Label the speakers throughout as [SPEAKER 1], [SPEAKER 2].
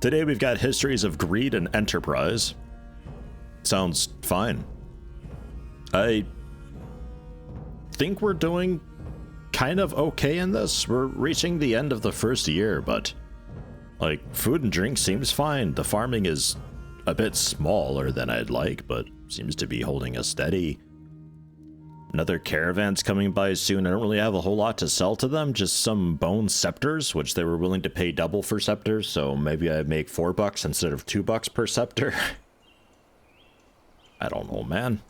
[SPEAKER 1] Today we've got histories of greed and enterprise. Sounds fine. I think we're doing kind of okay in this. We're reaching the end of the first year, but like food and drink seems fine. The farming is a bit smaller than I'd like, but seems to be holding us steady. Another caravan's coming by soon. I don't really have a whole lot to sell to them, just some bone scepters, which they were willing to pay double for scepters, so maybe I make $4 instead of $2 per scepter. I don't know, man.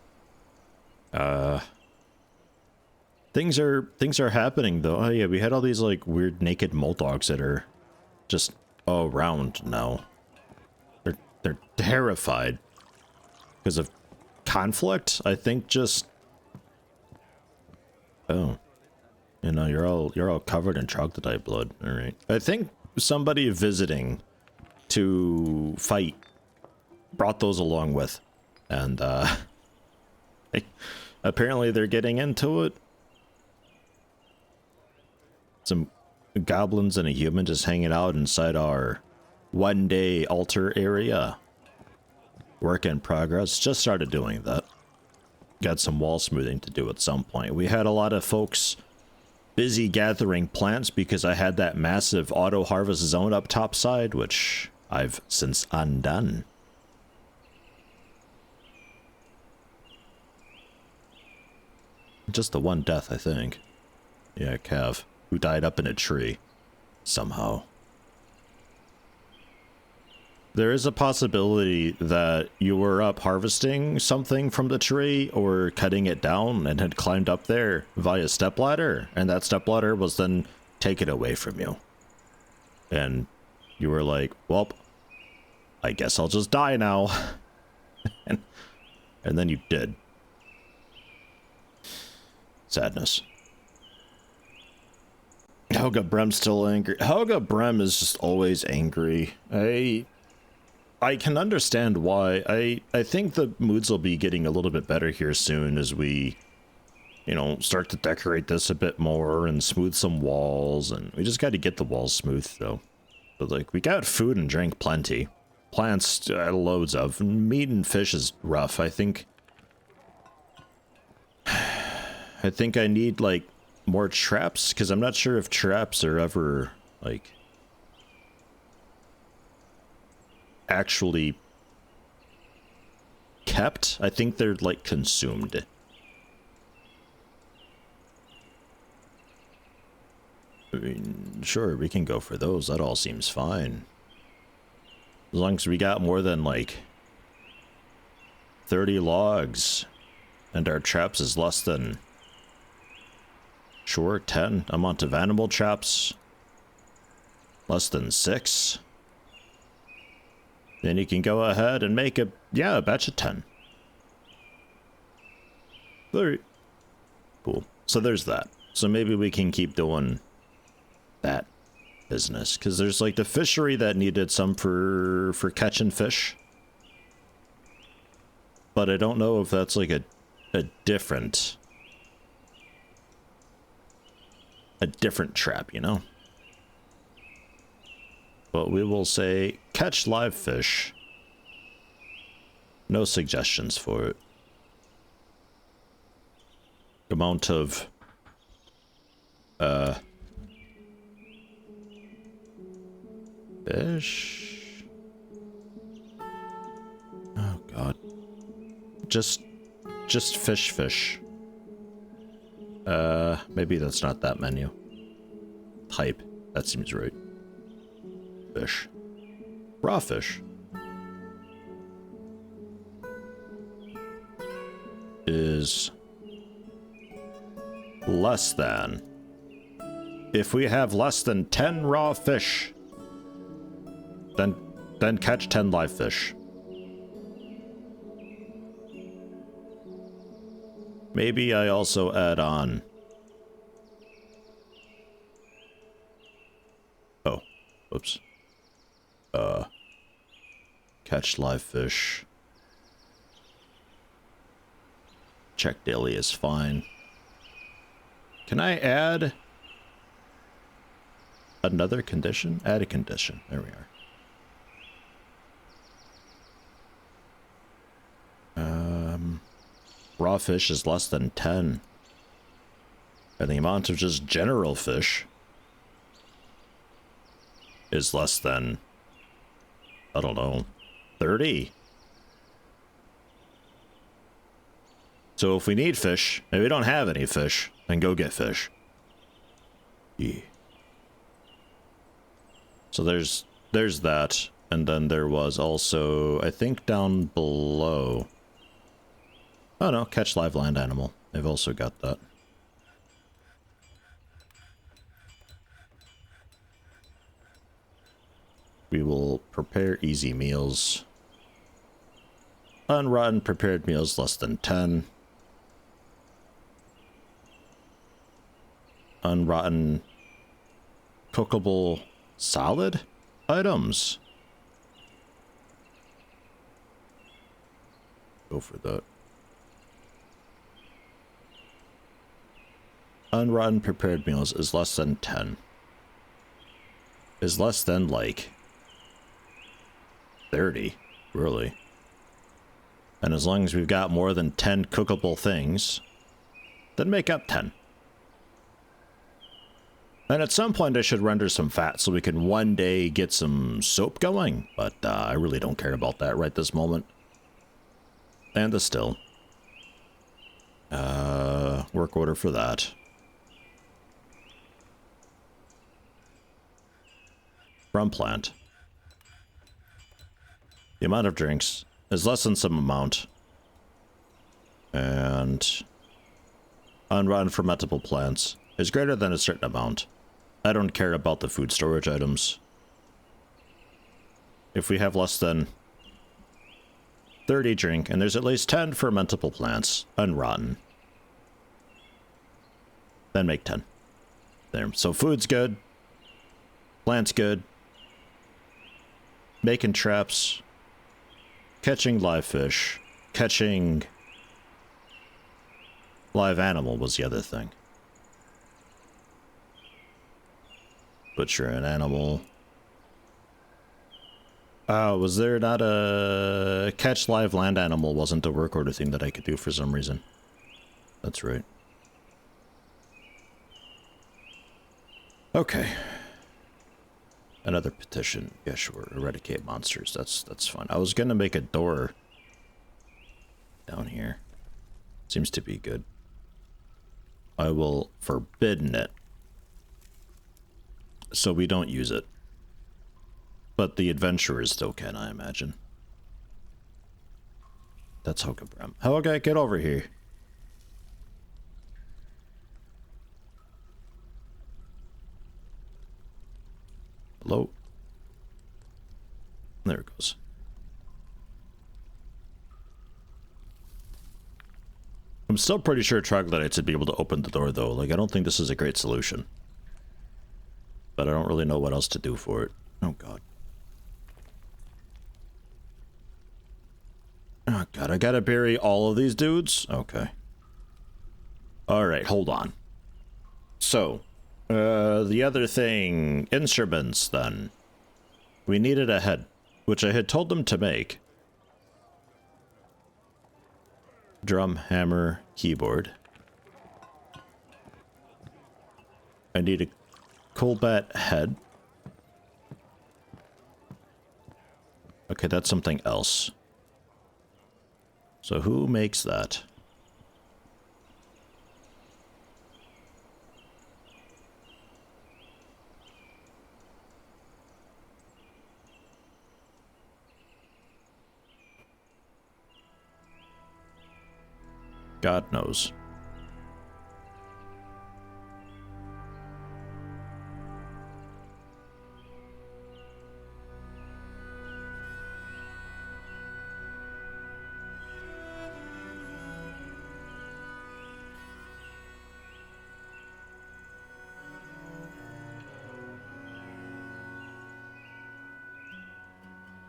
[SPEAKER 1] Things are happening though. Oh yeah, we had all these like weird naked dogs that are just around now. They're terrified because of conflict. I think just oh, you know, you're all covered in troglodyte blood. All right. I think somebody visiting to fight brought those along with, and apparently they're getting into it. Some goblins and a human just hanging out inside our one-day altar area. Work in progress. Just started doing that. Got some wall smoothing to do at some point. We had a lot of folks busy gathering plants because I had that massive auto harvest zone up top side, which I've since undone. Just the one death, I think. Yeah, Cav, who died up in a tree somehow. There is a possibility that you were up harvesting something from the tree or cutting it down and had climbed up there via stepladder, and that stepladder was then taken away from you. And you were like, well, I guess I'll just die now. and then you did. Sadness. Helga Brem's still angry. Helga Brem is just always angry. I can understand why. I think the moods will be getting a little bit better here soon as we, you know, start to decorate this a bit more and smooth some walls, and we just got to get the walls smooth though. But like, we got food and drink plenty. Plants, loads of. Meat and fish is rough. I think I need like more traps, because I'm not sure if traps are ever like actually kept. I think they're like consumed. I mean, sure, we can go for those. That all seems fine. As long as we got more than like 30 logs and our traps is less than, sure, 10 amount of animal traps, less than 6. Then you can go ahead and make a batch of 10. Very cool. So there's that. So maybe we can keep doing that business, because there's like the fishery that needed some for catching fish. But I don't know if that's like a different trap, you know? But we will say catch live fish. No suggestions for it. Amount of fish. Oh god. Just fish. Maybe that's not that menu. Type. That seems right. Fish. Raw fish. Is less than. If we have less than 10 raw fish, then catch 10 live fish. Maybe I also add on. Oh, oops. Catch live fish. Check daily is fine. Can I add another condition? Add a condition. There we are. raw fish is less than 10. And the amount of just general fish is less than, I don't know, 30. So if we need fish, and we don't have any fish, then go get fish. Yeah. So there's that, and then there was also, I think down below. Oh no, catch live land animal. They've also got that. We will prepare easy meals. Unrotten prepared meals less than 10. Unrotten cookable solid items. Go for that. Unrotten prepared meals is less than 10. Is less than like 30, really. And as long as we've got more than 10 cookable things, then make up 10. And at some point I should render some fat so we can one day get some soap going, but I really don't care about that right this moment. And the still. Work order for that. Rum plant. The amount of drinks is less than some amount. And unrotten fermentable plants is greater than a certain amount. I don't care about the food storage items. If we have less than 30 drink, and there's at least 10 fermentable plants, unrotten, then make 10. There. So food's good. Plants good. Making traps. Catching live fish. Catching live animal was the other thing. Butcher an animal. Was there not a catch live land animal wasn't a work order thing that I could do for some reason? That's right. Okay. Another petition. Yeah, sure. Eradicate monsters. That's fine. I was gonna make a door down here. Seems to be good. I will forbidden it, so we don't use it. But the adventurers still can, I imagine. That's Hokabram. Hoga, get over here. Hello? There it goes. I'm still pretty sure troglodytes would be able to open the door, though. Like, I don't think this is a great solution. But I don't really know what else to do for it. Oh, God. Oh, God, I gotta bury all of these dudes? Okay. Alright, hold on. So, the other thing, instruments, then. We needed a head, which I had told them to make. Drum, hammer, keyboard. I need a Colbat head. Okay, that's something else. So who makes that? God knows.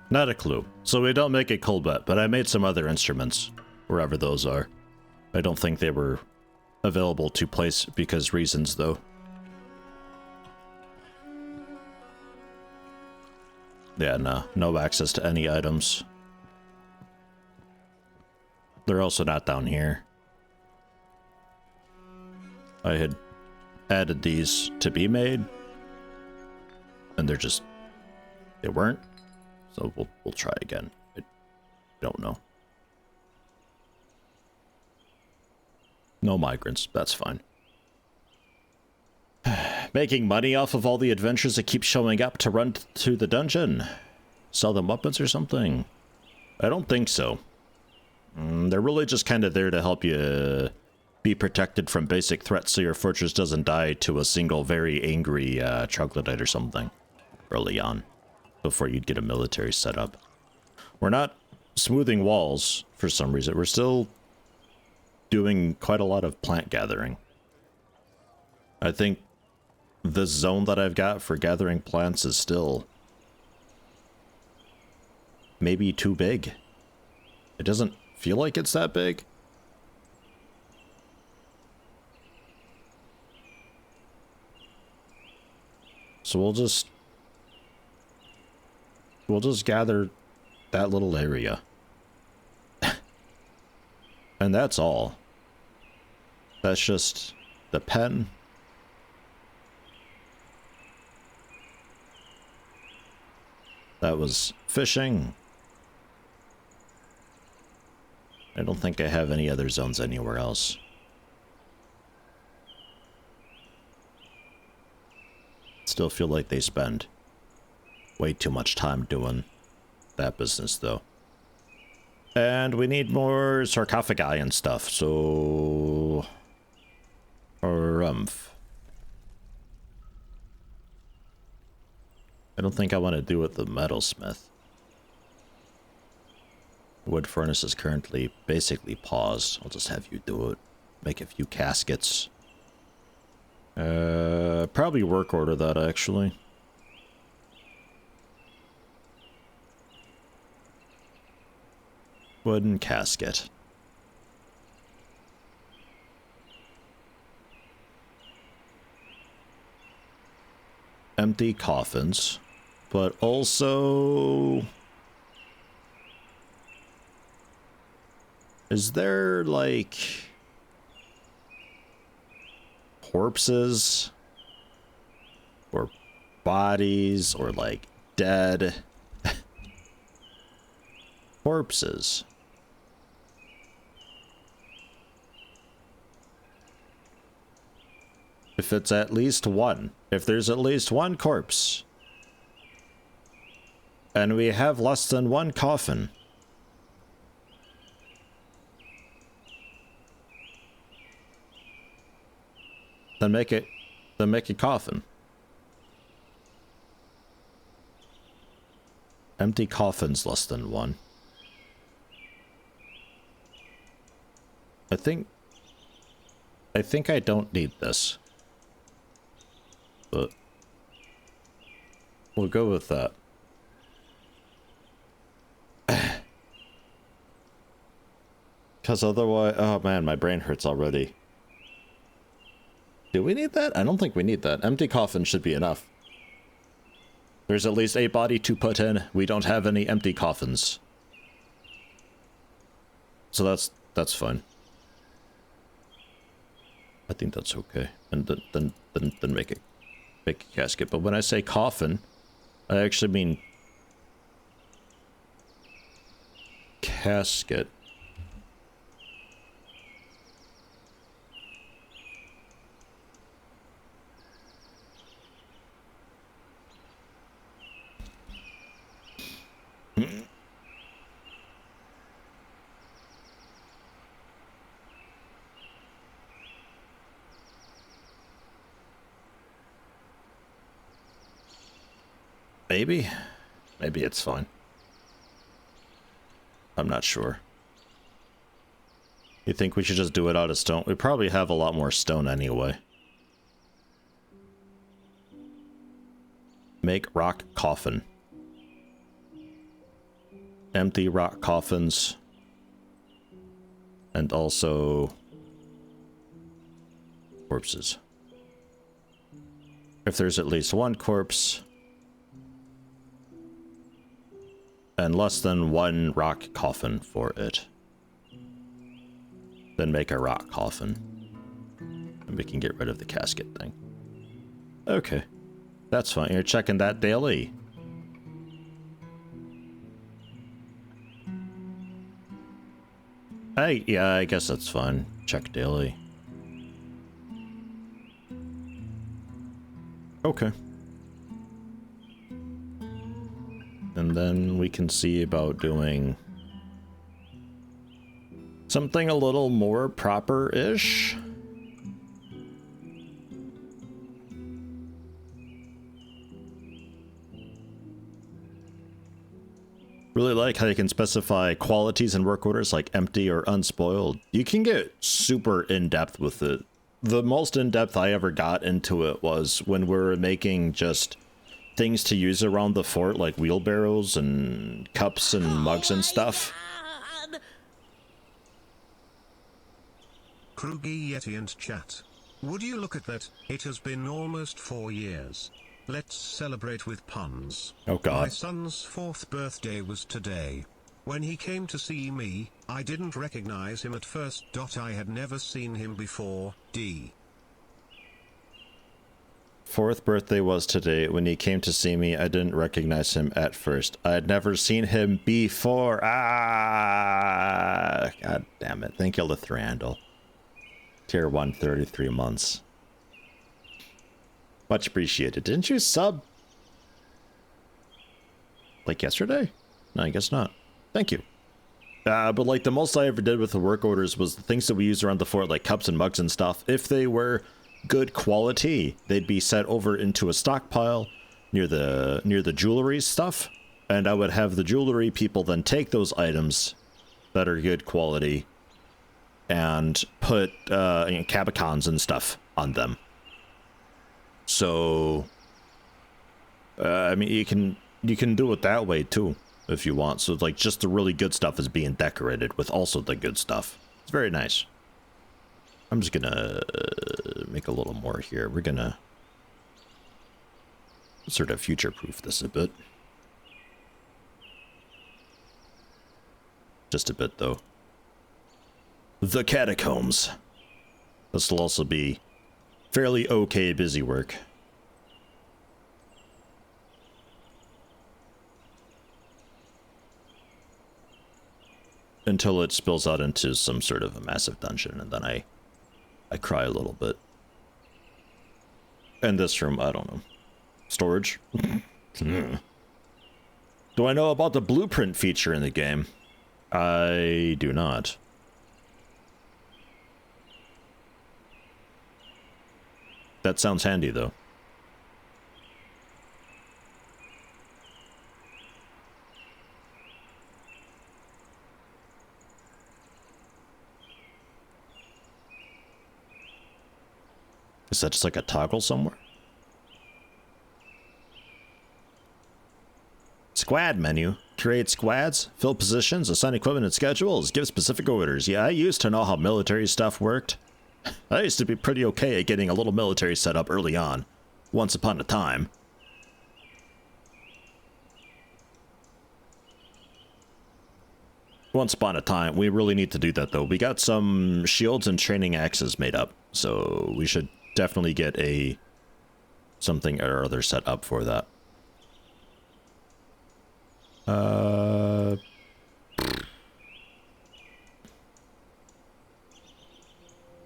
[SPEAKER 1] Not a clue. So we don't make a Colbat, but I made some other instruments, wherever those are. I don't think they were available to place because reasons, though. Yeah, no access to any items. They're also not down here. I had added these to be made, and they weren't. So we'll try again. I don't know. No migrants, that's fine. Making money off of all the adventures that keep showing up to run to the dungeon. Sell them weapons or something? I don't think so. They're really just kind of there to help you be protected from basic threats so your fortress doesn't die to a single very angry troglodyte or something early on, before you'd get a military setup. We're not smoothing walls for some reason. We're still doing quite a lot of plant gathering. I think the zone that I've got for gathering plants is still maybe too big. It doesn't feel like it's that big. So we'll just gather that little area. And that's all. That's just the pen. That was fishing. I don't think I have any other zones anywhere else. Still feel like they spend way too much time doing that business, though. And we need more sarcophagi and stuff, so... I don't think I want to do it the metalsmith. Wood furnace is currently basically paused. I'll just have you do it. Make a few caskets. Probably work order that, actually. Wooden casket. Empty coffins, but also... Is there, like... corpses? Or bodies? Or, like, dead? Corpses. If it's at least one. If there's at least one corpse. And we have less than one coffin. Then make a coffin. Empty coffins less than one. I think I don't need this. But we'll go with that. Because otherwise, oh man, my brain hurts already. Do we need that? I don't think we need that. Empty coffin should be enough. There's at least a body to put in. We don't have any empty coffins. So that's fine. I think that's okay. And then make a casket. But when I say coffin, I actually mean casket. Maybe it's fine. I'm not sure. You think we should just do it out of stone? We probably have a lot more stone anyway. Make rock coffin. Empty rock coffins. And also corpses. If there's at least one corpse and less than one rock coffin for it, then make a rock coffin. And we can get rid of the casket thing. Okay. That's fine. You're checking that daily. Yeah, I guess that's fine. Check daily. Okay. And then we can see about doing something a little more proper-ish. Really like how you can specify qualities in work orders like empty or unspoiled. You can get super in-depth with it. The most in-depth I ever got into it was when we were making just things to use around the fort, like wheelbarrows and cups and mugs and stuff.
[SPEAKER 2] Krugi, Yeti and chat. Would you look at that? It has been almost 4 years. Let's celebrate with puns.
[SPEAKER 1] Oh god.
[SPEAKER 2] My son's 4th birthday was today. When he came to see me, I didn't recognize him at first. I had never seen him before. D.
[SPEAKER 1] 4th birthday was today. When he came to see me, I didn't recognize him at first. I had never seen him before. Ah, god damn it. Thank you, Lithrandel. Tier 1, 33 months. Much appreciated. Didn't you sub like yesterday? No, I guess not. Thank you. But like the most I ever did with the work orders was the things that we used around the fort, like cups and mugs and stuff. If they were good quality, they'd be set over into a stockpile near the jewelry stuff, and I would have the jewelry people then take those items that are good quality and put cabicons and stuff on them. So, I mean, you can do it that way too, if you want. So, like, just the really good stuff is being decorated with also the good stuff. It's very nice. I'm just gonna make a little more here. We're gonna sort of future-proof this a bit. Just a bit, though. The catacombs. This will also be fairly okay busy work. Until it spills out into some sort of a massive dungeon, and then I cry a little bit. And this room, I don't know. Storage? Do I know about the blueprint feature in the game? I do not. That sounds handy, though. Is that just like a toggle somewhere? Squad menu. Create squads, fill positions, assign equipment and schedules, give specific orders. Yeah, I used to know how military stuff worked. I used to be pretty okay at getting a little military set up early on. Once upon a time. Once upon a time. We really need to do that, though. We got some shields and training axes made up, so we should definitely get something or other set up for that.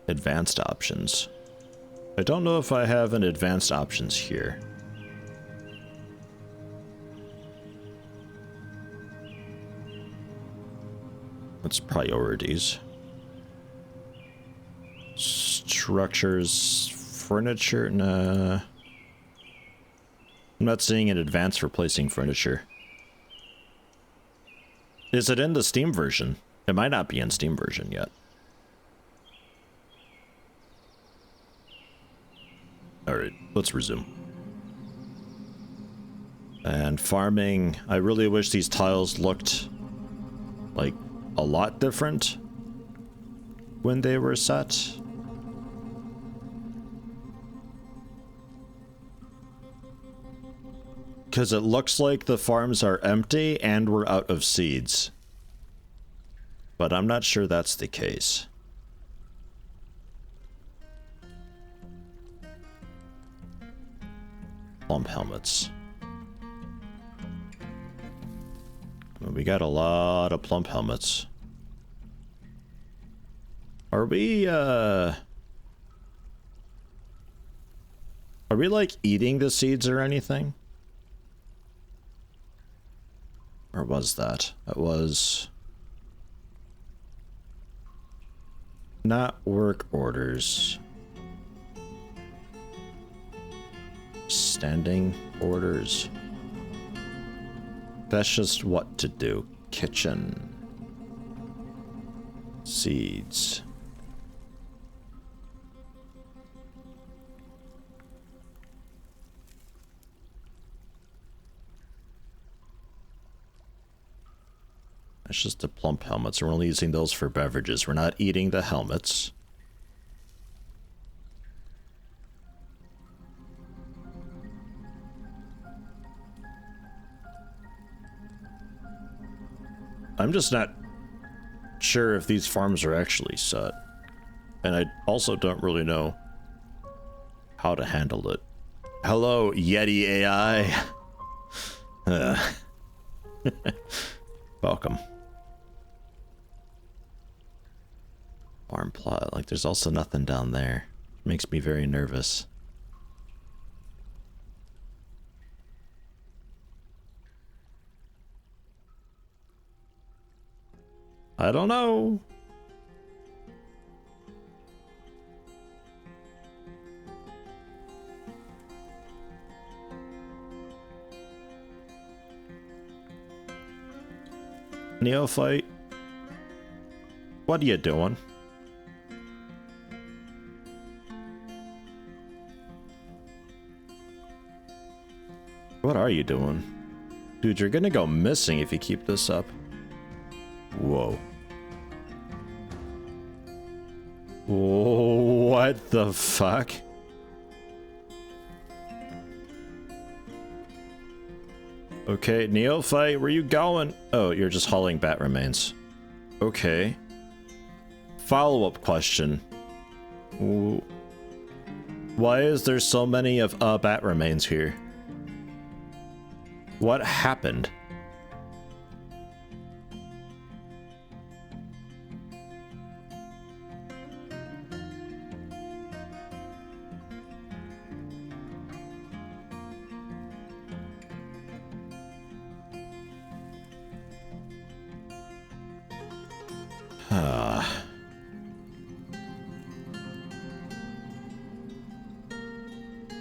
[SPEAKER 1] Advanced options. I don't know if I have an advanced options here. What's priorities? Structures, furniture, nah. I'm not seeing an advanced replacing furniture. Is it in the Steam version? It might not be in Steam version yet. Alright, let's resume. And farming, I really wish these tiles looked like a lot different when they were set. Because it looks like the farms are empty and we're out of seeds. But I'm not sure that's the case. plump helmets. We got a lot of plump helmets. Are we like eating the seeds or anything? Or was that? It was not work orders. Standing orders. That's just what to do. Kitchen. Seeds. That's just the plump helmets. We're only using those for beverages. We're not eating the helmets. I'm just not sure if these farms are actually set. And I also don't really know how to handle it. Hello, Yeti AI. Welcome. Farm plot. Like, there's also nothing down there. Makes me very nervous. I don't know. Neophyte, what are you doing? What are you doing? Dude, you're gonna go missing if you keep this up. Whoa. What the fuck? Okay, Neophyte, where you going? Oh, you're just hauling bat remains. Okay. Follow-up question. Why is there so many of bat remains here? What happened?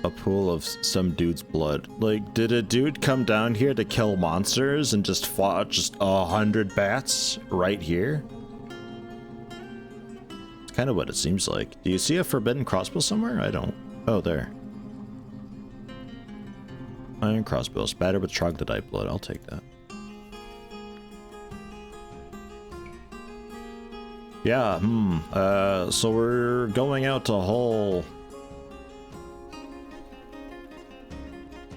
[SPEAKER 1] A pool of some dude's blood. Like, did a dude come down here to kill monsters and just fought just 100 bats right here? It's kind of what it seems like. Do you see a forbidden crossbow somewhere? I don't. Oh, there. Iron crossbow, spattered with troglodyte blood. I'll take that. Yeah, so we're going out to haul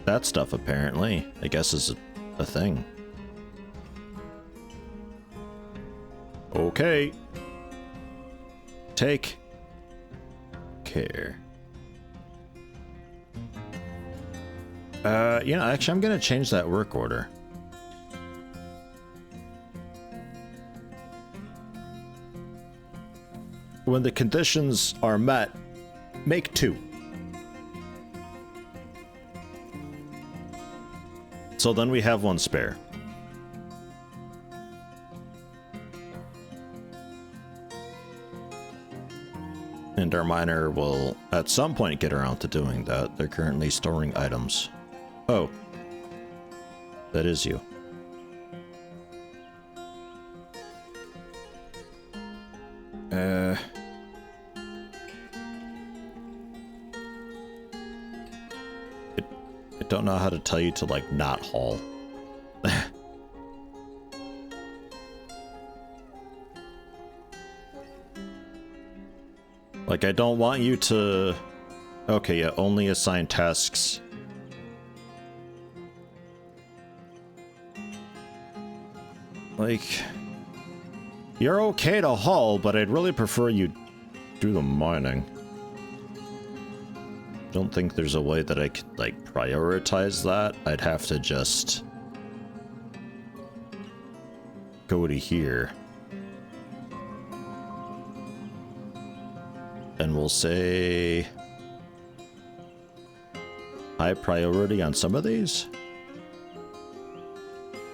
[SPEAKER 1] that stuff, apparently. I guess is a thing. Okay. Take care. You know, actually, I'm gonna change that work order. When the conditions are met, make 2. So then we have 1 spare. And our miner will at some point get around to doing that. They're currently storing items. Oh. That is you. I don't know how to tell you to, like, not haul. Like, I don't want you to... Okay, yeah, only assign tasks. Like... You're okay to haul, but I'd really prefer you do the mining. don't think there's a way that I could, like, prioritize that. I'd have to just go to here. And we'll say high priority on some of these.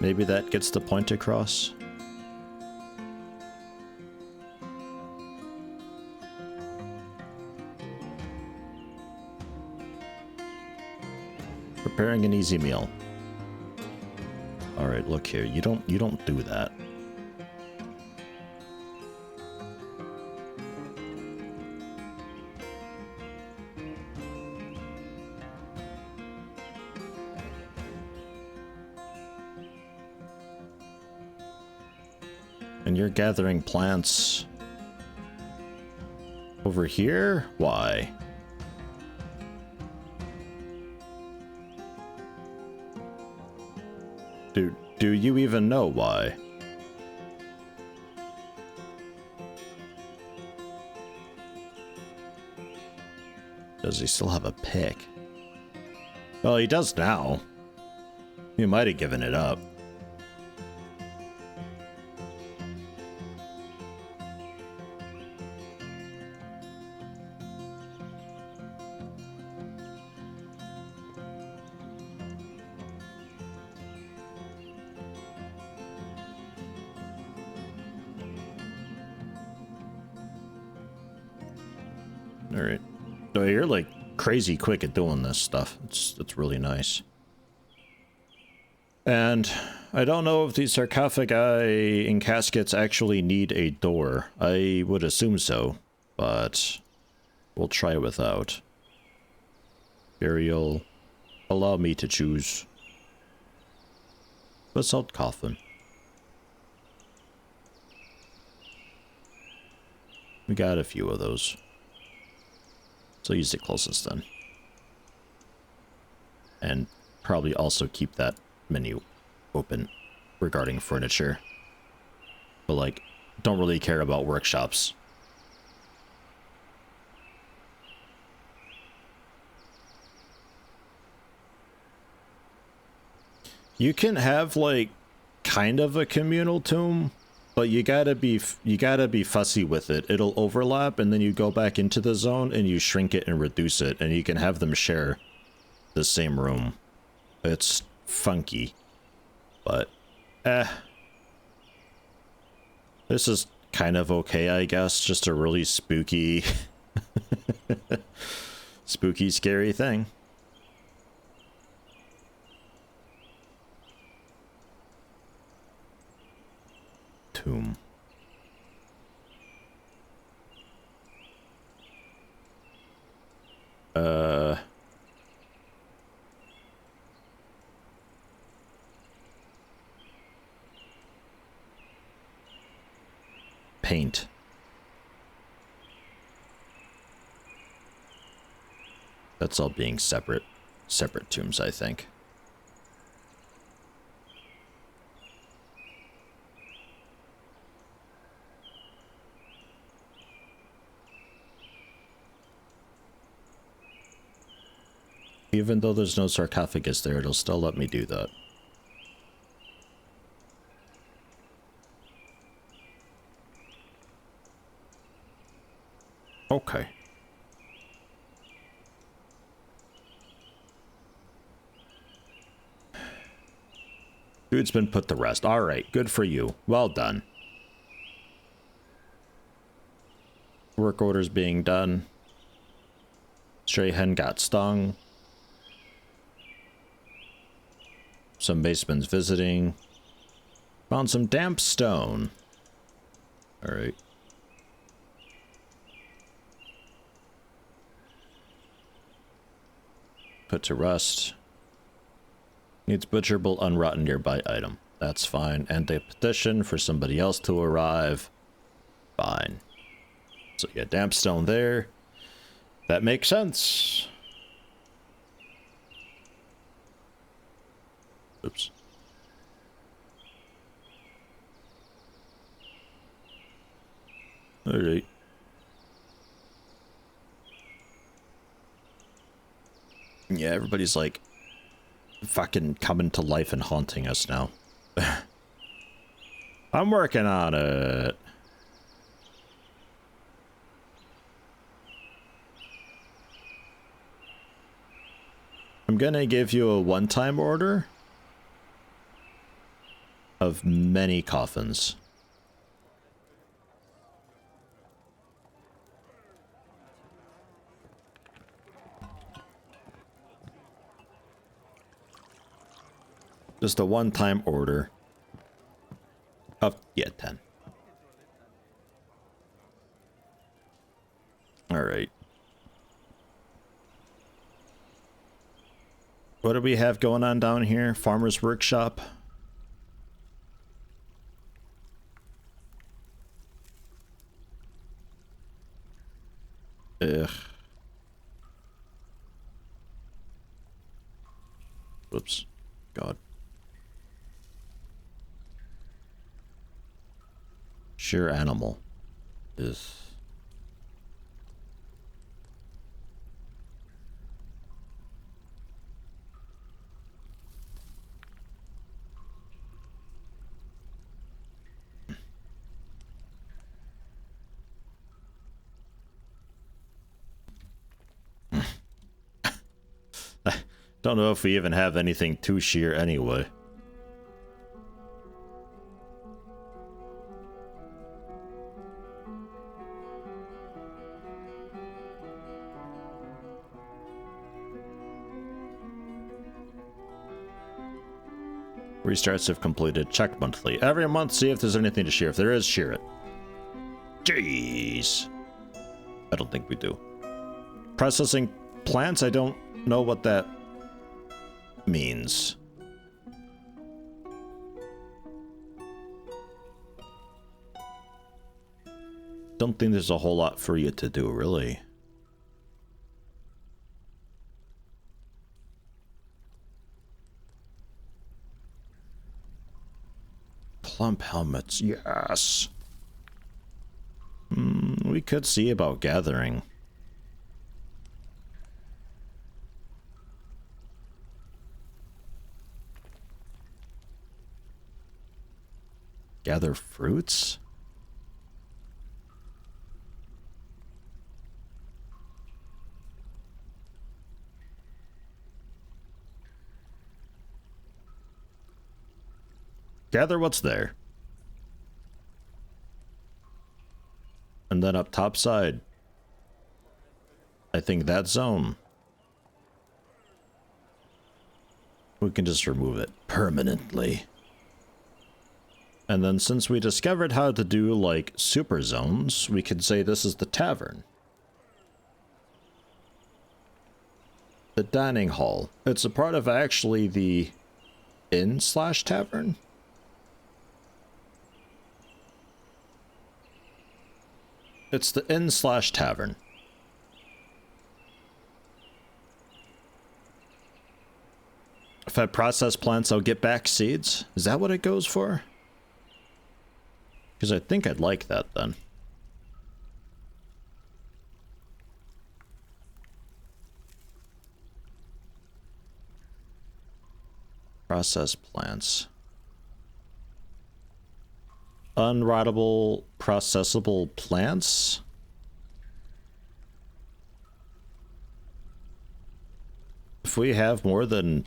[SPEAKER 1] Maybe that gets the point across. Preparing an easy meal. All right, look here. You don't do that. And you're gathering plants over here? Why? Do you even know why? Does he still have a pick? Well, he does now. He might have given it up. Alright. So you're like crazy quick at doing this stuff. It's really nice. And I don't know if these sarcophagi and caskets actually need a door. I would assume so, but we'll try without. Burial. Allow me to choose. Basalt coffin. We got a few of those. So use the closest then. And probably also keep that menu open regarding furniture. But like, don't really care about workshops. You can have like kind of a communal tomb, but you gotta be fussy with it. It'll overlap, and then you go back into the zone and you shrink it and reduce it, and you can have them share the same room. It's funky, but this is kind of okay, I guess. Just a really spooky, spooky, scary thing. Tomb. Paint. That's all being separate tombs, I think. Even though there's no sarcophagus there, it'll still let me do that. Okay. Dude's been put to rest. All right, good for you. Well done. Work orders being done. Stray hen got stung. Some basements visiting. Found some damp stone. All right. Put to rest. Needs butcherable unrotten nearby item. That's fine. And a petition for somebody else to arrive. Fine. So yeah, damp stone there. That makes sense. Oops. All right. Yeah, everybody's like fucking coming to life and haunting us now. I'm working on it. I'm gonna give you a one-time order of many coffins. Just a one-time order of, yeah, 10. All right. What do we have going on down here? Farmer's Workshop. Ugh. Whoops. God. Sure animal. Ugh. Don't know if we even have anything to shear anyway. Restarts if completed. Check monthly. Every month, see if there's anything to shear. If there is, shear it. Jeez. I don't think we do. Processing plants? I don't know what that means. Don't think there's a whole lot for you to do, really. Plump helmets, yes. We could see about gathering. Gather fruits? Gather what's there. And then up top side. I think that zone. We can just remove it permanently. And then since we discovered how to do like super zones, we could say this is the tavern. The dining hall. It's a part of actually the inn/tavern. It's the inn/tavern. If I process plants, I'll get back seeds. Is that what it goes for? Because I think I'd like that then. Process plants. Unrottable, processable plants. If we have more than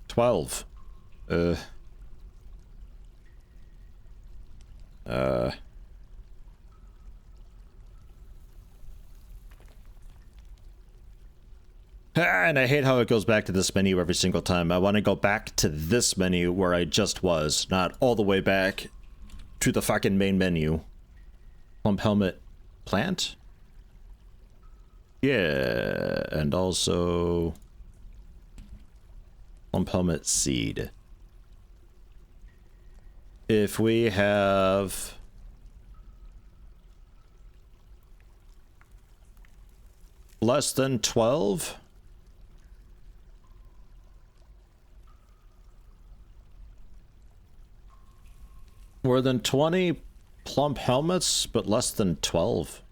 [SPEAKER 1] 12. And I hate how it goes back to this menu every single time. I want to go back to this menu where I just was, not all the way back to the fucking main menu. Plump helmet plant? Yeah, and also plump helmet seed. If we have less than 12, more than 20, plump helmets, but less than 12.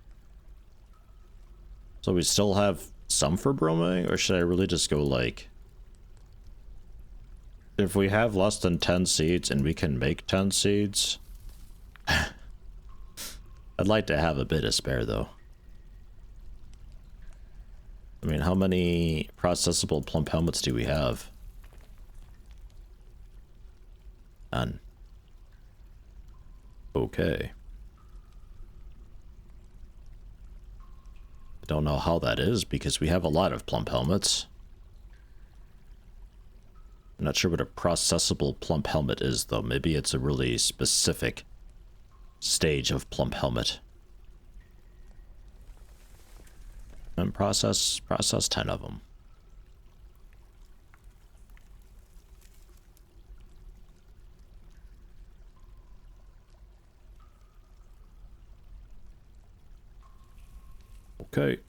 [SPEAKER 1] So we still have some for brewing, or should I really just go like... If we have less than 10 seeds and we can make 10 seeds... I'd like to have a bit of spare though. I mean, how many processable plump helmets do we have? None. Okay. I don't know how that is because we have a lot of plump helmets. I'm not sure what a processable plump helmet is though. Maybe it's a really specific stage of plump helmet. And process 10 of them. Okay.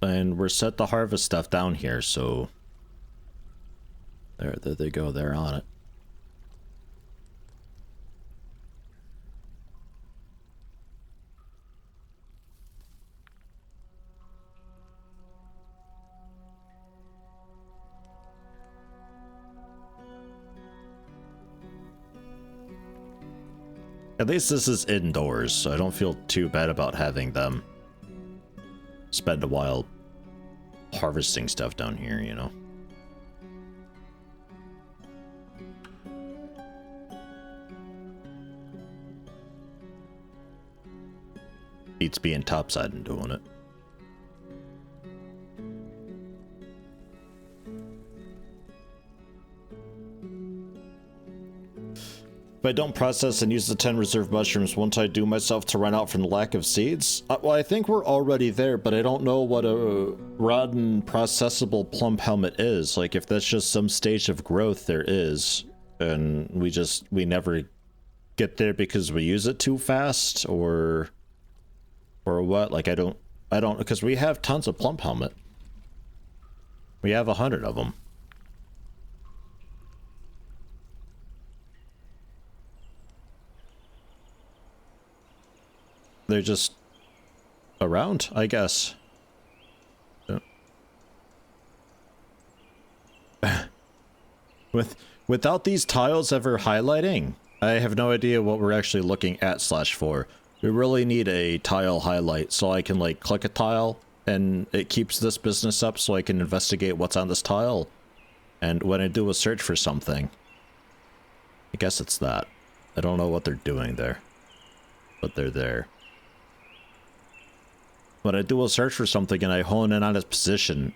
[SPEAKER 1] And we're set to harvest stuff down here, so there they go, they're on it. At least this is indoors, so I don't feel too bad about having them spend a while harvesting stuff down here, you know? Beats being topside and doing it. If I don't process and use the 10 reserve mushrooms, won't I do myself to run out from the lack of seeds? Well, I think we're already there, but I don't know what a rotten processable plump helmet is. Like, if that's just some stage of growth there is, and we never get there because we use it too fast, or what? Like, I don't, because we have tons of plump helmet. We have 100 of them. They're just around, I guess. Yeah. Without these tiles ever highlighting, I have no idea what we're actually looking at /for. We really need a tile highlight so I can like click a tile and it keeps this business up so I can investigate what's on this tile. And when I do a search for something, I guess it's that. I don't know what they're doing there, but they're there. When I do a search for something and I hone in on its position,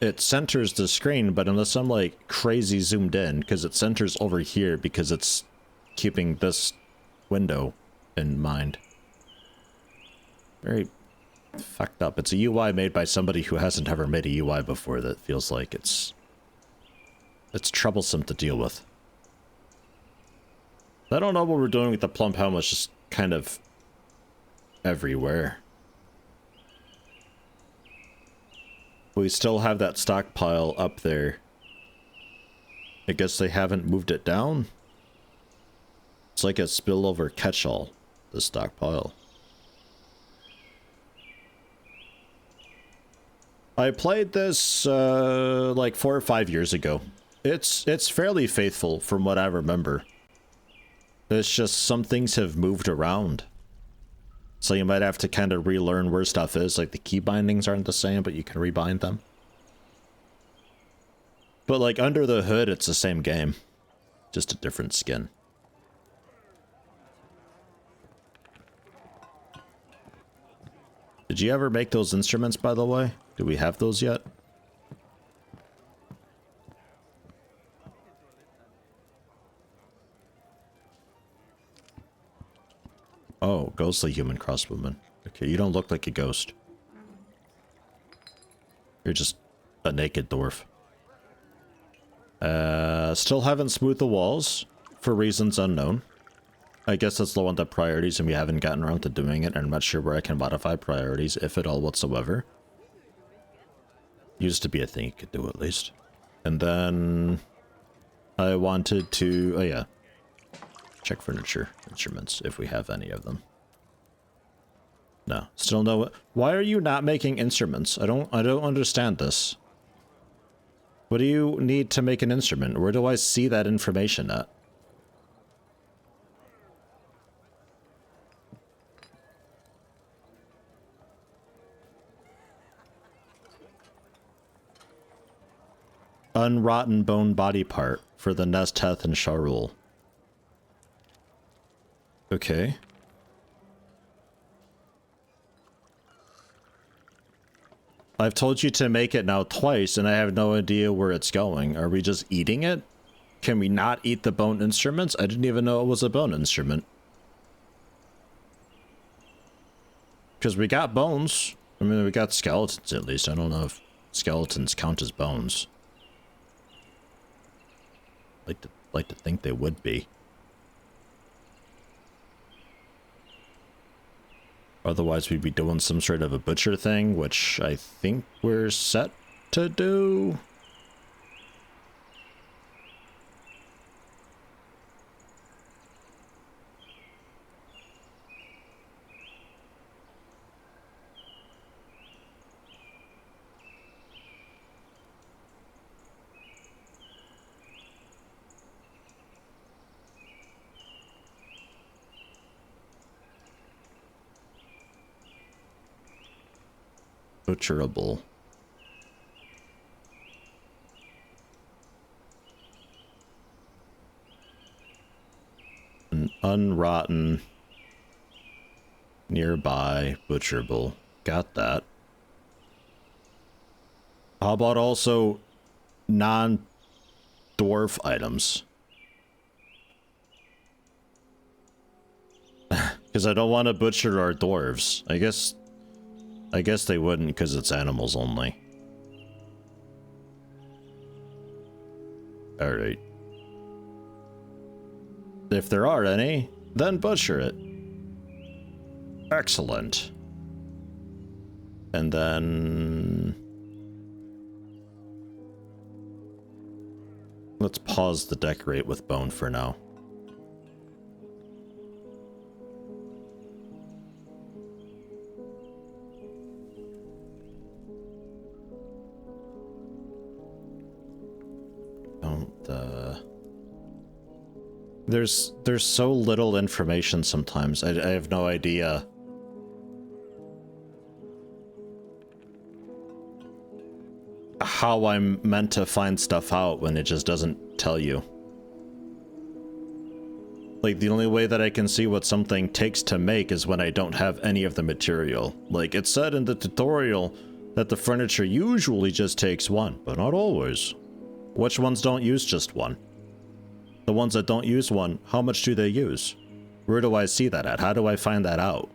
[SPEAKER 1] it centers the screen, but unless I'm like crazy zoomed in, because it centers over here because it's keeping this window in mind. Very fucked up. It's a UI made by somebody who hasn't ever made a UI before that feels like it's troublesome to deal with. I don't know what we're doing with the plump helmets, just kind of everywhere. We still have that stockpile up there. I guess they haven't moved it down. It's like a spillover catch-all, the stockpile. I played this like 4 or 5 years ago. It's fairly faithful from what I remember. It's just some things have moved around. So you might have to kind of relearn where stuff is, like the key bindings aren't the same, but you can rebind them. But like under the hood, it's the same game, just a different skin. Did you ever make those instruments, by the way? Do we have those yet? Oh, ghostly human crossbowman. Okay, you don't look like a ghost. You're just a naked dwarf. Still haven't smoothed the walls, for reasons unknown. I guess that's low on the priorities and we haven't gotten around to doing it, and I'm not sure where I can modify priorities, if at all whatsoever. Used to be a thing you could do at least. And then I wanted to, oh yeah. Check furniture instruments if we have any of them. No, still no. Why are you not making instruments? I don't understand this. What do you need to make an instrument? Where do I see that information at? Unrotten bone body part for the nest heth and sharul. Okay. I've told you to make it now twice, and I have no idea where it's going. Are we just eating it? Can we not eat the bone instruments? I didn't even know it was a bone instrument. Because we got bones. I mean, we got skeletons at least. I don't know if skeletons count as bones. Like to think they would be. Otherwise, we'd be doing some sort of a butcher thing, which I think we're set to do. Butcherable. An unrotten nearby butcherable. Got that. How about also non-dwarf items? Because I don't want to butcher our dwarves. I guess they wouldn't because it's animals only. Alright. If there are any, then butcher it. Excellent. And then... let's pause the decorate with bone for now. There's so little information sometimes. I have no idea. How I'm meant to find stuff out when it just doesn't tell you. Like, the only way that I can see what something takes to make is when I don't have any of the material. Like, it said in the tutorial that the furniture usually just takes one, but not always. Which ones don't use just one? The ones that don't use one, how much do they use? Where do I see that at? How do I find that out?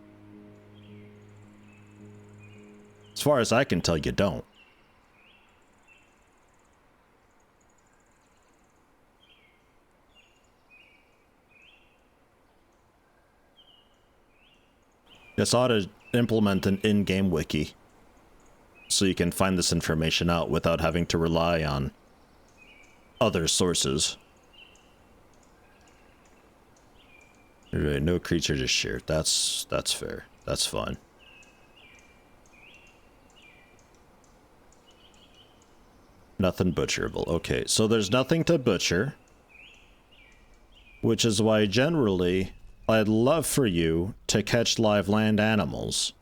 [SPEAKER 1] As far as I can tell, you don't. This ought to implement an in-game wiki, so you can find this information out without having to rely on other sources. Right, no creature to share. That's fair. That's fine. Nothing butcherable. Okay, so there's nothing to butcher, which is why generally I'd love for you to catch live land animals,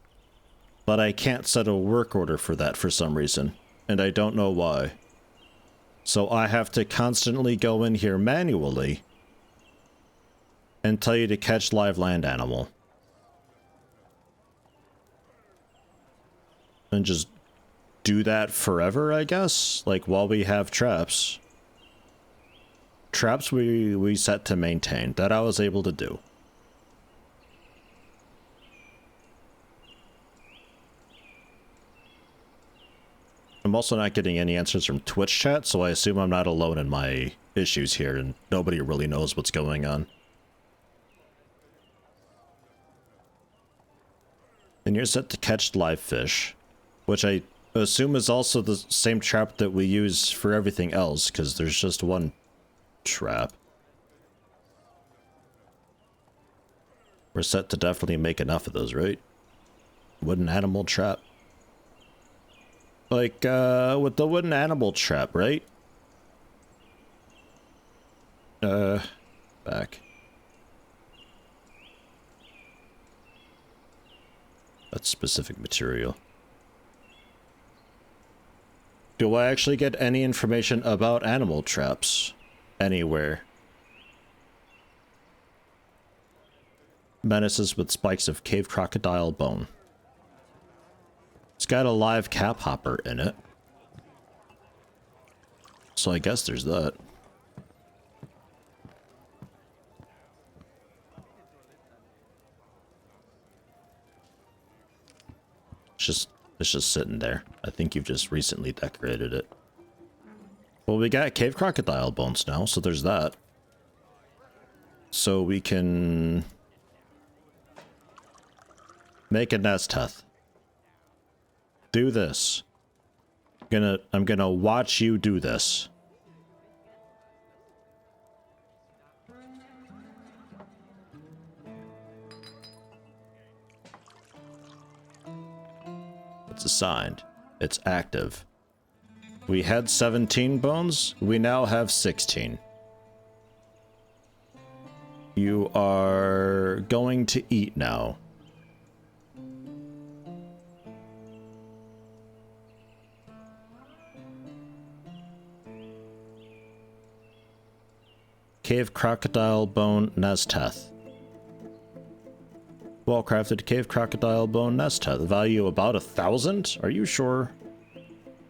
[SPEAKER 1] but I can't set a work order for that for some reason, and I don't know why. So I have to constantly go in here manually and tell you to catch live land animal. And just do that forever, I guess? Like, while we have traps. Traps we set to maintain. That I was able to do. I'm also not getting any answers from Twitch chat, so I assume I'm not alone in my issues here, and nobody really knows what's going on. And you're set to catch live fish, which I assume is also the same trap that we use for everything else, because there's just one trap. We're set to definitely make enough of those, right? Wooden animal trap. Like, with the wooden animal trap, right? Back. That's specific material. Do I actually get any information about animal traps anywhere? Menaces with spikes of cave crocodile bone. It's got a live cap hopper in it. So I guess there's that. It's just sitting there. I think you've just recently decorated it. Well, we got cave crocodile bones now, so there's that. So we can make a nest hut. Do this. I'm gonna watch you do this. It's assigned. It's active. We had 17 bones. We now have 16. You are going to eat now. Cave crocodile bone nest hut. Well-crafted cave crocodile bone nest hut. The value about 1,000? Are you sure?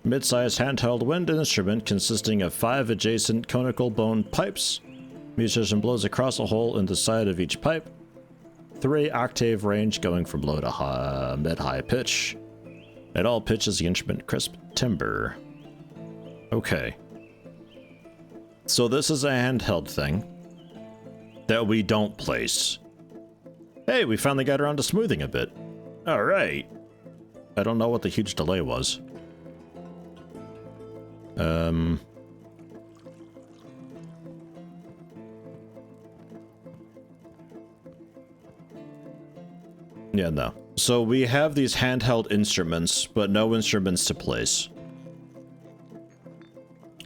[SPEAKER 1] Mid-sized handheld wind instrument consisting of 5 adjacent conical bone pipes. Musician blows across a hole in the side of each pipe. 3 octave range going from low to mid-high pitch. At all pitches the instrument crisp timbre. Okay. So this is a handheld thing that we don't place. Hey, we finally got around to smoothing a bit. Alright. I don't know what the huge delay was. Yeah, no. So we have these handheld instruments, but no instruments to place.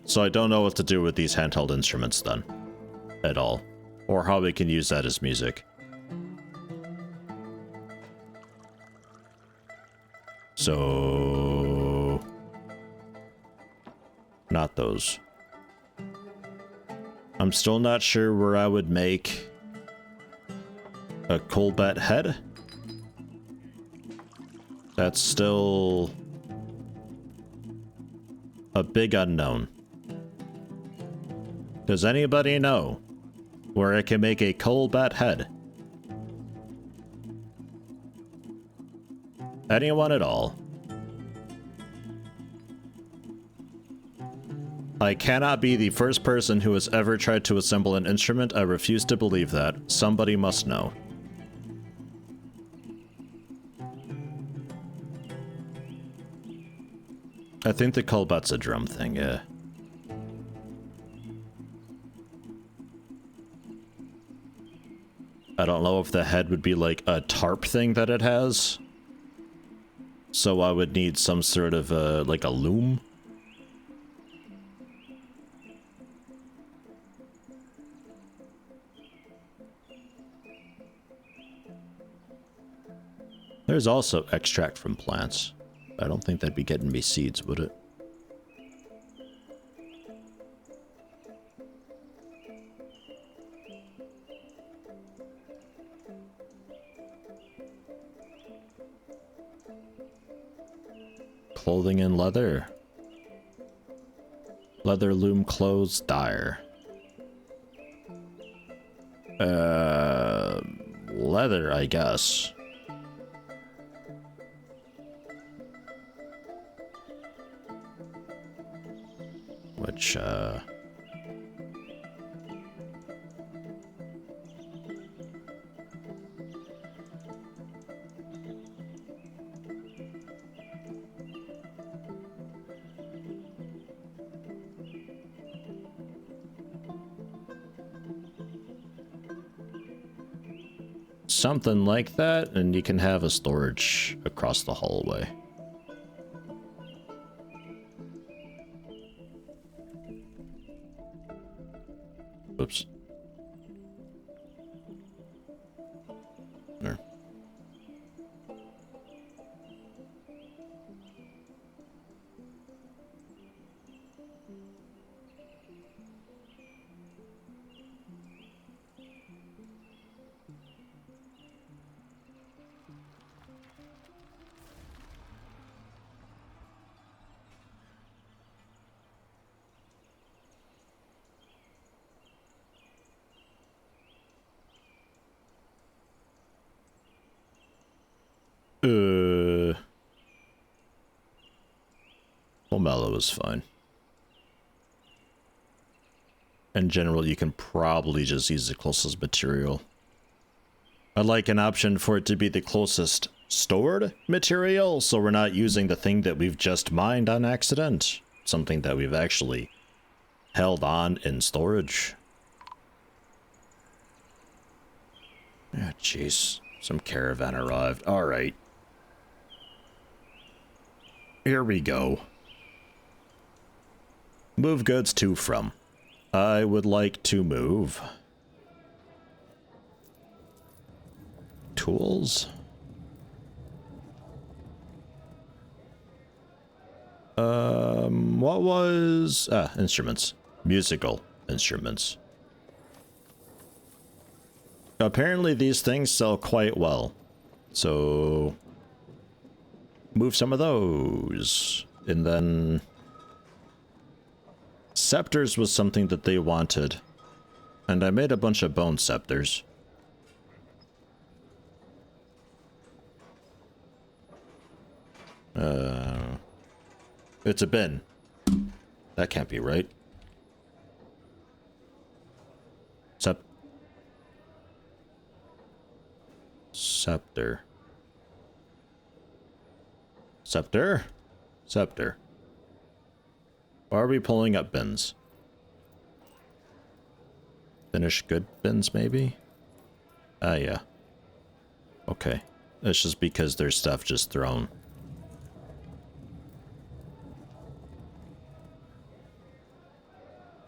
[SPEAKER 1] So I don't know what to do with these handheld instruments then. At all. Or how we can use that as music. So... not those. I'm still not sure where I would make a Colbet head. That's still a big unknown. Does anybody know where I can make a Colbet head? Anyone at all? I cannot be the first person who has ever tried to assemble an instrument. I refuse to believe that. Somebody must know. I think the Colbet's a drum thing, yeah. I don't know if the head would be like a tarp thing that it has. So I would need some sort of, like a loom. There's also extract from plants. I don't think that'd be getting me seeds, would it? Clothing and leather. Leather loom clothes dyer. Leather, I guess. Which, something like that, and you can have a storage across the hallway. Oops. There. Mellow is fine. In general, you can probably just use the closest material. I'd like an option for it to be the closest stored material, so we're not using the thing that we've just mined on accident. Something that we've actually held on in storage. Ah, jeez. Some caravan arrived. Alright. Here we go. Move goods to from. I would like to move. Tools? What was... instruments. Musical instruments. Apparently these things sell quite well. So... move some of those. And then... scepters was something that they wanted. And I made a bunch of bone scepters. It's a bin. That can't be right. Scepter. Scepter? Scepter. Why are we pulling up bins? Finished good bins, maybe? Ah, yeah. Okay. It's just because there's stuff just thrown.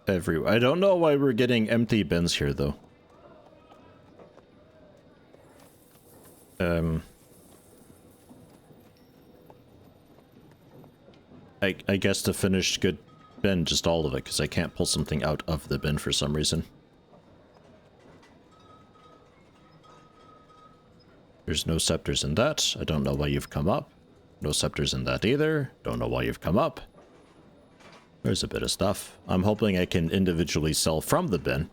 [SPEAKER 1] Everywhere. I don't know why we're getting empty bins here, though. I guess the finished good bin, just all of it, because I can't pull something out of the bin for some reason. There's no scepters in that. I don't know why you've come up. No scepters in that either. Don't know why you've come up. There's a bit of stuff. I'm hoping I can individually sell from the bin.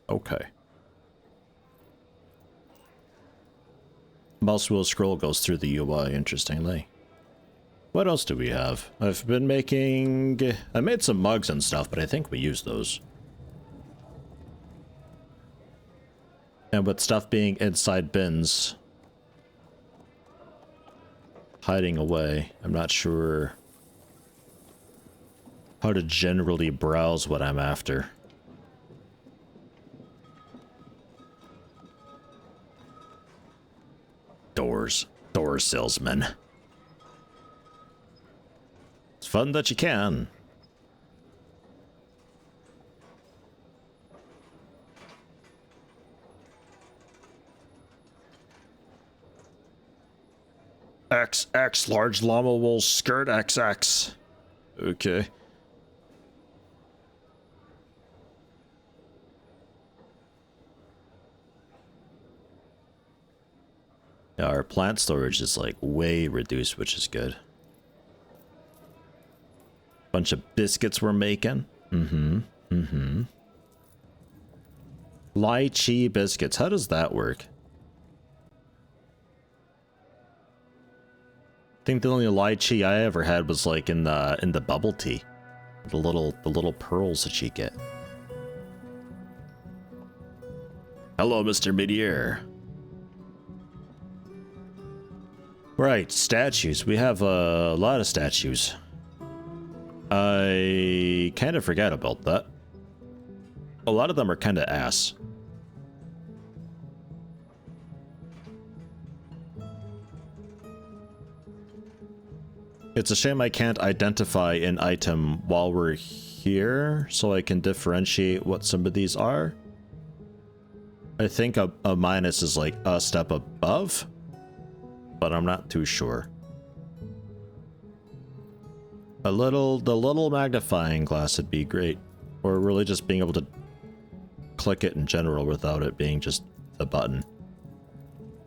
[SPEAKER 1] Okay. Mouse wheel scroll goes through the UI, interestingly. What else do we have? I've been making... I made some mugs and stuff, but I think we used those. And with stuff being inside bins... hiding away, I'm not sure... how to generally browse what I'm after. Doors. Door salesman. It's fun that you can. XX large llama wool skirt XX. Okay. Our plant storage is like way reduced, which is good. Bunch of biscuits we're making. Lychee biscuits. How does that work? I think the only lychee I ever had was like in the bubble tea. The little pearls that you get. Hello, Mr. Meteor. Right, statues. We have a lot of statues. I kind of forgot about that. A lot of them are kind of ass. It's a shame I can't identify an item while we're here, so I can differentiate what some of these are. I think a minus is like a step above, but I'm not too sure. The little magnifying glass would be great, or really just being able to click it in general without it being just a button.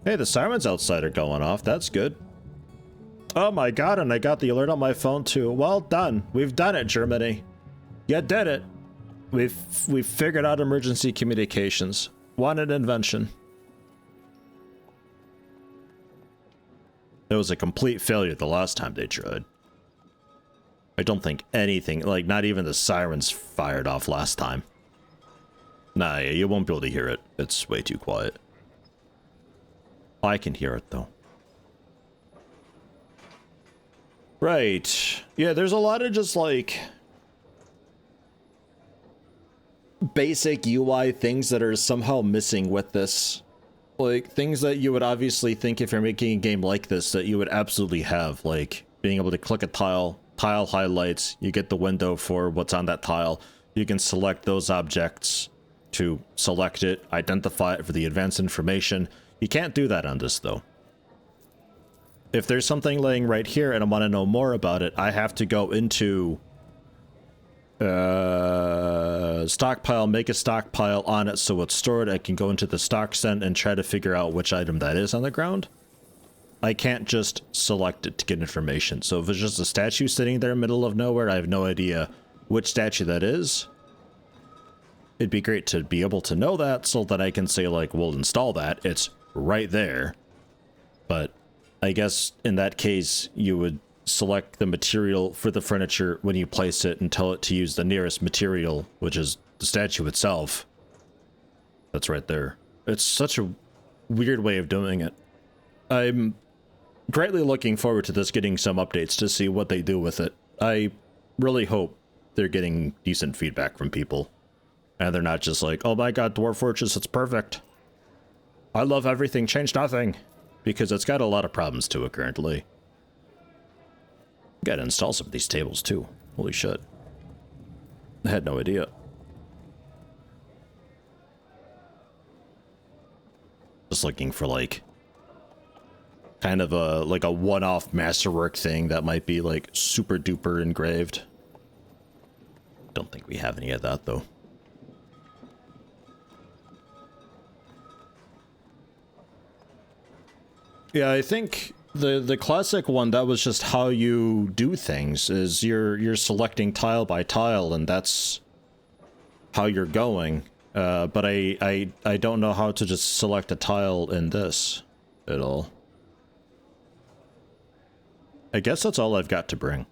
[SPEAKER 1] Hey, the sirens outside are going off. That's good. Oh my god, and I got the alert on my phone too. Well done. We've done it, Germany. You did it. We've figured out emergency communications. What an invention. It was a complete failure the last time they tried. I don't think anything, like not even the sirens fired off last time. Nah, yeah, you won't be able to hear it. It's way too quiet. I can hear it though. Right. Yeah, there's a lot of just like basic UI things that are somehow missing with this. Like things that you would obviously think if you're making a game like this that you would absolutely have, like being able to click a tile highlights, you get the window for what's on that tile. You can select those objects to select it, identify it for the advanced information. You can't do that on this though. If there's something laying right here and I want to know more about it, I have to go into stockpile, make a stockpile on it so it's stored. I can go into the stock scent and try to figure out which item that is on the ground. I can't just select it to get information. So if it's just a statue sitting there in the middle of nowhere, I have no idea which statue that is. It'd be great to be able to know that so that I can say like, we'll install that. It's right there. But I guess in that case, you would select the material for the furniture when you place it and tell it to use the nearest material, which is the statue itself. That's right there. It's such a weird way of doing it. I'm greatly looking forward to this getting some updates to see what they do with it. I really hope they're getting decent feedback from people. And they're not just like, oh my god, Dwarf Fortress, it's perfect. I love everything, change nothing. Because it's got a lot of problems to it currently. Gotta install some of these tables too. Holy shit. I had no idea. Just looking for like kind of a like a one-off masterwork thing that might be like super duper engraved. Don't think we have any of that though. Yeah, I think the classic one, that was just how you do things, is you're selecting tile by tile, and that's how you're going. But I don't know how to just select a tile in this at all. I guess that's all I've got to bring.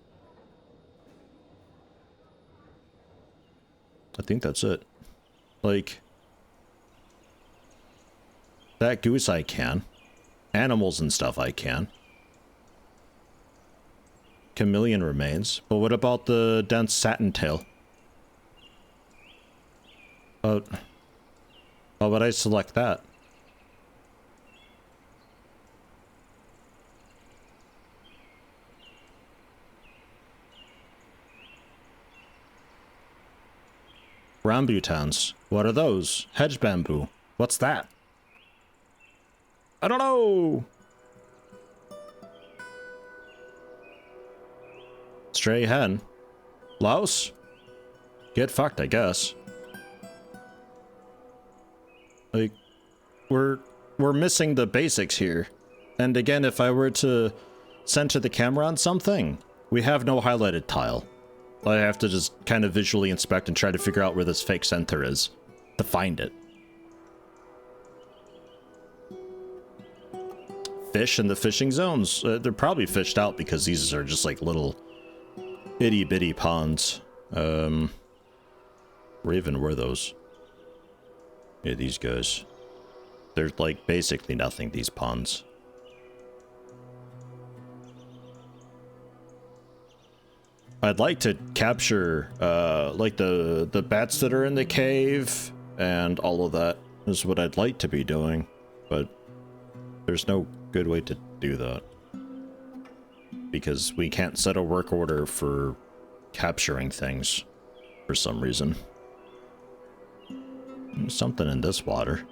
[SPEAKER 1] I think that's it. Like, that goose I can. Animals and stuff I can. Chameleon remains. But what about the dense satin tail? How would I select that? Rambutans. What are those? Hedge bamboo. What's that? I don't know. Stray hen. Louse? Get fucked, I guess. Like, we're missing the basics here. And again, if I were to center the camera on something, we have no highlighted tile. I have to just kind of visually inspect and try to figure out where this fake center is to find it. Fish in the fishing zones. They're probably fished out because these are just like little itty bitty ponds. Where even were those? Yeah, these guys. They're like basically nothing, these ponds. I'd like to capture, like the bats that are in the cave and all of that is what I'd like to be doing, but there's no good way to do that because we can't set a work order for capturing things for some reason. There's something in this water.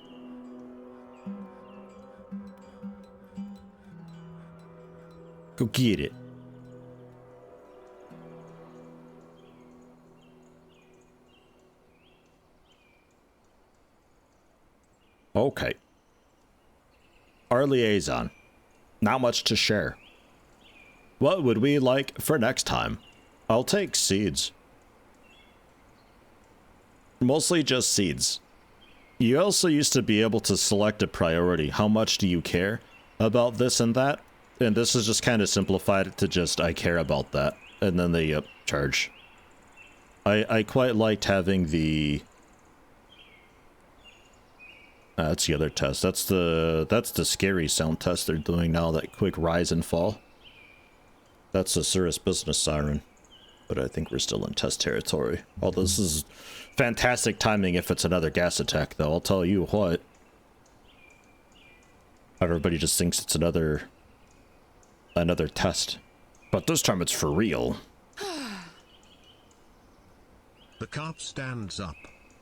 [SPEAKER 1] Go get it. Okay. Our liaison. Not much to share. What would we like for next time? I'll take seeds. Mostly just seeds. You also used to be able to select a priority. How much do you care about this and that? And this is just kind of simplified it to just, I care about that. And then they charge. I quite liked having the... that's the other test. That's the scary sound test they're doing now, that quick rise and fall. That's the Cirrus business siren. But I think we're still in test territory. Although this is fantastic timing if it's another gas attack, though. I'll tell you what. Everybody just thinks it's another test. But this time it's for real.
[SPEAKER 2] The carp stands up.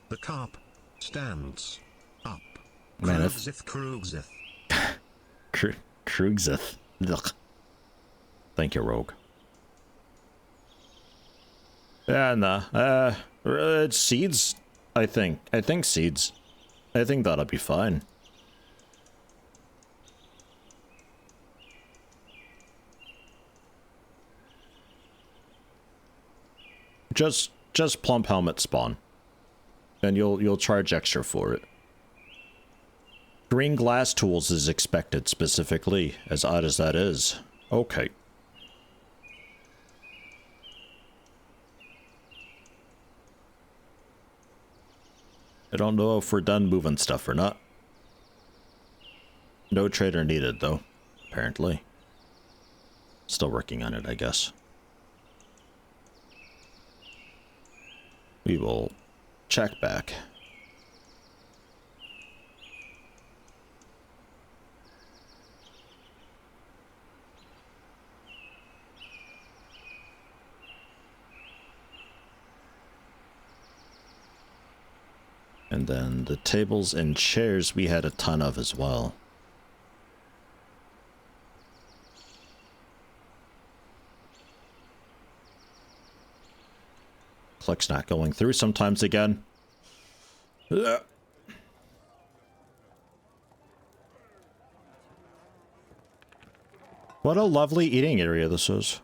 [SPEAKER 2] The carp stands up.
[SPEAKER 1] Man,
[SPEAKER 2] Krugzith.
[SPEAKER 1] Krugzith. Ugh. Thank you, Rogue. Yeah, nah. It's seeds, I think. I think seeds. I think that'll be fine. Just plump helmet spawn. And you'll charge extra for it. Green glass tools is expected specifically, as odd as that is. Okay. I don't know if we're done moving stuff or not. No trader needed, though, apparently. Still working on it, I guess. We will check back. And then the tables and chairs we had a ton of as well. Click's not going through sometimes again. Ugh. What a lovely eating area this is.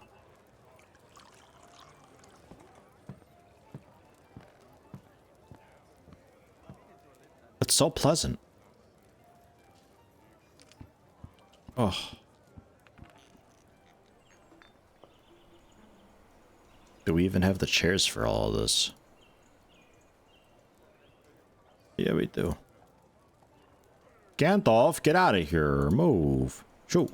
[SPEAKER 1] It's so pleasant. Oh. Do we even have the chairs for all of this? Yeah, we do. Gandalf, get out of here. Move. Shoot.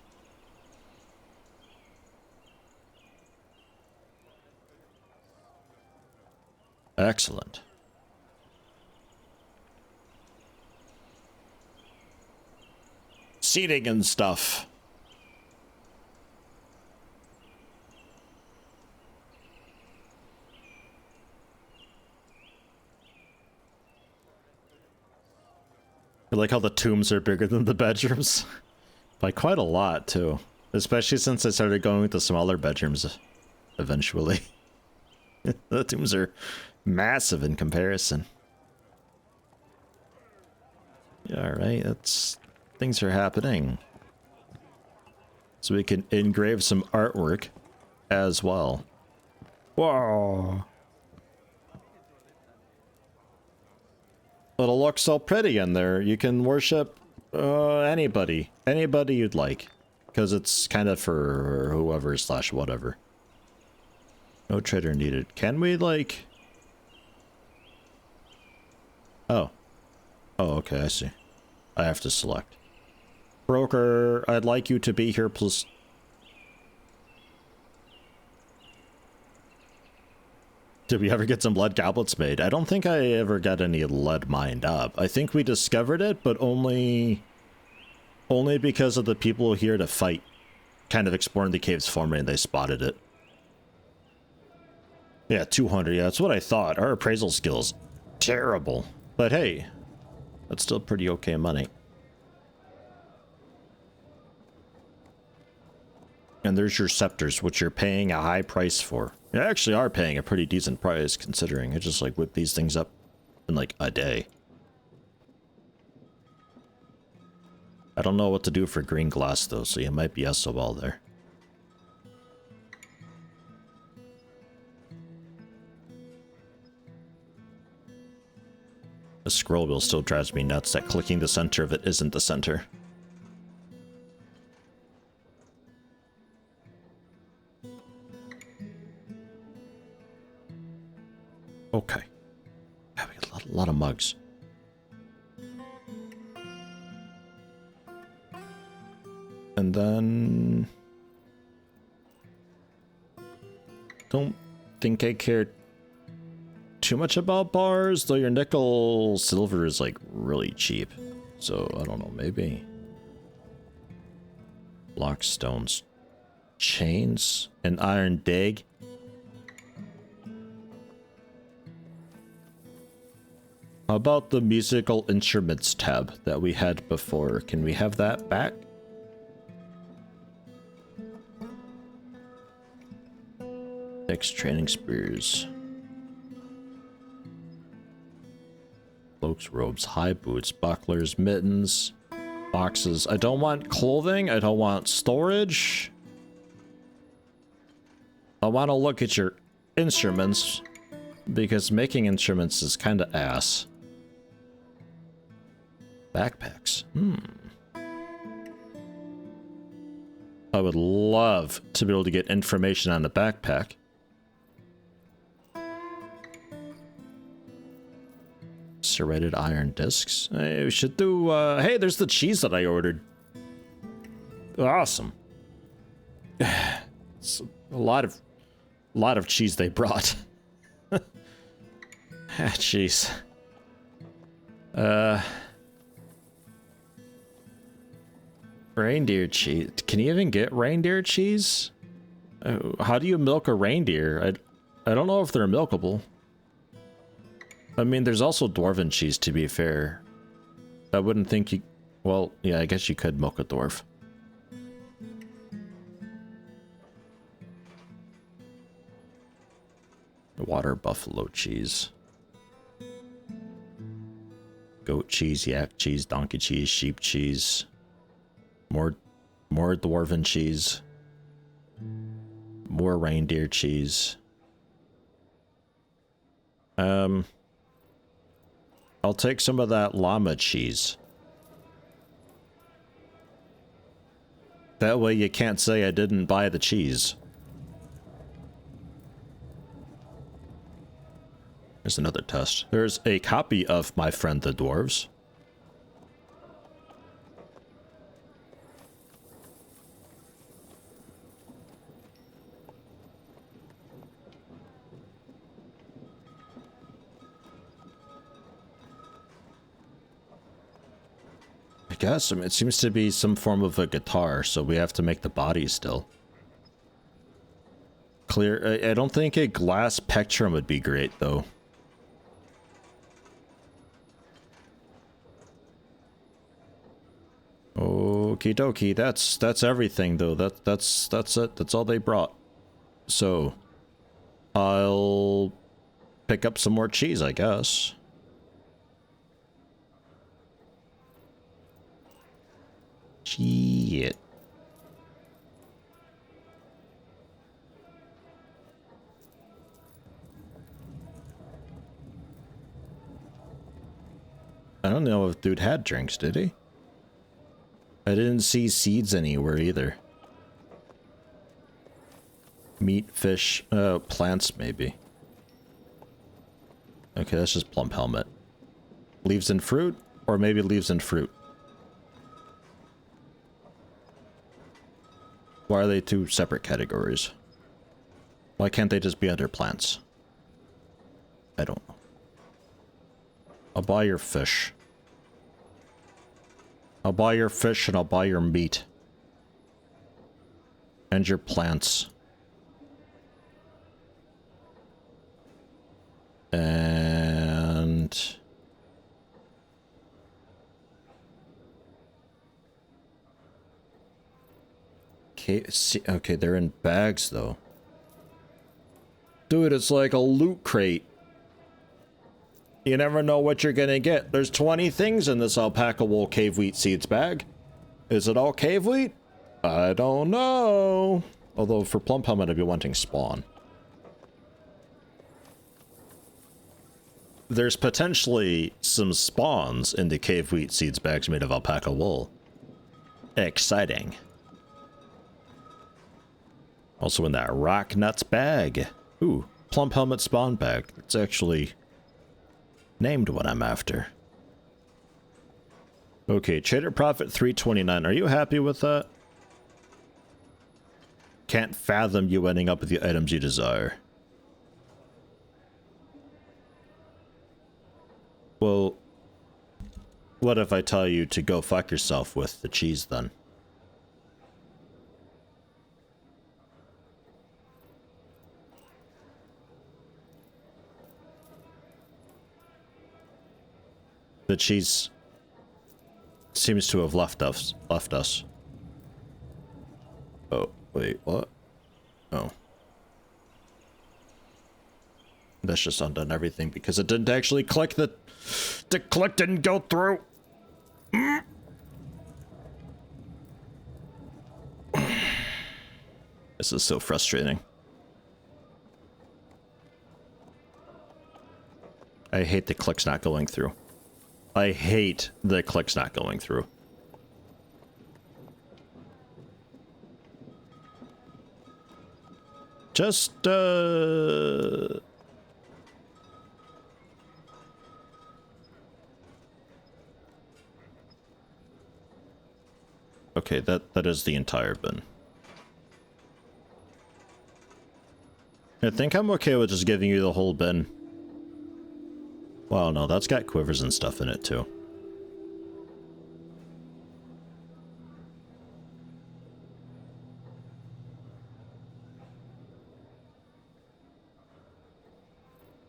[SPEAKER 1] Excellent. Seating and stuff. I like how the tombs are bigger than the bedrooms. By quite a lot, too. Especially since I started going with the smaller bedrooms eventually. The tombs are massive in comparison. Yeah, alright, that's... Things are happening. So we can engrave some artwork as well. Whoa! It'll look so pretty in there. You can worship anybody. Anybody you'd like. Because it's kind of for whoever / whatever. No trader needed. Can we, like... Oh. Oh, okay, I see. I have to select. Broker, I'd like you to be here, please. Did we ever get some lead goblets made? I don't think I ever got any lead mined up. I think we discovered it, but only because of the people here to fight, kind of exploring the caves for me, and they spotted it. Yeah, 200. Yeah, that's what I thought. Our appraisal skills, terrible. But hey, that's still pretty okay money. And there's your scepters, which you're paying a high price for. You actually are paying a pretty decent price, considering I just like whip these things up in like a day. I don't know what to do for green glass though, so you might be SOL there. The scroll wheel still drives me nuts that clicking the center of it isn't the center. Okay. Yeah, we got a lot of mugs. And then... don't think I care too much about bars, though your nickel silver is like really cheap. So, I don't know, maybe... block stones. Chains? An iron dig? How about the musical instruments tab that we had before? Can we have that back? Next training spears. Cloaks, robes, high boots, bucklers, mittens, boxes. I don't want clothing. I don't want storage. I want to look at your instruments because making instruments is kind of ass. Backpacks. I would love to be able to get information on the backpack. Serrated iron discs. Hey, we should do, hey, there's the cheese that I ordered. Awesome. It's a lot of cheese they brought. Jeez. Reindeer cheese. Can you even get reindeer cheese? How do you milk a reindeer? I don't know if they're milkable. I mean, there's also dwarven cheese, to be fair. I wouldn't think you... well, yeah, I guess you could milk a dwarf. Water buffalo cheese. Goat cheese, yak cheese, donkey cheese, sheep cheese. More dwarven cheese. More reindeer cheese. I'll take some of that llama cheese. That way you can't say I didn't buy the cheese. There's another test. There's a copy of My Friend the Dwarves. I guess. I mean, it seems to be some form of a guitar, so we have to make the body still. Clear. I don't think a glass plectrum would be great, though. Okie dokie. That's everything, though. That's it. That's all they brought. So, I'll pick up some more cheese, I guess. Shit. I don't know if dude had drinks, did he? I didn't see seeds anywhere either. Meat, fish, plants maybe. Okay, that's just plump helmet. Leaves and fruit? Or maybe leaves and fruit. Why are they two separate categories? Why can't they just be under plants? I don't know. I'll buy your fish. I'll buy your fish and I'll buy your meat. And your plants. And... okay, they're in bags, though. Dude, it's like a loot crate. You never know what you're gonna get. There's 20 things in this alpaca wool cave wheat seeds bag. Is it all cave wheat? I don't know. Although for plump helmet, I'd be wanting spawn. There's potentially some spawns in the cave wheat seeds bags made of alpaca wool. Exciting. Also in that rock nuts bag. Ooh, plump helmet spawn bag. It's actually named what I'm after. Okay, trader profit 329. Are you happy with that? Can't fathom you ending up with the items you desire. Well, what if I tell you to go fuck yourself with the cheese then? The cheese seems to have left us. Oh, wait, what? Oh. That's just undone everything because it didn't actually click. The click didn't go through. This is so frustrating. I hate the clicks not going through. I hate the clicks not going through. Just, okay, that is the entire bin. I think I'm okay with just giving you the whole bin. Well, no, that's got quivers and stuff in it, too.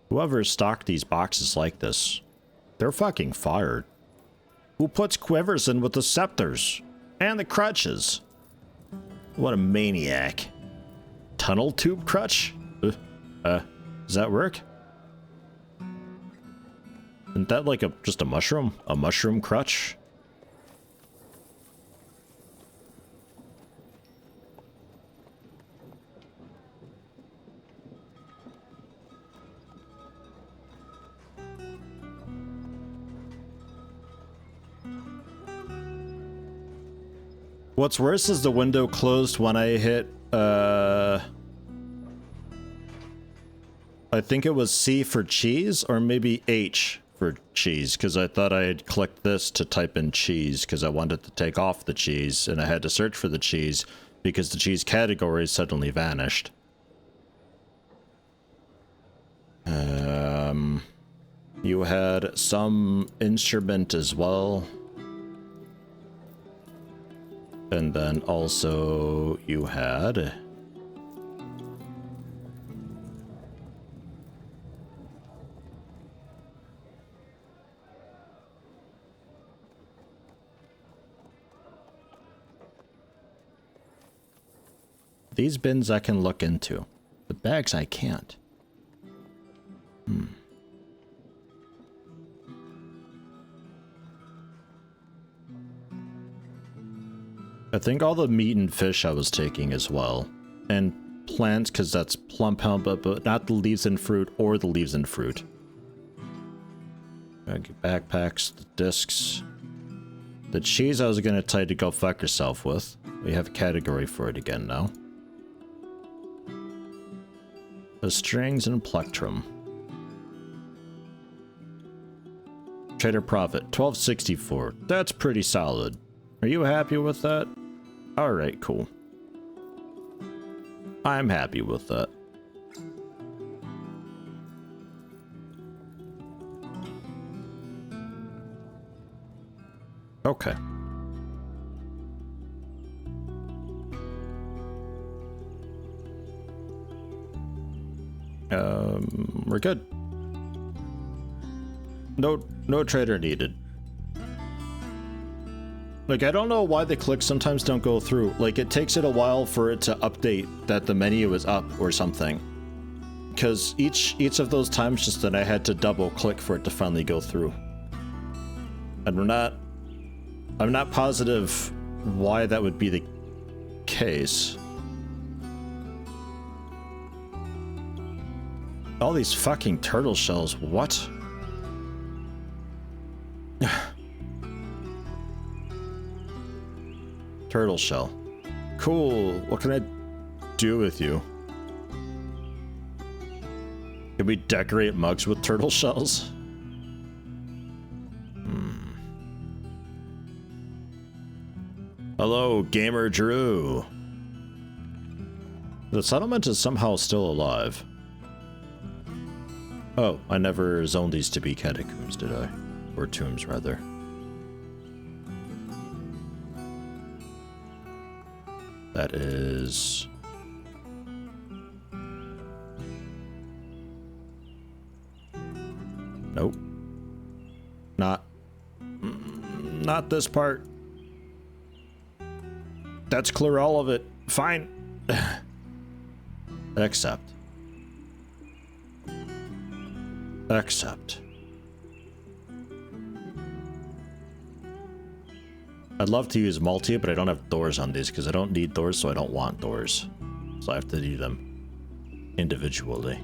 [SPEAKER 1] Whoever stocked these boxes like this, they're fucking fired. Who puts quivers in with the scepters? And the crutches? What a maniac. Tunnel tube crutch? Does that work? Isn't that like just a mushroom? A mushroom crutch? What's worse is the window closed when I hit, I think it was C for cheese, or maybe H for cheese, because I thought I had clicked this to type in cheese, because I wanted to take off the cheese, and I had to search for the cheese, because the cheese category suddenly vanished. You had some instrument as well. And then also you had... These bins I can look into. The bags I can't. I think all the meat and fish I was taking as well. And plants, because that's plump helmet, but not the leaves and fruit or the leaves and fruit. Backpacks, the discs. The cheese I was going to tell you to go fuck yourself with. We have a category for it again now. The strings and plectrum. Trader profit, 1264. That's pretty solid. Are you happy with that? Alright, cool. I'm happy with that. Okay. We're good. No trader needed. Like, I don't know why the clicks sometimes don't go through. Like, it takes it a while for it to update that the menu is up or something. Because each of those times just that I had to double click for it to finally go through. And I'm not positive why that would be the case. All these fucking turtle shells, what? Turtle shell. Cool. What can I do with you? Can we decorate mugs with turtle shells? Hello, Gamer Drew. The settlement is somehow still alive. Oh, I never zoned these to be catacombs, did I? Or tombs, rather. That is... Nope. Not this part. That's clear all of it. Fine. Accept. Accept. I'd love to use multi, but I don't have doors on these because I don't need doors, so I don't want doors. So I have to do them individually.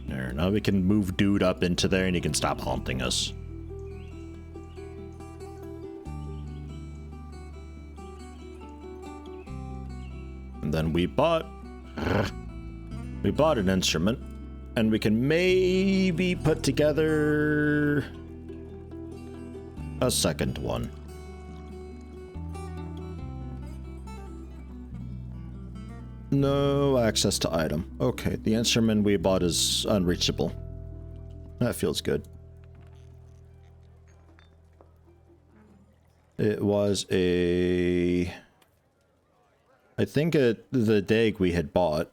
[SPEAKER 1] There, now we can move dude up into there and he can stop haunting us. And then we bought an instrument, and we can maybe put together a second one. No access to item. Okay, the instrument we bought is unreachable. That feels good. It was a... I think the dag we had bought.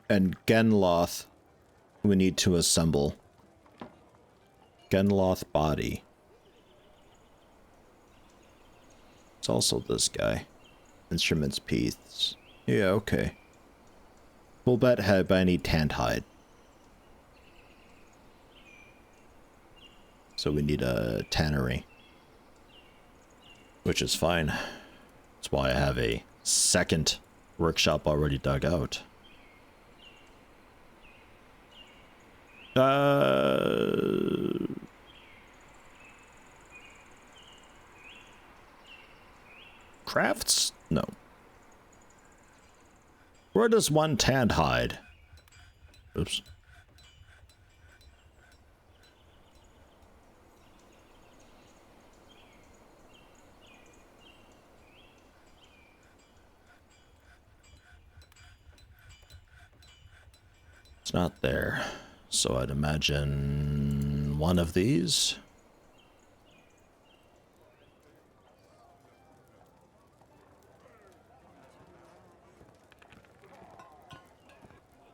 [SPEAKER 1] And Genloth we need to assemble. Genloth body. It's also this guy. Instruments piece. Yeah, okay. Full bet head, but I need tanned hide. So we need a tannery. Which is fine. That's why I have a second workshop already dug out. Crafts? No. Where does one tanned hide? Oops. It's not there. So I'd imagine one of these.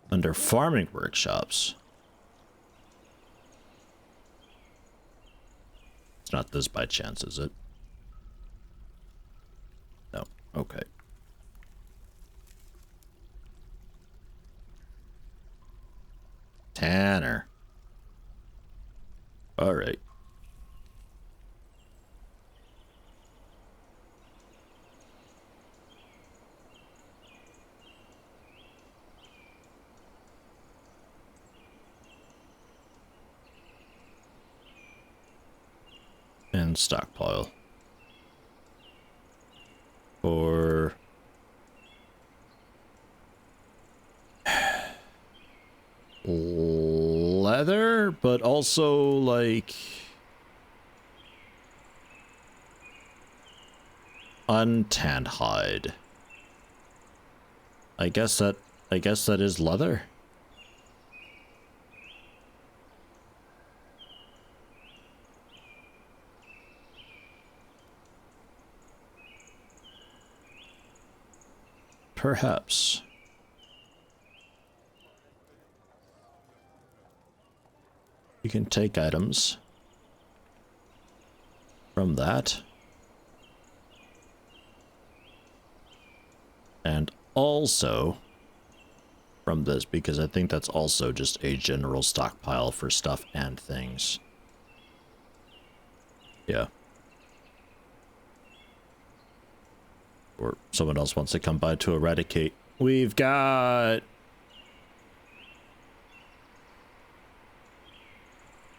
[SPEAKER 1] Under farming workshops. It's not this by chance, is it? No. Okay. Tanner. All right. And stockpile. For leather, but also like Untanned hide. I guess that is leather. Perhaps. You can take items from that. And also from this, because I think that's also just a general stockpile for stuff and things. Yeah. Or someone else wants to come by to eradicate. We've got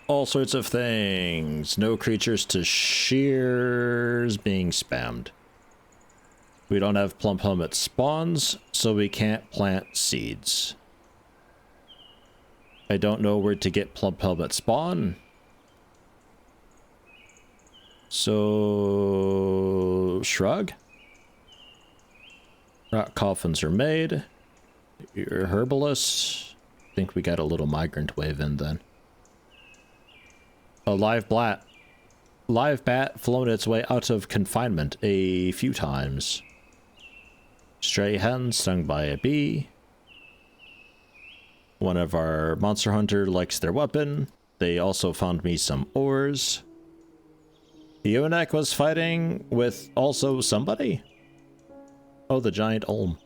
[SPEAKER 1] all sorts of things. No creatures to shears being spammed. We don't have plump helmet spawns, so we can't plant seeds. I don't know where to get plump helmet spawn. So shrug. Rock coffins are made. You're a herbalist. I think we got a little migrant wave in then. A live bat flown its way out of confinement a few times. Stray hen stung by a bee. One of our monster hunter likes their weapon. They also found me some ores. The eunuch was fighting with also somebody. Oh, the giant olm.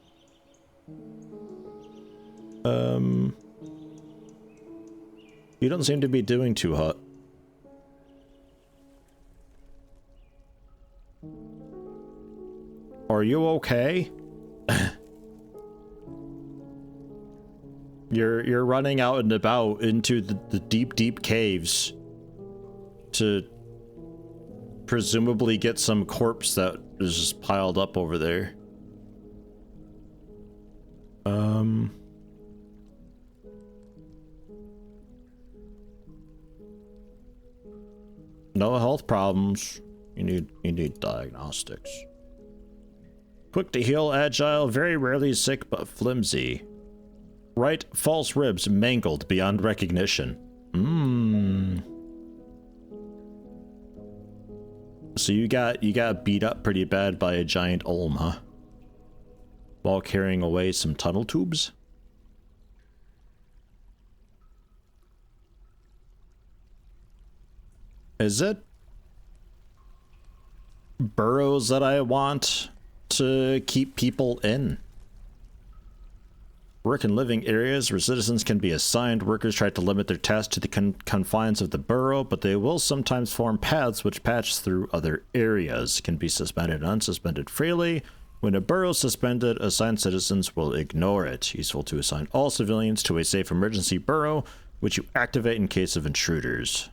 [SPEAKER 1] You don't seem to be doing too hot. Are you okay? You're running out and about into the deep caves to presumably get some corpse that is just piled up over there. No health problems. You need diagnostics. Quick to heal, agile, very rarely sick but flimsy. Right, false ribs mangled beyond recognition. So you got beat up pretty bad by a giant olm, huh? While carrying away some tunnel tubes? Is it burrows that I want to keep people in? Work in living areas where citizens can be assigned. Workers try to limit their tasks to the confines of the burrow, but they will sometimes form paths which patch through other areas. Can be suspended and unsuspended freely. When a burrow is suspended, assigned citizens will ignore it. Useful to assign all civilians to a safe emergency burrow, which you activate in case of intruders.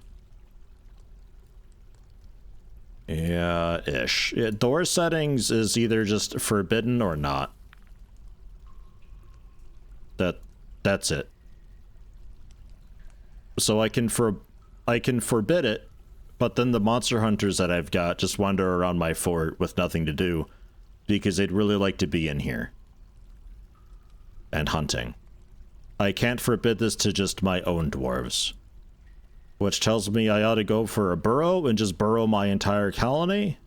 [SPEAKER 1] Yeah, ish. Yeah, door settings is either just forbidden or not. That's it. So I can forbid it, but then the monster hunters that I've got just wander around my fort with nothing to do because they'd really like to be in here and hunting. I can't forbid this to just my own dwarves, which tells me I ought to go for a burrow and just burrow my entire colony.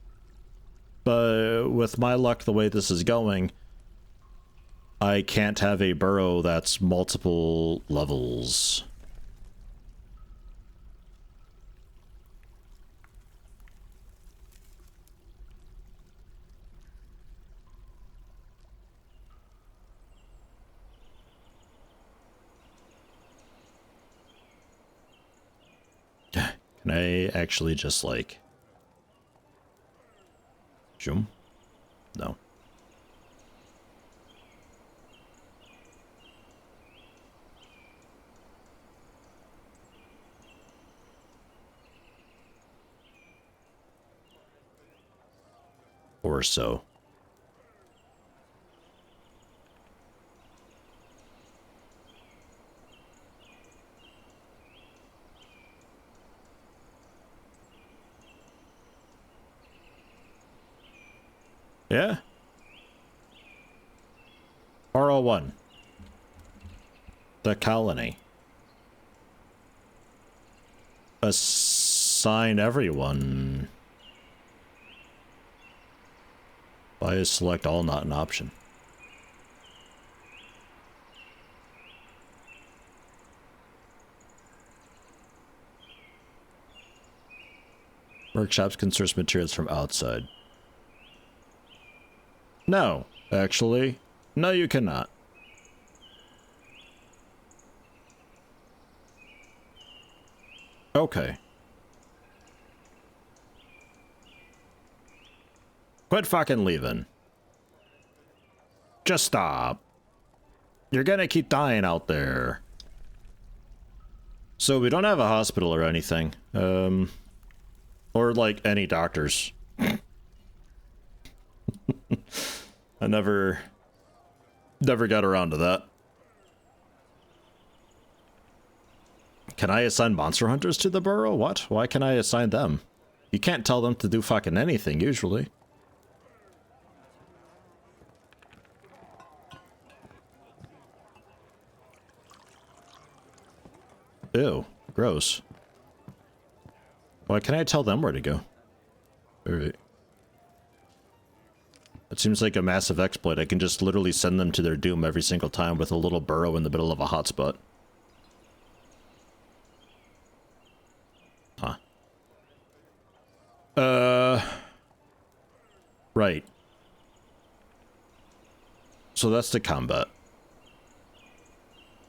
[SPEAKER 1] But with my luck the way this is going, I can't have a burrow that's multiple levels. Can I actually just like zoom? No. Or so. Yeah? R01. The colony. Assign everyone. Bias select all, not an option. Workshops can source materials from outside. No, actually. No, you cannot. Okay. Quit fucking leaving. Just stop. You're gonna keep dying out there. So we don't have a hospital or anything. Or like any doctors. I never got around to that. Can I assign monster hunters to the borough? What? Why can I assign them? You can't tell them to do fucking anything, usually. Ew, gross. Why can't I tell them where to go? Alright. It seems like a massive exploit. I can just literally send them to their doom every single time with a little burrow in the middle of a hotspot. Huh. Right. So that's the combat.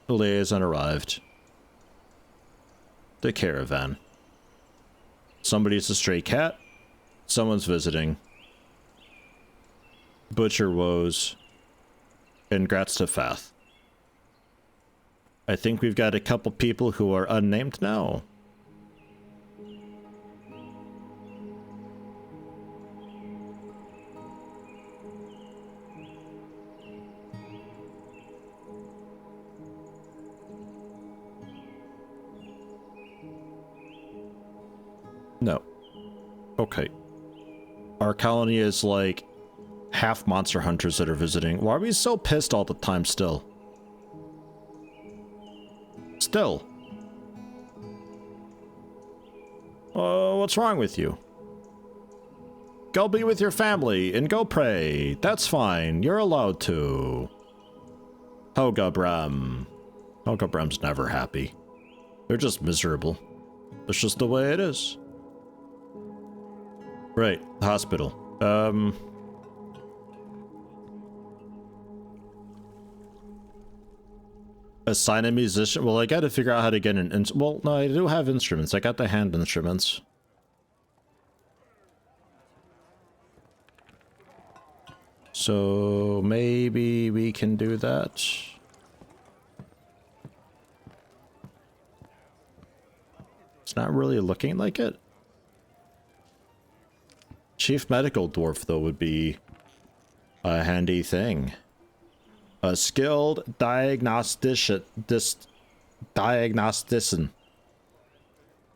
[SPEAKER 1] The liaison arrived. The caravan. Somebody's a stray cat. Someone's visiting. Butcher woes. Congrats to Fath. I think we've got a couple people who are unnamed now. No. Okay. Our colony is like half monster hunters that are visiting. Why are we so pissed all the time still? Still. What's wrong with you? Go be with your family and go pray. That's fine. You're allowed to. Hogabram. Hogabram's never happy. They're just miserable. That's just the way it is. Right, hospital. Assign a musician? Well, I gotta figure out how to get an well, no, I do have instruments. I got the hand instruments. So maybe we can do that. It's not really looking like it. Chief medical dwarf, though, would be a handy thing. A skilled diagnostician.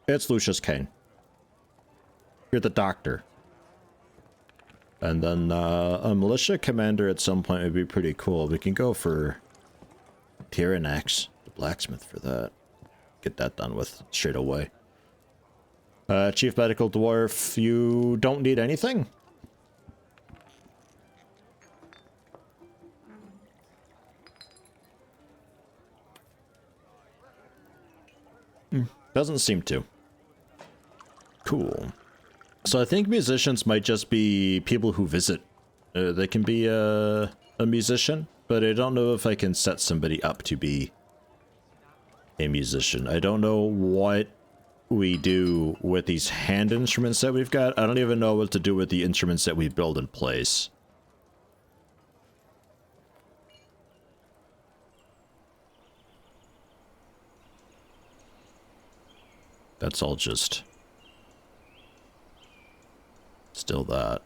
[SPEAKER 1] It's Lucius Kane. You're the doctor. And then a militia commander at some point would be pretty cool. We can go for Tyrannax, the blacksmith, for that. Get that done with straight away. Chief medical dwarf, you don't need anything? Doesn't seem to. Cool. So I think musicians might just be people who visit. They can be a musician, but I don't know if I can set somebody up to be a musician. I don't know what we do with these hand instruments that we've got. I don't even know what to do with the instruments that we build in place. That's all just still that.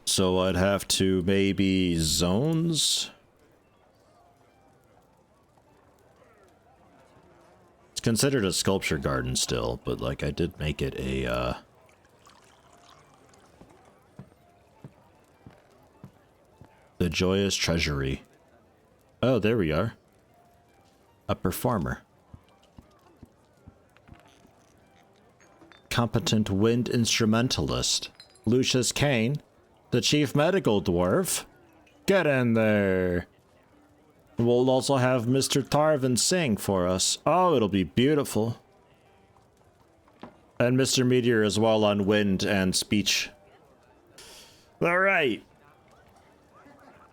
[SPEAKER 1] So I'd have to maybe zones. Considered a sculpture garden still, but like I did make it a joyous treasury. Oh, there we are. A performer. Competent wind instrumentalist. Lucius Kane, the chief medical dwarf. Get in there. We'll also have Mr. Tarvin sing for us. Oh, it'll be beautiful. And Mr. Meteor as well on wind and speech. Alright.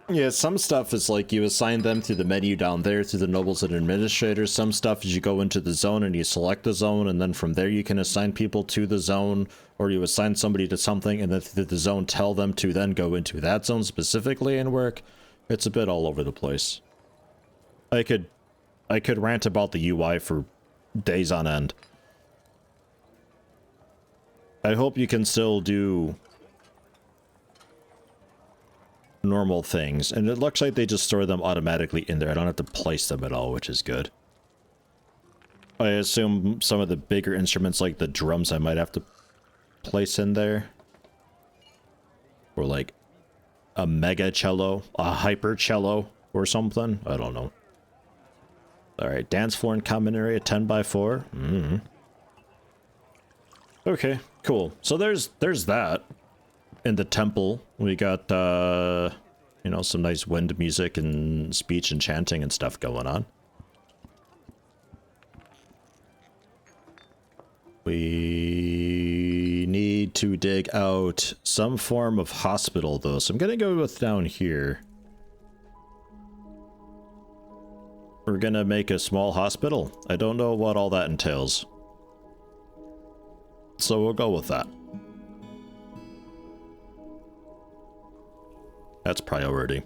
[SPEAKER 1] Yeah, some stuff is like you assign them through the menu down there through the nobles and administrators. Some stuff is you go into the zone and you select the zone, and then from there you can assign people to the zone, or you assign somebody to something and then through the zone tell them to then go into that zone specifically and work. It's a bit all over the place. I could rant about the UI for days on end. I hope you can still do normal things, and it looks like they just store them automatically in there. I don't have to place them at all, which is good. I assume some of the bigger instruments like the drums I might have to place in there. Or like a mega cello, a hyper cello or something. I don't know. Alright, dance floor and common area 10x4. Okay, cool. So there's that. In the temple, we got, you know, some nice wind music and speech and chanting and stuff going on. We need to dig out some form of hospital, though, so I'm gonna go with down here. We're gonna make a small hospital. I don't know what all that entails. So we'll go with that. That's priority.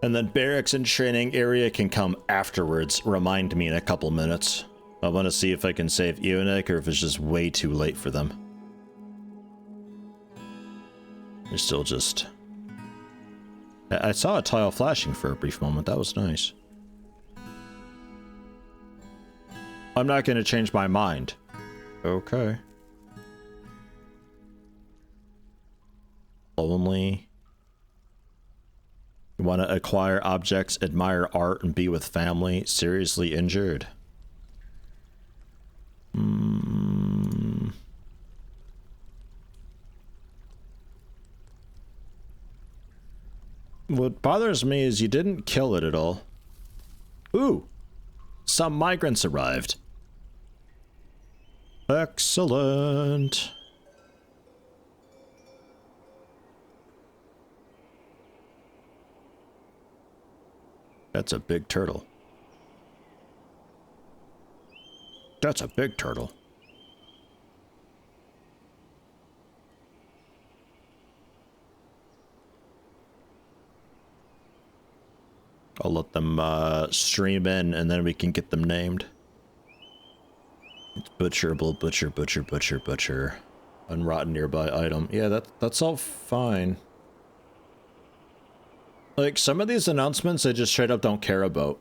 [SPEAKER 1] And then barracks and training area can come afterwards. Remind me in a couple minutes. I want to see if I can save Eunuch or if it's just way too late for them. They're still just... I saw a tile flashing for a brief moment. That was nice. I'm not going to change my mind. Okay. Lonely. You want to acquire objects, admire art, and be with family. Seriously injured. What bothers me is you didn't kill it at all. Ooh! Some migrants arrived. Excellent. That's a big turtle. That's a big turtle. I'll let them stream in and then we can get them named. It's butcherable, butcher, butcher, butcher, butcher. Unrotten nearby item. Yeah, that's all fine. Like, some of these announcements I just straight up don't care about.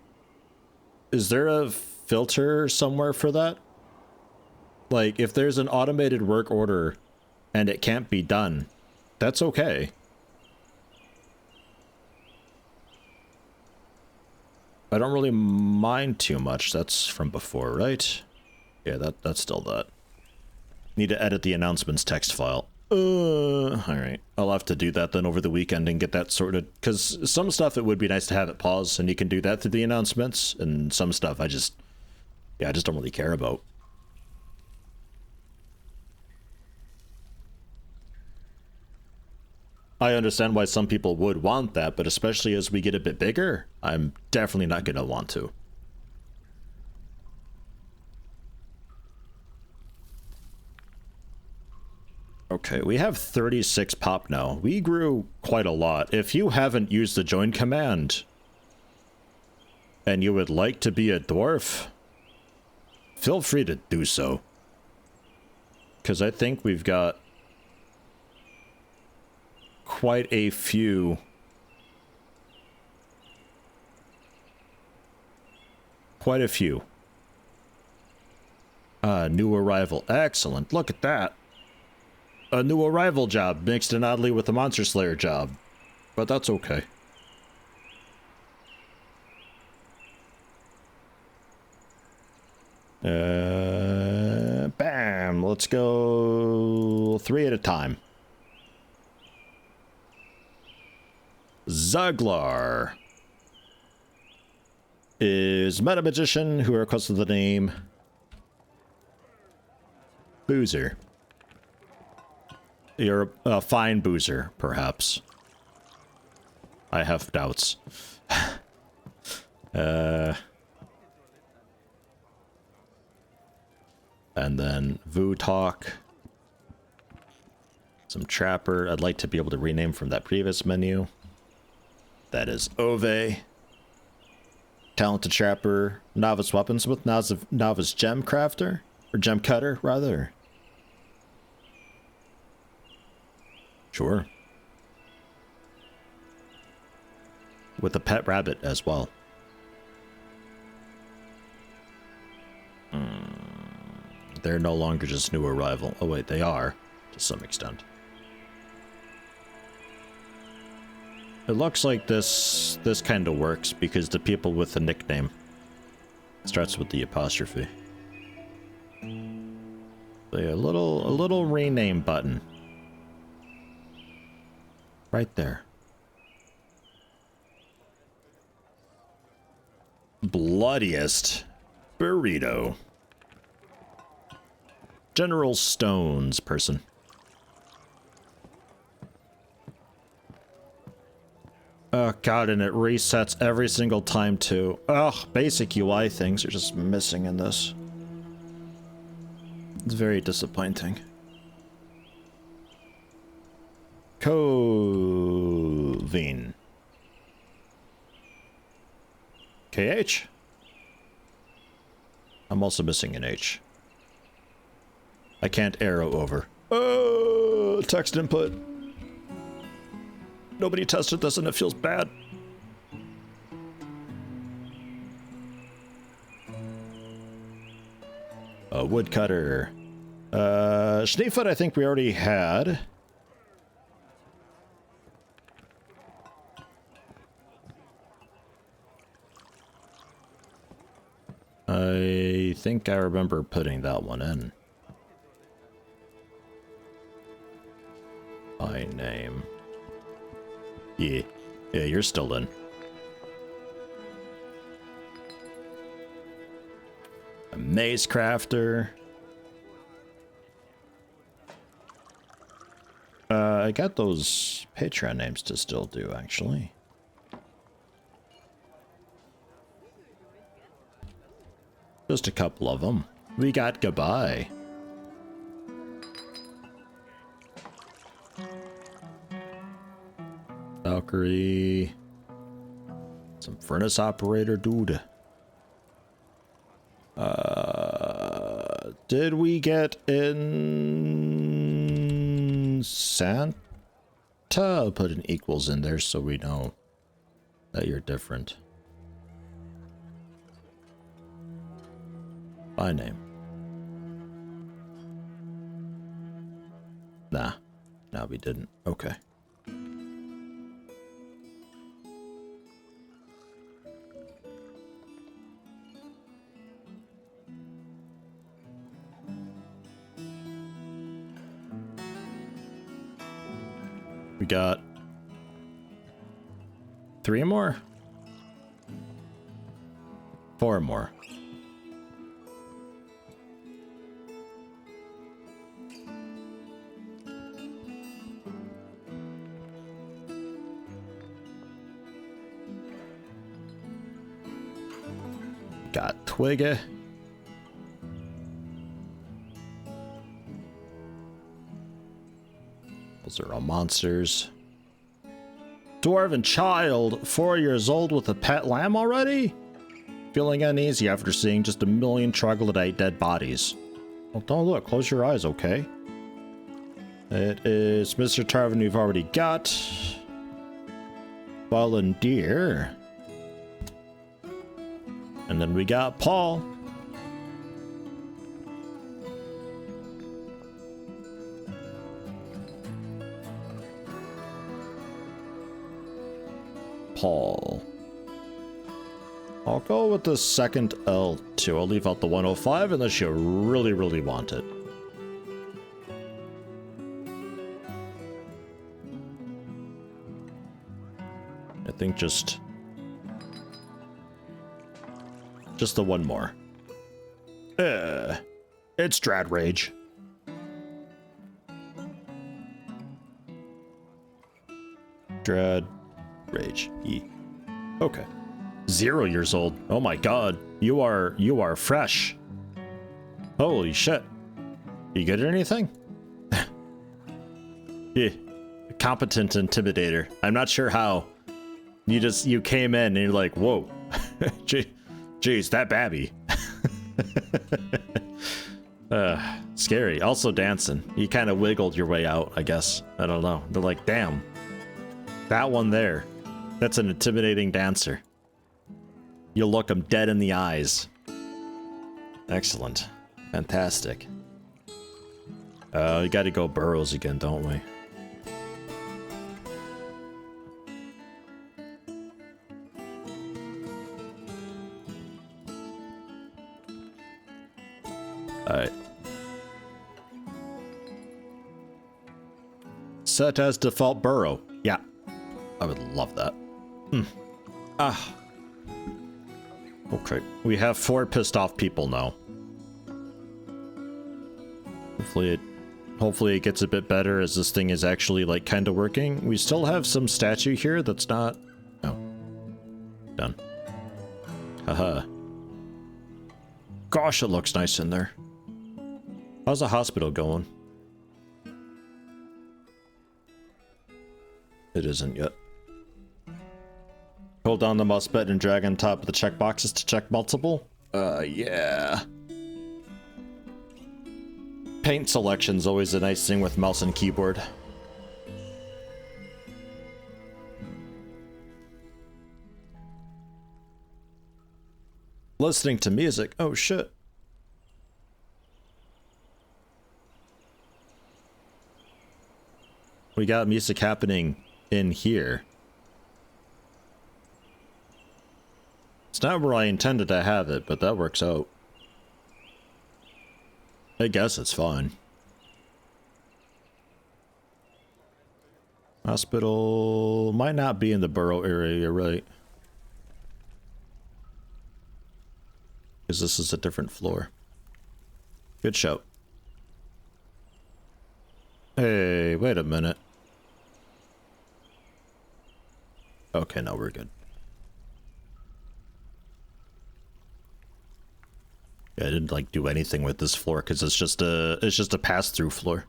[SPEAKER 1] Is there a filter somewhere for that? Like, if there's an automated work order and it can't be done, that's okay. I don't really mind too much. That's from before, right? Yeah, that's still that. Need to edit the announcements text file. Alright. I'll have to do that then over the weekend and get that sorted. Because some stuff it would be nice to have it pause, and you can do that through the announcements. And some stuff I just don't really care about. I understand why some people would want that, but especially as we get a bit bigger, I'm definitely not going to want to. Okay, we have 36 pop now. We grew quite a lot. If you haven't used the join command and you would like to be a dwarf, feel free to do so. Because I think we've got quite a few. Quite a few. New arrival. Excellent. Look at that. A new arrival job mixed in oddly with a monster slayer job. But that's okay. Bam. Let's go 3 at a time. Zuglar is meta magician who requested the name Boozer. You're a fine boozer, perhaps. I have doubts. And then Vu Talk. Some Trapper. I'd like to be able to rename from that previous menu. That is Ove. Talented Trapper. Novice Weaponsmith. Novice Gem Crafter. Or Gem Cutter, rather. Sure. With a pet rabbit as well. They're no longer just new arrival. Oh wait, they are, to some extent. It looks like this kind of works because the people with the nickname starts with the apostrophe. So yeah, a little rename button. Right there. Bloodiest burrito. General Stones person. Oh god, and it resets every single time too. Ugh, basic UI things are just missing in this. It's very disappointing. Covine. KH? I'm also missing an H. I can't arrow over. Oh, text input. Nobody tested this and it feels bad. A woodcutter. Schneefoot I think we already had. I think I remember putting that one in. By name. Yeah, you're still in. A maze crafter. I got those Patreon names to still do, actually. Just a couple of them. We got goodbye. Valkyrie. Some furnace operator dude. Did we get in Santa? I'll put an equals in there so we know that you're different. By name. Nah. No, we didn't. Okay. We got 3 more? 4 more. Got Twigga. Those are all monsters. Dwarven child, 4 years old with a pet lamb already? Feeling uneasy after seeing just a million troglodyte dead bodies. Well, don't look, close your eyes, okay? It is Mr. Tarvin we've already got. Fallen deer. And then we got Paul. Paul. I'll go with the second L2. I'll leave out the 105 unless you really, really want it. I think just the one more. It's Drad Rage. Drad Rage. E. Okay. 0 years old. Oh my god. You are fresh. Holy shit. You good at anything? Yeah. Competent intimidator. I'm not sure how. You came in and you're like, whoa. Jeez, that babby. Scary. Also dancing. You kind of wiggled your way out, I guess. I don't know. They're like, damn. That one there. That's an intimidating dancer. You look them dead in the eyes. Excellent. Fantastic. You gotta go Boroughs again, don't we? Alright. Set as default Borough. Yeah. I would love that. Okay. We have 4 pissed off people now. Hopefully it gets a bit better as this thing is actually like kind of working. We still have some statue here that's not... Oh. Done. Haha. Gosh, it looks nice in there. How's the hospital going? It isn't yet. Hold down the mouse button and drag on top of the checkboxes to check multiple? Yeah. Paint selection's always a nice thing with mouse and keyboard. Listening to music. Oh shit. We got music happening in here. It's not where I intended to have it, but that works out. I guess it's fine. Hospital might not be in the Borough area, you're right. Because this is a different floor. Good shout. Hey, wait a minute. Okay, no, we're good. Yeah, I didn't like do anything with this floor because it's just a pass-through floor.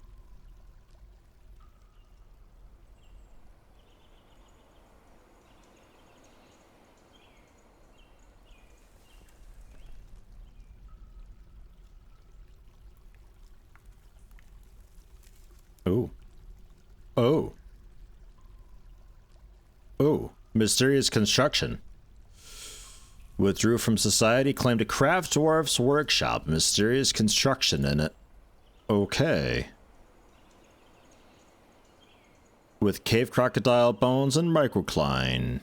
[SPEAKER 1] Oh. Oh. Oh. Mysterious construction. Withdrew from society, claimed a craft dwarf's workshop. Mysterious construction in it. Okay. With cave crocodile bones and microcline.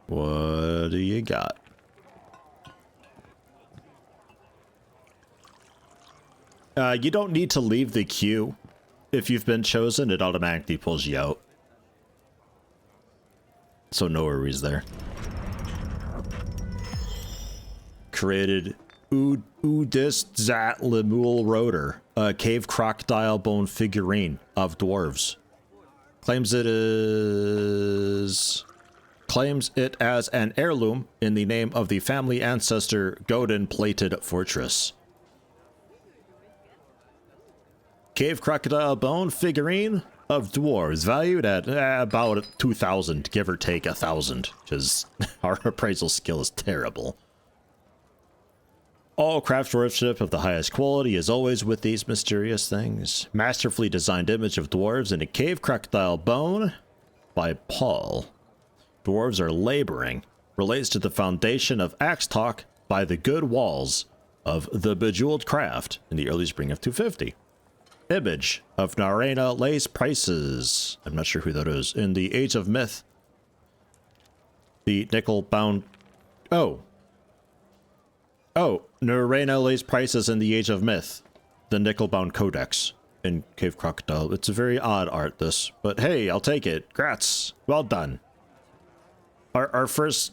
[SPEAKER 1] What do you got? You don't need to leave the queue. If you've been chosen, it automatically pulls you out. So no worries there. Created Udist Lemul Rotor, a cave crocodile bone figurine of dwarves. Claims it as an heirloom in the name of the family ancestor Godin Plated Fortress. Cave crocodile bone figurine of dwarves, valued at about 2,000, give or take 1,000, because our appraisal skill is terrible. All craft dwarfship of the highest quality is always with these mysterious things. Masterfully designed image of dwarves in a cave crocodile bone by Paul. Dwarves are laboring. Relates to the foundation of axe talk by the good walls of the bejeweled craft in the early spring of 250. Image of Narena lays prices. I'm not sure who that is. In the Age of Myth. The nickel-bound... Oh. Oh, Narena lays prices in the Age of Myth. The nickel-bound codex in Cave Crocodile. It's a very odd art, this. But hey, I'll take it. Grats. Well done. Our first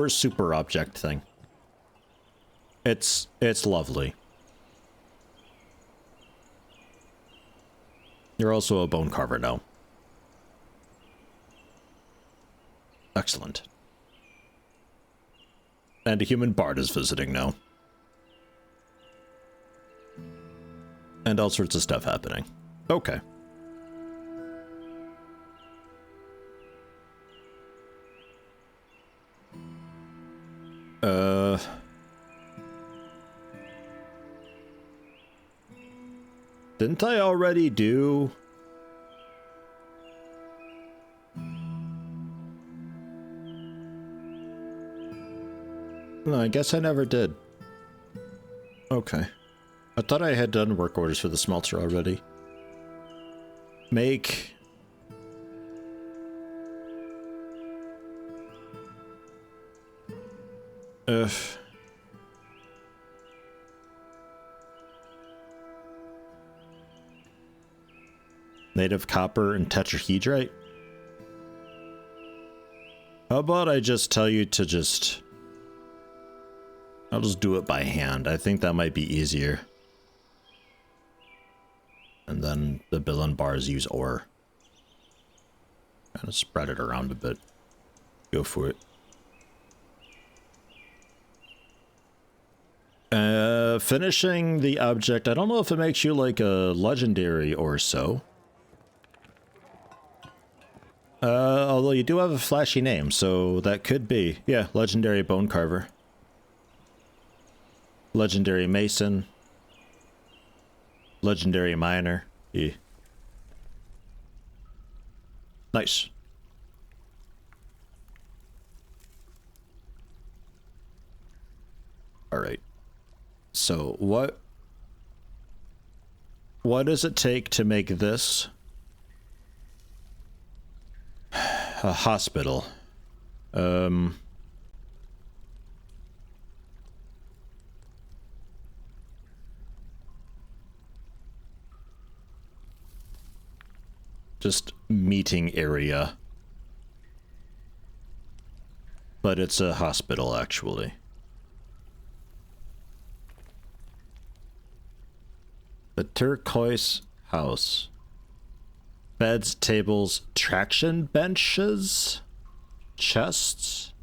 [SPEAKER 1] super object thing. It's lovely. You're also a bone carver now. Excellent. And a human bard is visiting now. And all sorts of stuff happening. Okay. Didn't I already do... No, I guess I never did. Okay. I thought I had done work orders for the smelter already. Make... Native copper and tetrahedrite? How about I just tell you to just... I'll just do it by hand. I think that might be easier. And then the Billen bars use ore. Kind of spread it around a bit. Go for it. Finishing the object. I don't know if it makes you like a legendary or so. Although you do have a flashy name, so that could be. Yeah, legendary bone carver. Legendary mason. Legendary miner. Yeah. Nice. Alright. So, what does it take to make this a hospital? Just meeting area. But it's a hospital, actually. The turquoise house. Beds, tables, traction benches, chests,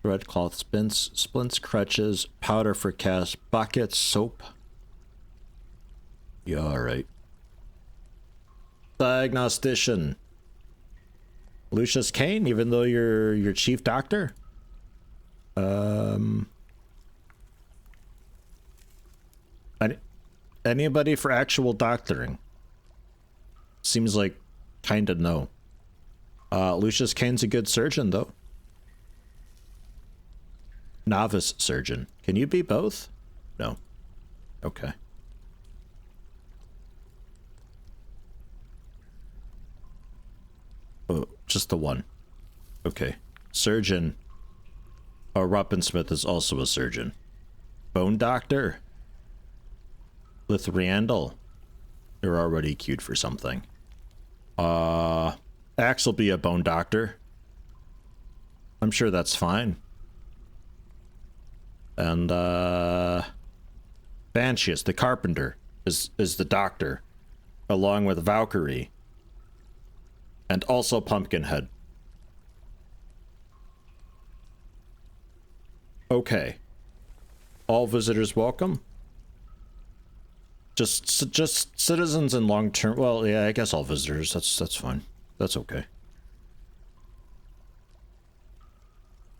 [SPEAKER 1] red cloth splints, crutches, powder for cast, buckets, soap. Yeah, alright. Diagnostician. Lucius Kane, even though you're your chief doctor? Anybody for actual doctoring? Seems like kinda no. Lucius Kane's a good surgeon, though. Novice surgeon. Can you be both? No. Okay. Oh, just the one. Okay. Surgeon. Oh, Ruppensmith is also a surgeon. Bone doctor. Lithriandel. They're already queued for something. Axe will be a bone doctor. I'm sure that's fine. And, Bansheus, the carpenter, is the doctor. Along with Valkyrie. And also Pumpkinhead. Okay. All visitors welcome. Just citizens and long-term... Well, yeah, I guess all visitors. That's fine. That's okay.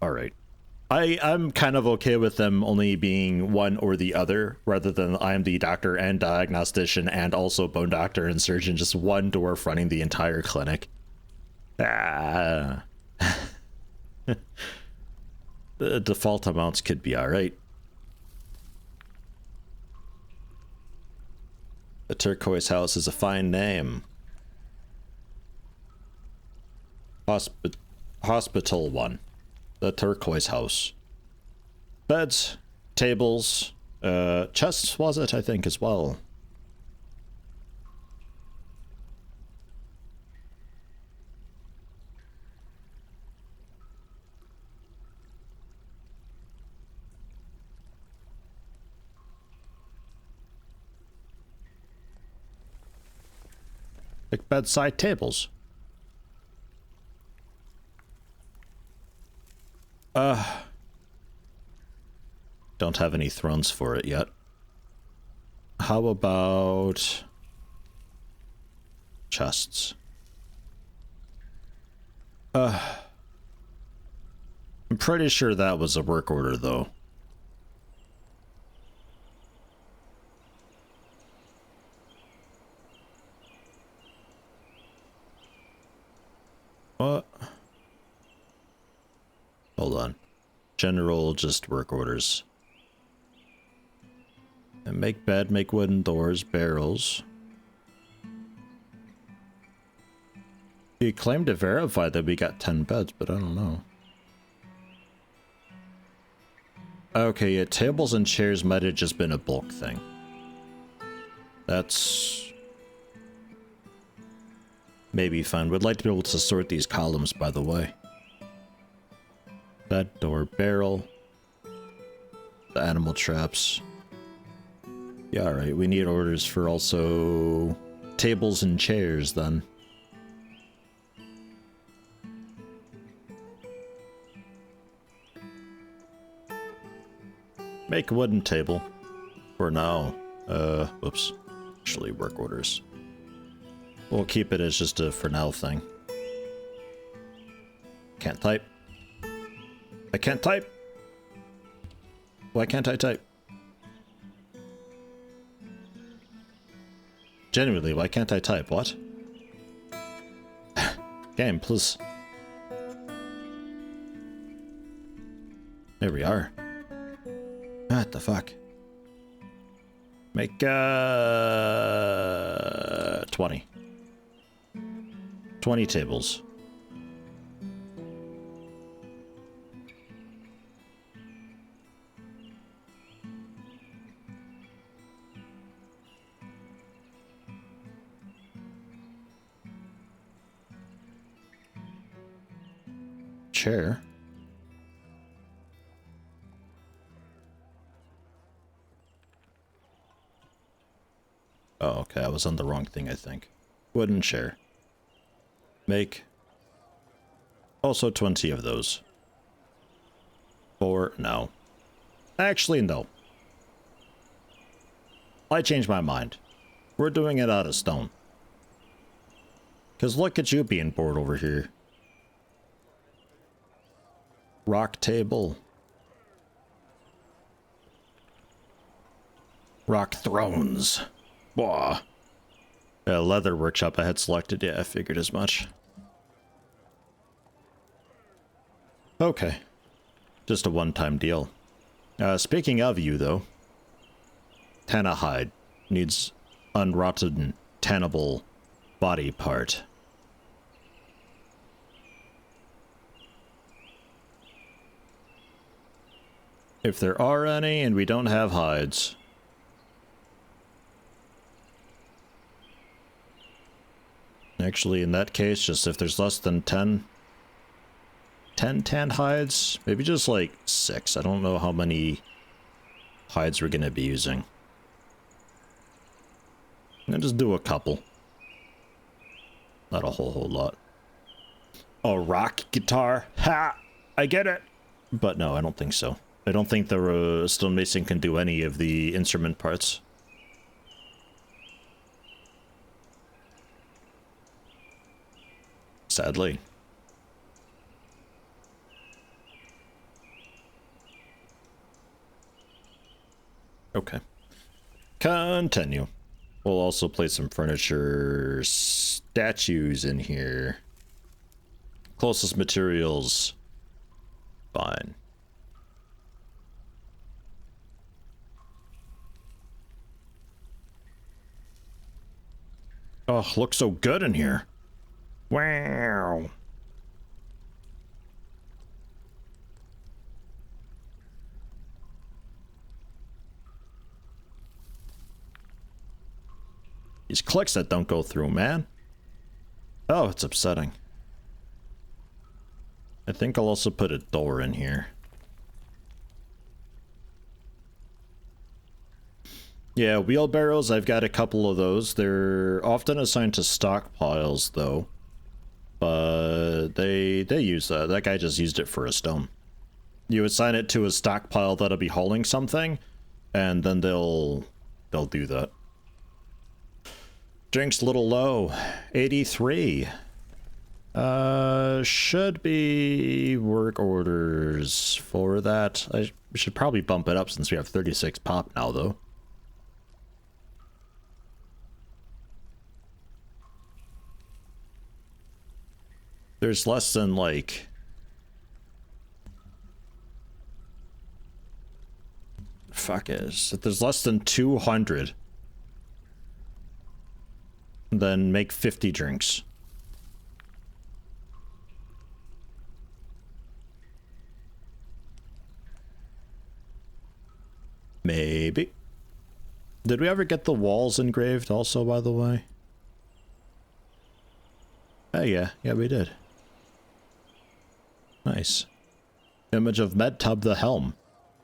[SPEAKER 1] Alright. I'm kind of okay with them only being one or the other, rather than I'm the doctor and diagnostician and also bone doctor and surgeon, just one dwarf running the entire clinic. Ah. The default amounts could be alright. The turquoise house is a fine name. Hospital one. The turquoise house. Beds, tables, chests was it, I think, as well. Like bedside tables. Don't have any thrones for it yet. How about chests? I'm pretty sure that was a work order though. What? Hold on. General, just work orders. And make bed, make wooden doors, barrels. He claimed to verify that we got 10 beds, but I don't know. Okay, yeah, tables and chairs might have just been a bulk thing. That's maybe fun. Would like to be able to sort these columns, by the way. Bed, door, barrel. The animal traps. Yeah, alright. We need orders for also tables and chairs, then. Make a wooden table. For now. Whoops. Actually, work orders. We'll keep it as just a for now thing. Can't type. I can't type. Why can't I type? Genuinely, why can't I type? What? Game, please. There we are. What the fuck? Make 20. 20 tables. Chair. Oh, okay, I was on the wrong thing, I think. Wooden chair. Make also 20 of those. Or no. Actually, no. I changed my mind. We're doing it out of stone. Because look at you being bored over here. Rock table. Rock thrones. Whoa. Leather workshop I had selected. Yeah, I figured as much. Okay. Just a one-time deal. Speaking of you, though. Tanna hide. Needs unrotted, tannable body part. If there are any, and we don't have hides. Actually, in that case, just if there's less than 10 tanned hides, maybe just like 6. I don't know how many hides we're gonna be using. And just do a couple. Not a whole lot. A rock guitar? Ha! I get it! But no, I don't think so. I don't think the stonemason can do any of the instrument parts. Sadly. Okay. Continue. We'll also place some furniture statues in here. Closest materials. Fine. Oh, looks so good in here. Wow. These clicks that don't go through, man. Oh, it's upsetting. I think I'll also put a door in here. Yeah, wheelbarrows, I've got a couple of those. They're often assigned to stockpiles, though. But they use that. That guy just used it for a stone. You assign it to a stockpile that'll be hauling something, and then they'll do that. Drink's a little low. 83. Should be work orders for that. I should probably bump it up since we have 36 pop now, though. There's less than, like... Fuck is. If there's less than 200, then make 50 drinks. Maybe. Did we ever get the walls engraved also, by the way? Oh, yeah. Yeah, we did. Nice. Image of Medtub the Helm.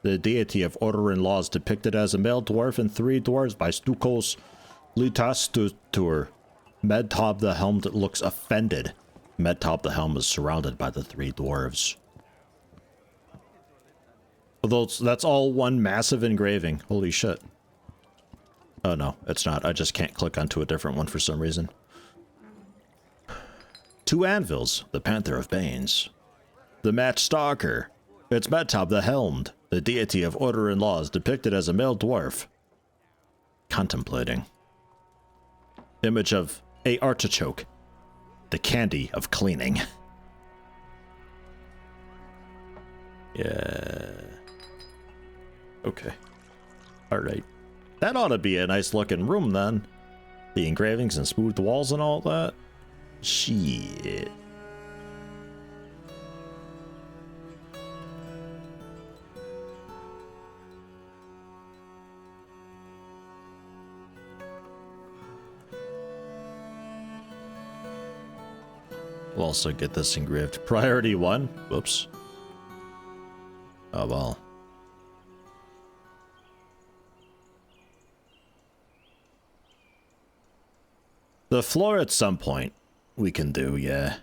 [SPEAKER 1] The deity of order and laws depicted as a male dwarf and 3 dwarves by Stukos Litastutur. Medtub the Helm that looks offended. Medtub the Helm is surrounded by the 3 dwarves. Although that's all one massive engraving. Holy shit. Oh no, it's not. I just can't click onto a different one for some reason. 2 anvils. The Panther of Banes. The Match Stalker. It's Medtub the Helmed, the deity of order and laws depicted as a male dwarf. Contemplating. Image of a artichoke. The candy of cleaning. Yeah. Okay. Alright. That ought to be a nice looking room then. The engravings and smooth walls and all that. Shit. We'll also get this engraved. Priority 1. Whoops. Oh well. The floor at some point we can do, yeah.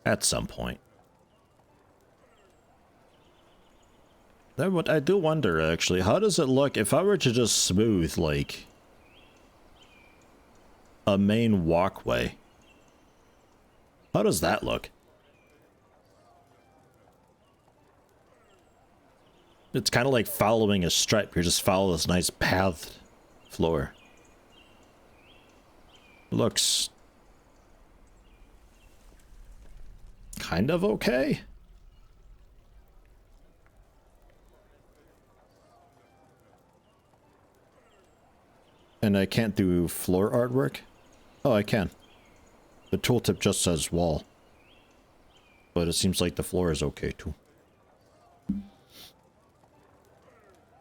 [SPEAKER 1] At some point. I do wonder, actually, how does it look if I were to just smooth, like, a main walkway? How does that look? It's kind of like following a stripe. You just follow this nice pathed floor. Looks kind of okay. And I can't do floor artwork? Oh, I can. The tooltip just says wall. But it seems like the floor is okay too.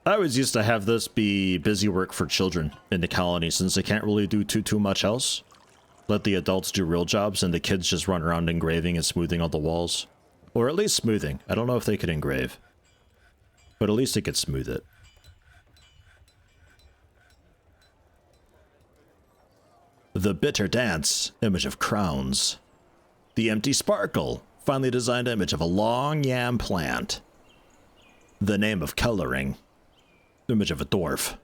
[SPEAKER 1] I always used to have this be busy work for children in the colony since they can't really do too much else. Let the adults do real jobs and the kids just run around engraving and smoothing all the walls. Or at least smoothing. I don't know if they could engrave. But at least they could smooth it. The Bitter Dance, image of crowns. The Empty Sparkle, finely designed image of a long yam plant. The Name of Coloring, image of a dwarf.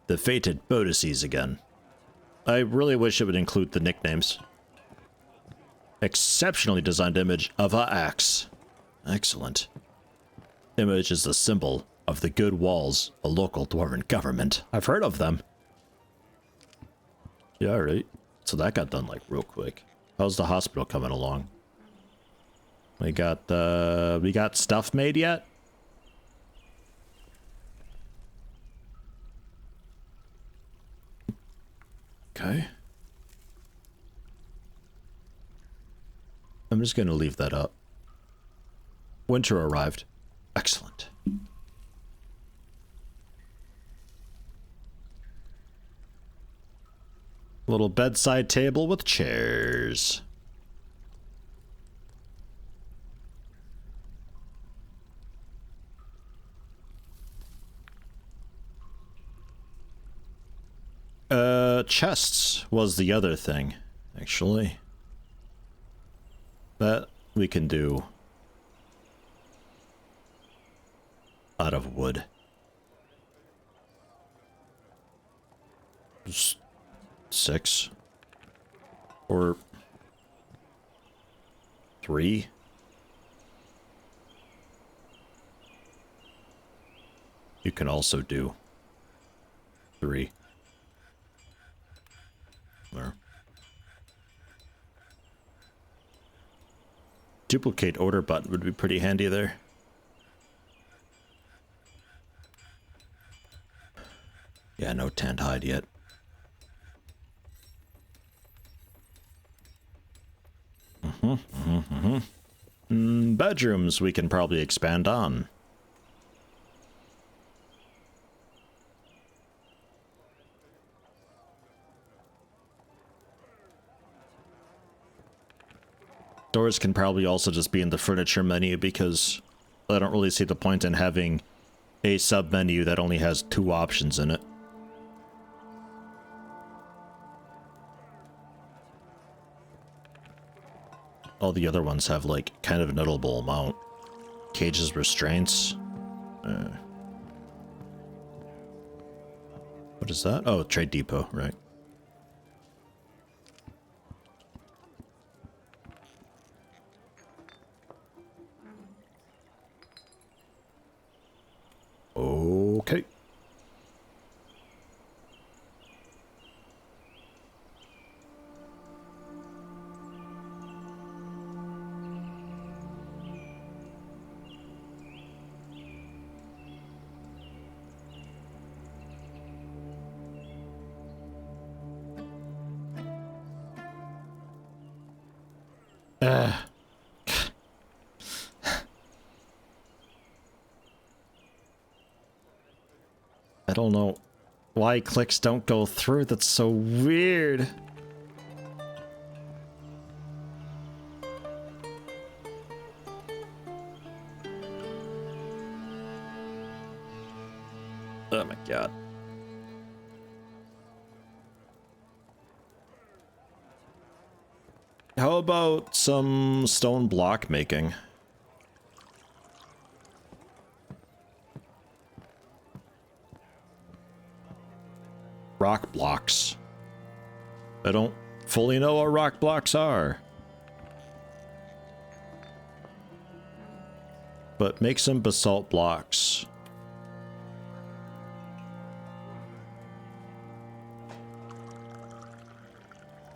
[SPEAKER 1] The Fated Botices again. I really wish it would include the nicknames. Exceptionally designed image of a axe. Excellent. Image is the symbol of the Good Walls, a local dwarven government. I've heard of them. Yeah, alright. So that got done like real quick. How's the hospital coming along? We got stuff made yet? Okay. I'm just gonna leave that up. Winter arrived. Excellent. Little bedside table with chairs. Chests was the other thing, actually. That we can do out of wood. Just 6 or 3. You can also do 3. There. Duplicate order button would be pretty handy there. Yeah, no tanned hide yet. Bedrooms we can probably expand on. Doors can probably also just be in the furniture menu because I don't really see the point in having a sub-menu that only has 2 options in it. All the other ones have, like, kind of a notable amount. Cages, restraints. What is that? Oh, Trade Depot, right. Okay. I don't know why clicks don't go through. That's so weird. Oh my god. How about some stone block making? Rock blocks. I don't fully know what rock blocks are. But make some basalt blocks.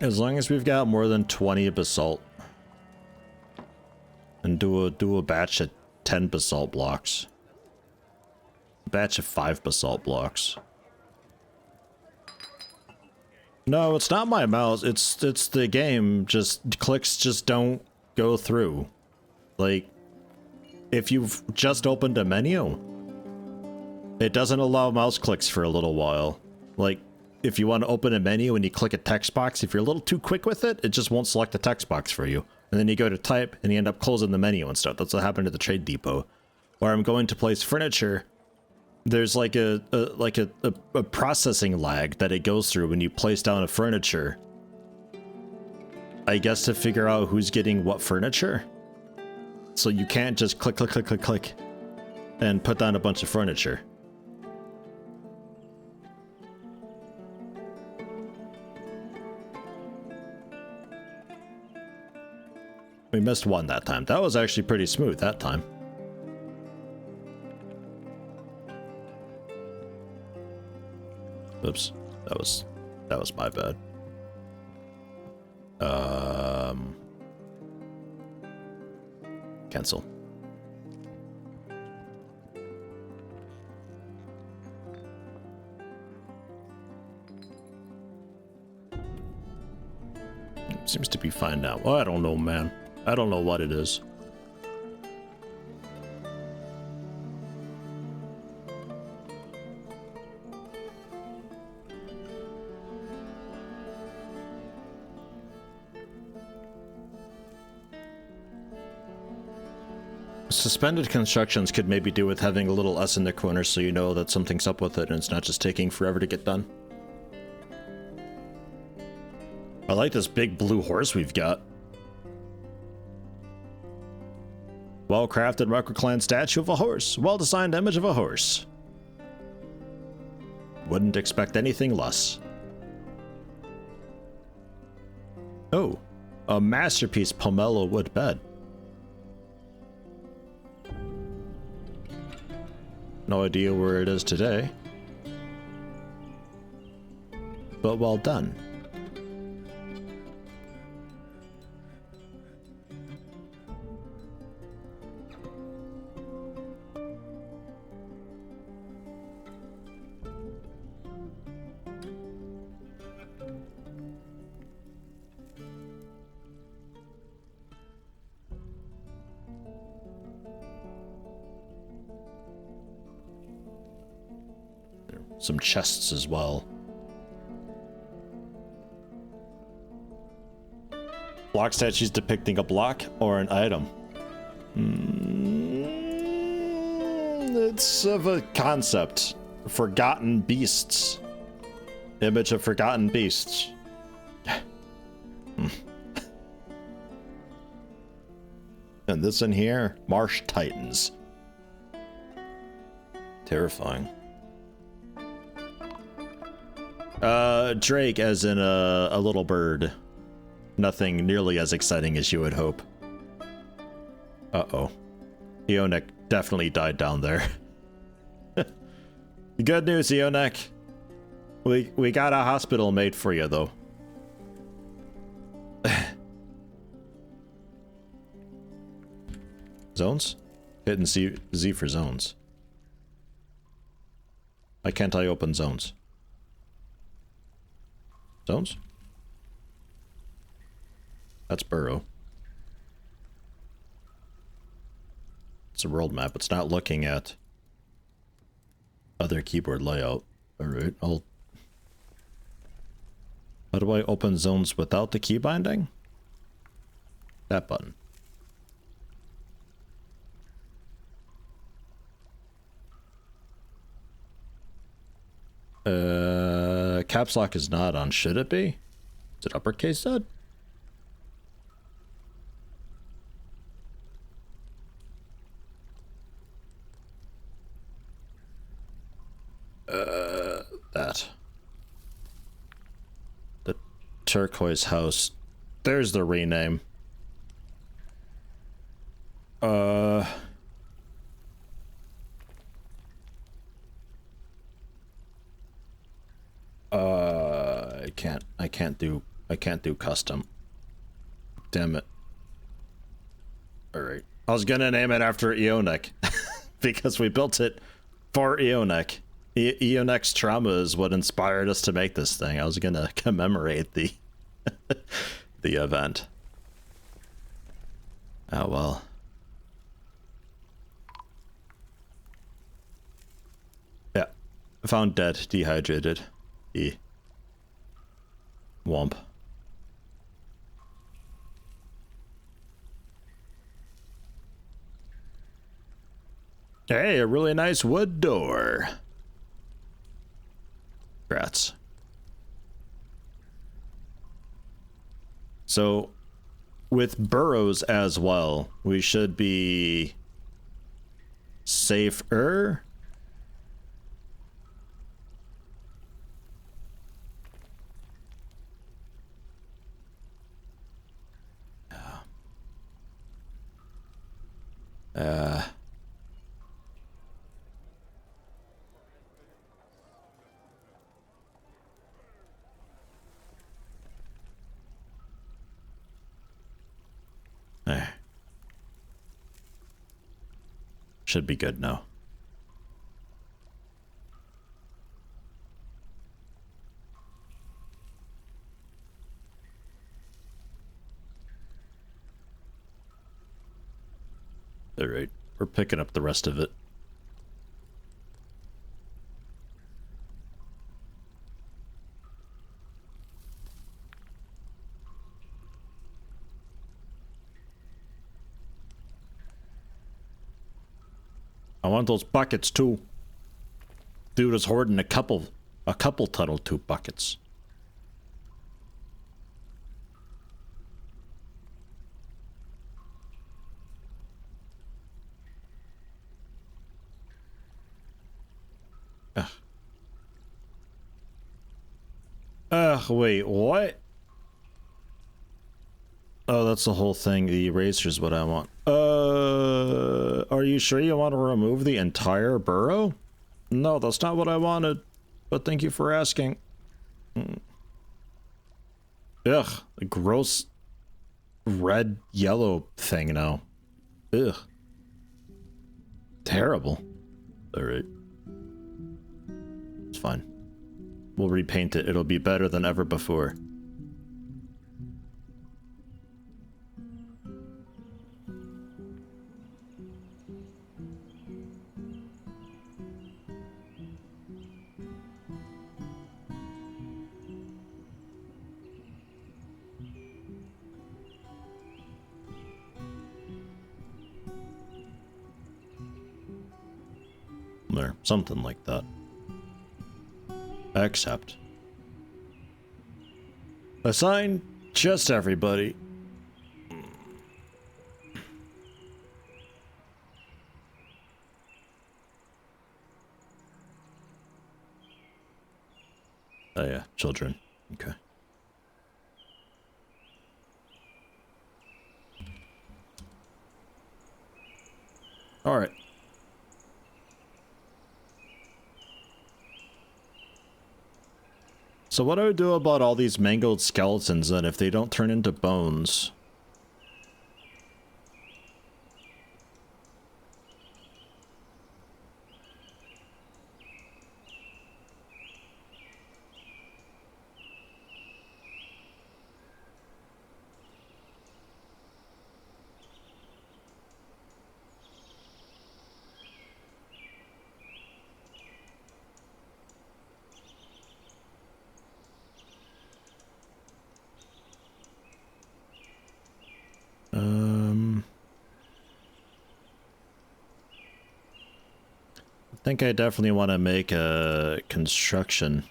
[SPEAKER 1] As long as we've got more than 20 basalt. And do a batch of 10 basalt blocks. A batch of 5 basalt blocks. No, it's not my mouse. It's the game. Just clicks just don't go through. Like, if you've just opened a menu, it doesn't allow mouse clicks for a little while. Like, if you want to open a menu and you click a text box, if you're a little too quick with it, it just won't select the text box for you. And then you go to type and you end up closing the menu and stuff. That's what happened at the Trade Depot. Where I'm going to place furniture, there's like a processing lag that it goes through when you place down a furniture. I guess to figure out who's getting what furniture. So you can't just click, click, click, click, click, and put down a bunch of furniture. We missed one that time. That was actually pretty smooth that time. Oops, that was my bad. Cancel. seems to be fine now. Oh, I don't know, man. I don't know what it is. Suspended constructions could maybe do with having a little S in the corner so you know that something's up with it and it's not just taking forever to get done. I like this big blue horse we've got. Well-crafted microclan statue of a horse. Well-designed image of a horse. Wouldn't expect anything less. Oh, a masterpiece pomelo wood bed. No idea where it is today. But well done. Some chests as well. Block statues depicting a block or an item. It's of a concept. Forgotten beasts. Image of forgotten beasts. And this in here, marsh titans. Terrifying. Drake as in a little bird. Nothing nearly as exciting as you would hope. Uh-oh. Eonek definitely died down there. Good news, Eonek. We got a hospital made for you, though. Zones? Hitting Z for zones. Why can't I open zones? Zones? That's Borough. It's a world map. It's not looking at other keyboard layout. Alright, How do I open zones without the key binding? That button. Caps lock is not on. Should it be? Is it uppercase Z? That. The turquoise house. There's the rename. I can't do custom. Damn it. Alright. I was gonna name it after Eonek. Because we built it for Eonek. Eonek's trauma is what inspired us to make this thing. I was gonna commemorate the the event. Oh well. Yeah. Found dead, dehydrated. Womp. Hey, a really nice wood door. Congrats. So, with Boroughs as well, we should be safer. Should be good now. Alright, we're picking up the rest of it. I want those buckets too. Dude is hoarding a couple tunnel tube buckets. Wait, what? Oh, that's the whole thing. The eraser is what I want. Are you sure you want to remove the entire burrow? No, that's not what I wanted. But thank you for asking. Ugh, a gross red yellow thing now. Ugh. Terrible. Alright. It's fine. We'll repaint it. It'll be better than ever before. There, something like that. Accept. Assign just everybody. Oh yeah, children. Okay. All right. So what do I do about all these mangled skeletons then if they don't turn into bones? I think I definitely want to make a construction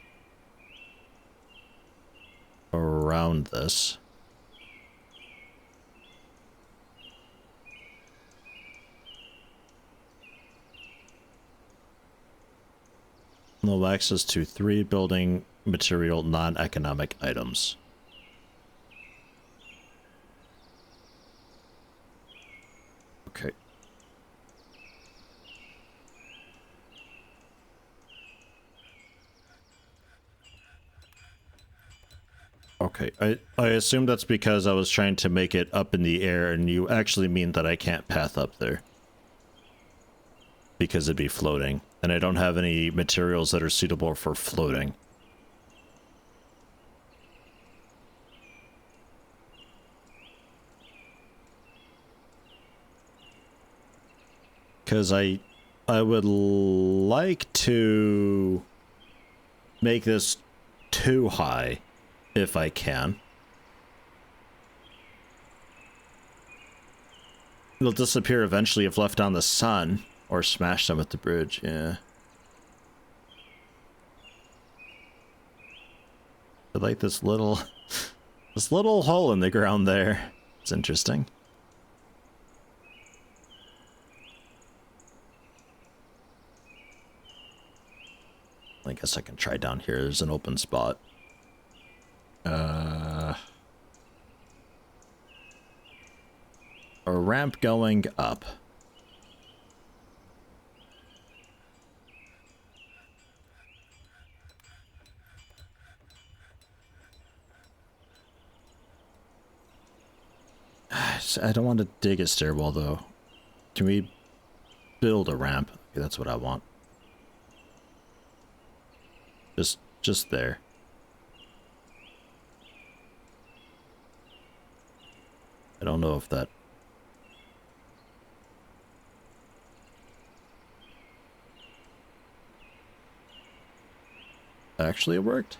[SPEAKER 1] around this. No access to 3 building material non-economic items. Okay. Okay, I assume that's because I was trying to make it up in the air and you actually mean that I can't path up there. Because it'd be floating. And I don't have any materials that are suitable for floating. Because I would like to make this too high. If I can. It'll disappear eventually if left on the sun. Or smash them at the bridge, yeah. I like this little hole in the ground there. It's interesting. I guess I can try down here. There's an open spot. A ramp going up. I don't want to dig a stairwell though. Can we build a ramp? Okay, that's what I want. Just there. I don't know if that... actually worked?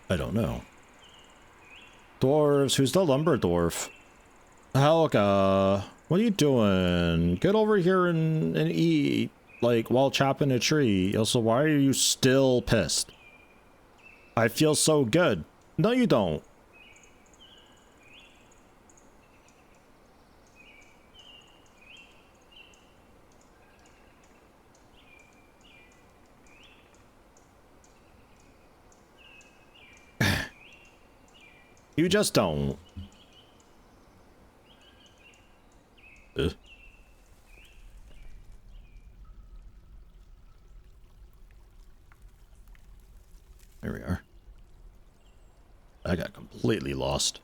[SPEAKER 1] I don't know. Dwarves, who's the lumber dwarf? Helga, what are you doing? Get over here and eat, like, while chopping a tree. Also, why are you still pissed? I feel so good. No, you don't. You just don't. There we are. I got completely lost.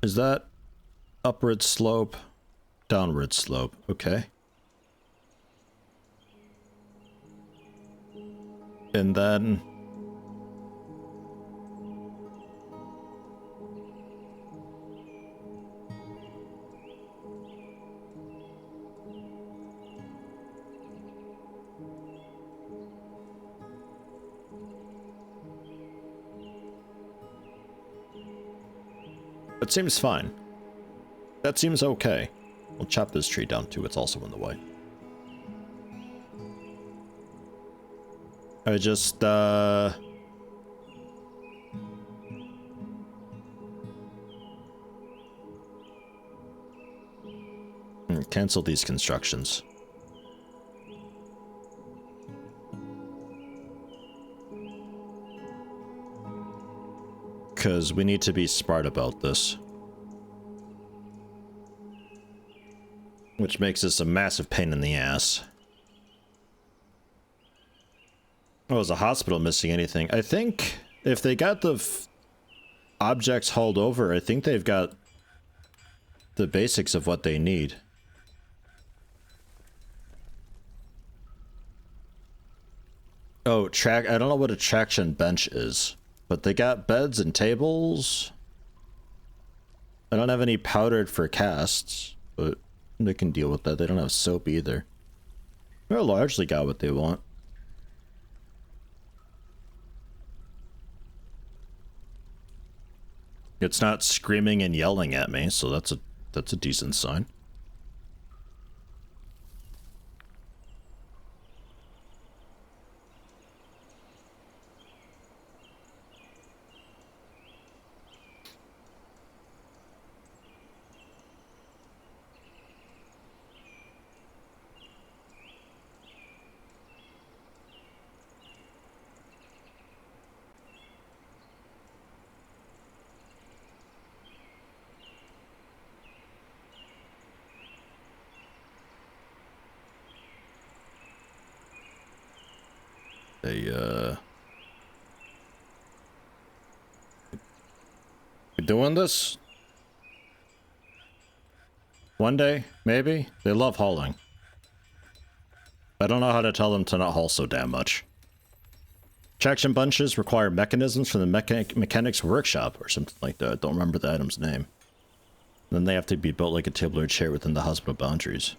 [SPEAKER 1] Is that upward slope? Downward slope. Okay. And then... It seems fine. That seems okay. We'll chop this tree down too, it's also in the way. I just, cancel these constructions. Because we need to be smart about this. Which makes this a massive pain in the ass. Oh, is a hospital missing anything? I think if they got the objects hauled over, I think they've got the basics of what they need. Oh, I don't know what a traction bench is, but they got beds and tables. I don't have any powdered for casts, but they can deal with that. They don't have soap either. They're largely got what they want. It's not screaming and yelling at me, so that's a decent sign. You doing this? One day, maybe? They love hauling. I don't know how to tell them to not haul so damn much. Traction bunches require mechanisms from the mechanics workshop or something like that. I don't remember the item's name. Then they have to be built like a table or chair within the hospital boundaries.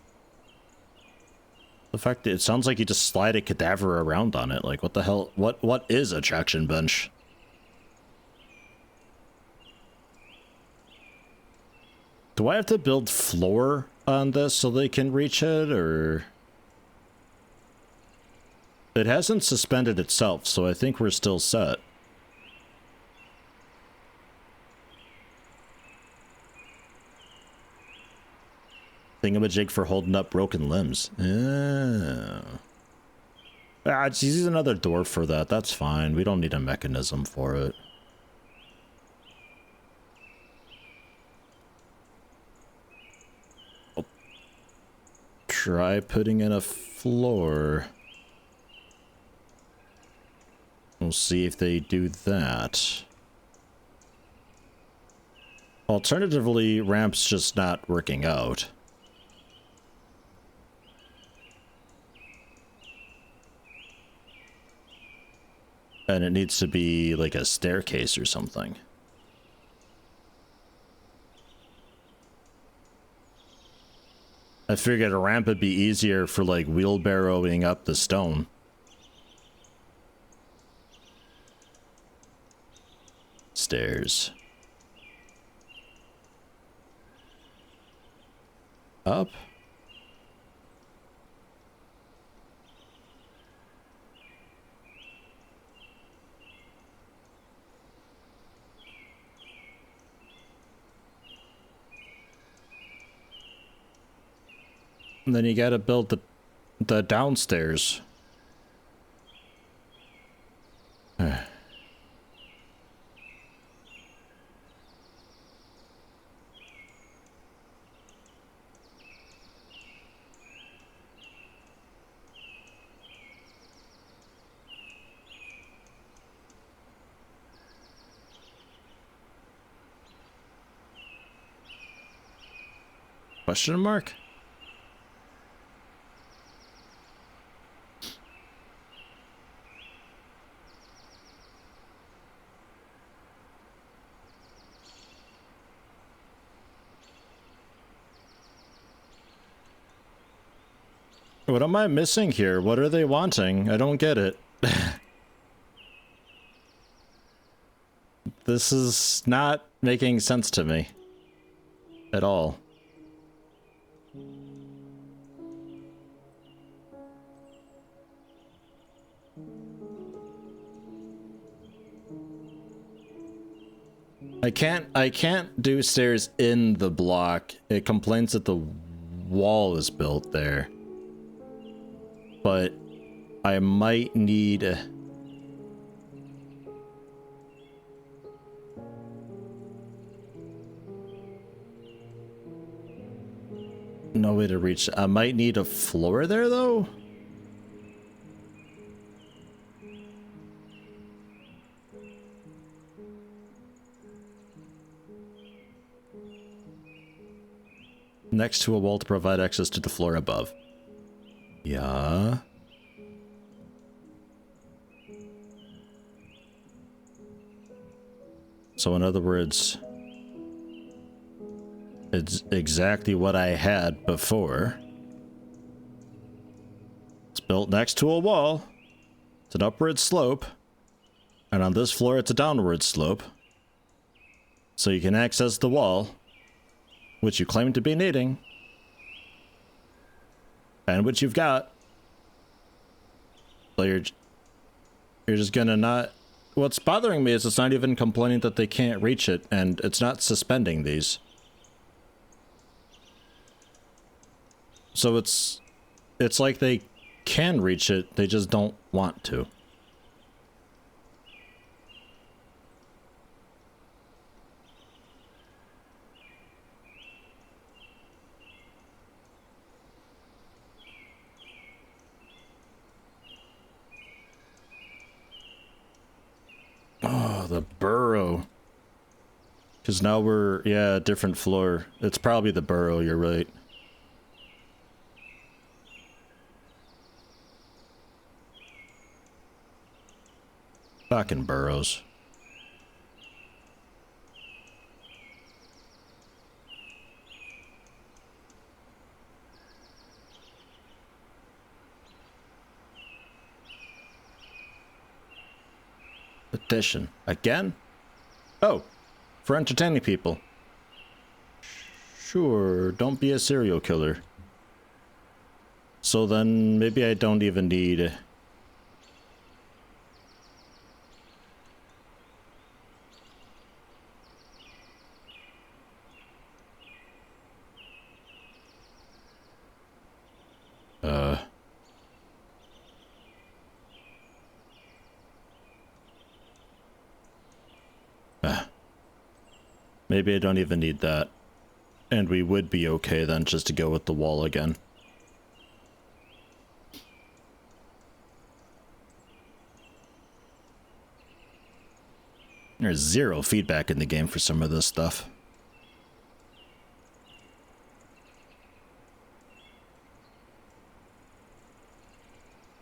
[SPEAKER 1] The fact that it sounds like you just slide a cadaver around on it. Like, what the hell? What is a traction bench? Do I have to build floor on this so they can reach it, or... It hasn't suspended itself, so I think we're still set. Thingamajig for holding up broken limbs. Oh. Ah, just use another dwarf for that. That's fine. We don't need a mechanism for it. I'll try putting in a floor. We'll see if they do that. Alternatively, ramp's just not working out. And it needs to be like a staircase or something. I figured a ramp would be easier for like wheelbarrowing up the stone. Stairs. Up. And then you gotta build the downstairs. Question mark? What am I missing here? What are they wanting? I don't get it. This is not making sense to me. At all. I can't do stairs in the block. It complains that the wall is built there. But I might need no way to reach. I might need a floor there though. Next to a wall to provide access to the floor above. Yeah. So in other words, it's exactly what I had before. It's built next to a wall. It's an upward slope. And on this floor, it's a downward slope. So you can access the wall, which you claim to be needing. And which you've got. So you're just gonna not... What's bothering me is it's not even complaining that they can't reach it, and it's not suspending these. So it's like they can reach it, they just don't want to. Oh, the burrow. Because now we're, yeah, different floor. It's probably the burrow, you're right. Fucking burrows. Petition. Again? Oh, for entertaining people. Sure, don't be a serial killer. So then maybe I don't even need... Maybe I don't even need that. And we would be okay then just to go with the wall again. There's zero feedback in the game for some of this stuff.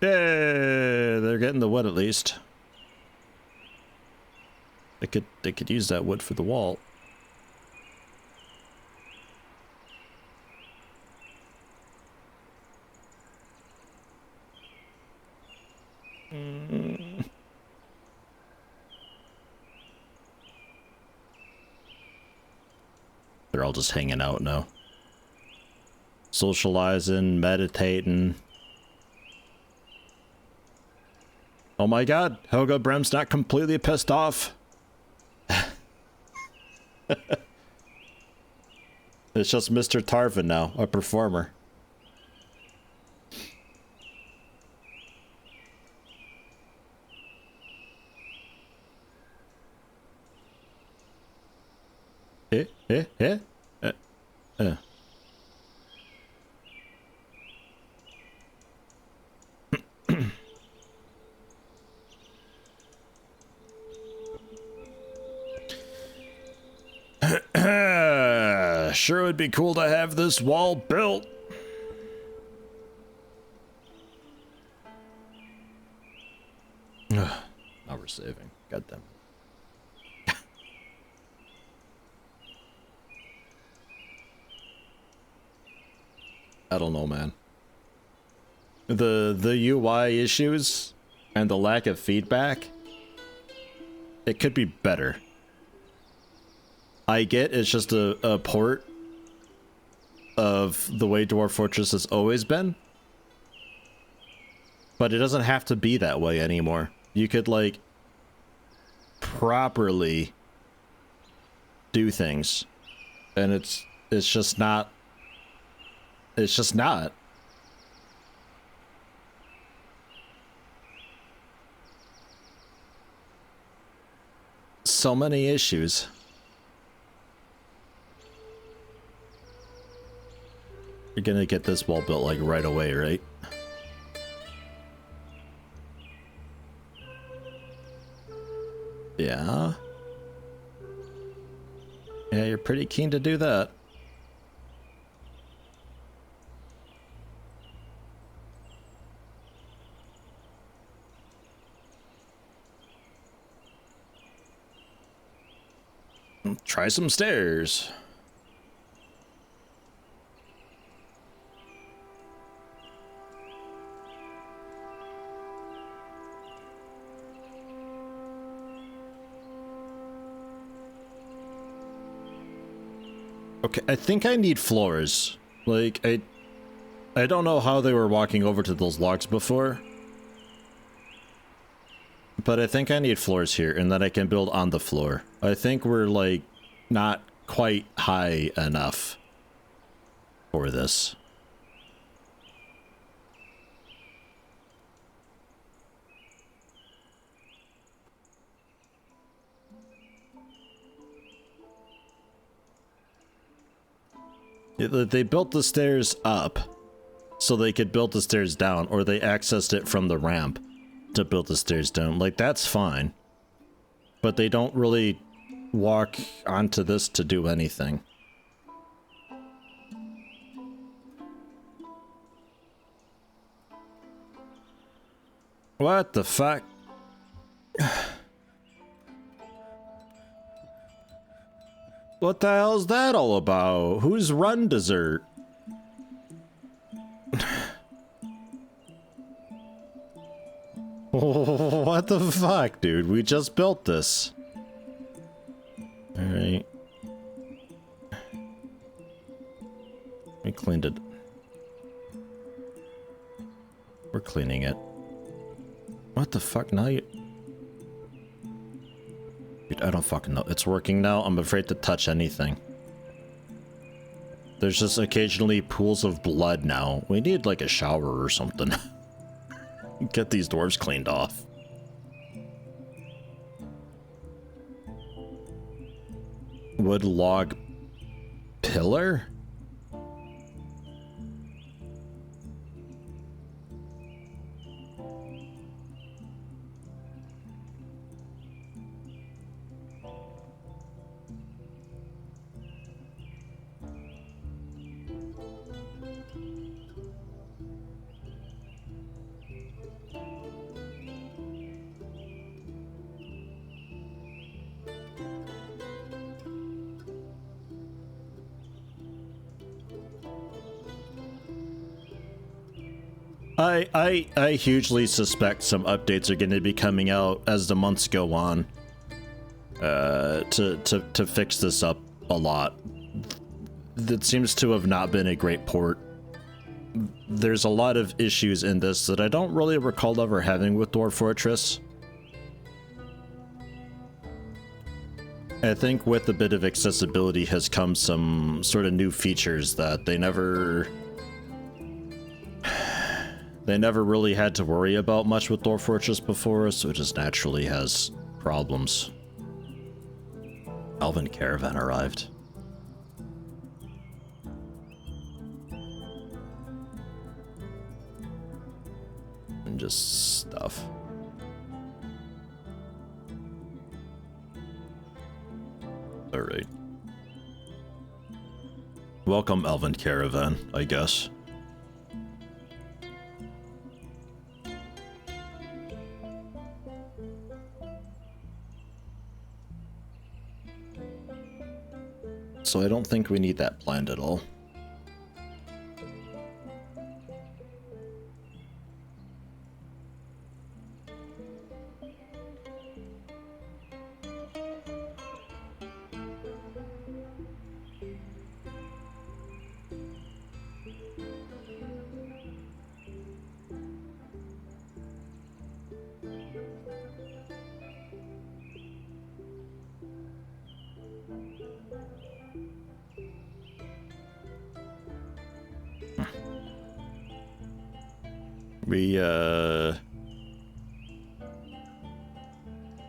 [SPEAKER 1] Yeah, they're getting the wood at least. They could use that wood for the wall. They're all just hanging out now. Socializing, meditating. Oh my god, Helga Brem's not completely pissed off. It's just Mr. Tarvin now, a performer. Sure would be cool to have this wall built. Now we're saving. God damn it. I don't know, man. The UI issues and the lack of feedback, it could be better. I get it's just a port of the way Dwarf Fortress has always been, but it doesn't have to be that way anymore. You could, like, properly do things, and it's just not. It's just not. So many issues. You're gonna get this wall built, like, right away, right? Yeah. Yeah, you're pretty keen to do that. Try some stairs. Okay, I think I need floors. Like, I don't know how they were walking over to those logs before. But I think I need floors here, and then I can build on the floor. I think we're, like, not quite high enough for this. They built the stairs up so they could build the stairs down, or they accessed it from the ramp to build the stairs down. Like, that's fine. But they don't really walk onto this to do anything. What the fuck? What the hell's that all about? Who's run dessert? What the fuck, dude? We just built this. Alright. We cleaned it. We're cleaning it. What the fuck? Now you... Dude, I don't fucking know. It's working now. I'm afraid to touch anything. There's just occasionally pools of blood now. We need, like, a shower or something. Get these dwarves cleaned off. Wood log pillar? I hugely suspect some updates are going to be coming out as the months go on to fix this up a lot. That seems to have not been a great port. There's a lot of issues in this that I don't really recall ever having with Dwarf Fortress. I think with a bit of accessibility has come some sort of new features that they never really had to worry about much with Dwarf Fortress before, so it just naturally has problems. Elven Caravan arrived. And just stuff. Alright. Welcome, Elven Caravan, I guess. So I don't think we need that planned at all.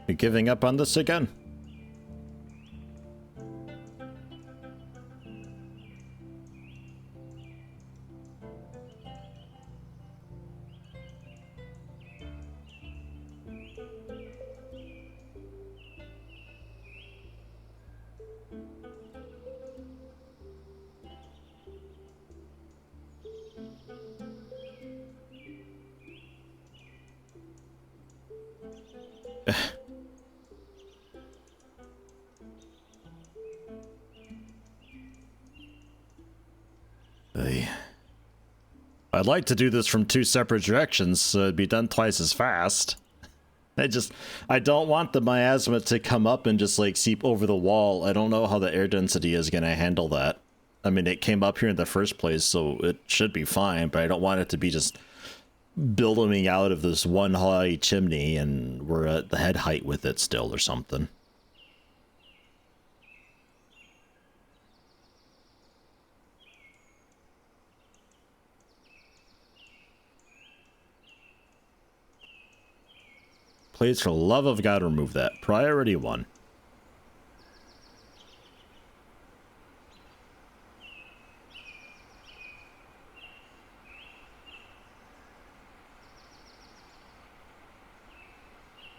[SPEAKER 1] We're giving up on this again? I'd like to do this from two separate directions, so it'd be done twice as fast. I don't want the miasma to come up and just like seep over the wall. I don't know how the air density is going to handle that. I mean, it came up here in the first place, so it should be fine, but I don't want it to be just billowing out of this one high chimney and we're at the head height with it still or something. Please, for the love of God, remove that. Priority 1.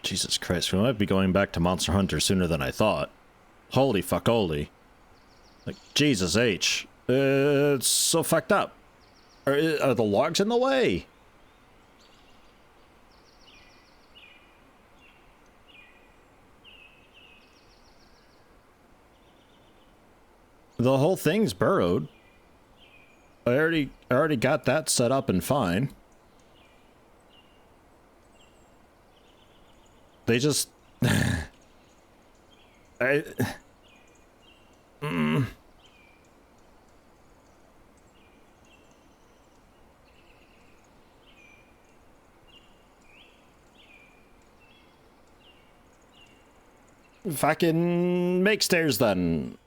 [SPEAKER 1] Jesus Christ, we might be going back to Monster Hunter sooner than I thought. Holy fuck, holy. Like, Jesus H. It's so fucked up. Are the logs in the way? The whole thing's burrowed. I already got that set up and fine. They just Fucking make stairs then.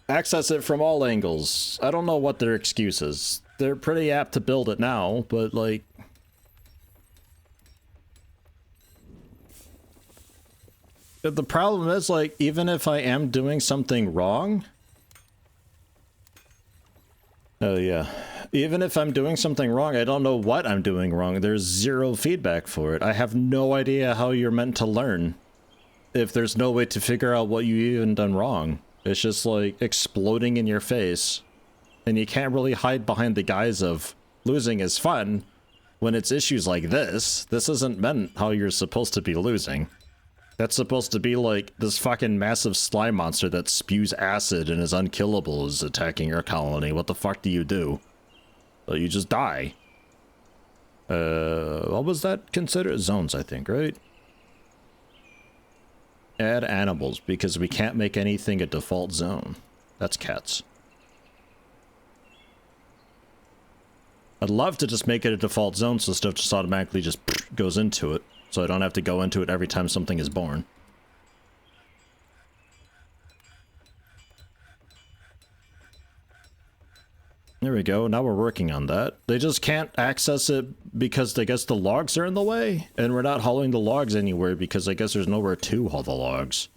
[SPEAKER 1] Access it from all angles. I don't know what their excuse is. They're pretty apt to build it now, but like... The problem is, like, even if I am doing something wrong... Oh yeah. Even if I'm doing something wrong, I don't know what I'm doing wrong. There's zero feedback for it. I have no idea how you're meant to learn if there's no way to figure out what you even done wrong. It's just like exploding in your face, and you can't really hide behind the guise of losing is fun when it's issues like this. This isn't meant how you're supposed to be losing. That's supposed to be like this fucking massive slime monster that spews acid and is unkillable is attacking your colony. What the fuck do? Well, you just die. What was that considered? Zones, I think, right? Add animals, because we can't make anything a default zone. That's cats. I'd love to just make it a default zone so stuff just automatically just goes into it, so I don't have to go into it every time something is born. There we go, now we're working on that. They just can't access it because I guess the logs are in the way, and we're not hauling the logs anywhere because I guess there's nowhere to haul the logs.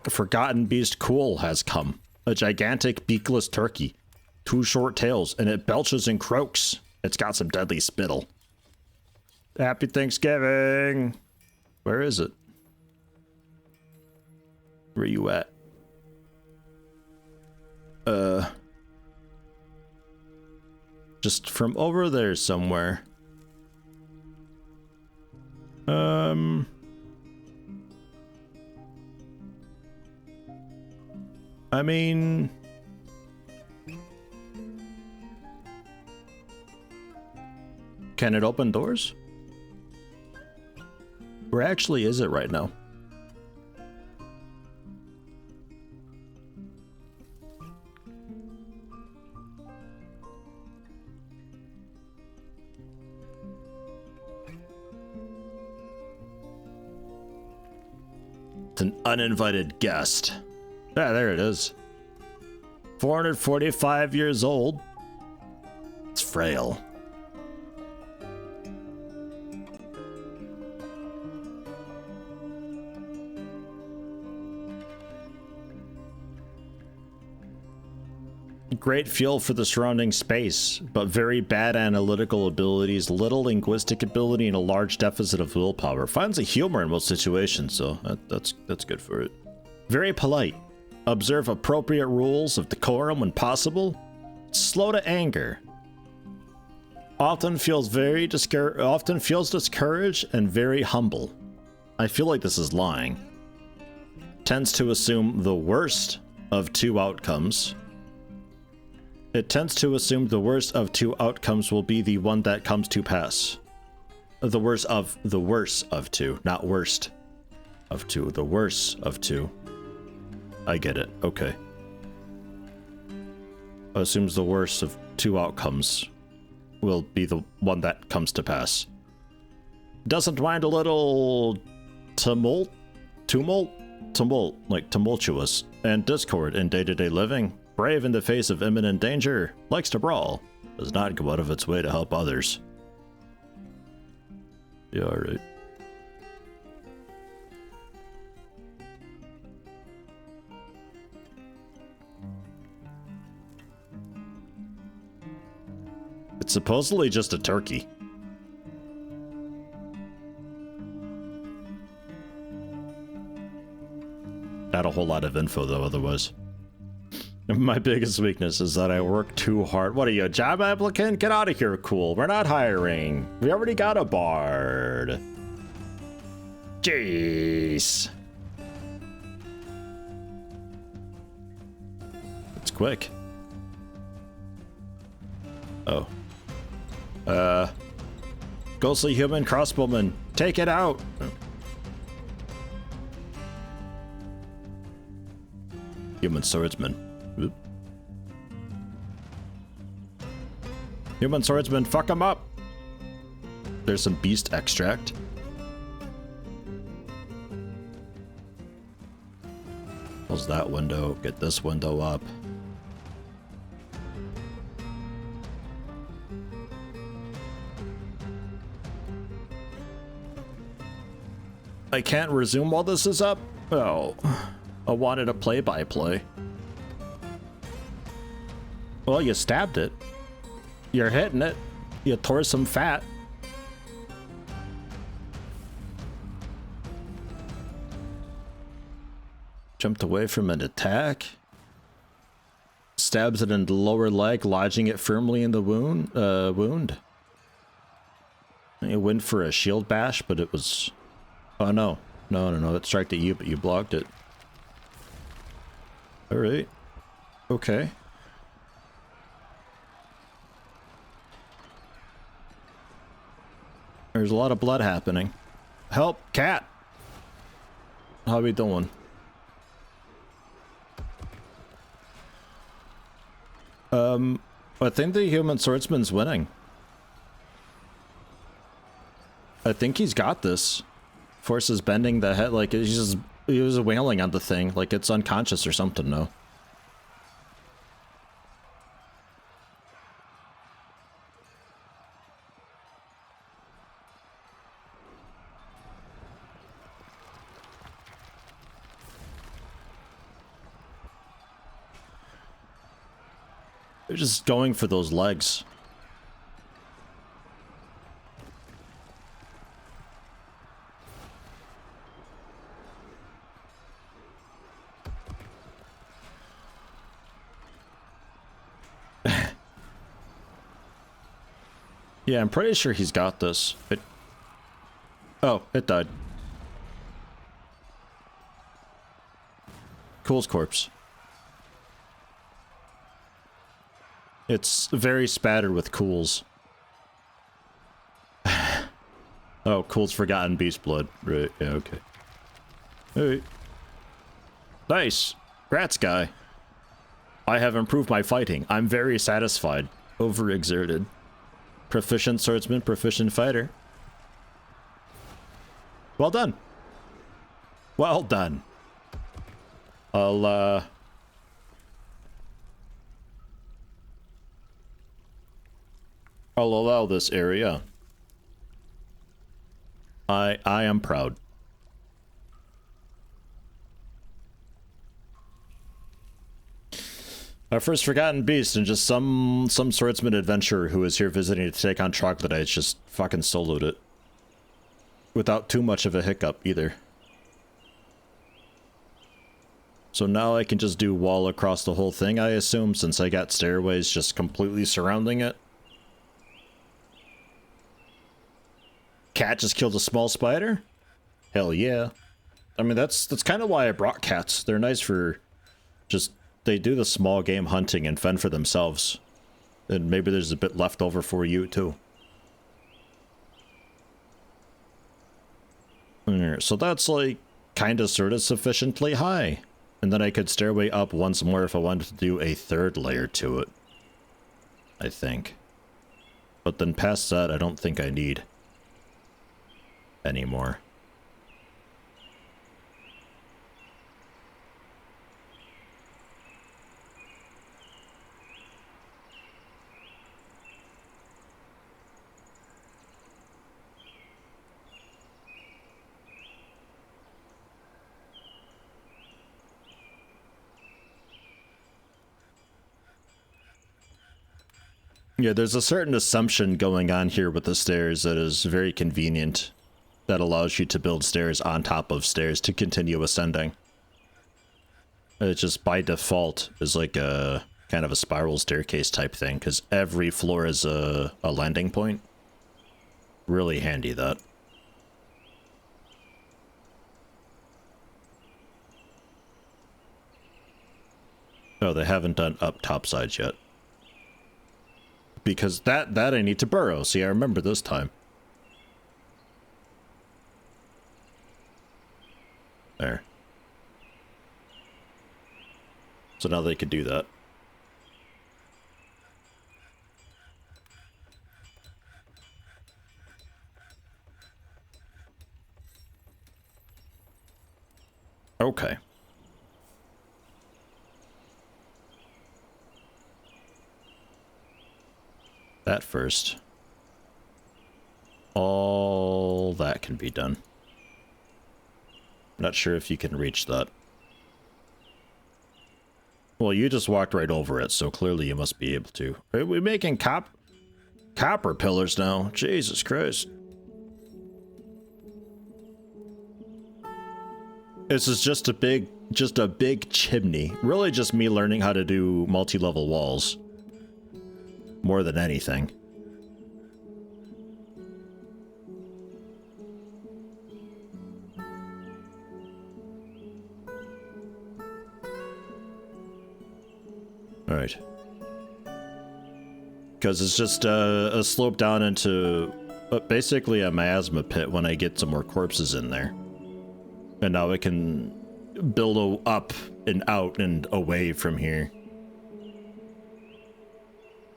[SPEAKER 1] A forgotten beast cool has come. A gigantic beakless turkey. 2 short tails, and it belches and croaks. It's got some deadly spittle. Happy Thanksgiving! Where is it? Where you at? Just from over there somewhere. I mean... Can it open doors? Where actually is it right now? It's an uninvited guest. Ah, there it is. 445 years old. It's frail. Great feel for the surrounding space, but very bad analytical abilities, little linguistic ability, and a large deficit of willpower. Finds a humor in most situations, so that's good for it. Very polite. Observe appropriate rules of decorum when possible. Slow to anger. Often feels discouraged and very humble. I feel like this is lying. Tends to assume the worst of 2 outcomes. It tends to assume the worst of 2 outcomes will be the one that comes to pass. The worst of 2, not worst of 2. The worst of 2. I get it. Okay. Assumes the worst of 2 outcomes will be the one that comes to pass. Doesn't mind a little tumult, like tumultuous, and discord in day-to-day living. Brave in the face of imminent danger, likes to brawl, does not go out of its way to help others. Yeah, alright. It's supposedly just a turkey. Not a whole lot of info though, otherwise. My biggest weakness is that I work too hard. What are you, a job applicant? Get out of here, cool. We're not hiring. We already got a bard. Jeez. It's quick. Oh. Ghostly human crossbowman. Take it out. Human swordsman. Oop. Human swordsman, fuck him up. There's some beast extract. Close that window, get this window up. I can't resume while this is up? Oh, I wanted a play-by-play. Well, you stabbed it. You're hitting it. You tore some fat. Jumped away from an attack. Stabs it in the lower leg, lodging it firmly in the wound. It went for a shield bash, but it was... Oh, no. No, it struck at you, but you blocked it. Alright. Okay. There's a lot of blood happening. Help, cat! How we doing? I think the human swordsman's winning. I think he's got this. Force is bending the head, like, he was wailing on the thing, like it's unconscious or something, no? They're just going for those legs. Yeah, I'm pretty sure he's got this. Oh, it died. Cool's corpse. It's very spattered with Cool's. Oh, Cool's Forgotten Beast Blood. Right, yeah, okay. Hey. Nice. Grats, guy. I have improved my fighting. I'm very satisfied. Overexerted. Proficient swordsman, proficient fighter. Well done. Well done. I'll allow this area. I am proud. Our first forgotten beast and just some swordsman adventurer who is here visiting to take on troglodytes just fucking soloed it. Without too much of a hiccup either. So now I can just do wall across the whole thing, I assume, since I got stairways just completely surrounding it. Cat just killed a small spider? Hell yeah. I mean, that's kind of why I brought cats. They're nice for just, they do the small game hunting and fend for themselves. And maybe there's a bit left over for you too. So that's like kind of sort of sufficiently high. And then I could stairway up once more if I wanted to do a third layer to it. I think. But then past that, I don't think I need anymore. Yeah, there's a certain assumption going on here with the stairs that is very convenient. That allows you to build stairs on top of stairs to continue ascending. It just by default is like a kind of a spiral staircase type thing, because every floor is a landing point. Really handy, that. Oh, they haven't done up top sides yet. Because that I need to burrow. See, I remember this time. There. So now they could do that. Okay. That first. All that can be done. Not sure if you can reach that. Well, you just walked right over it, so clearly you must be able to. Are we making copper pillars now? Jesus Christ. This is just a big chimney. Really just me learning how to do multi-level walls. More than anything. Alright. Because it's just a slope down into basically a miasma pit when I get some more corpses in there. And now I can build up and out and away from here.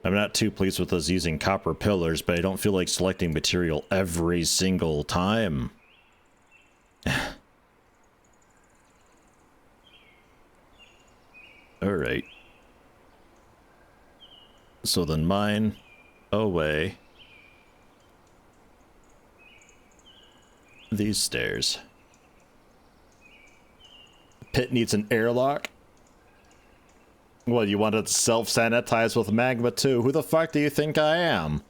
[SPEAKER 1] I'm not too pleased with us using copper pillars, but I don't feel like selecting material every single time. Alright. So then mine away these stairs. Pit needs an airlock. Well, you want to self-sanitize with magma too? Who the fuck do you think I am?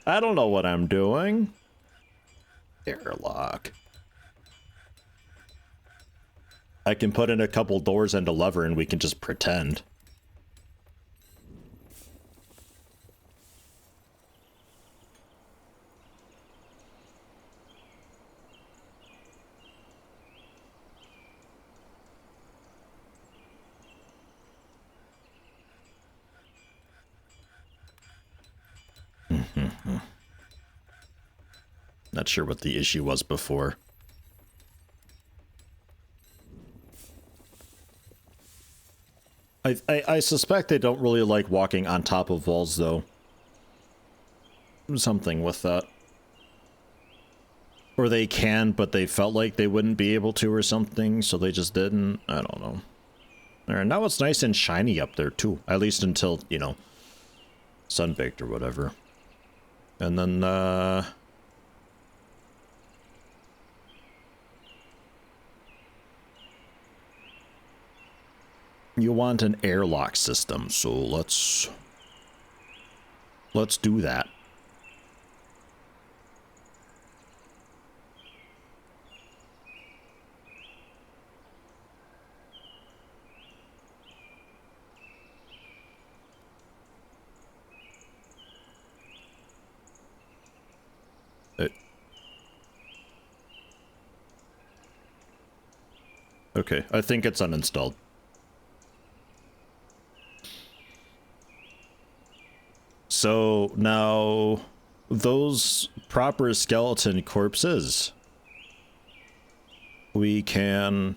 [SPEAKER 1] I don't know what I'm doing. Airlock. I can put in a couple doors and a lever and we can just pretend. Not sure what the issue was before. I suspect they don't really like walking on top of walls, though. Something with that. Or they can, but they felt like they wouldn't be able to or something, so they just didn't. I don't know. Alright, now it's nice and shiny up there, too. At least until, you know, sun-baked or whatever. And then, you want an airlock system, so let's do that. Okay, I think it's uninstalled. So now those proper skeleton corpses, we can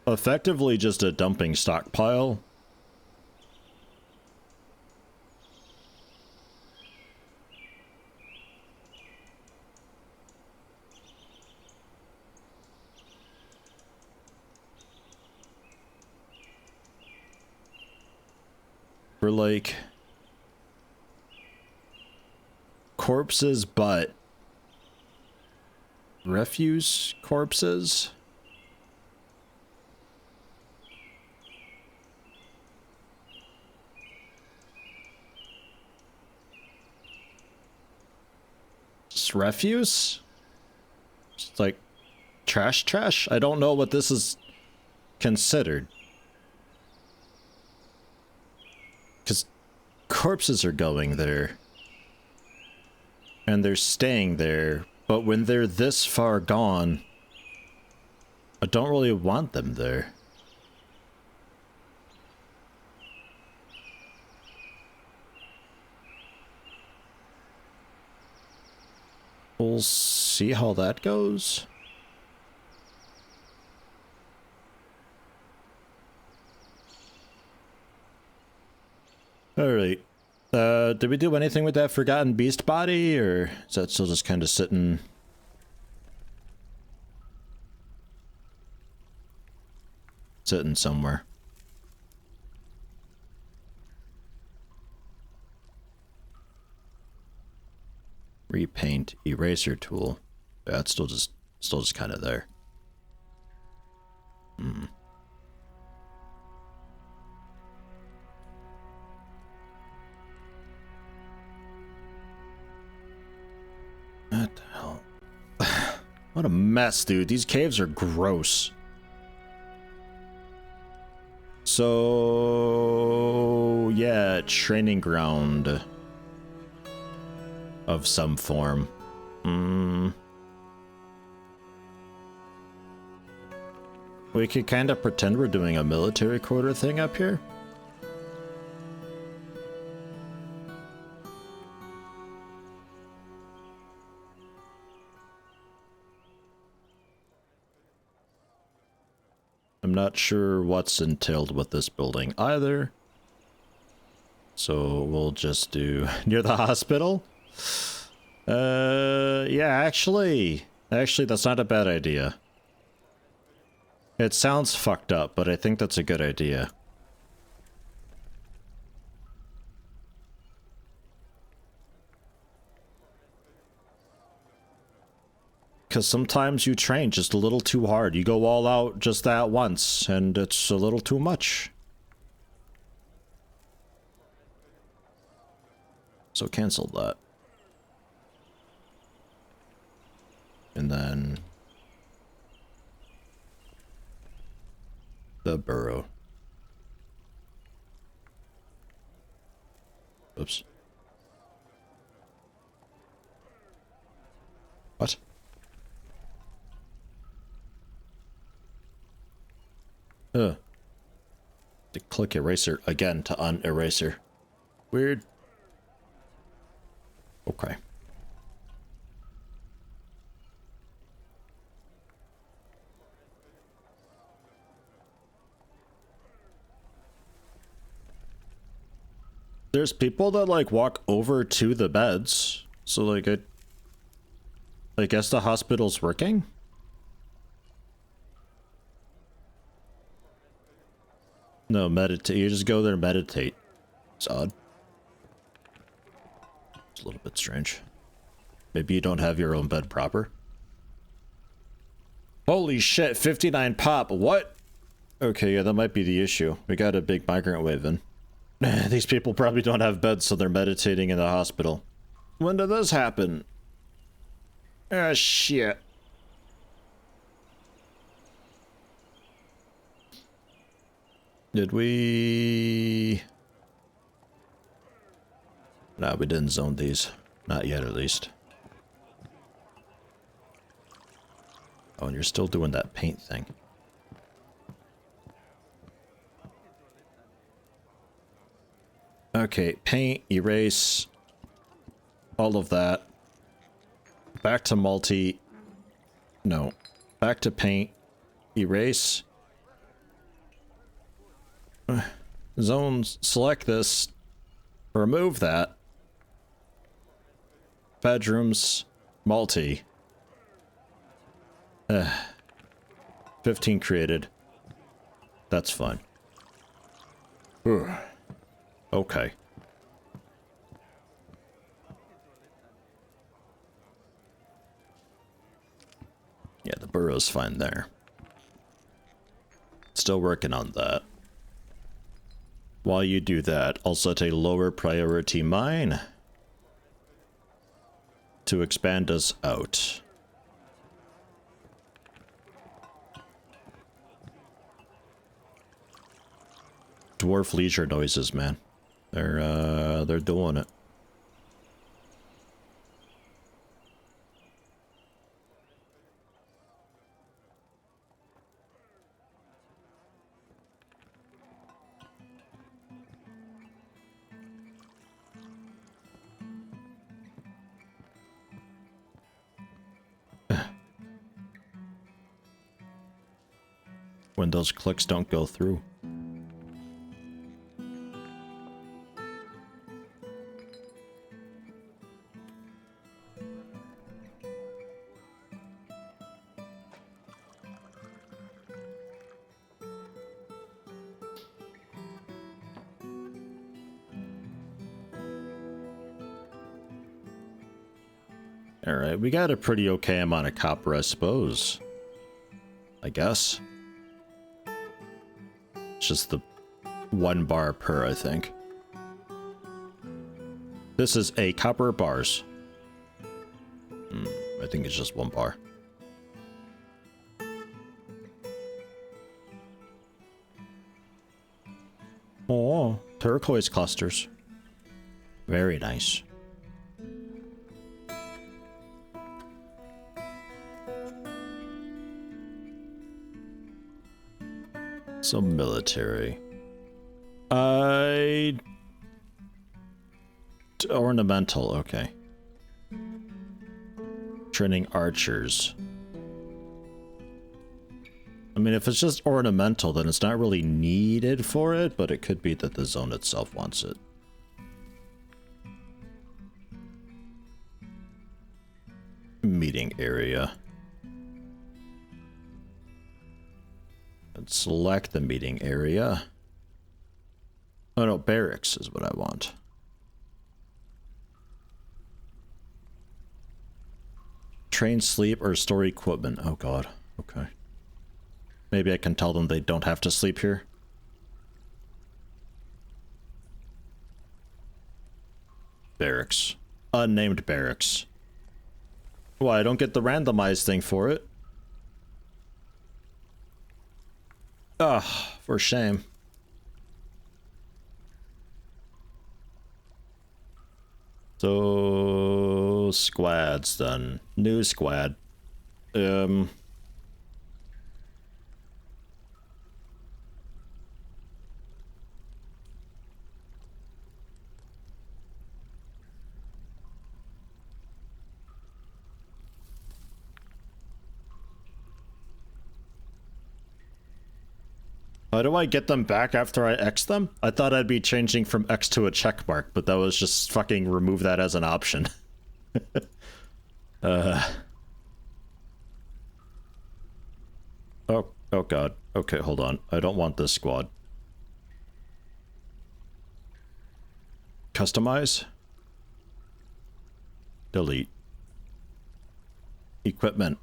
[SPEAKER 1] effectively just a dumping stockpile. For like corpses, but refuse corpses. Just refuse? Just like trash? I don't know what this is considered. Because corpses are going there. And they're staying there. But when they're this far gone, I don't really want them there. We'll see how that goes. Alright. Did we do anything with that forgotten beast body, or is that still just kind of sitting? Sitting somewhere. Repaint eraser tool. Yeah, it's still just kind of there. Hmm. What the hell? What a mess, dude. These caves are gross. So, yeah, training ground of some form. We could kind of pretend we're doing a military quarter thing up here. I'm not sure what's entailed with this building either. So we'll just do near the hospital. Yeah, actually, that's not a bad idea. It sounds fucked up, but I think that's a good idea. Because sometimes you train just a little too hard. You go all out just that once, and it's a little too much. So cancel that. And then the Borough. Oops. What? To click eraser again to un-eraser. Weird. Okay. There's people that like walk over to the beds. So like I guess the hospital's working? No, meditate. You just go there and meditate. It's odd. It's a little bit strange. Maybe you don't have your own bed proper. Holy shit, 59 pop. What? Okay, yeah, that might be the issue. We got a big migrant wave in. These people probably don't have beds, so they're meditating in the hospital. When did this happen? Ah, shit. Did we... No, we didn't zone these. Not yet, at least. Oh, and you're still doing that paint thing. Okay, paint, erase, all of that. Back to multi. No. Back to paint, erase. Zones, select this. Remove that. Bedrooms, multi. 15 created. That's fine. Okay. Yeah, the Boroughs fine there. Still working on that. While you do that, I'll set a lower priority mine to expand us out. Dwarf leisure noises, man. They're doing it. When those clicks don't go through. Alright, we got a pretty okay amount of copper, I suppose. I guess. It's just the 1 bar per, I think. This is a copper bars. I think it's just 1 bar. Oh, turquoise clusters. Very nice. So military. Ornamental, okay. Training archers. I mean, if it's just ornamental, then it's not really needed for it, but it could be that the zone itself wants it. Meeting area. Let's select the meeting area. Oh no, barracks is what I want. Train, sleep, or store equipment. Oh god, okay. Maybe I can tell them they don't have to sleep here. Barracks. Unnamed barracks. Why, I don't get the randomized thing for it. Ugh, for shame. So, squads then. New squad. How do I get them back after I X them? I thought I'd be changing from X to a check mark, but that was just fucking remove that as an option. Oh god. Okay, hold on. I don't want this squad. Customize. Delete. Equipment.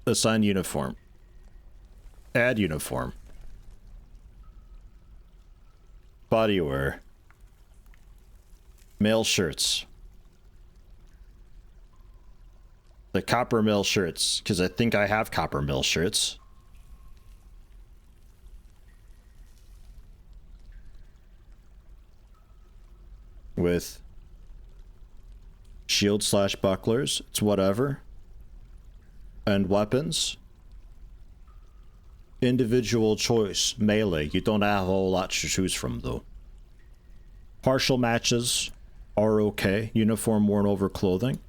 [SPEAKER 1] Assign uniform. Add uniform. Bodywear. Male shirts. The copper mill shirts, because I think I have copper mill shirts. With shield/bucklers, it's whatever. And weapons. Individual choice, melee. You don't have a whole lot to choose from, though. Partial matches are okay. Uniform worn over clothing.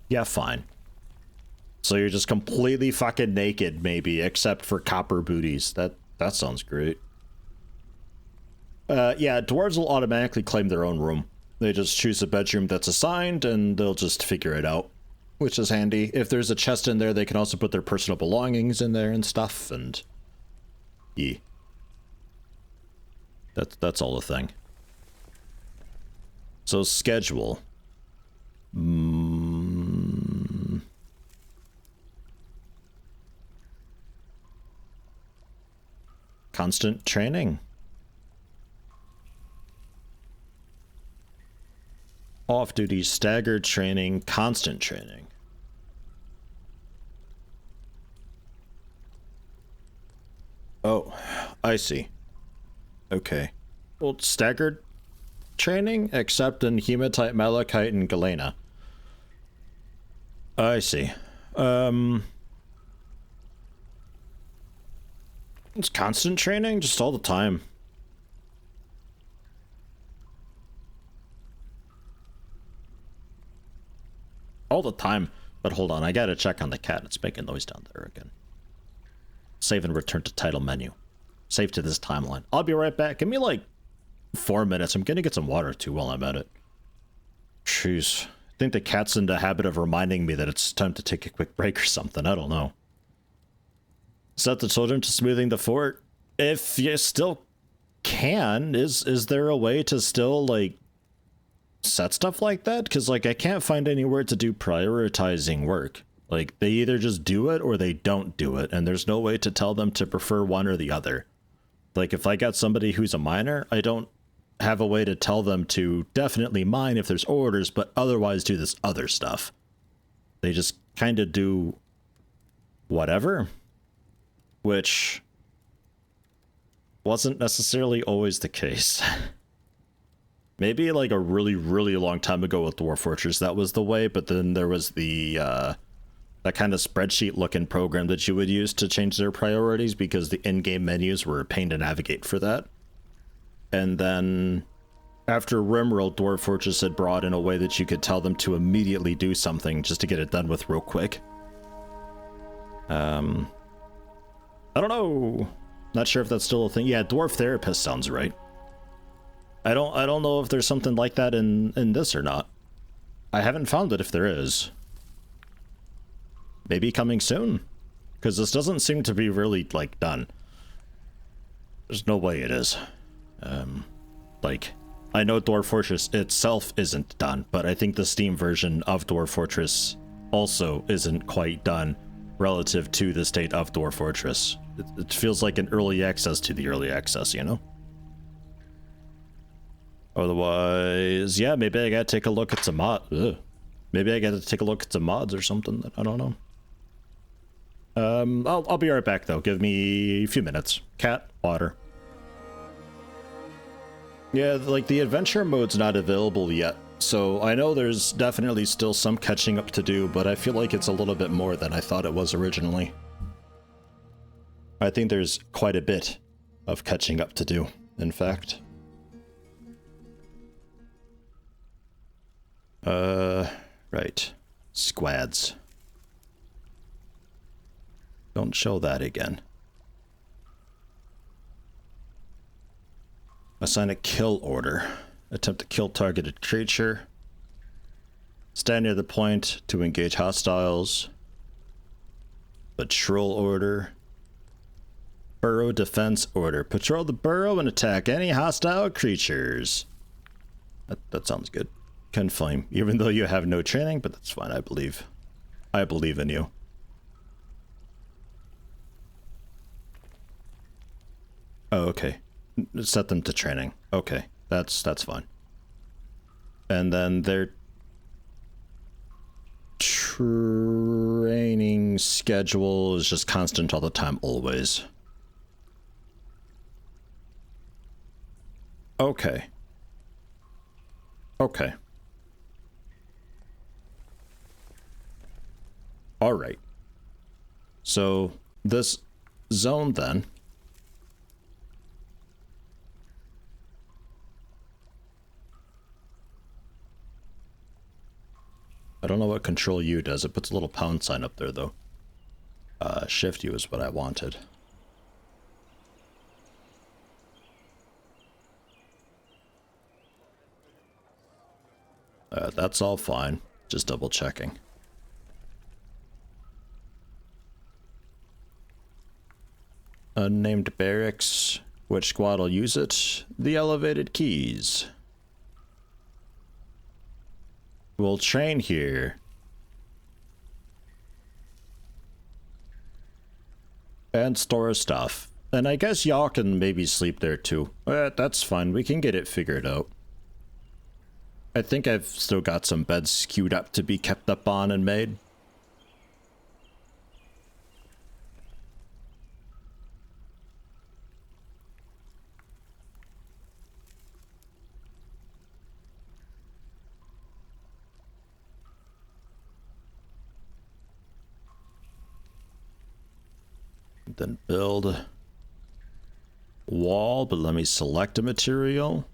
[SPEAKER 1] Yeah, fine. So you're just completely fucking naked, maybe, except for copper booties. That sounds great. Yeah, dwarves will automatically claim their own room. They just choose a bedroom that's assigned, and they'll just figure it out. Which is handy. If there's a chest in there, they can also put their personal belongings in there and stuff, and... yeah. That's all the thing. So, schedule. Constant training. Off-duty, staggered training, constant training. Oh, I see. Okay. Well, staggered training, except in hematite, malachite, and galena. I see. It's constant training, just all the time. All the time. But hold on, I gotta check on the cat. It's making noise down there again. Save and return to title menu. Save to this timeline. I'll be right back. Give me like 4 minutes. I'm gonna get some water too while I'm at it. Jeez. I think the cat's in the habit of reminding me that it's time to take a quick break or something. I don't know. Set the children to smoothing the fort. If you still can, is there a way to still like set stuff like that? Because like I can't find anywhere to do prioritizing work. Like they either just do it or they don't do it, and there's no way to tell them to prefer one or the other. Like if I got somebody who's a miner, I don't have a way to tell them to definitely mine if there's orders, but otherwise do this other stuff. They just kind of do whatever, which wasn't necessarily always the case. Maybe like a really, really long time ago with Dwarf Fortress, that was the way, but then there was the, that kind of spreadsheet looking program that you would use to change their priorities because the in-game menus were a pain to navigate for that. And then after Rimworld, Dwarf Fortress had brought in a way that you could tell them to immediately do something just to get it done with real quick. I don't know. Not sure if that's still a thing. Yeah, dwarf therapist sounds right. I don't know if there's something like that in this or not. I haven't found it if there is. Maybe coming soon. Because this doesn't seem to be really, like, done. There's no way it is. Like, I know Dwarf Fortress itself isn't done, but I think the Steam version of Dwarf Fortress also isn't quite done relative to the state of Dwarf Fortress. It feels like an early access to the early access, you know? Otherwise, yeah, maybe I gotta take a look at some maybe I gotta take a look at some mods or something. I don't know. I'll be right back though. Give me a few minutes. Cat, water. Yeah, like the adventure mode's not available yet, so I know there's definitely still some catching up to do, but I feel like it's a little bit more than I thought it was originally. I think there's quite a bit of catching up to do, in fact. Right. Squads. Don't show that again. Assign a kill order. Attempt to kill targeted creature. Stand near the point to engage hostiles. Patrol order. Burrow defense order. Patrol the burrow and attack any hostile creatures. That sounds good. Conflame. Even though you have no training, but that's fine, I believe. I believe in you. Oh, okay. Set them to training. Okay, that's fine. And then their training schedule is just constant all the time, always. Okay. Okay. All right. So this zone then. I don't know what Control U does. It puts a little pound sign up there, though. Shift U is what I wanted. That's all fine. Just double checking. Unnamed barracks. Which squad will use it? The elevated keys. We'll train here. And store stuff. And I guess y'all can maybe sleep there too. That's fine. We can get it figured out. I think I've still got some beds queued up to be kept up on and made. Then build wall, but let me select a material.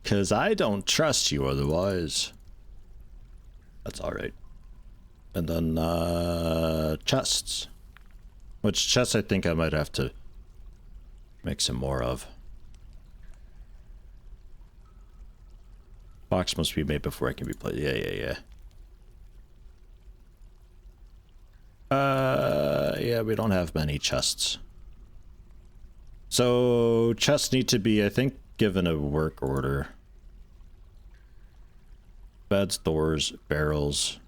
[SPEAKER 1] Because I don't trust you otherwise. That's alright. And then, chests. Which chests I think I might have to make some more of. Box must be made before it can be played. Yeah. Yeah, we don't have many chests. So, chests need to be, I think, given a work order. Beds, doors, barrels.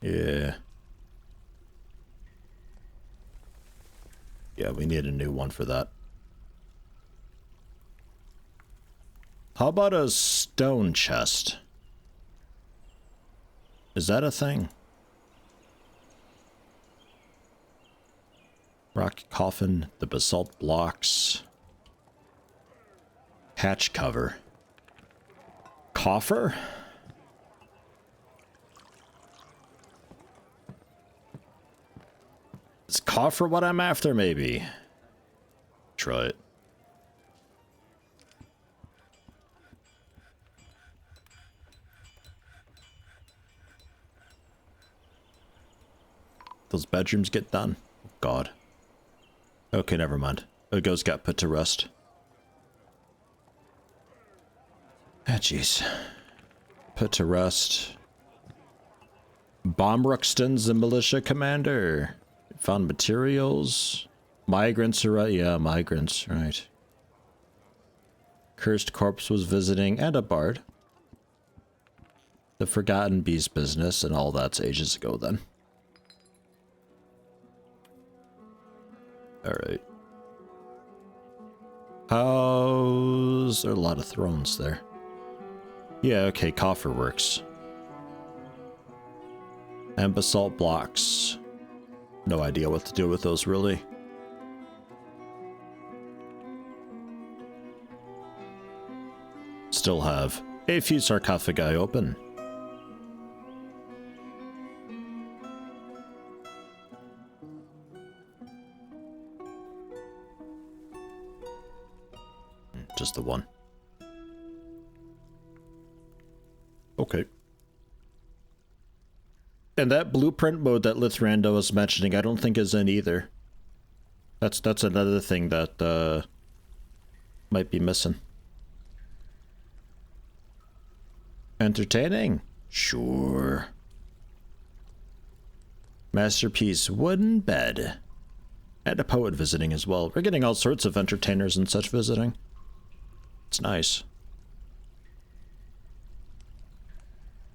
[SPEAKER 1] Yeah. Yeah, we need a new one for that. How about a stone chest? Is that a thing? Rock coffin, the basalt blocks. Hatch cover. Coffer? Is coffer what I'm after, maybe? Try it. those bedrooms get done. Oh, God. Okay, never mind. A ghost got put to rest. Ah, jeez. Put to rest. Bomruxton's the militia commander. Found materials. Migrants are right. Yeah, migrants, right. Cursed corpse was visiting, and a bard. The Forgotten Beast business, and all that's ages ago then. Alright. How's... There are a lot of thrones there. Yeah, okay, coffer works. And basalt blocks. No idea what to do with those, really. Still have a few sarcophagi open. Just the one. Okay. And that blueprint mode that Lithranda was mentioning, I don't think is in either. That's another thing that might be missing. Entertaining? Sure. Masterpiece wooden bed. And a poet visiting as well. We're getting all sorts of entertainers and such visiting. It's nice.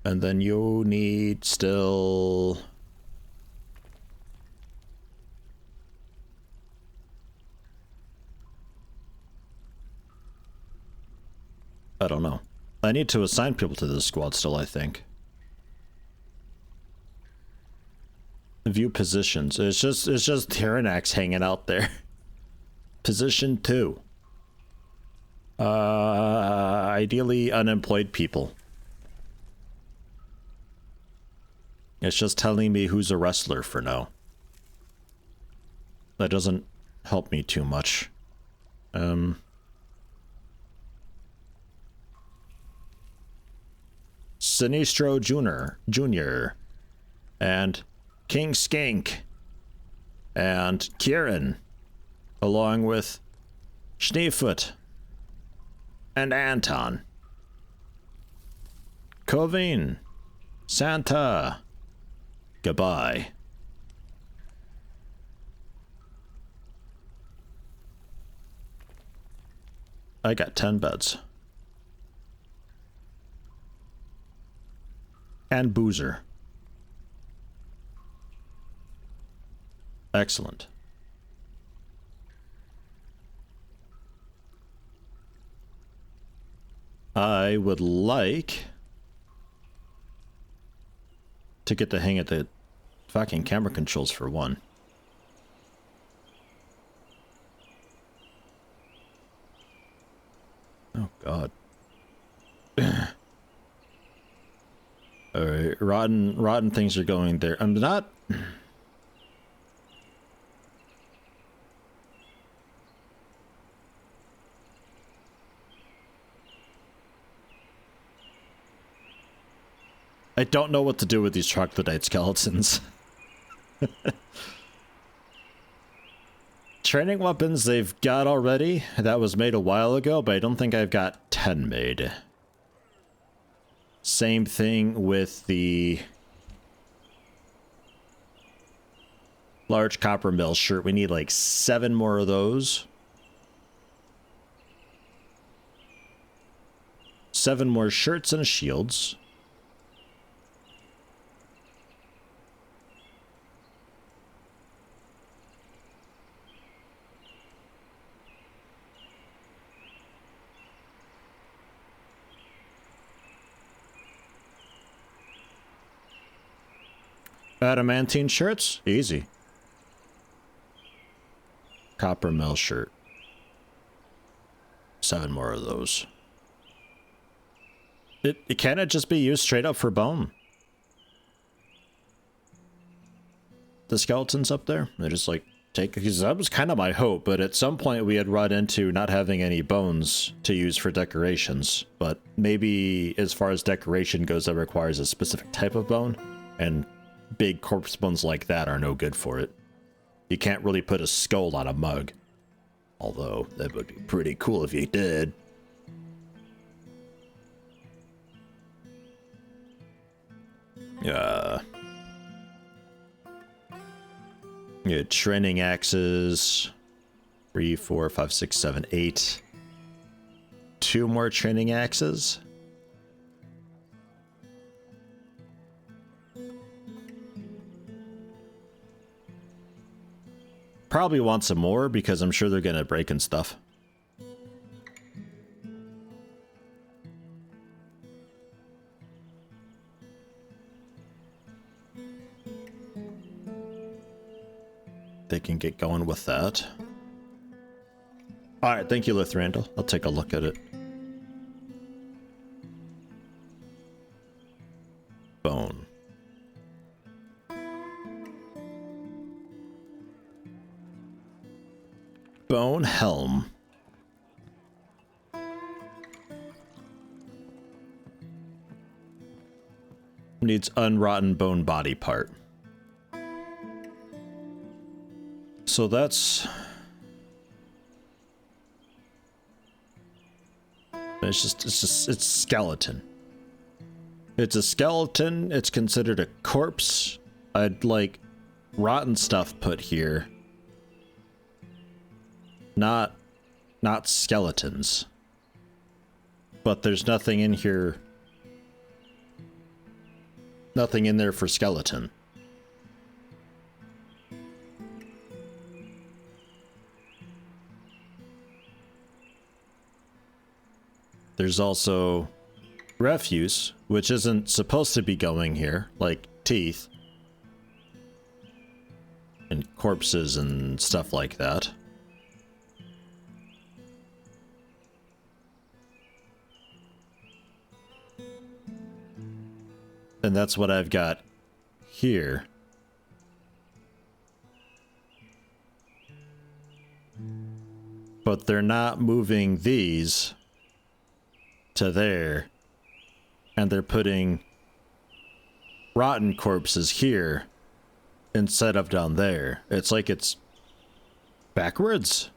[SPEAKER 1] And then you need still... I don't know. I need to assign people to this squad still, I think. View positions. It's just Tyrannax hanging out there. Position 2. Ideally unemployed people. It's just telling me who's a wrestler for now. That doesn't help me too much. Sinistro Jr. And King Skink. And Kieran. Along with Schneefoot. And Anton. Covine. Santa. Goodbye. I got 10 beds. And Boozer. Excellent. I would like to get the hang of the fucking camera controls for one. Oh, God. Alright, rotten things are going there. I'm not... I don't know what to do with these troglodyte skeletons. Training weapons they've got already. That was made a while ago, but I don't think I've got 10 made. Same thing with the large copper mill shirt. We need like 7 more of those. 7 more shirts and shields. Adamantine shirts? Easy. Copper mill shirt. 7 more of those. It can't just be used straight up for bone. The skeletons up there, they just like take, because that was kind of my hope, but at some point we had run into not having any bones to use for decorations. But maybe as far as decoration goes, that requires a specific type of bone, and big corpse bones like that are no good for it. You can't really put a skull on a mug. Although, that would be pretty cool if you did. Yeah, training axes. 3, 4, 5, 6, 7, 8. 2 more training axes. Probably want some more because I'm sure they're gonna break and stuff. They can get going with that. Alright, thank you, Lithrandal. I'll take a look at it. Bone. Bone helm. Needs unrotten bone body part. So that's... It's skeleton. It's a skeleton. It's considered a corpse. I'd like rotten stuff put here. Not skeletons. But there's nothing in here. Nothing in there for skeleton. There's also refuse, which isn't supposed to be going here, like teeth and corpses and stuff like that. And that's what I've got here. But they're not moving these to there, and they're putting rotten corpses here instead of down there. It's like it's backwards.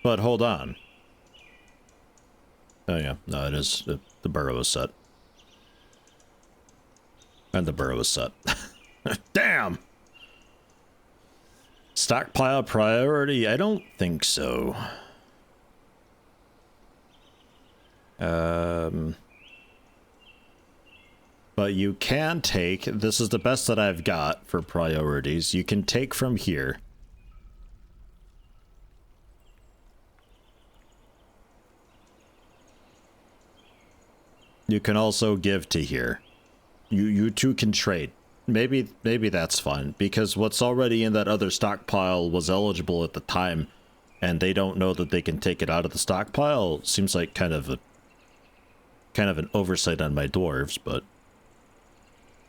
[SPEAKER 1] But hold on. Oh yeah, no, it is the Boroughs set. And the Boroughs set. Damn! Stockpile priority? I don't think so. But you can take, this is the best that I've got for priorities, you can take from here. You can also give to here. You two can trade. Maybe that's fun, because what's already in that other stockpile was eligible at the time, and they don't know that they can take it out of the stockpile. Seems like kind of an oversight on my dwarves, but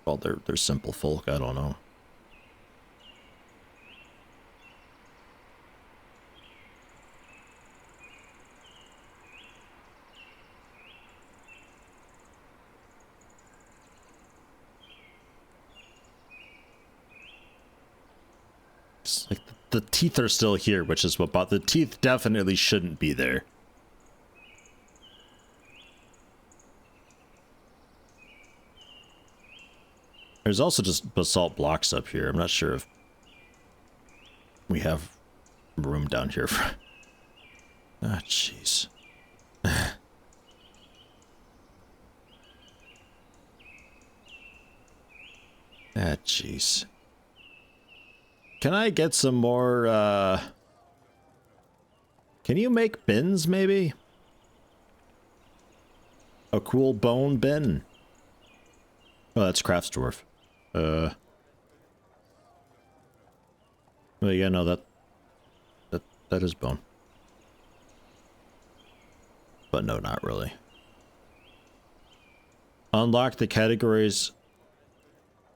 [SPEAKER 1] well, they're simple folk. I don't know. It's like the teeth are still here, which is what the teeth definitely shouldn't be there. There's also just basalt blocks up here. I'm not sure if we have room down here for... Ah, jeez. Ah, jeez. Can I get some more, Can you make bins, maybe? A cool bone bin? Oh, that's Crafts Dwarf. Well, yeah, no, that is bone. But no, not really. Unlock the categories.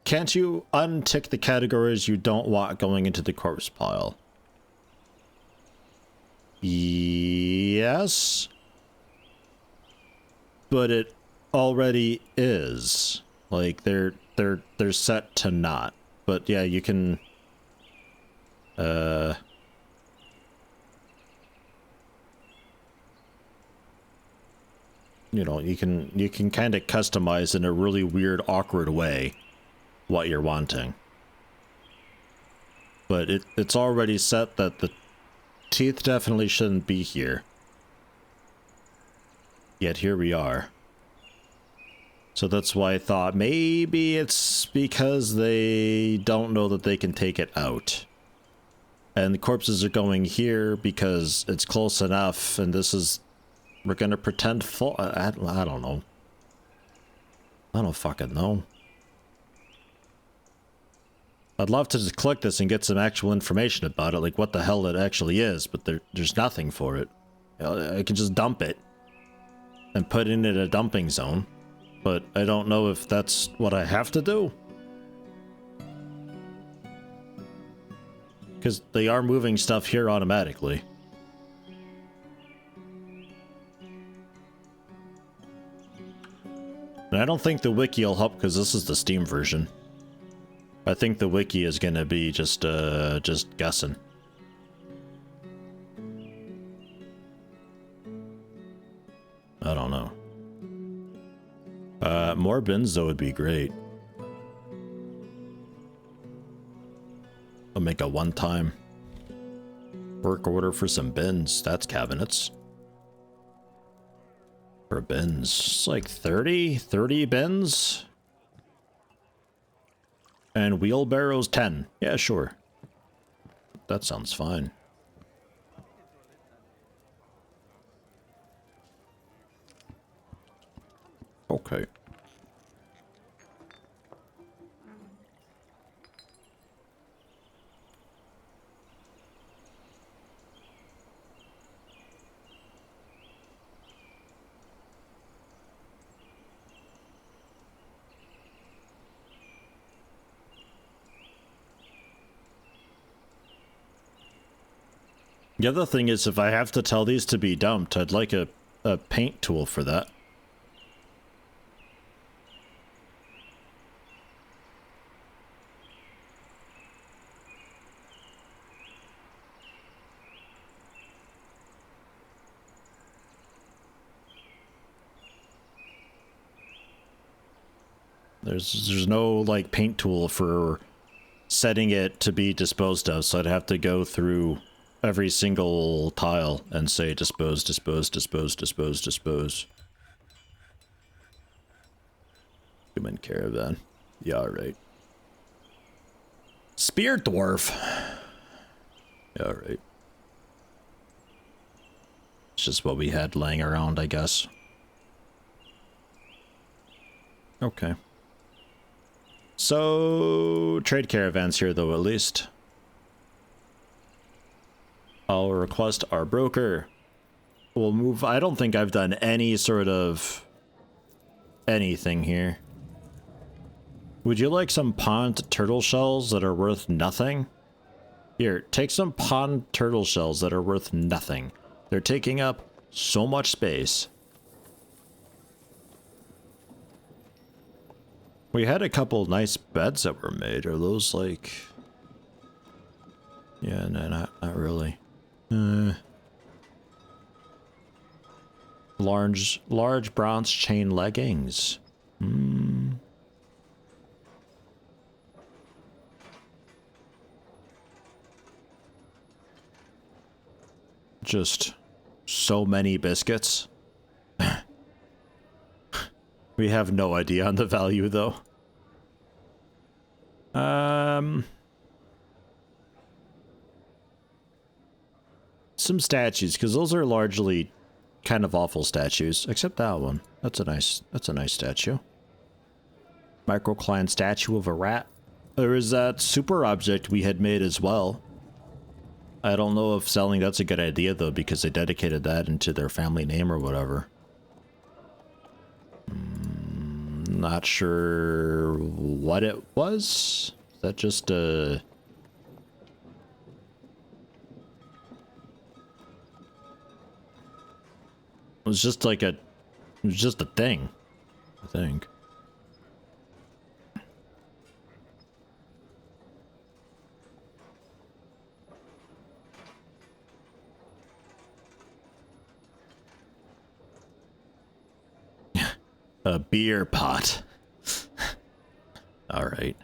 [SPEAKER 1] Can't you untick the categories you don't want going into the corpse pile? Yes. But it already is. Like, they're set to not. But yeah, you can you know, you can kind of customize in a really weird, awkward way what you're wanting. But it's already set that the teeth definitely shouldn't be here. Yet here we are. So that's why I thought maybe it's because they don't know that they can take it out. And the corpses are going here because it's close enough, and this is... We're gonna pretend full... I don't know. I don't fucking know. I'd love to just click this and get some actual information about it, like what the hell it actually is, but there's nothing for it. I can just dump it and put it in a dumping zone, but I don't know if that's what I have to do. Because they are moving stuff here automatically. And I don't think the wiki will help because this is the Steam version. I think the wiki is gonna be just guessing. I don't know. More bins though would be great. I'll make a one-time work order for some bins. That's cabinets. For bins, it's like 30 bins. And wheelbarrows 10. Yeah, sure. That sounds fine. Okay. The other thing is, if I have to tell these to be dumped, I'd like a paint tool for that. There's no, like, paint tool for setting it to be disposed of, so I'd have to go through every single tile and say dispose, dispose, dispose, dispose, dispose. Human caravan. Yeah, alright. Spear dwarf. Yeah, alright. It's just what we had laying around, I guess. Okay. So, trade caravans here, though, at least. I'll request our broker. We'll move. I don't think I've done any sort of anything here. Would you like some pond turtle shells that are worth nothing? Here, take some pond turtle shells that are worth nothing. They're taking up so much space. We had a couple nice beds that were made. Are those like... Yeah, no, not really. Large bronze chain leggings. Just so many biscuits. We have no idea on the value, though. Some statues, because those are largely kind of awful statues, except that one. That's a nice statue. Microcline statue of a rat. There is that super object we had made as well. I don't know if selling that's a good idea, though, because they dedicated that into their family name or whatever. Not sure what it was. Is that just a... It was just like a... It was just a thing, I think. A beer pot. Alright.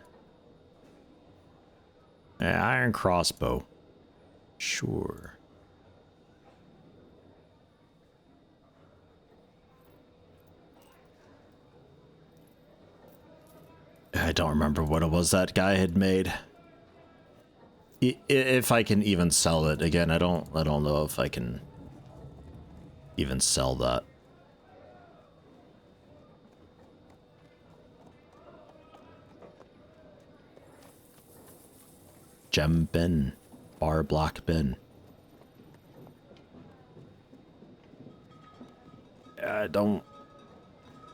[SPEAKER 1] Iron crossbow. Sure. I don't remember what it was that guy had made. If I can even sell it again, I don't know if I can even sell that. Gem bin, bar block bin.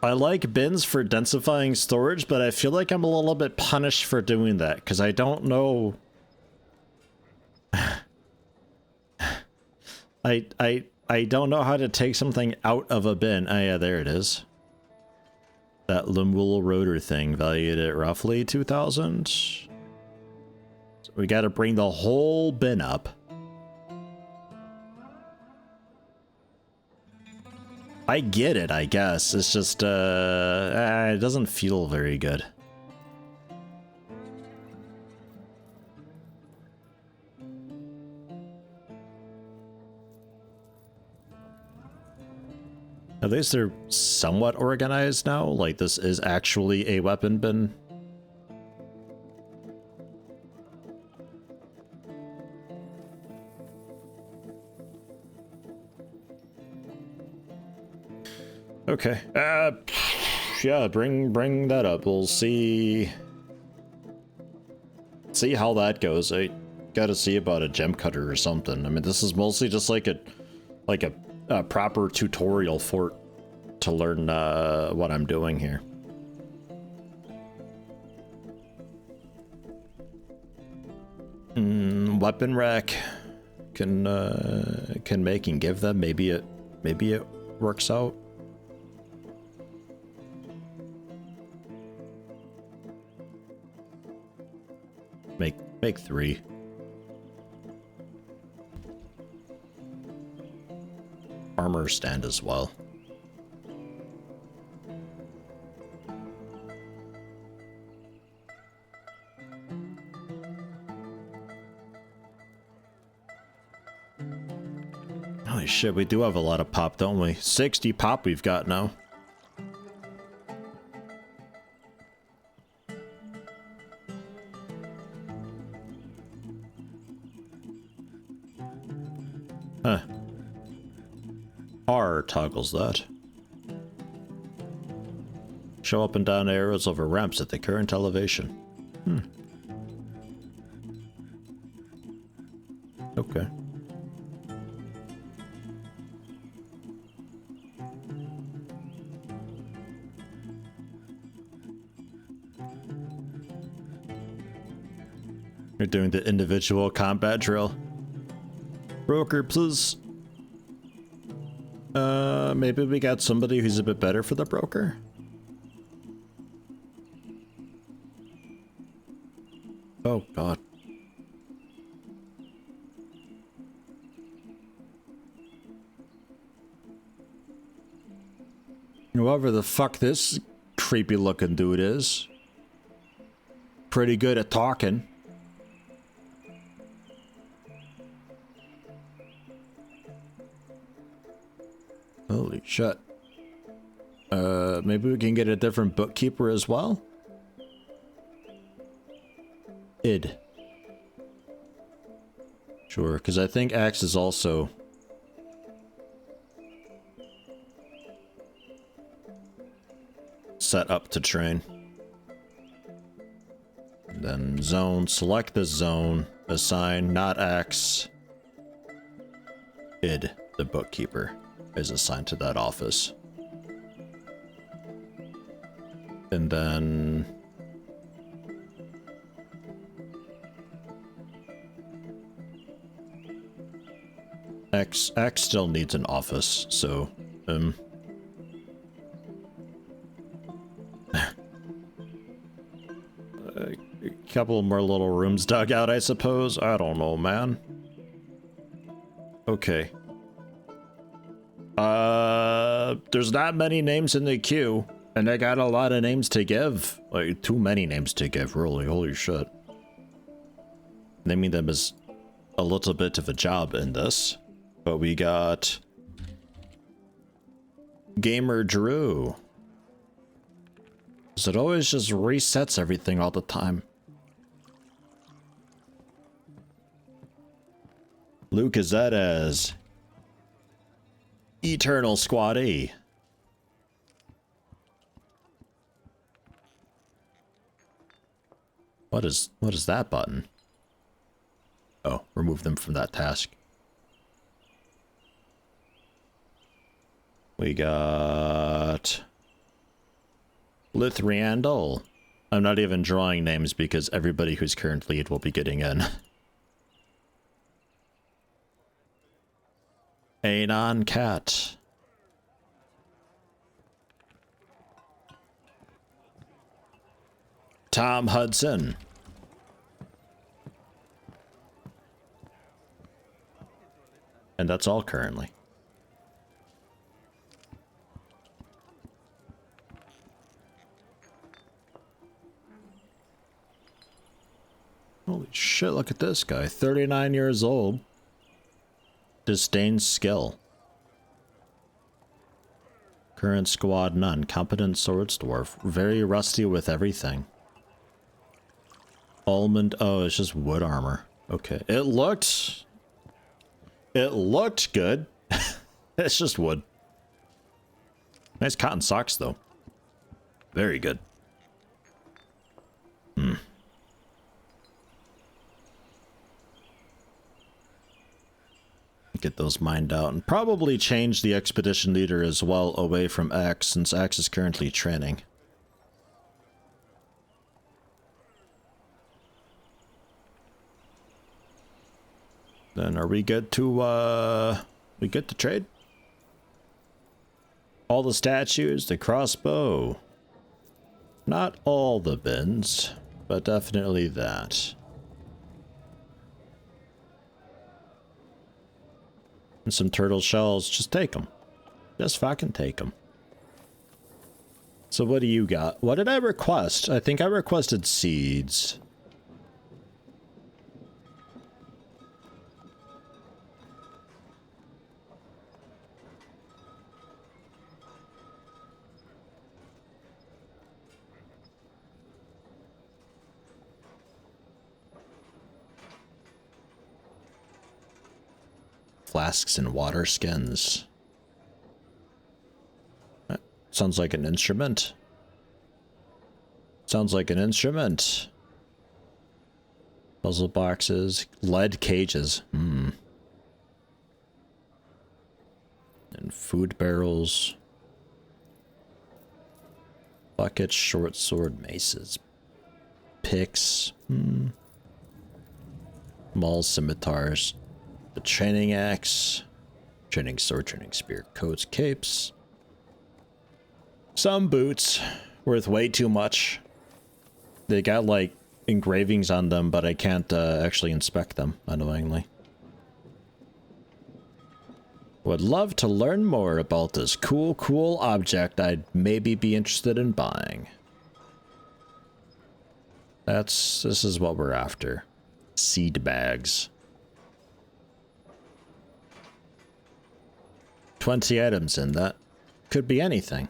[SPEAKER 1] I like bins for densifying storage, but I feel like I'm a little bit punished for doing that because I don't know. I don't know how to take something out of a bin. Oh yeah, there it is. That Lemuel rotor thing valued at roughly 2,000. So we got to bring the whole bin up. I get it, I guess. It's just, it doesn't feel very good. At least they're somewhat organized now. Like, this is actually a weapon bin. Okay. Yeah, bring that up. We'll see how that goes. I gotta see about a gem cutter or something. I mean, this is mostly just like a proper tutorial fort to learn what I'm doing here. Weapon rack can make and give them. Maybe it works out. Make 3. Armor stand as well. Holy shit, we do have a lot of pop, don't we? 60 pop we've got now. Huh. R toggles that. Show up and down arrows over ramps at the current elevation. Okay. You're doing the individual combat drill. Broker, please. Maybe we got somebody who's a bit better for the broker? Oh, God. Whoever the fuck this creepy looking dude is. Pretty good at talking. Holy shit. Maybe we can get a different bookkeeper as well? Id. Sure, because I think Axe is also... set up to train. And then zone, select the zone, assign, not Axe. Id, the bookkeeper, is assigned to that office. And then... X still needs an office, so, a couple more little rooms dug out, I suppose. I don't know, man. Okay. There's not many names in the queue. And I got a lot of names to give. Like, too many names to give, really. Holy shit. Naming them is a little bit of a job in this. But we got... Gamer Drew. So it always just resets everything all the time. Luke is that as Eternal Squaddie. What is that button? Oh, remove them from that task. We got Lithriandel. I'm not even drawing names because everybody who's current lead will be getting in. Anon Cat. Tom Hudson. And that's all currently. Holy shit, look at this guy. 39 years old. Disdains skill. Current squad none. Competent swords dwarf. Very rusty with everything. Almond. Oh, it's just wood armor. Okay. It looked good. It's just wood. Nice cotton socks though. Very good. Get those mined out and probably change the expedition leader as well away from X since X is currently training. Then are we good to trade? All the statues, the crossbow. Not all the bins, but definitely that. And some turtle shells, just take them. Just fucking take them. So what do you got? What did I request? I think I requested seeds. Flasks and water skins. Sounds like an instrument. Sounds like an instrument. Puzzle boxes. Lead cages. And food barrels. Buckets, short sword, maces. Picks. Maul scimitars. The training axe, training sword, training spear, coats, capes. Some boots, worth way too much. They got like engravings on them, but I can't actually inspect them, annoyingly. Would love to learn more about this cool object I'd maybe be interested in buying. This is what we're after. Seed bags. 20 items in that. Could be anything.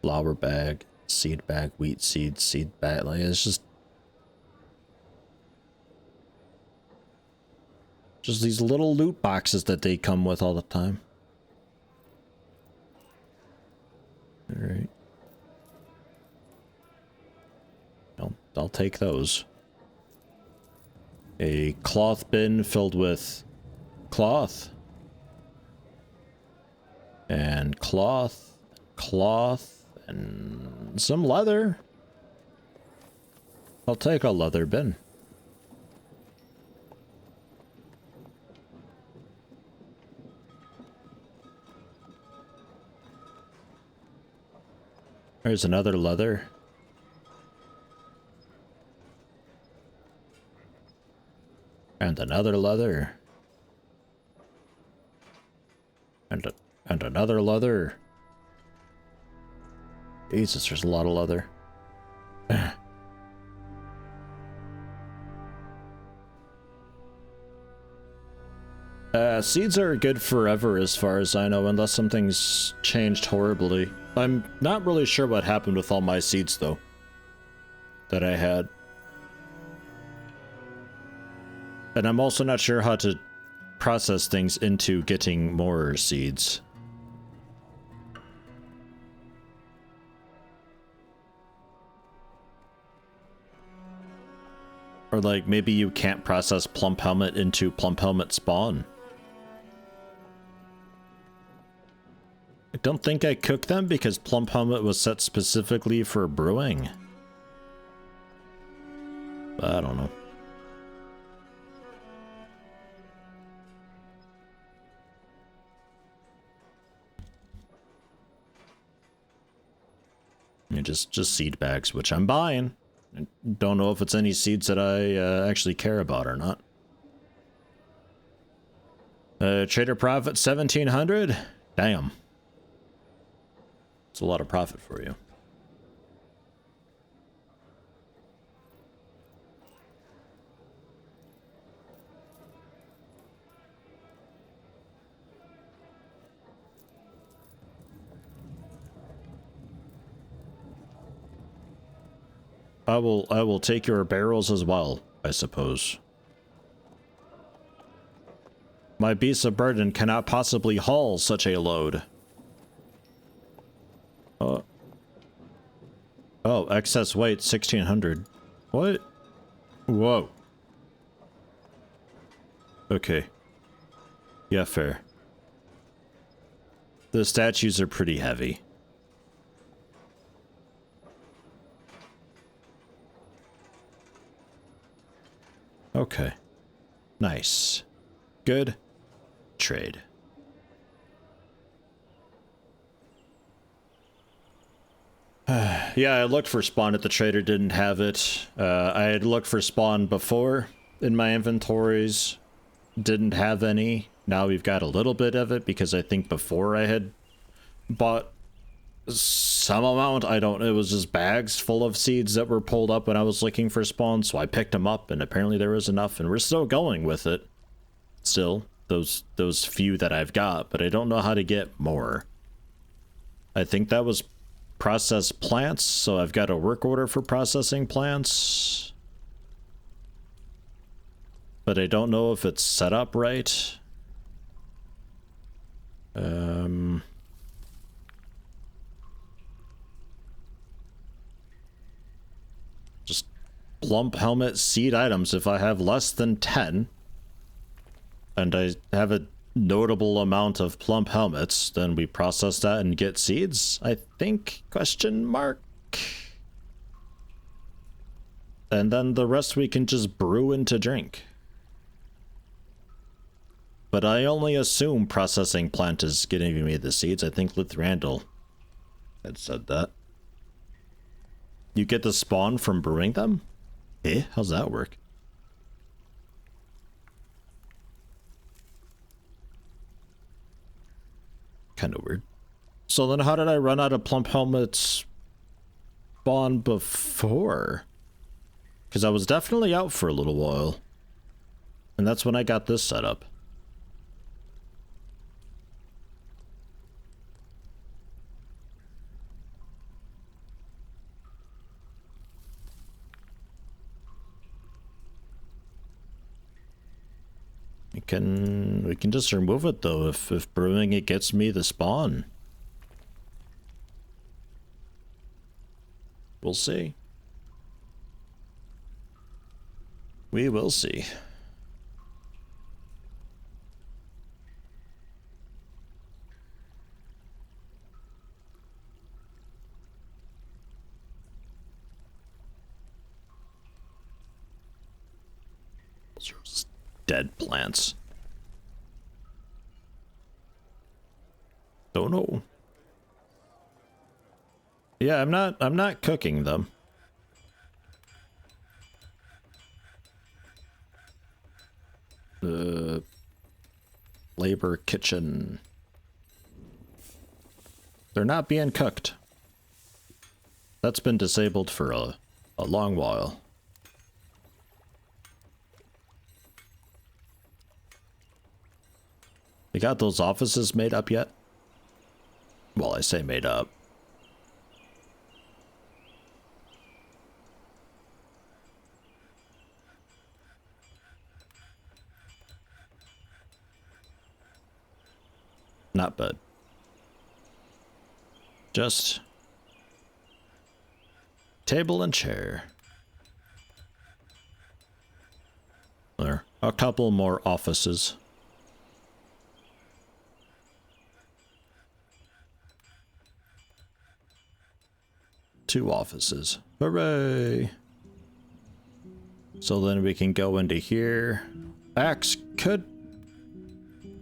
[SPEAKER 1] Flour bag, seed bag, wheat seed, seed bag. Like, it's just these little loot boxes that they come with all the time. Alright. I'll take those. A cloth bin filled with cloth. And cloth, and some leather. I'll take a leather bin. There's another leather. And another leather. And And another leather. Jesus, there's a lot of leather. Seeds are good forever as far as I know, unless something's changed horribly. I'm not really sure what happened with all my seeds, though, that I had. And I'm also not sure how to process things into getting more seeds. Or like, maybe you can't process Plump Helmet into Plump Helmet spawn. I don't think I cooked them because Plump Helmet was set specifically for brewing. I don't know. I mean, just seed bags, which I'm buying. I don't know if it's any seeds that I actually care about or not. Trader profit 1700? Damn. It's a lot of profit for you. I will take your barrels as well, I suppose. My beasts of burden cannot possibly haul such a load. Oh, excess weight 1600. What? Whoa. Okay. Yeah, fair. The statues are pretty heavy. Okay. Nice. Good trade. Yeah, I looked for spawn at the trader, didn't have it. I had looked for spawn before in my inventories, didn't have any. Now we've got a little bit of it because I think before I had bought some amount. I don't know, it was just bags full of seeds that were pulled up when I was looking for spawn, so I picked them up and apparently there was enough and we're still going with it. Still, those few that I've got, but I don't know how to get more. I think that was process plants, so I've got a work order for processing plants. But I don't know if it's set up right. Just plump helmet seed items. If I have less than 10 and I have a notable amount of plump helmets, then we process that and get seeds, I think, question mark. And then the rest we can just brew into drink. But I only assume processing plant is giving me the seeds. I think Lithrandel had said that. You get the spawn from brewing them? Eh? How's that work? Kind of weird. So then how did I run out of plump helmets spawn before? Because I was definitely out for a little while. And that's when I got this set up. We can just remove it though if brewing it gets me the spawn. We'll see. We will see. Those are just dead plants. Don't know. Yeah, I'm not cooking them. Labor kitchen. They're not being cooked. That's been disabled for a long while. You got those offices made up yet? Well, I say made up. Not bad. Just table and chair. There. A couple more offices. Two offices. Hooray! So then we can go into here. Axe could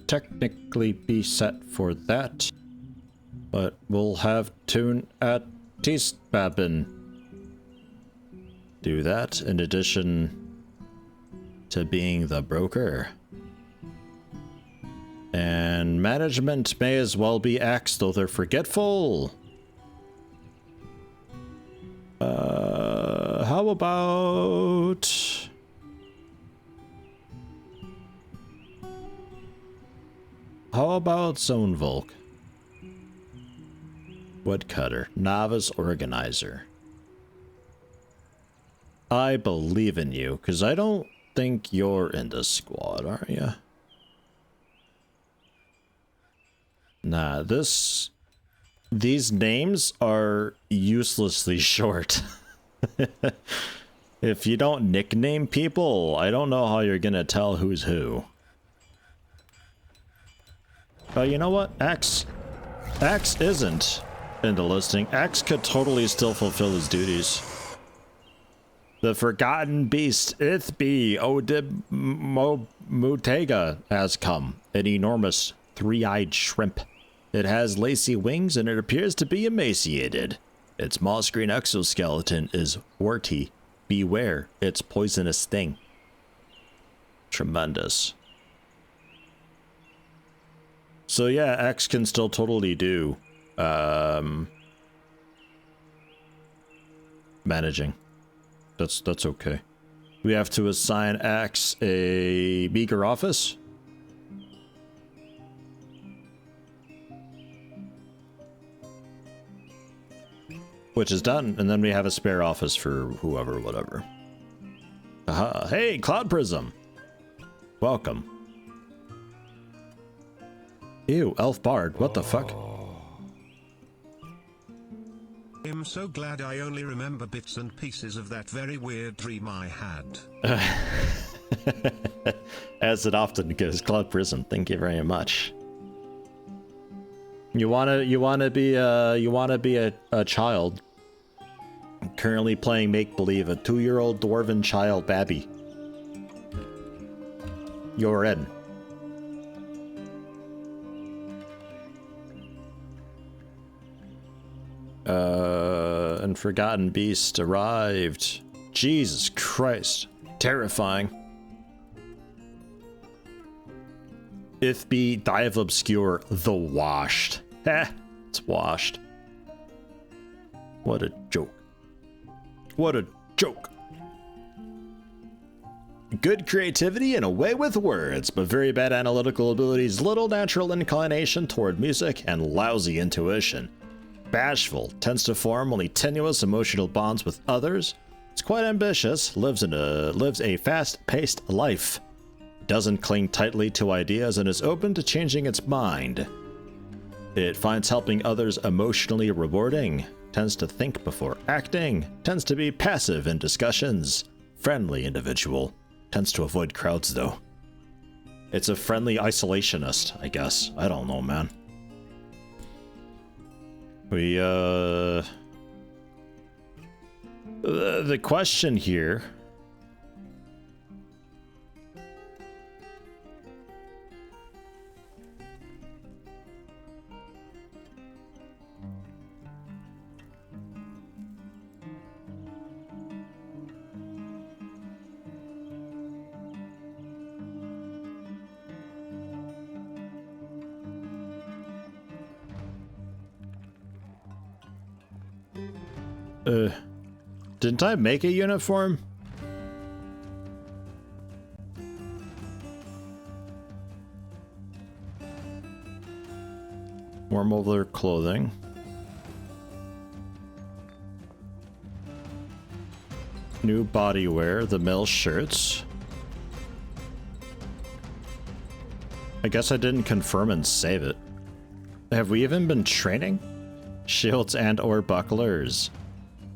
[SPEAKER 1] technically be set for that, but we'll have Tune at Teastbabin do that in addition to being the broker. And management may as well be Axe, though they're forgetful. How about... How about Zone Volk? Woodcutter, novice organizer. I believe in you, because I don't think you're in this squad, are you? Nah, these names are uselessly short. If you don't nickname people, I don't know how you're gonna tell who's who. Oh, you know what? Axe isn't in the listing. Axe could totally still fulfill his duties. The Forgotten Beast, Ithbi Odib Mutega, has come. An enormous three-eyed shrimp. It has lacy wings and it appears to be emaciated. Its moss green exoskeleton is warty. Beware its poisonous sting. Tremendous. So yeah, Axe can still totally do managing. That's okay. We have to assign Axe a meager office. Which is done, and then we have a spare office for whoever, whatever. Aha. Hey, Cloud Prism! Welcome. Ew, Elf Bard, what the fuck?
[SPEAKER 2] I'm so glad I only remember bits and pieces of that very weird dream I had.
[SPEAKER 1] As it often goes, Cloud Prism, thank you very much. You wanna be a child. Currently playing make-believe, a 2-year-old dwarven child Babby. You're in. And Forgotten Beast arrived. Jesus Christ. Terrifying. Ithbi Dive Obscure, the Washed. Heh, it's washed. What a joke. What a joke. Good creativity and a way with words, but very bad analytical abilities, little natural inclination toward music, and lousy intuition. Bashful, tends to form only tenuous emotional bonds with others. It's quite ambitious, lives a fast-paced life. Doesn't cling tightly to ideas and is open to changing its mind. It finds helping others emotionally rewarding. Tends to think before acting. Tends to be passive in discussions. Friendly individual. Tends to avoid crowds though. It's a friendly isolationist, I guess. I don't know, man. The question here... Didn't I make a uniform? Warm over clothing. New body wear, the mill shirts. I guess I didn't confirm and save it. Have we even been training? Shields and or bucklers.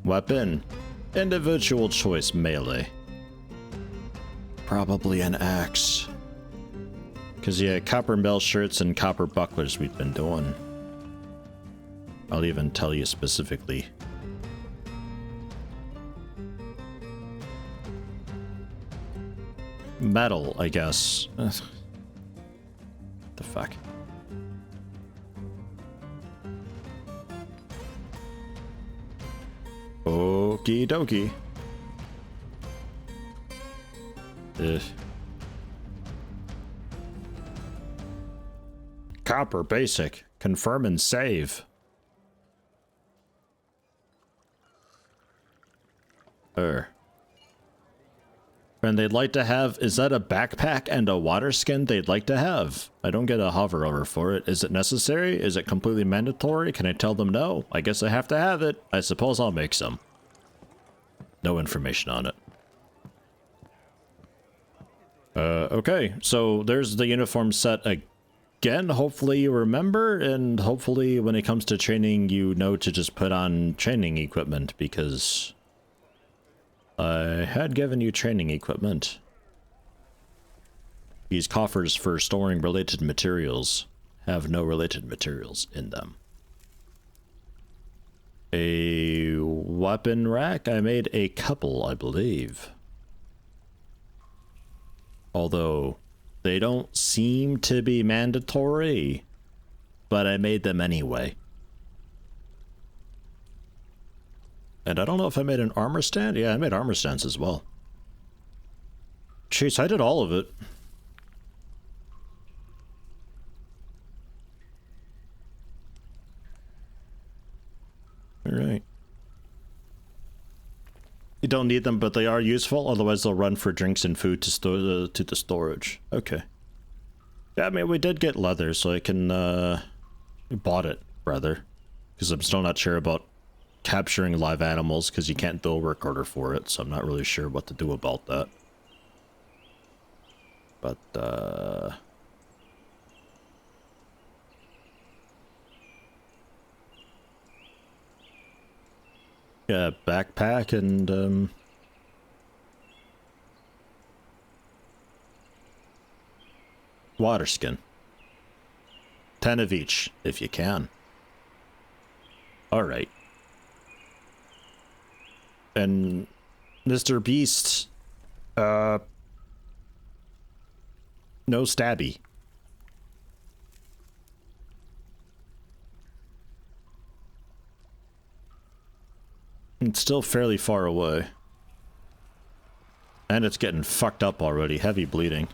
[SPEAKER 1] Weapon. Individual choice melee. Probably an axe. Cause yeah, copper mill shirts and copper bucklers we've been doing. I'll even tell you specifically. Metal, I guess. Ugh. The fuck? Okie dokie. Ugh. Copper basic. Confirm and save. And they'd like to have, is that a backpack and a water skin they'd like to have? I don't get a hover over for it. Is it necessary? Is it completely mandatory? Can I tell them no? I guess I have to have it. I suppose I'll make some. No information on it. Okay, so there's the uniform set again. Hopefully you remember, and hopefully when it comes to training, you know to just put on training equipment, because I had given you training equipment. These coffers for storing related materials have no related materials in them. A weapon rack? I made a couple, I believe. Although, they don't seem to be mandatory, but I made them anyway. And I don't know if I made an armor stand. Yeah, I made armor stands as well. Jeez, I did all of it. Alright. You don't need them, but they are useful. Otherwise, they'll run for drinks and food to store to the storage. Okay. Yeah, I mean, we did get leather, so I can, we bought it, rather. Because I'm still not sure about capturing live animals, because you can't do a work order for it, so I'm not really sure what to do about that. But, yeah, backpack and, water skin. 10 of each, if you can. Alright. And Mr. Beast, no stabby. It's still fairly far away. And it's getting fucked up already. Heavy bleeding.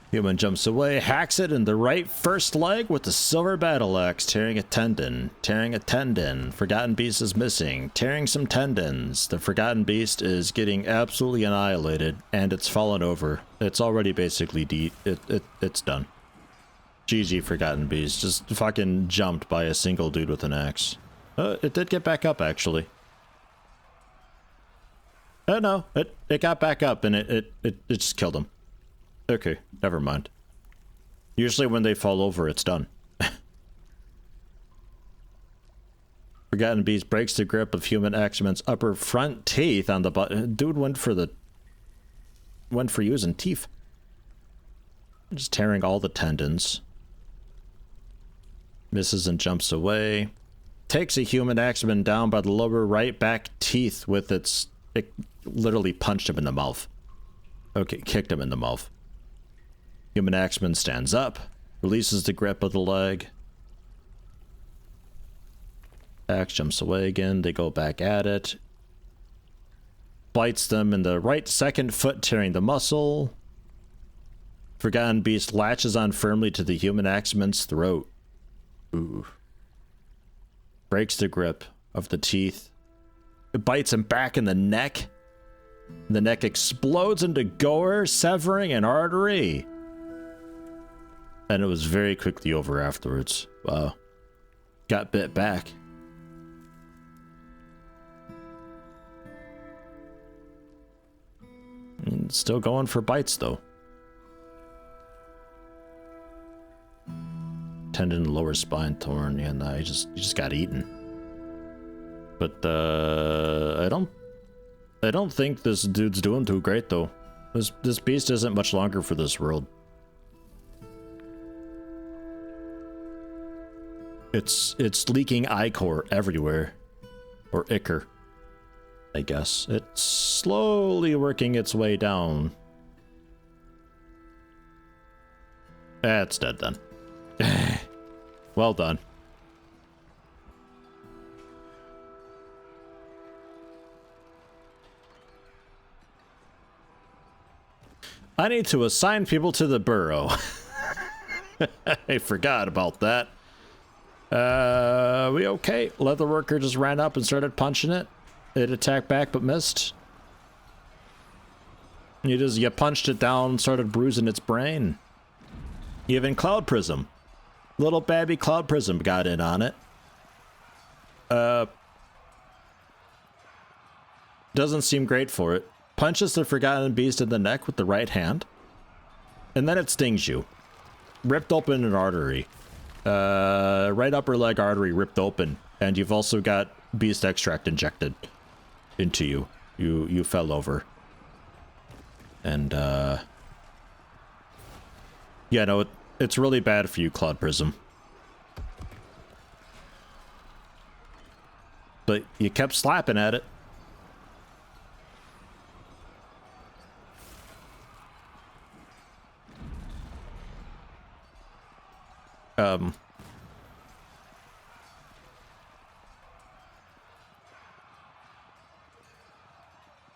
[SPEAKER 1] Human jumps away, hacks it in the right first leg with the silver battle axe, tearing a tendon. Tearing a tendon. Forgotten Beast is missing. Tearing some tendons. The Forgotten Beast is getting absolutely annihilated, and it's fallen over. It's already basically it's done. GG Forgotten Beast. Just fucking jumped by a single dude with an axe. It did get back up, actually. Oh no, it got back up, and it just killed him. Okay, never mind. Usually when they fall over, it's done. Forgotten Beast breaks the grip of human axeman's upper front teeth on the butt. Dude went for using teeth. Just tearing all the tendons. Misses and jumps away. Takes a human axeman down by the lower right back teeth with its... It literally punched him in the mouth. Okay, kicked him in the mouth. Human axeman stands up, releases the grip of the leg. Axe jumps away again, they go back at it. Bites them in the right second foot, tearing the muscle. Forgotten beast latches on firmly to the human axeman's throat. Ooh. Breaks the grip of the teeth. It bites him back in the neck. The neck explodes into gore, severing an artery. And it was very quickly over afterwards. Wow. Got bit back. And still going for bites, though. Tendon lower spine torn, and he just got eaten. But I don't think this dude's doing too great though. This beast isn't much longer for this world. It's leaking ichor everywhere, or ichor, I guess. It's slowly working its way down. It's dead then. Well done. I need to assign people to the burrow. I forgot about that. We okay? Leather worker just ran up and started punching it. It attacked back but missed. You punched it down, started bruising its brain. Even Cloud Prism. Little babby Cloud Prism got in on it. Doesn't seem great for it. Punches the Forgotten Beast in the neck with the right hand. And then it stings you. Ripped open an artery. Right upper leg artery ripped open. And you've also got beast extract injected into you. You fell over. And, yeah, no, it's really bad for you, Cloud Prism. But you kept slapping at it.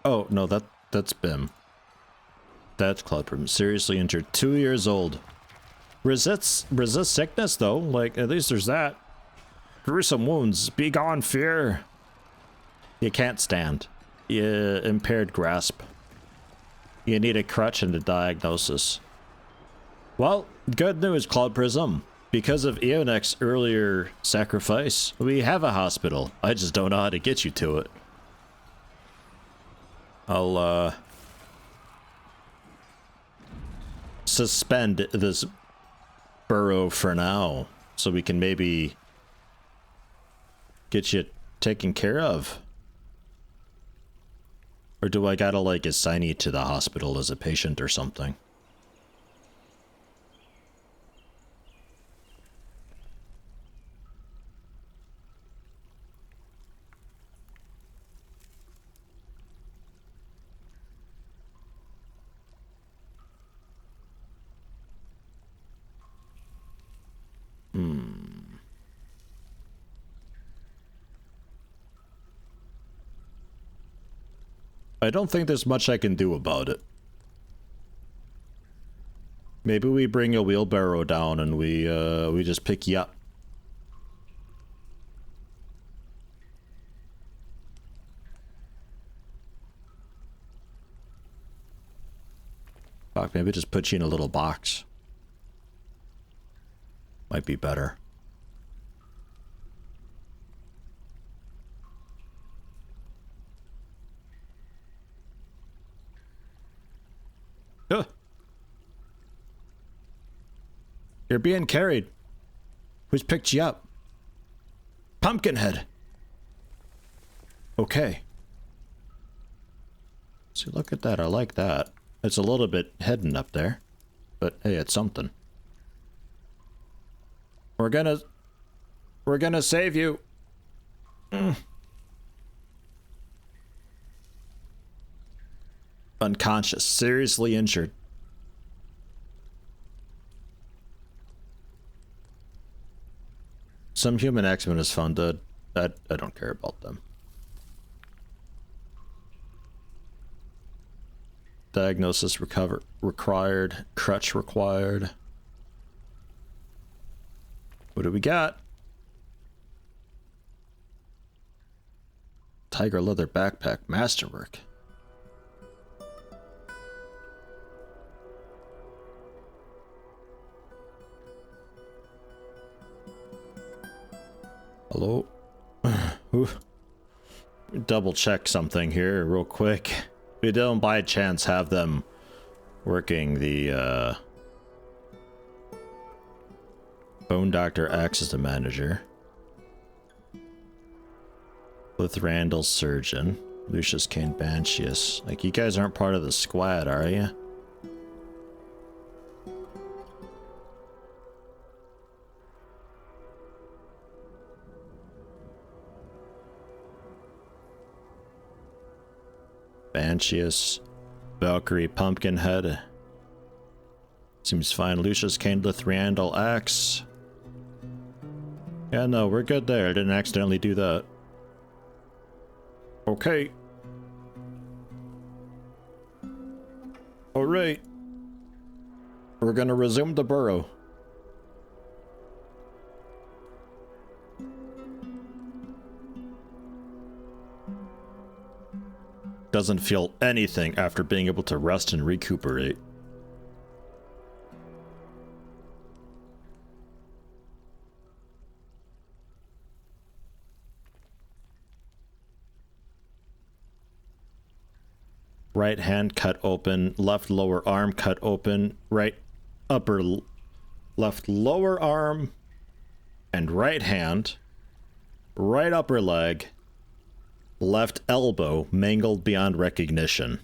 [SPEAKER 1] Oh, no, that's Bim. That's Cloud Prism. Seriously injured. 2 years old. Resist sickness, though. Like, at least there's that. Gruesome wounds. Be gone, fear. You can't stand. Impaired grasp. You need a crutch and a diagnosis. Well, good news, Cloud Prism. Because of Eonex's earlier sacrifice, we have a hospital. I just don't know how to get you to it. I'll, suspend this burrow for now, so we can maybe get you taken care of. Or do I gotta, like, assign you to the hospital as a patient or something? I don't think there's much I can do about it. Maybe we bring a wheelbarrow down and we just pick you up. Fuck, maybe just put you in a little box. Might be better. Ugh. You're being carried. Who's picked you up? Pumpkinhead. Okay. See, look at that. I like that. It's a little bit hidden up there. But hey, it's something. We're gonna save you. Unconscious, seriously injured. Some human X-Men is fun, dude. I don't care about them. Diagnosis required. Crutch required. What do we got? Tiger leather backpack, masterwork. Hello? Double check something here real quick. We don't by chance have them working the Bone Doctor X as the manager. With Randall Surgeon. Lucius Kane Bansheus. Like, you guys aren't part of the squad, are you? Bansheus. Valkyrie Pumpkinhead. Seems fine. Lucius Kane Randall X. Yeah, no, we're good there. I didn't accidentally do that. Okay. Alright. We're gonna resume the burrow. Doesn't feel anything after being able to rest and recuperate. Right hand cut open, left lower arm cut open, right upper left lower arm and right hand, right upper leg, left elbow mangled beyond recognition.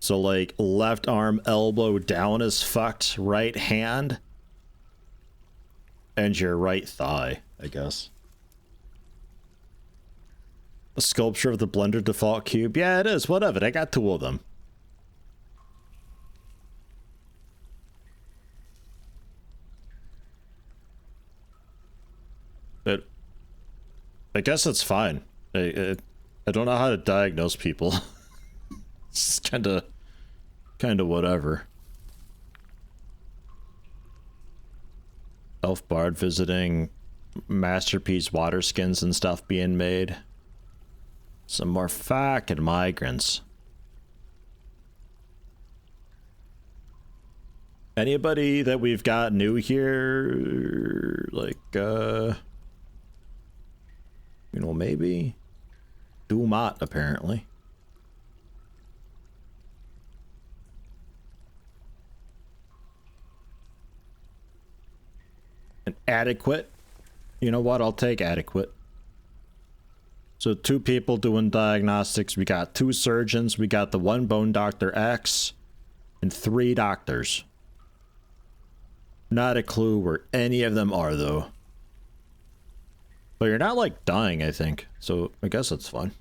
[SPEAKER 1] So like left arm elbow down is fucked, right hand and your right thigh, I guess. A sculpture of the Blender default cube. Yeah, it is. What of it? I got two of them. But I guess it's fine. I don't know how to diagnose people. It's kind of whatever. Elf Bard visiting, masterpiece water skins and stuff being made. Some more fucking migrants. Anybody that we've got new here, like, you know, maybe Dumat, apparently. An adequate. You know what? I'll take adequate. So 2 people doing diagnostics. We got 2 surgeons. We got the 1 Bone Doctor X and 3 doctors. Not a clue where any of them are, though. But you're not, like, dying, I think. So I guess that's fine.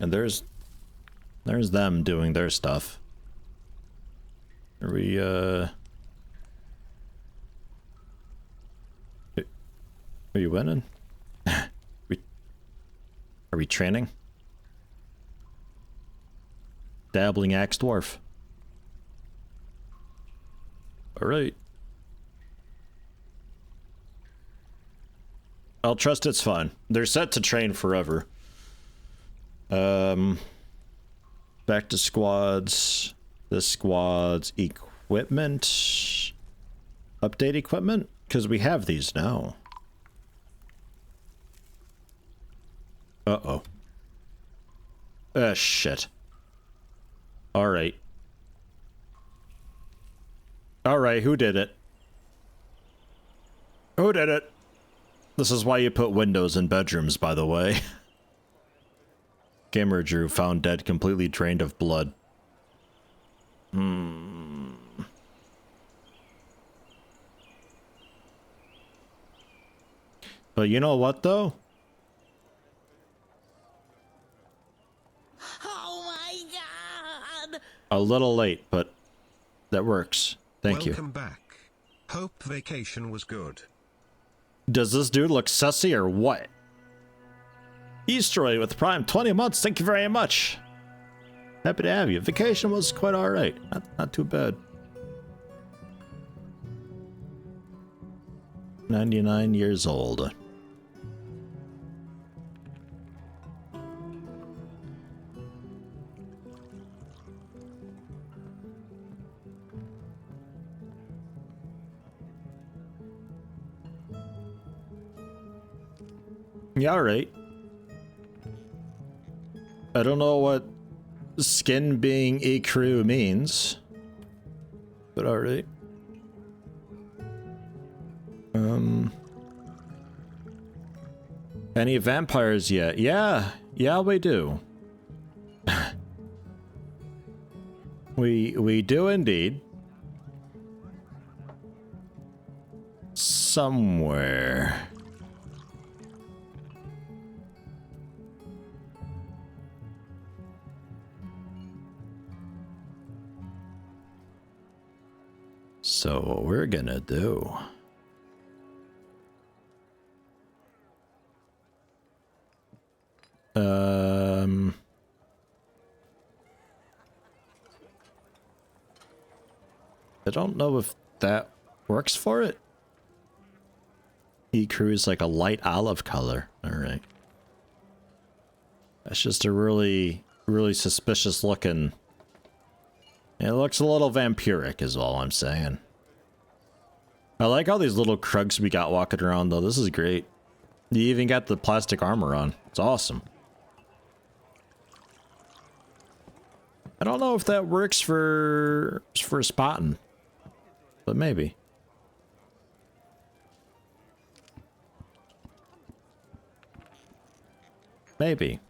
[SPEAKER 1] And there's them doing their stuff. Are we, are you winning? Are we training? Dabbling axe dwarf. Alright. I'll trust it's fine. They're set to train forever. Back to squads. This squad's equipment. Update equipment? Because we have these now. Uh-oh. Shit. Alright. Alright, who did it? Who did it? This is why you put windows in bedrooms, by the way. Gamer Drew found dead, completely drained of blood. But you know what, though?
[SPEAKER 3] Oh my god!
[SPEAKER 1] A little late, but that works. Thank you.
[SPEAKER 2] Welcome back. Hope vacation was good.
[SPEAKER 1] Does this dude look sussy or what? Easteroid with Prime 20 months, thank you very much. Happy to have you. Vacation was quite alright. Not too bad. 99 years old. Yeah, alright. I don't know what skin being a crew means, but alright. Any vampires yet? Yeah, we do. we do indeed. Somewhere. So what we're gonna do... I don't know if that works for it. E-crew is like a light olive color. Alright. That's just a really suspicious looking... It looks a little vampiric is all I'm saying. I like all these little krugs we got walking around though. This is great. You even got the plastic armor on. It's awesome. I don't know if that works for spotting, but maybe. Maybe.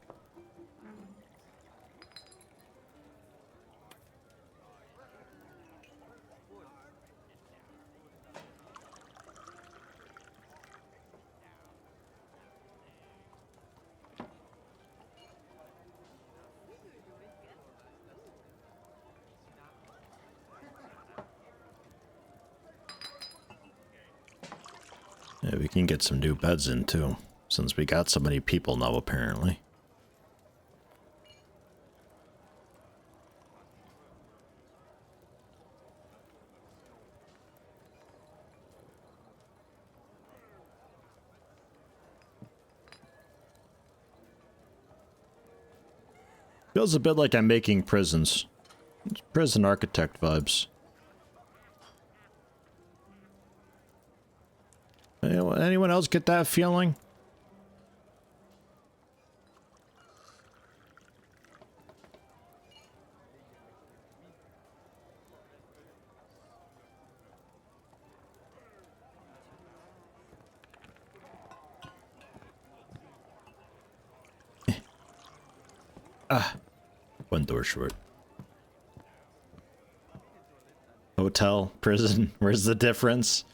[SPEAKER 1] Yeah, we can get some new beds in too, since we got so many people now apparently. Feels a bit like I'm making prisons. It's prison architect vibes. Anyone else get that feeling? One door short. Hotel, prison, where's the difference?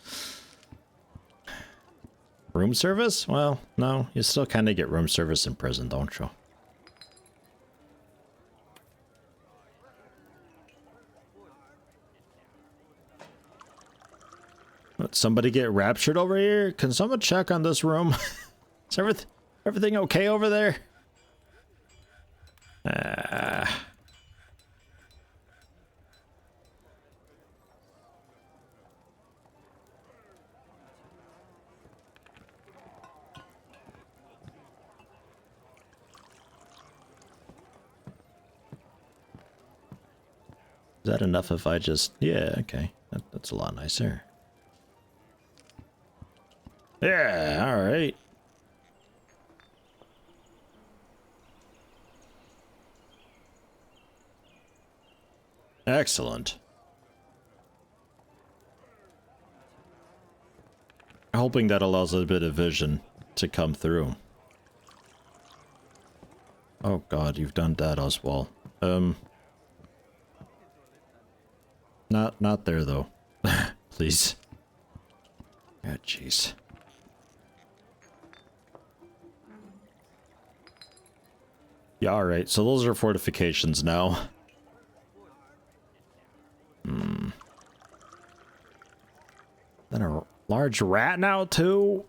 [SPEAKER 1] Room service? Well, no, you still kind of get room service in prison, don't you? Let somebody get raptured over here? Can someone check on this room? Is everything okay over there? Is that enough if I just... Yeah, okay. That's a lot nicer. Yeah, alright. Excellent. Hoping that allows a bit of vision to come through. Oh god, you've done that as well. Not there though. Please. Ah, jeez. Yeah, alright, so those are fortifications now. And a large rat now, too?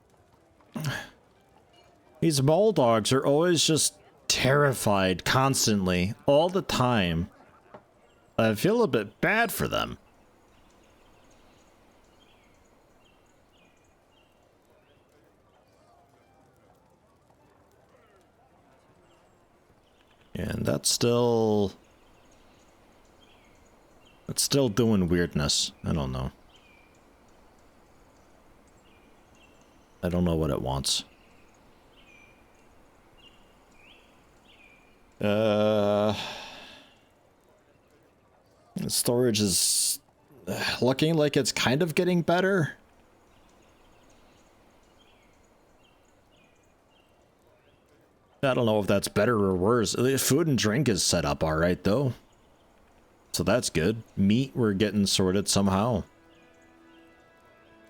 [SPEAKER 1] These mole dogs are always just terrified constantly, all the time. I feel a bit bad for them. And that's still doing weirdness. I don't know. I don't know what it wants. Storage is looking like it's kind of getting better. I don't know if that's better or worse. Food and drink is set up all right, though. So that's good. Meat we're getting sorted somehow.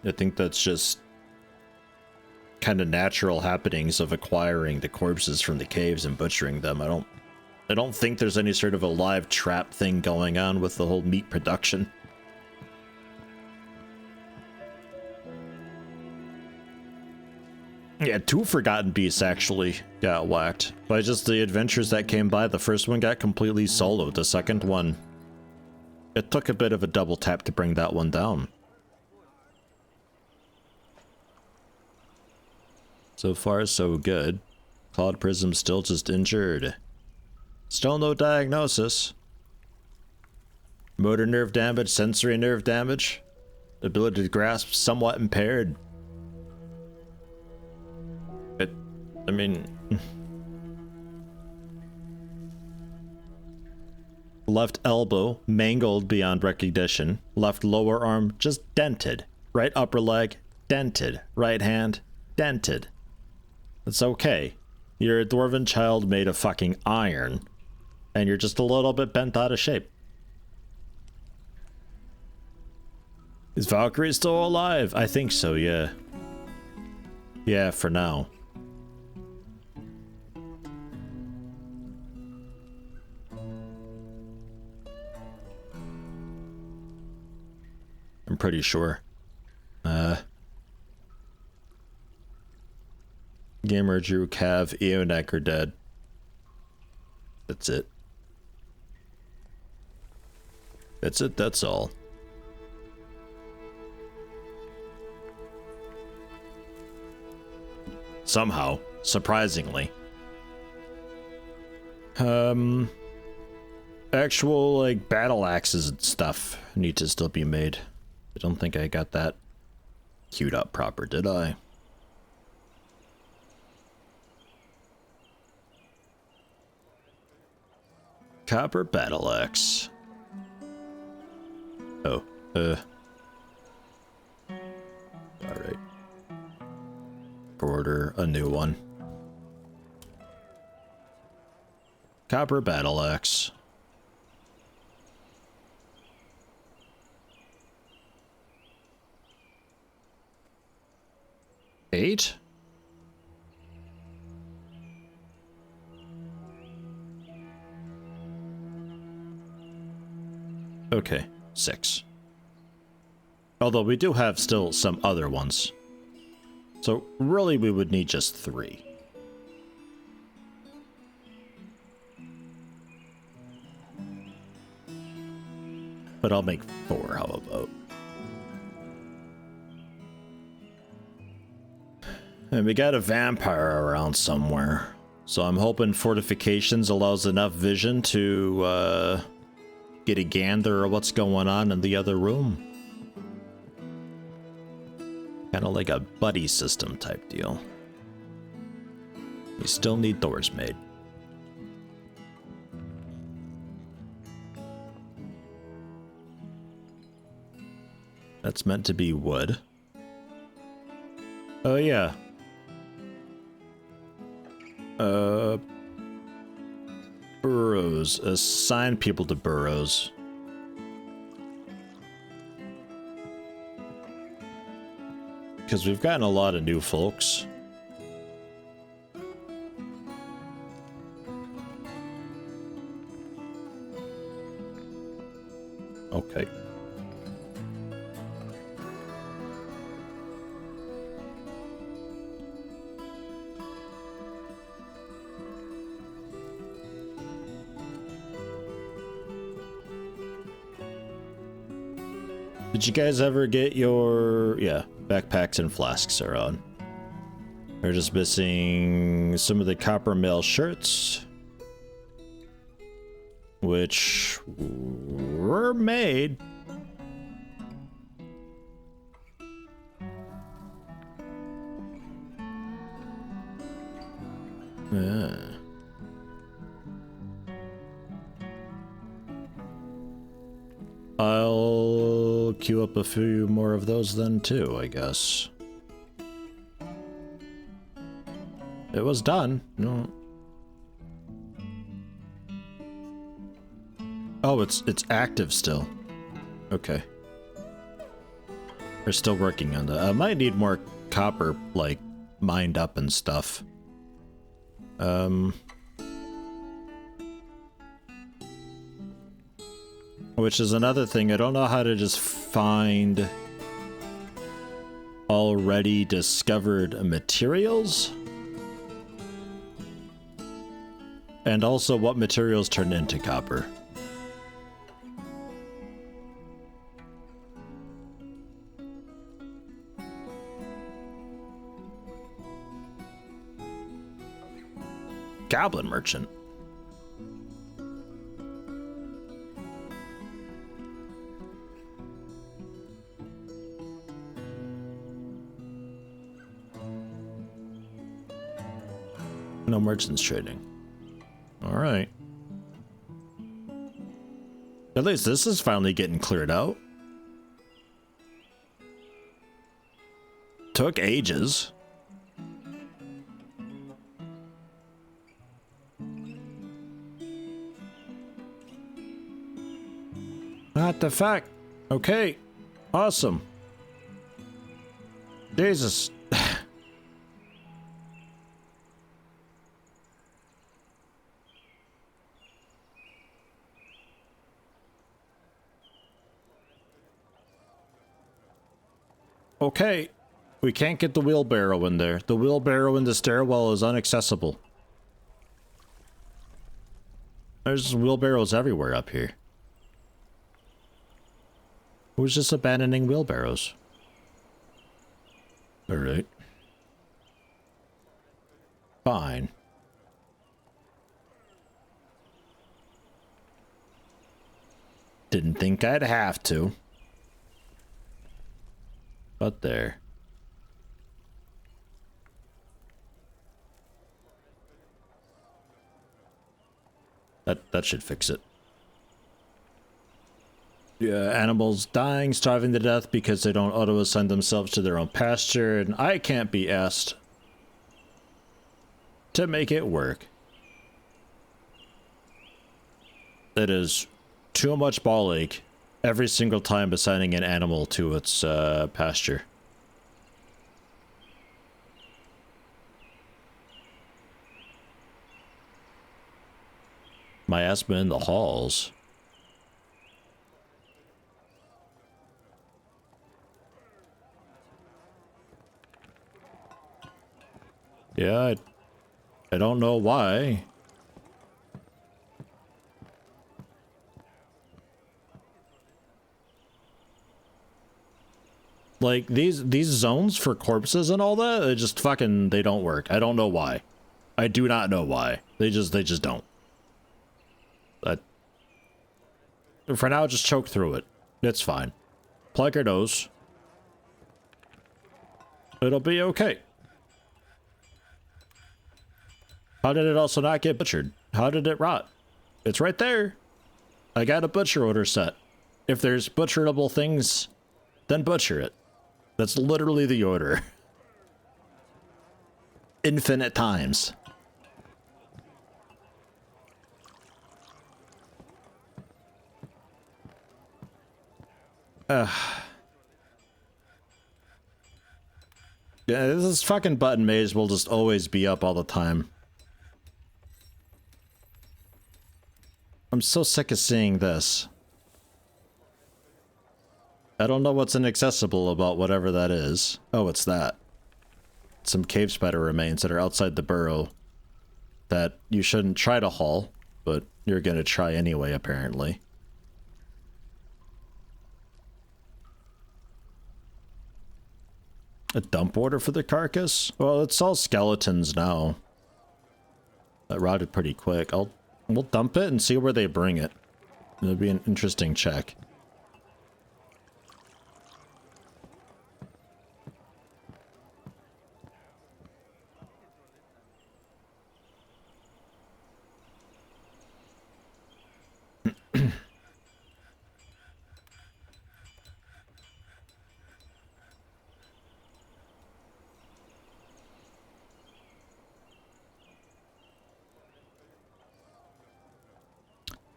[SPEAKER 1] I think that's just kind of natural happenings of acquiring the corpses from the caves and butchering them. I don't think there's any sort of a live trap thing going on with the whole meat production. Yeah, 2 Forgotten Beasts actually got whacked by just the adventures that came by. The first one got completely soloed. The second one, it took a bit of a double tap to bring that one down. So far, so good. Cloud Prism still just injured. Still no diagnosis. Motor nerve damage, sensory nerve damage. Ability to grasp somewhat impaired. I mean... Left elbow, mangled beyond recognition. Left lower arm, just dented. Right upper leg, dented. Right hand, dented. It's okay. You're a dwarven child made of fucking iron. And you're just a little bit bent out of shape. Is Valkyrie still alive? I think so, yeah. Yeah, for now. I'm pretty sure. Gamer, Drew, Cav, Eonek are dead. That's it. That's it, that's all. Somehow, surprisingly. Actual, like, battle axes and stuff need to still be made. I don't think I got that queued up proper, did I? Copper battle axe. Oh, alright. Order a new one. Copper battle axe. Eight? Okay, 6. Although we do have still some other ones. So really we would need just 3. But I'll make 4, how about? And we got a vampire around somewhere. So I'm hoping fortifications allows enough vision to get a gander of what's going on in the other room. Kind of like a buddy system type deal. We still need doors made. That's meant to be wood. Oh yeah. Boroughs. Assign people to Boroughs. Because we've gotten a lot of new folks. Okay. Did you guys ever get your... yeah, backpacks and flasks are on. We're just missing some of the copper mail shirts, which were made. Yeah. I'll queue up a few more of those then too, I guess. It was done. No. Oh, it's active still. Okay. We're still working on that. I might need more copper, like, mined up and stuff. Which is another thing. I don't know how to just find already discovered materials. And also what materials turn into copper. Goblin merchant. No merchants trading. All right. At least this is finally getting cleared out. Took ages. What the fuck? Okay. Awesome. Jesus. Okay, we can't get the wheelbarrow in there. The wheelbarrow in the stairwell is inaccessible. There's wheelbarrows everywhere up here. Who's just abandoning wheelbarrows? Alright. Fine. Didn't think I'd have to. But there. That should fix it. Yeah, animals dying, starving to death because they don't auto-assign themselves to their own pasture, and I can't be asked to make it work. It is too much ball ache every single time assigning an animal to its pasture. Miasma in the halls. Yeah, I don't know why. Like, these zones for corpses and all that, they just fucking, they don't work. I don't know why. I do not know why. They just don't. For now, just choke through it. It's fine. Plug your nose. It'll be okay. How did it also not get butchered? How did it rot? It's right there. I got a butcher order set. If there's butcherable things, then butcher it. That's literally the order. Infinite times. Yeah, this fucking button maze will just always be up all the time. I'm so sick of seeing this. I don't know what's inaccessible about whatever that is. Oh, it's that. Some cave spider remains that are outside the burrow that you shouldn't try to haul, but you're gonna try anyway, apparently. A dump order for the carcass? Well, it's all skeletons now. That rotted pretty quick. We'll dump it and see where they bring it. It'll be an interesting check.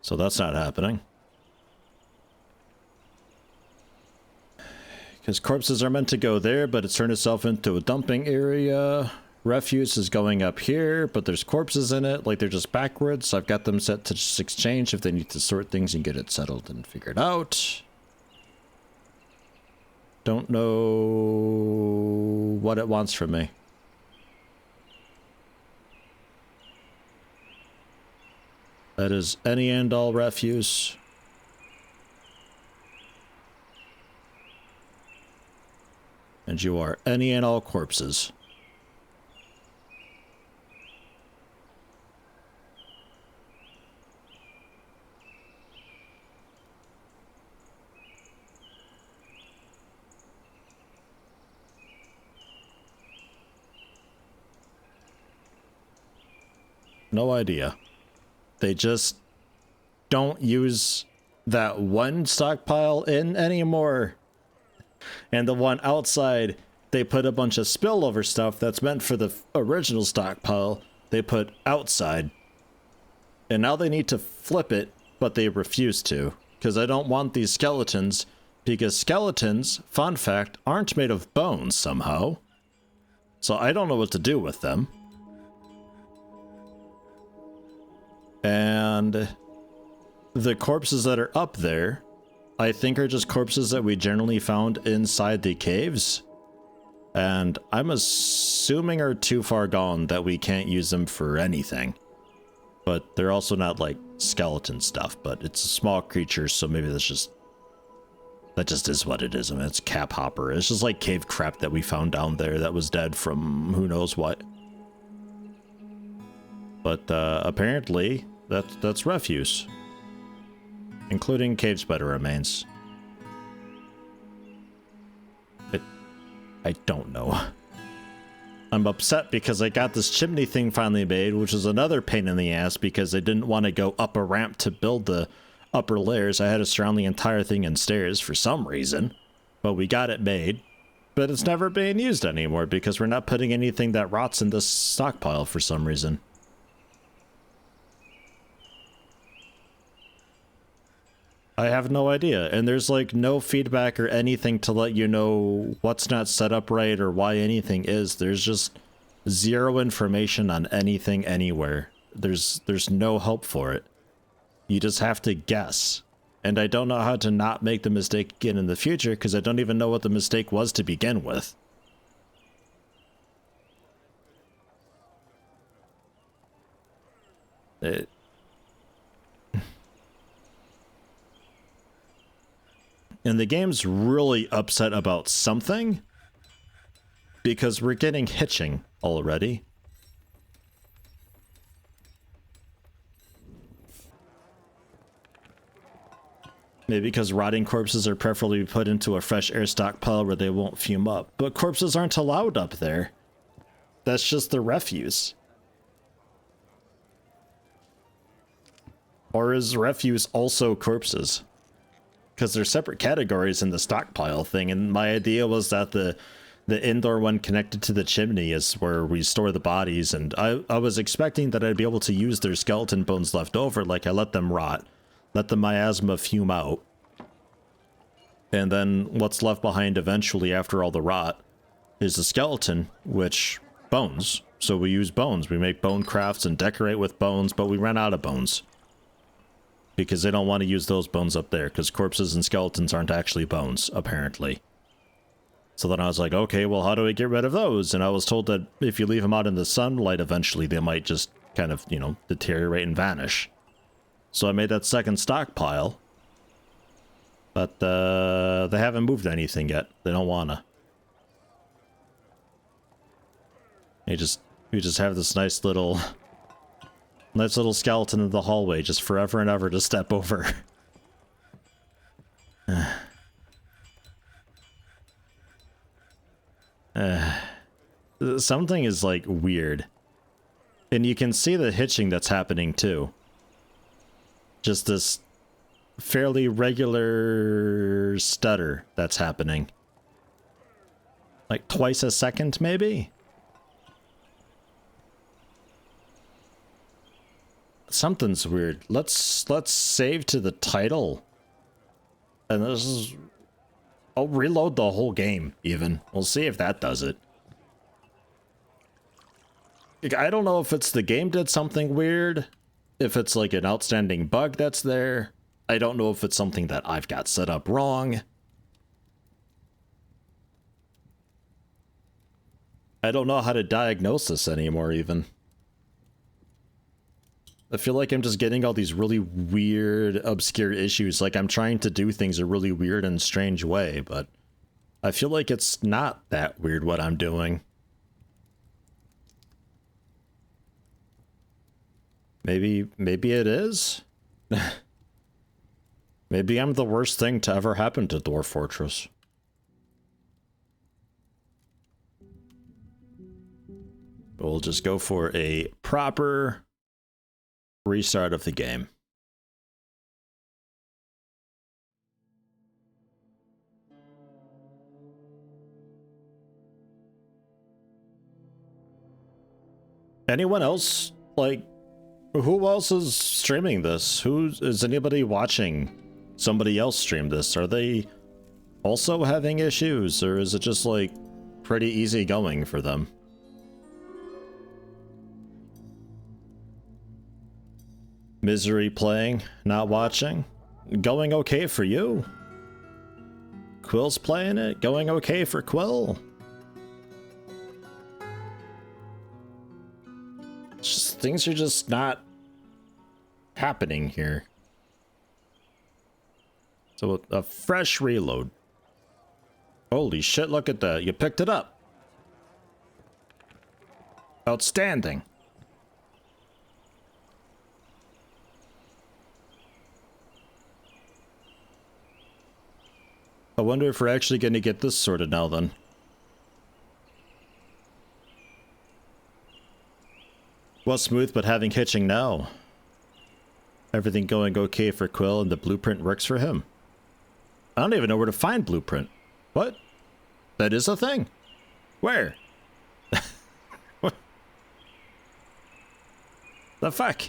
[SPEAKER 1] So that's not happening. Because corpses are meant to go there, but it's turned itself into a dumping area. Refuse is going up here, but there's corpses in it. Like, they're just backwards. I've got them set to just exchange if they need to sort things and get it settled and figured out. Don't know what it wants from me. That is any and all refuse. And you are any and all corpses. No idea. They just don't use that one stockpile in anymore. And the one outside, they put a bunch of spillover stuff that's meant for the original stockpile. They put outside. And now they need to flip it, but they refuse to. Because I don't want these skeletons. Because skeletons, fun fact, aren't made of bones somehow. So I don't know what to do with them. And the corpses that are up there, I think are just corpses that we generally found inside the caves. And I'm assuming are too far gone that we can't use them for anything. But they're also not like skeleton stuff, but it's a small creature, so maybe that just is what it is. I mean, it's cap hopper. It's just like cave crap that we found down there that was dead from who knows what. But apparently that's refuse, including cave spider remains. I don't know. I'm upset because I got this chimney thing finally made, which is another pain in the ass because I didn't want to go up a ramp to build the upper layers. I had to surround the entire thing in stairs for some reason, but we got it made. But it's never being used anymore because we're not putting anything that rots in this stockpile for some reason. I have no idea, and there's like no feedback or anything to let you know what's not set up right or why anything is. There's just zero information on anything anywhere. There's no help for it. You just have to guess. And I don't know how to not make the mistake again in the future because I don't even know what the mistake was to begin with. And the game's really upset about something because we're getting hitching already. Maybe because rotting corpses are preferably put into a fresh air stockpile where they won't fume up. But corpses aren't allowed up there. That's just the refuse. Or is refuse also corpses? Because they're separate categories in the stockpile thing, and my idea was that the indoor one connected to the chimney is where we store the bodies, and I was expecting that I'd be able to use their skeleton bones left over, like I let them rot, let the miasma fume out, and then what's left behind eventually after all the rot is the skeleton, which bones. So we use bones. We make bone crafts and decorate with bones, but we ran out of bones. Because they don't want to use those bones up there, because corpses and skeletons aren't actually bones, apparently. So then I was like, okay, well, how do we get rid of those? And I was told that if you leave them out in the sunlight, eventually they might just kind of, you know, deteriorate and vanish. So I made that second stockpile. But they haven't moved anything yet. They don't want to. We just have this nice little skeleton in the hallway just forever and ever to step over. Something is like weird. And you can see the hitching that's happening too. Just this fairly regular stutter that's happening. Like twice a second, maybe? Something's weird. Let's save to the title. And this is... I'll reload the whole game, even. We'll see if that does it. Like, I don't know if it's the game did something weird. If it's like an outstanding bug that's there. I don't know if it's something that I've got set up wrong. I don't know how to diagnose this anymore, even. I feel like I'm just getting all these really weird, obscure issues. Like I'm trying to do things a really weird and strange way, but I feel like it's not that weird what I'm doing. Maybe it is? Maybe I'm the worst thing to ever happen to Dwarf Fortress. We'll just go for a proper restart of the game. Anyone else? Like, who else is streaming this? Is anybody watching somebody else stream this? Are they also having issues, or is it just like pretty easy going for them? Misery playing, not watching. Going okay for you. Quill's playing it, going okay for Quill. Just, things are just not happening here. So a fresh reload. Holy shit, look at that. You picked it up. Outstanding. I wonder if we're actually going to get this sorted now then. Was smooth but having hitching now. Everything going okay for Quill and the blueprint works for him. I don't even know where to find blueprint. What? That is a thing? Where? What? The fuck?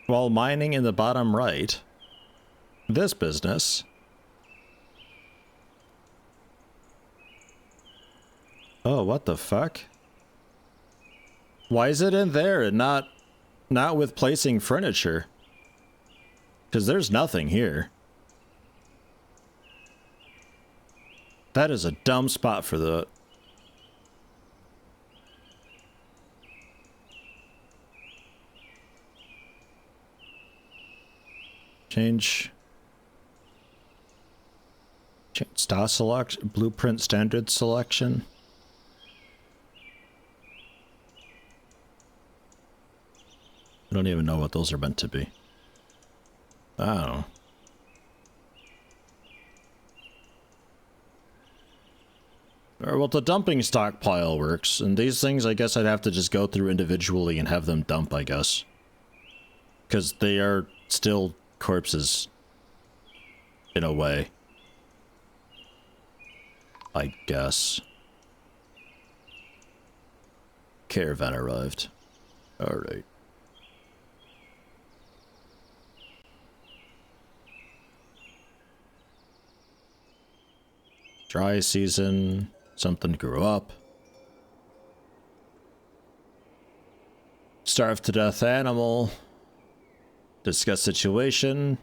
[SPEAKER 1] While mining in the bottom right, this business. Oh, what the fuck? Why is it in there and not with placing furniture? Because there's nothing here. That is a dumb spot for the... Change style select, blueprint standard selection. I don't even know what those are meant to be. I don't know. Well, the dumping stockpile works, and these things I guess I'd have to just go through individually and have them dump, I guess. Because they are still corpses. In a way. I guess. Caravan arrived. Alright. Dry season. Something grew up. Starved to death animal. Discuss situation.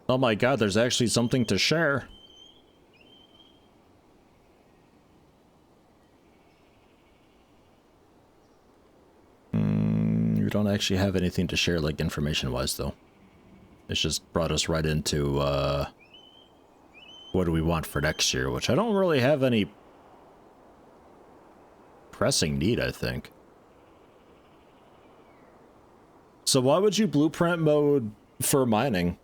[SPEAKER 1] Oh my god, there's actually something to share. We don't actually have anything to share, like, information-wise, though. It's just brought us right into, what do we want for next year, which I don't really have any pressing need, I think. So why would you blueprint mode for mining?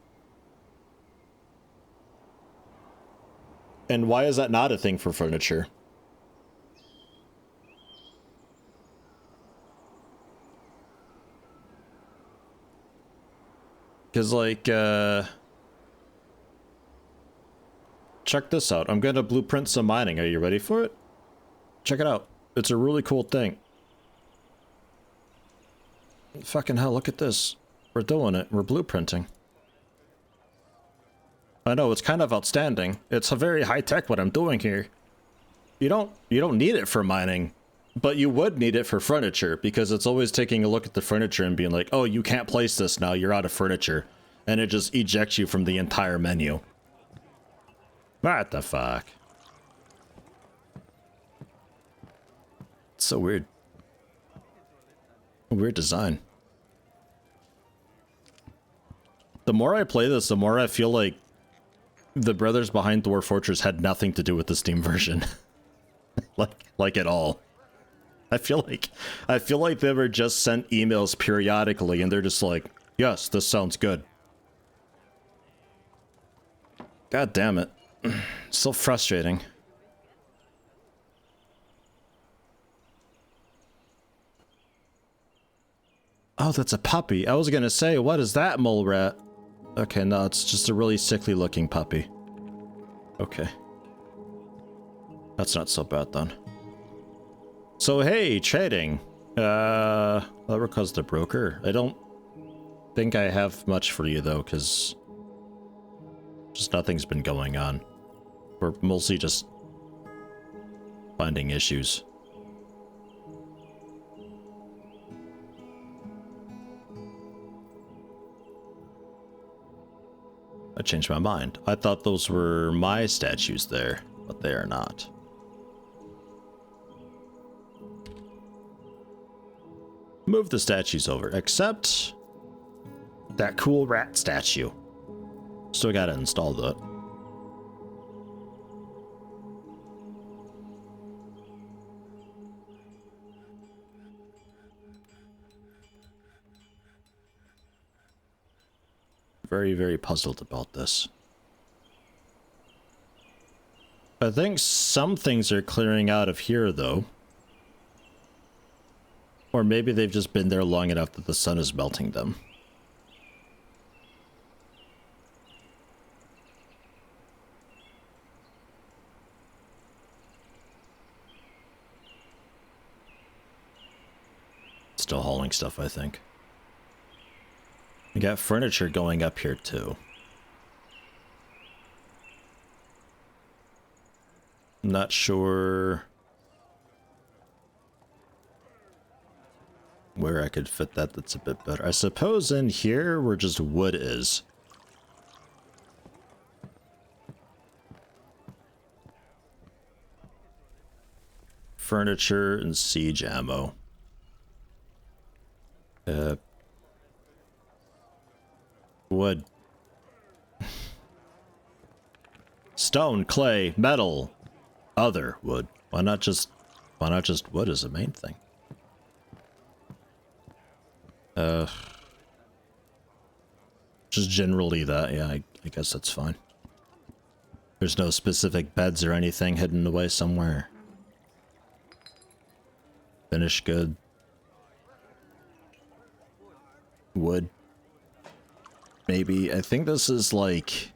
[SPEAKER 1] And why is that not a thing for furniture? Because, like, check this out. I'm going to blueprint some mining. Are you ready for it? Check it out. It's a really cool thing. Fucking hell, look at this. We're doing it. We're blueprinting. I know, it's kind of outstanding. It's a very high-tech what I'm doing here. You don't need it for mining, but you would need it for furniture, because it's always taking a look at the furniture and being like, oh, you can't place this now, you're out of furniture. And it just ejects you from the entire menu. What the fuck? It's so weird. Weird design. The more I play this, the more I feel like the brothers behind Dwarf Fortress had nothing to do with the Steam version. like at all. I feel like they were just sent emails periodically and they're just like, yes, this sounds good. God damn it. So frustrating. Oh, that's a puppy. I was gonna say, what is that, mole rat? Okay, no, it's just a really sickly looking puppy. Okay. That's not so bad then. So hey, trading. That requires the broker. I don't think I have much for you though, because just nothing's been going on. We're mostly just finding issues. I changed my mind. I thought those were my statues there, but they are not. Move the statues over, except that cool rat statue. Still gotta install that. Very, very puzzled about this. I think some things are clearing out of here, though. Or maybe they've just been there long enough that the sun is melting them. Still hauling stuff, I think. We got furniture going up here, too. I'm not sure where I could fit that that's a bit better. I suppose in here where just wood is. Furniture and siege ammo. Wood. Stone, clay, metal, other wood. Why not just wood as the main thing? Just generally that, yeah, I guess that's fine. There's no specific beds or anything hidden away somewhere. Finished good. Wood. Maybe. I think this is like...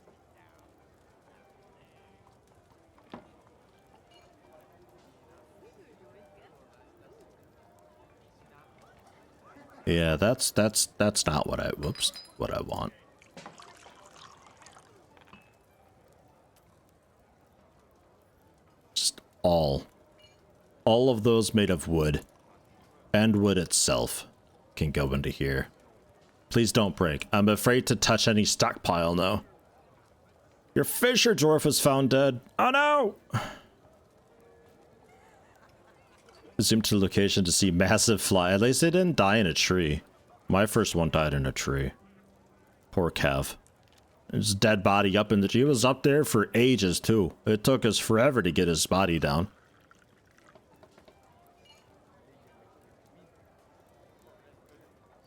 [SPEAKER 1] Yeah, that's not what I want. Just all of those made of wood and wood itself can go into here. Please don't break. I'm afraid to touch any stockpile now. Your fisher dwarf was found dead. Oh no! Zoom to the location to see massive fly. At least they didn't die in a tree. My first one died in a tree. Poor Cav. His dead body up in the... He was up there for ages, too. It took us forever to get his body down.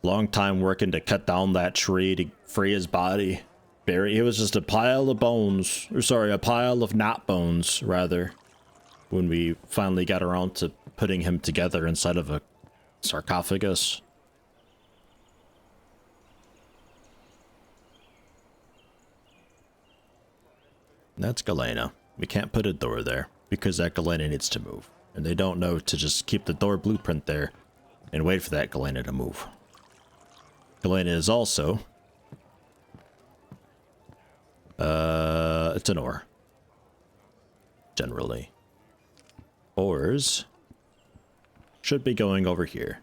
[SPEAKER 1] Long time working to cut down that tree to free his body. It was just a pile of bones. Or sorry, a pile of not bones, rather. When we finally got around to putting him together inside of a sarcophagus. That's Galena. We can't put a door there because that Galena needs to move. And they don't know to just keep the door blueprint there and wait for that Galena to move. Galena is also... it's an ore. Generally. Ores should be going over here.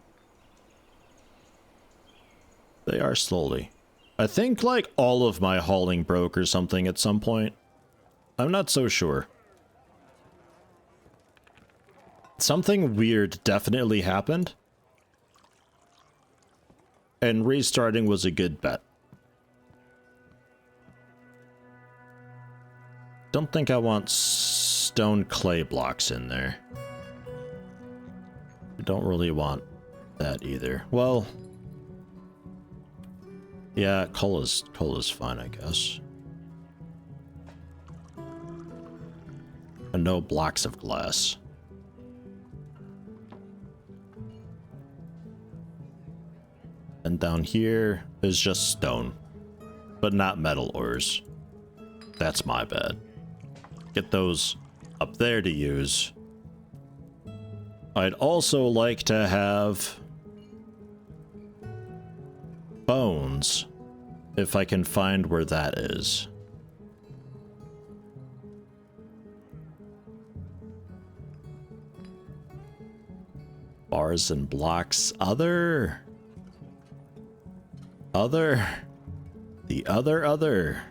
[SPEAKER 1] They are slowly. I think like all of my hauling broke or something at some point. I'm not so sure. Something weird definitely happened. And restarting was a good bet. Don't think I want stone clay blocks in there. I don't really want that either. Well, yeah, coal is fine, I guess. And no blocks of glass. And down here is just stone, but not metal ores. That's my bad. Get those up there to use. I'd also like to have bones, if I can find where that is. Bars and blocks. The other.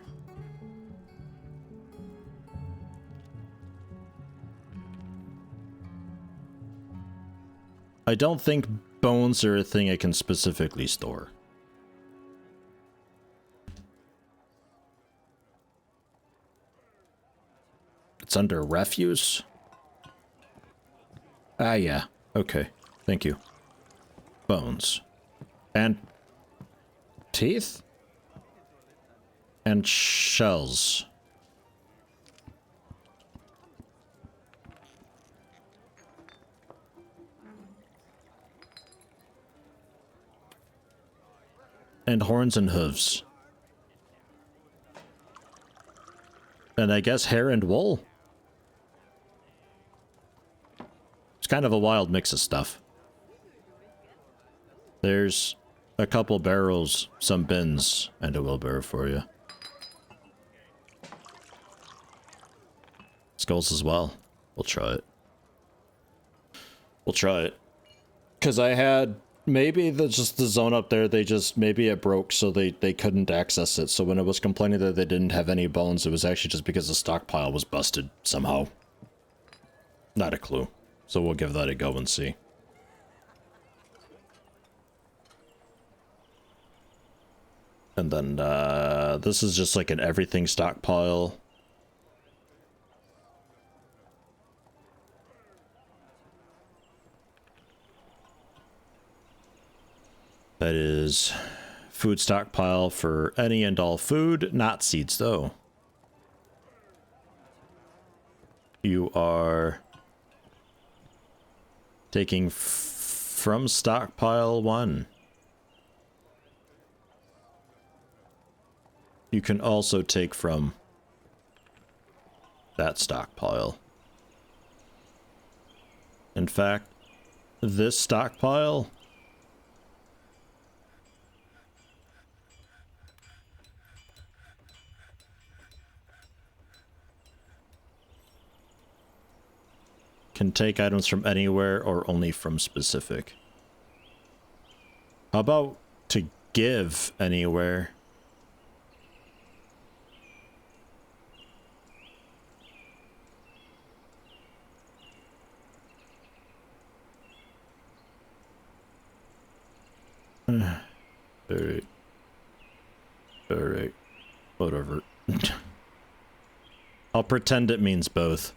[SPEAKER 1] I don't think bones are a thing I can specifically store. It's under refuse? Ah, yeah. Okay. Thank you. Bones. And teeth? And shells. And horns and hooves. And I guess hair and wool? It's kind of a wild mix of stuff. There's a couple barrels, some bins, and a wheelbarrow for you. Skulls as well. We'll try it. We'll try it. Because I had... Maybe just the zone up there, maybe it broke so they couldn't access it. So when it was complaining that they didn't have any bones, it was actually just because the stockpile was busted somehow. Not a clue. So we'll give that a go and see. And then, this is just like an everything stockpile. That is food stockpile for any and all food, not seeds though. You are taking from stockpile 1. You can also take from that stockpile. In fact, this stockpile can take items from anywhere or only from specific. How about to give anywhere? Alright. Alright. Whatever. I'll pretend it means both.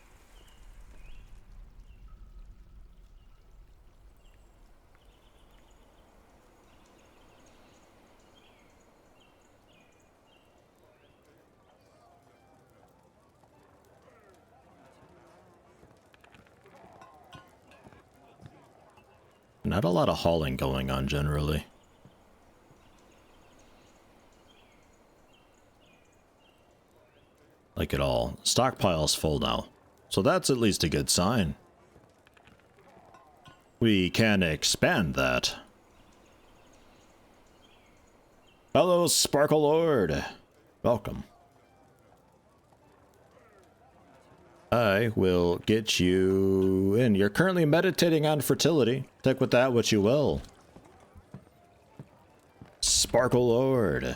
[SPEAKER 1] Not a lot of hauling going on generally. Like at all. Stockpile's full now. So that's at least a good sign. We can expand that. Hello, Sparkle Lord. Welcome. I will get you in. You're currently meditating on fertility. Take with that what you will. Sparkle Lord.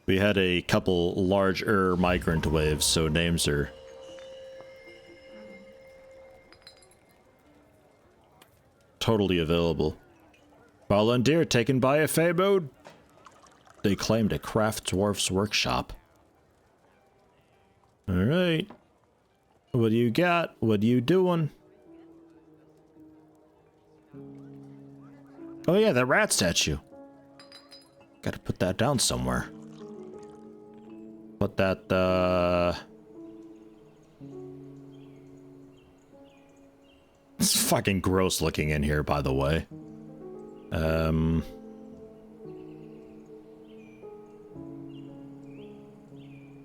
[SPEAKER 1] We had a couple larger migrant waves, so names are totally available. Volunteer taken by a Fey mode. They claimed a craft dwarf's workshop. Alright. What do you got? What are you doing? Oh yeah, that rat statue. Gotta put that down somewhere. Put that, It's fucking gross looking in here, by the way.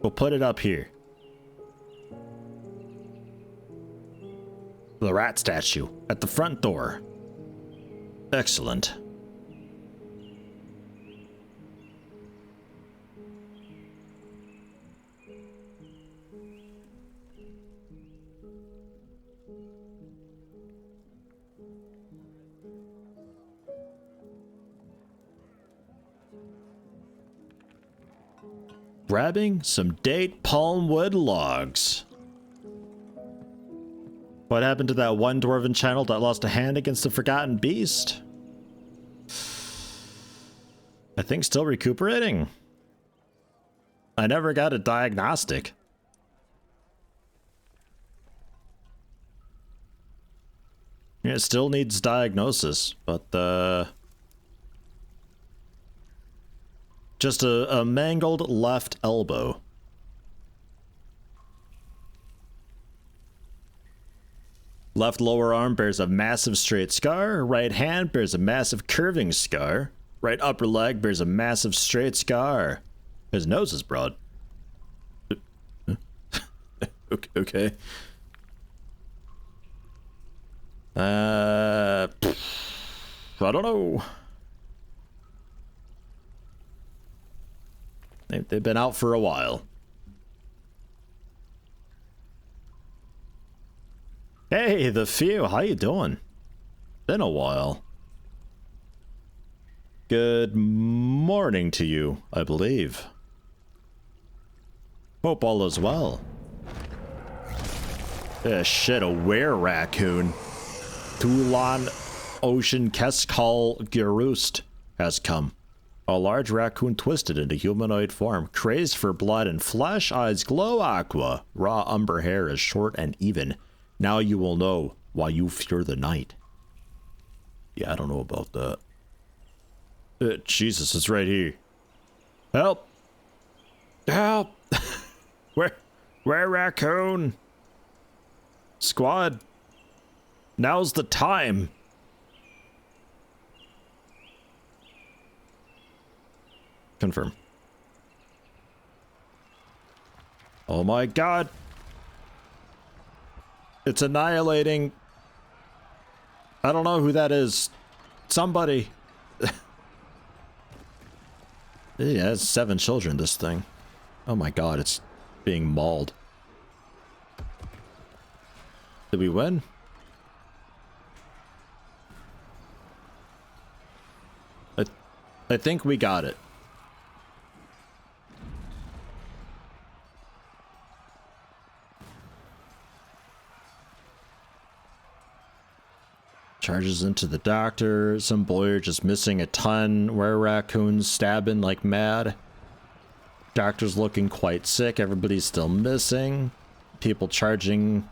[SPEAKER 1] We'll put it up here. The rat statue at the front door. Excellent. Grabbing some date palm wood logs. What happened to that one dwarven channel that lost a hand against the forgotten beast? I think still recuperating. I never got a diagnostic. It still needs diagnosis, but just a mangled left elbow. Left lower arm bears a massive straight scar. Right hand bears a massive curving scar. Right upper leg bears a massive straight scar. His nose is broad. Okay. I don't know. They've been out for a while. Hey, the few, how you doing? Been a while. Good morning to you, I believe. Hope all is well. Shit, a Were-raccoon. Tulan Ocean Keskal Gerust has come. A large raccoon twisted into humanoid form, crazed for blood and flesh, eyes glow aqua. Raw umber hair is short and even. Now you will know why you fear the night. Yeah, I don't know about that. Jesus, it's right here. Help! Help! Were-raccoon! Squad! Now's the time! Confirm. Oh my god! It's annihilating. I don't know who that is. Somebody. It has 7 children, this thing. Oh my god, it's being mauled. Did we win? I think we got it. Charges into the doctor. Some boy are just missing a ton. Were-raccoons stabbing like mad. Doctor's looking quite sick. Everybody's still missing. People charging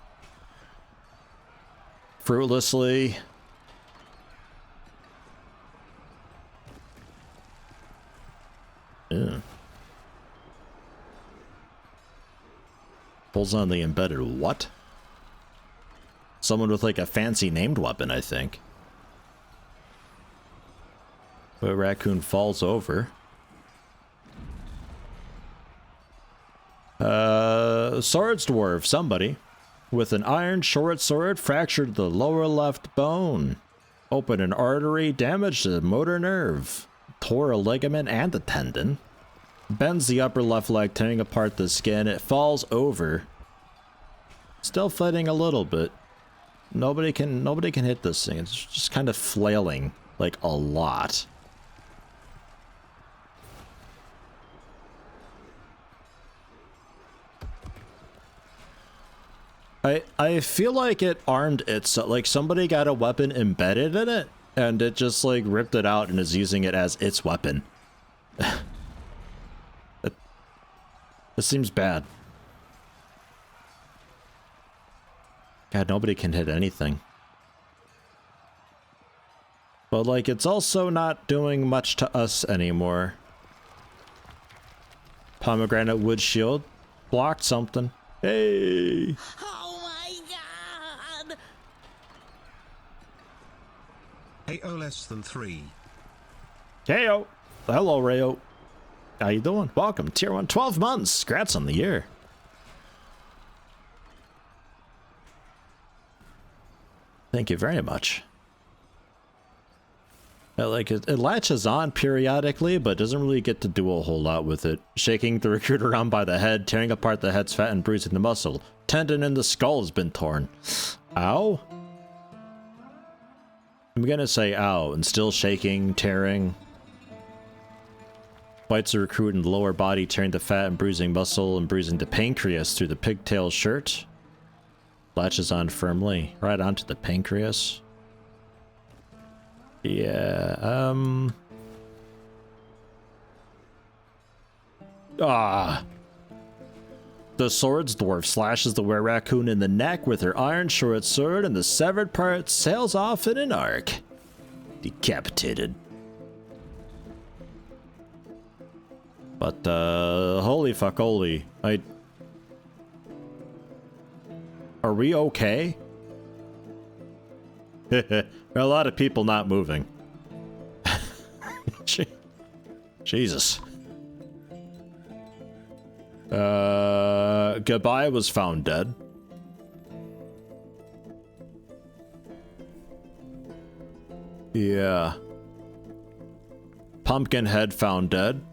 [SPEAKER 1] fruitlessly. Yeah. Pulls on the embedded what? Someone with like a fancy named weapon, I think. But raccoon falls over. Swords dwarf, somebody. With an iron short sword, fractured the lower left bone. Opened an artery, damaged the motor nerve. Tore a ligament and a tendon. Bends the upper left leg, tearing apart the skin. It falls over. Still fighting a little bit. Nobody can hit this thing. It's just kind of flailing like a lot. I feel like it armed itself, like somebody got a weapon embedded in it and it just like ripped it out and is using it as its weapon. It seems bad. God, nobody can hit anything. But like, it's also not doing much to us anymore. Pomegranate wood shield blocked something. Hey!
[SPEAKER 3] Oh my god!
[SPEAKER 2] AO less than 3.
[SPEAKER 1] KO! Hello, Rayo. How you doing? Welcome. Tier 1, 12 months. Congrats on the year. Thank you very much. Like, it latches on periodically, but doesn't really get to do a whole lot with it. Shaking the recruit around by the head, tearing apart the head's fat and bruising the muscle. Tendon in the skull has been torn. Ow? I'm gonna say ow, and still shaking, tearing. Bites the recruit in the lower body, tearing the fat and bruising muscle and bruising the pancreas through the pigtail shirt. Latches on firmly, right onto the pancreas. Yeah, The swords dwarf slashes the were-raccoon in the neck with her iron short sword, and the severed part sails off in an arc. Decapitated. But, holy fuck, holy. Are we okay? There are a lot of people not moving. Jesus. Goodbye was found dead. Yeah. Pumpkinhead found dead.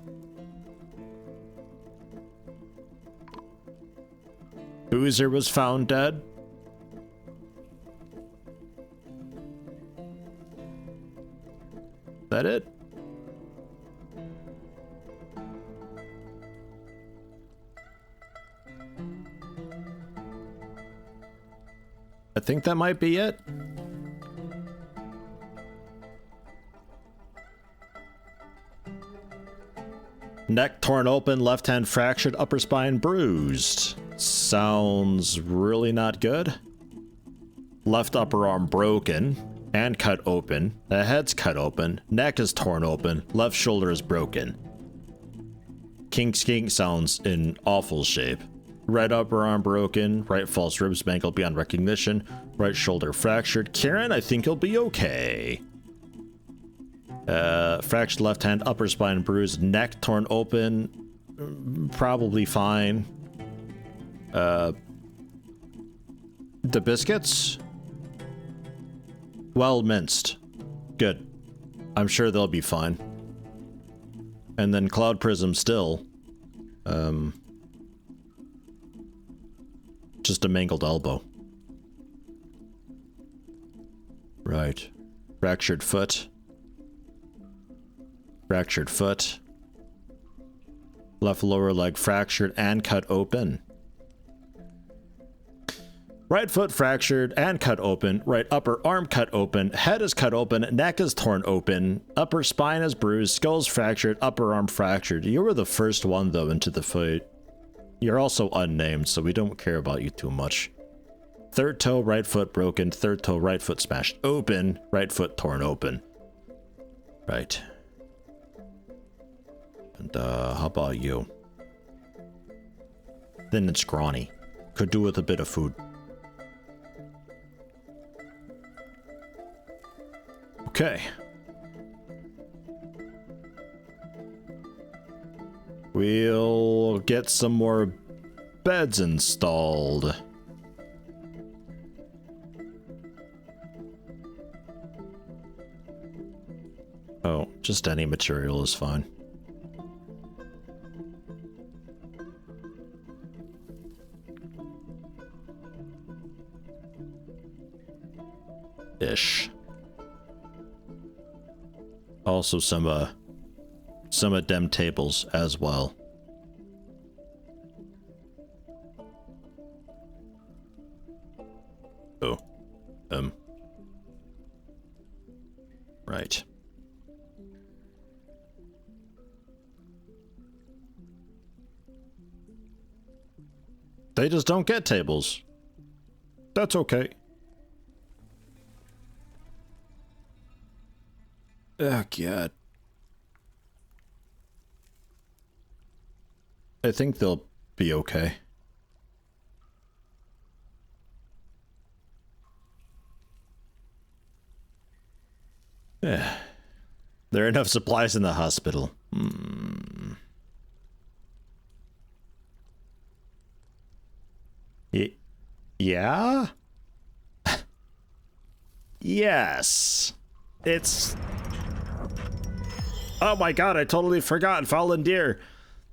[SPEAKER 1] Boozer was found dead. That it? I think that might be it. Neck torn open, left hand fractured, upper spine bruised. Sounds really not good. Left upper arm broken and cut open. The head's cut open. Neck is torn open. Left shoulder is broken. King skink sounds in awful shape. Right upper arm broken. Right false ribs mangled beyond recognition. Right shoulder fractured. Karen, I think you'll be okay. Fractured left hand, upper spine bruised. Neck torn open. Probably fine. The biscuits? Well minced. Good. I'm sure they'll be fine. And then Cloud Prism still. Just a mangled elbow. Right. Fractured foot. Fractured foot. Left lower leg fractured and cut open. Right foot fractured and cut open. Right upper arm cut open. Head is cut open. Neck is torn open. Upper spine is bruised. Skull's fractured. Upper arm fractured. You were the first one, though, into the fight. You're also unnamed, so we don't care about you too much. Third toe, right foot broken. Third toe, right foot smashed open. Right foot torn open. Right. And, how about you? Thin and scrawny. Could do with a bit of food. Okay. We'll get some more beds installed. Oh, just any material is fine. Ish. Also some of dem tables as well. Oh. Right. They just don't get tables. That's okay. Oh, God. I think they'll be okay. Yeah. There are enough supplies in the hospital. Yeah? Yes. It's... Oh my god, I totally forgot. Fallen Deer.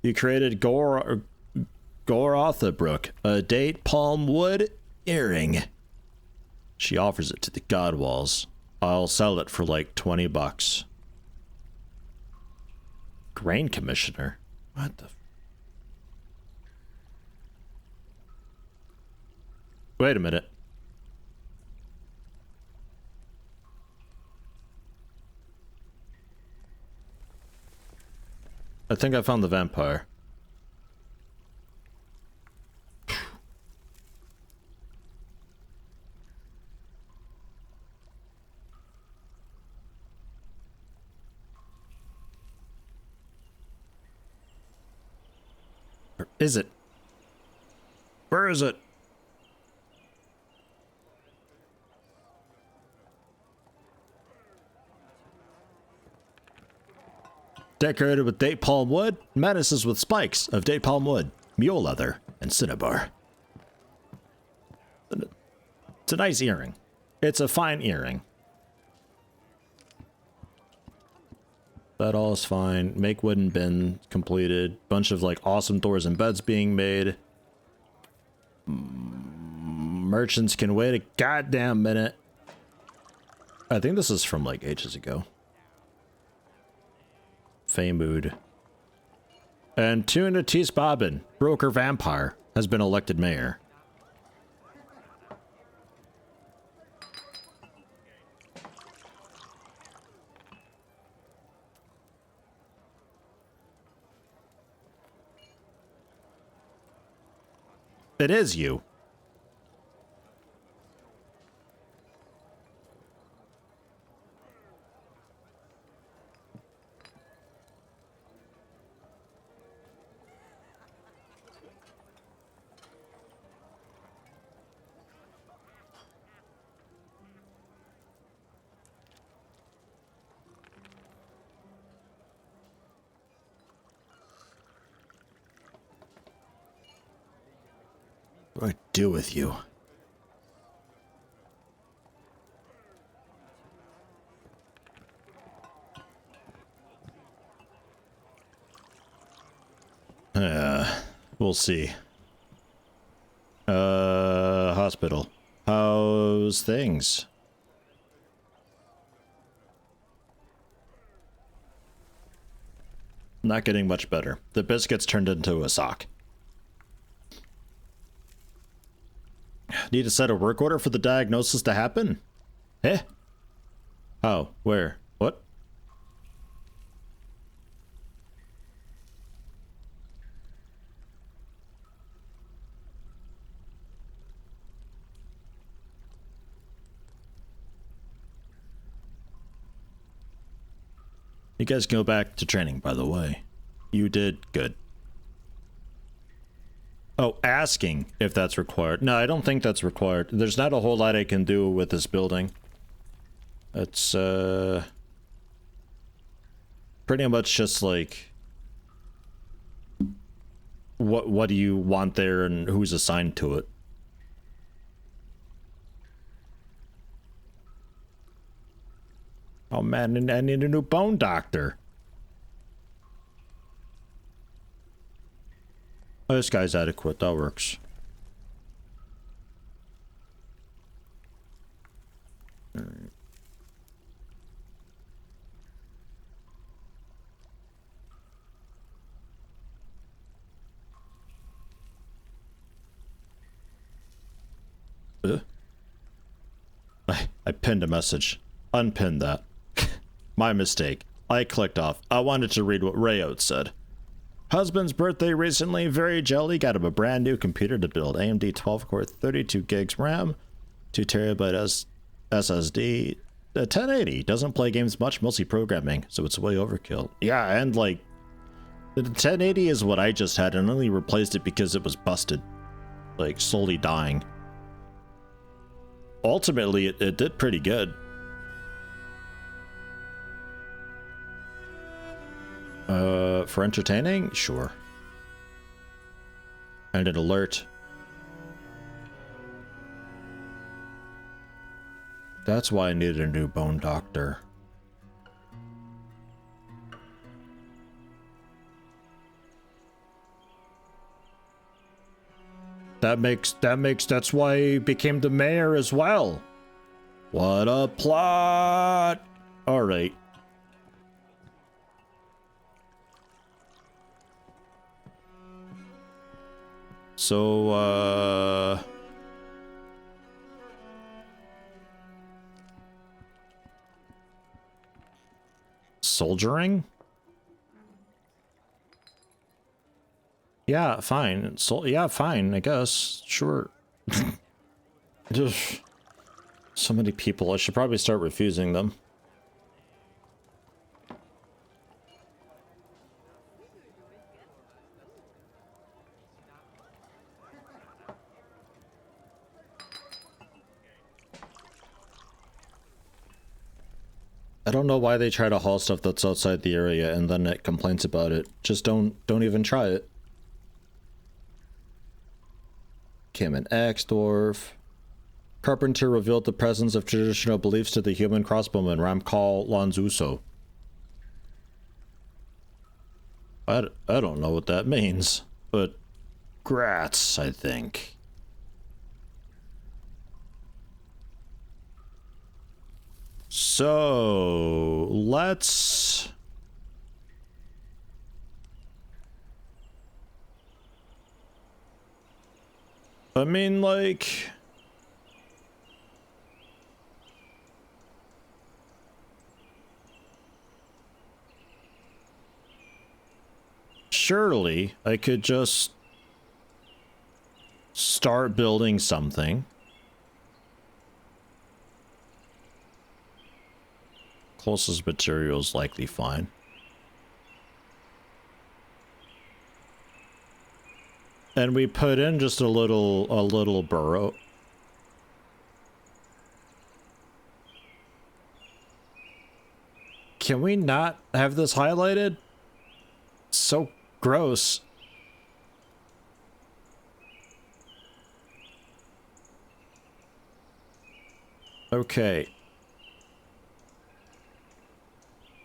[SPEAKER 1] You created Gorothabrook, a date palm wood earring. She offers it to the god walls. I'll sell it for like 20 bucks. Grain Commissioner? What the... Wait a minute. I think I found the vampire. Where is it? Where is it? Decorated with date palm wood, menaces with spikes of date palm wood, mule leather, and cinnabar. It's a nice earring. It's a fine earring. That all is fine. Make wooden bin completed. Bunch of like awesome doors and beds being made. Merchants can wait a goddamn minute. I think this is from like ages ago. Famood. And Tuna Tease Bobbin, broker vampire, has been elected mayor. It is you. What do I do with you? We'll see. Hospital. How's things? Not getting much better. The biscuits turned into a sock. Need to set a work order for the diagnosis to happen? Eh? Oh, where? What? You guys go back to training, by the way. You did good. Oh, asking if that's required. No, I don't think that's required. There's not a whole lot I can do with this building. It's, pretty much just like... What do you want there and who's assigned to it? Oh man, I need a new bone doctor. Oh, this guy's adequate. That works. Alright. I pinned a message. Unpinned that. My mistake. I clicked off. I wanted to read what Rayote said. Husband's birthday recently, very jelly, got him a brand new computer to build. AMD 12-core, 32 gigs RAM, 2 terabyte SSD, 1080. Doesn't play games much, mostly programming, so it's way overkill. Yeah, and like, the 1080 is what I just had, and only replaced it because it was busted. Like, slowly dying. Ultimately, it did pretty good. For entertaining? Sure. And an alert. That's why I needed a new bone doctor. That's why he became the mayor as well. What a plot! Alright. So, soldiering? Yeah, fine. Yeah, fine, I guess. Sure. So many people. I should probably start refusing them. I don't know why they try to haul stuff that's outside the area and then it complains about it. Just don't even try it. Came an axe dwarf. Carpenter revealed the presence of traditional beliefs to the human crossbowman Ramkal Lanzuso. I don't know what that means, but grats, I think. So, let's... I mean, like... Surely, I could just start building something. Closest material is likely fine. And we put in just a little burrow. Can we not have this highlighted? So gross. Okay.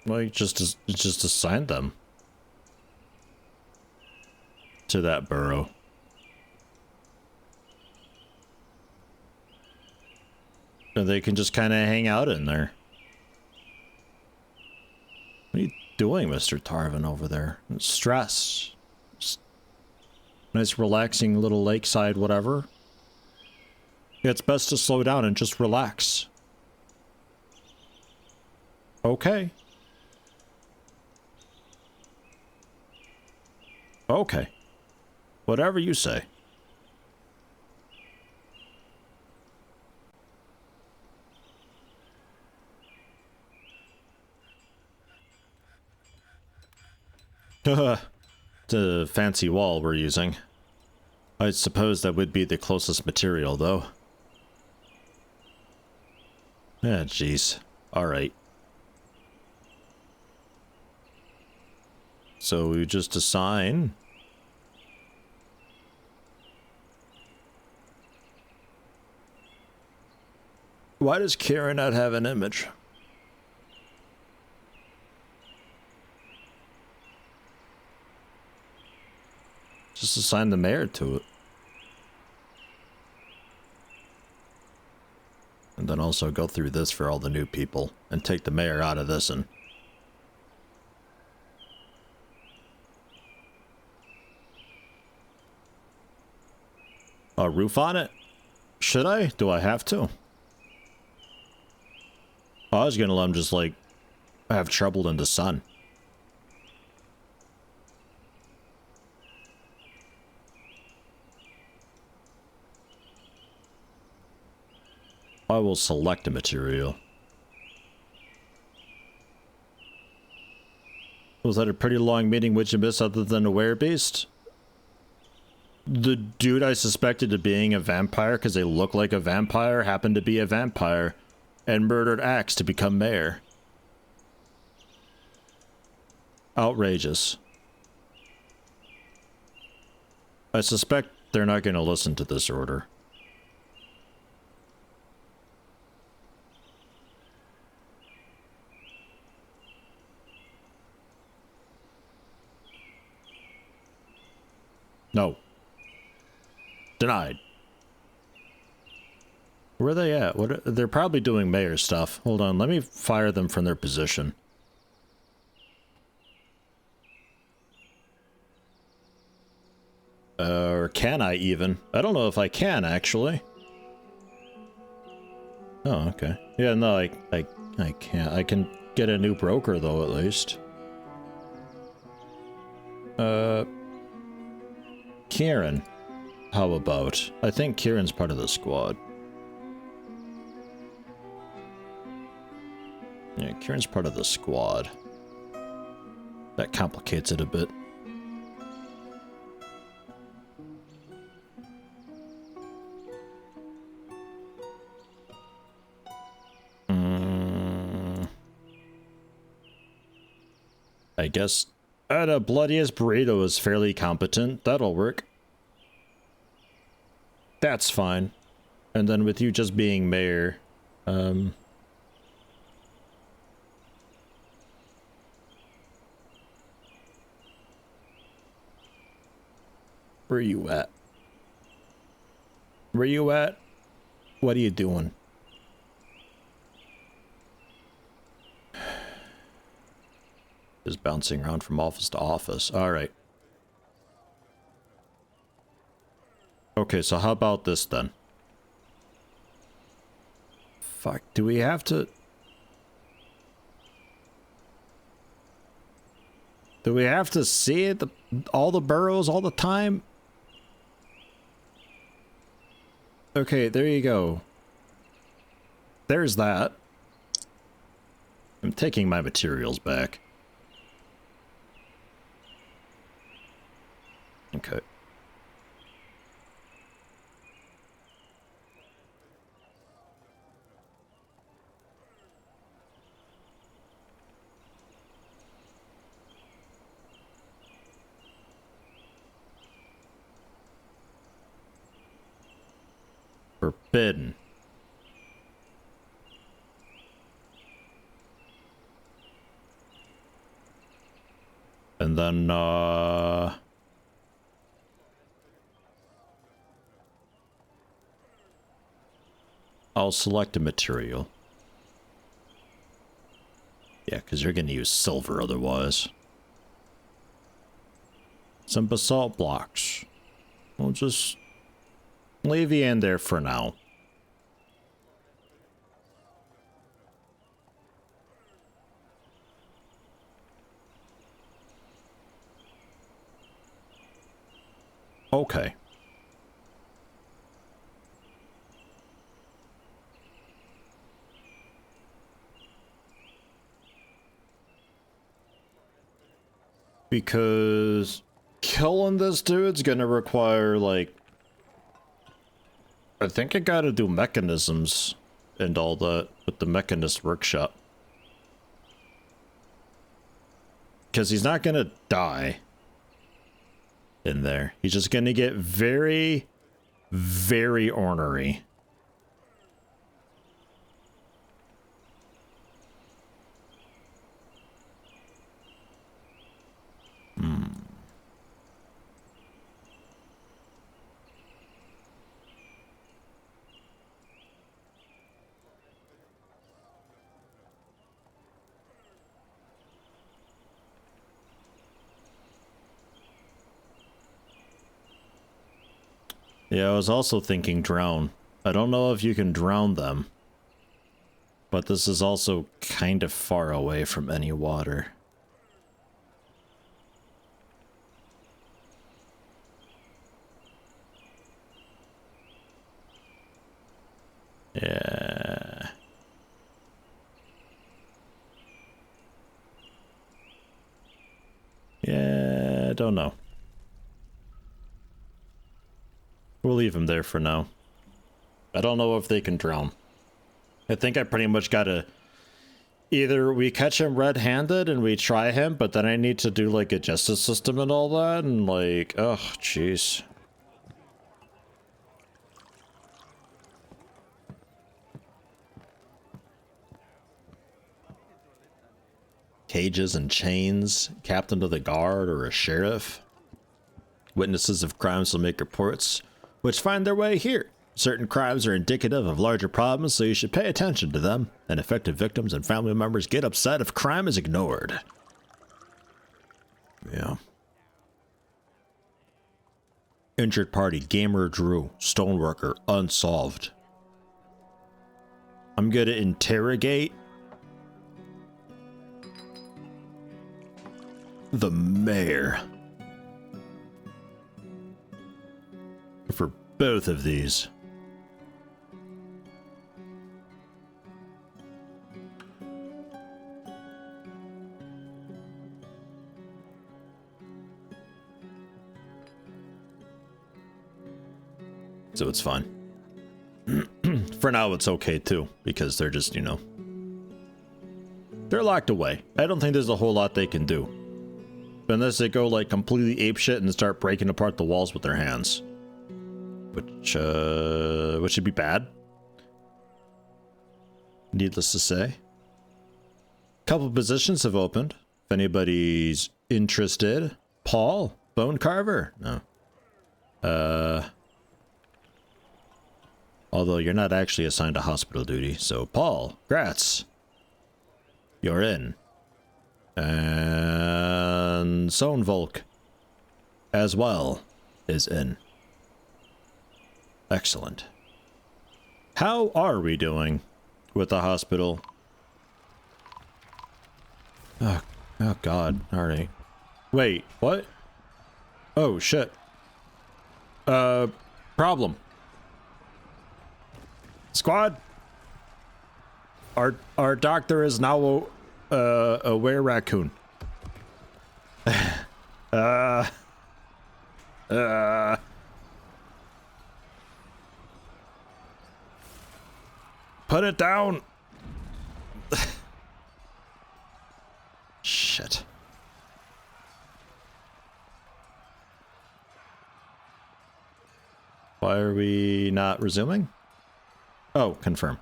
[SPEAKER 1] Well, just assign them to that burrow. And they can just kind of hang out in there. What are you doing, Mr. Tarvin, over there? Stress. Just nice relaxing little lakeside whatever. It's best to slow down and just relax. Okay. Okay. Whatever you say. The fancy wall we're using. I suppose that would be the closest material, though. Ah, jeez. Alright. So we just assign... Why does Kira not have an image? Just assign the mayor to it. And then also go through this for all the new people and take the mayor out of this and... A roof on it? Should I? Do I have to? I was gonna let him just, like, have trouble in the sun. I will select a material. Was that a pretty long meeting? What'd you miss other than a werebeast? The dude I suspected of being a vampire because they look like a vampire happened to be a vampire and murdered Axe to become mayor. Outrageous. I suspect they're not going to listen to this order. No. Denied. Where are they at? What? They're probably doing mayor stuff. Hold on, let me fire them from their position. Or can I even? I don't know if I can, actually. Oh, okay. Yeah, no, I can't. I can get a new broker, though, at least. Kieran. How about? I think Kieran's part of the squad. Yeah, Kieran's part of the squad. That complicates it a bit. I guess the bloodiest burrito is fairly competent. That'll work. That's fine. And then with you just being mayor, where you at? Where you at? What are you doing? Just bouncing around from office to office. Alright. Okay, so how about this then? Fuck, do we have to... Do we have to see all the boroughs all the time? Okay, there you go. There's that. I'm taking my materials back. Okay. Forbidden. And then, I'll select a material. Yeah, because you're going to use silver otherwise. Some basalt blocks. We'll just leave you in there for now. Okay. Because killing this dude's gonna require, like, I think I gotta do mechanisms and all that with the mechanist workshop. Because he's not gonna die in there. He's just gonna get very, very ornery. Yeah, I was also thinking drown. I don't know if you can drown them, but this is also kind of far away from any water. Yeah. Yeah, I don't know. We'll leave him there for now. I don't know if they can drown. I think I pretty much gotta... Either we catch him red-handed and we try him, but then I need to do, like, a justice system and all that, and, like, oh, jeez. Cages and chains, captain of the guard or a sheriff. Witnesses of crimes will make reports, which find their way here. Certain crimes are indicative of larger problems, so you should pay attention to them, and affected victims and family members get upset if crime is ignored. Yeah. Injured party, Gamer Drew, stoneworker, unsolved. I'm gonna interrogate the mayor for both of these. So it's fine. For now, it's okay too, because they're just, you know, they're locked away. I don't think there's a whole lot they can do. Unless they go like completely apeshit and start breaking apart the walls with their hands. Which should be bad. Needless to say. Couple positions have opened. If anybody's interested. Paul, bone carver? No. Although you're not actually assigned to hospital duty, so Paul, grats. You're in. And Sonvolk as well is in. Excellent. How are we doing with the hospital? Oh God, alright. Wait, what? Oh shit. Problem. Squad. Our doctor is now a Were-raccoon. Put it down. Shit. Why are we not resuming? Oh, confirm.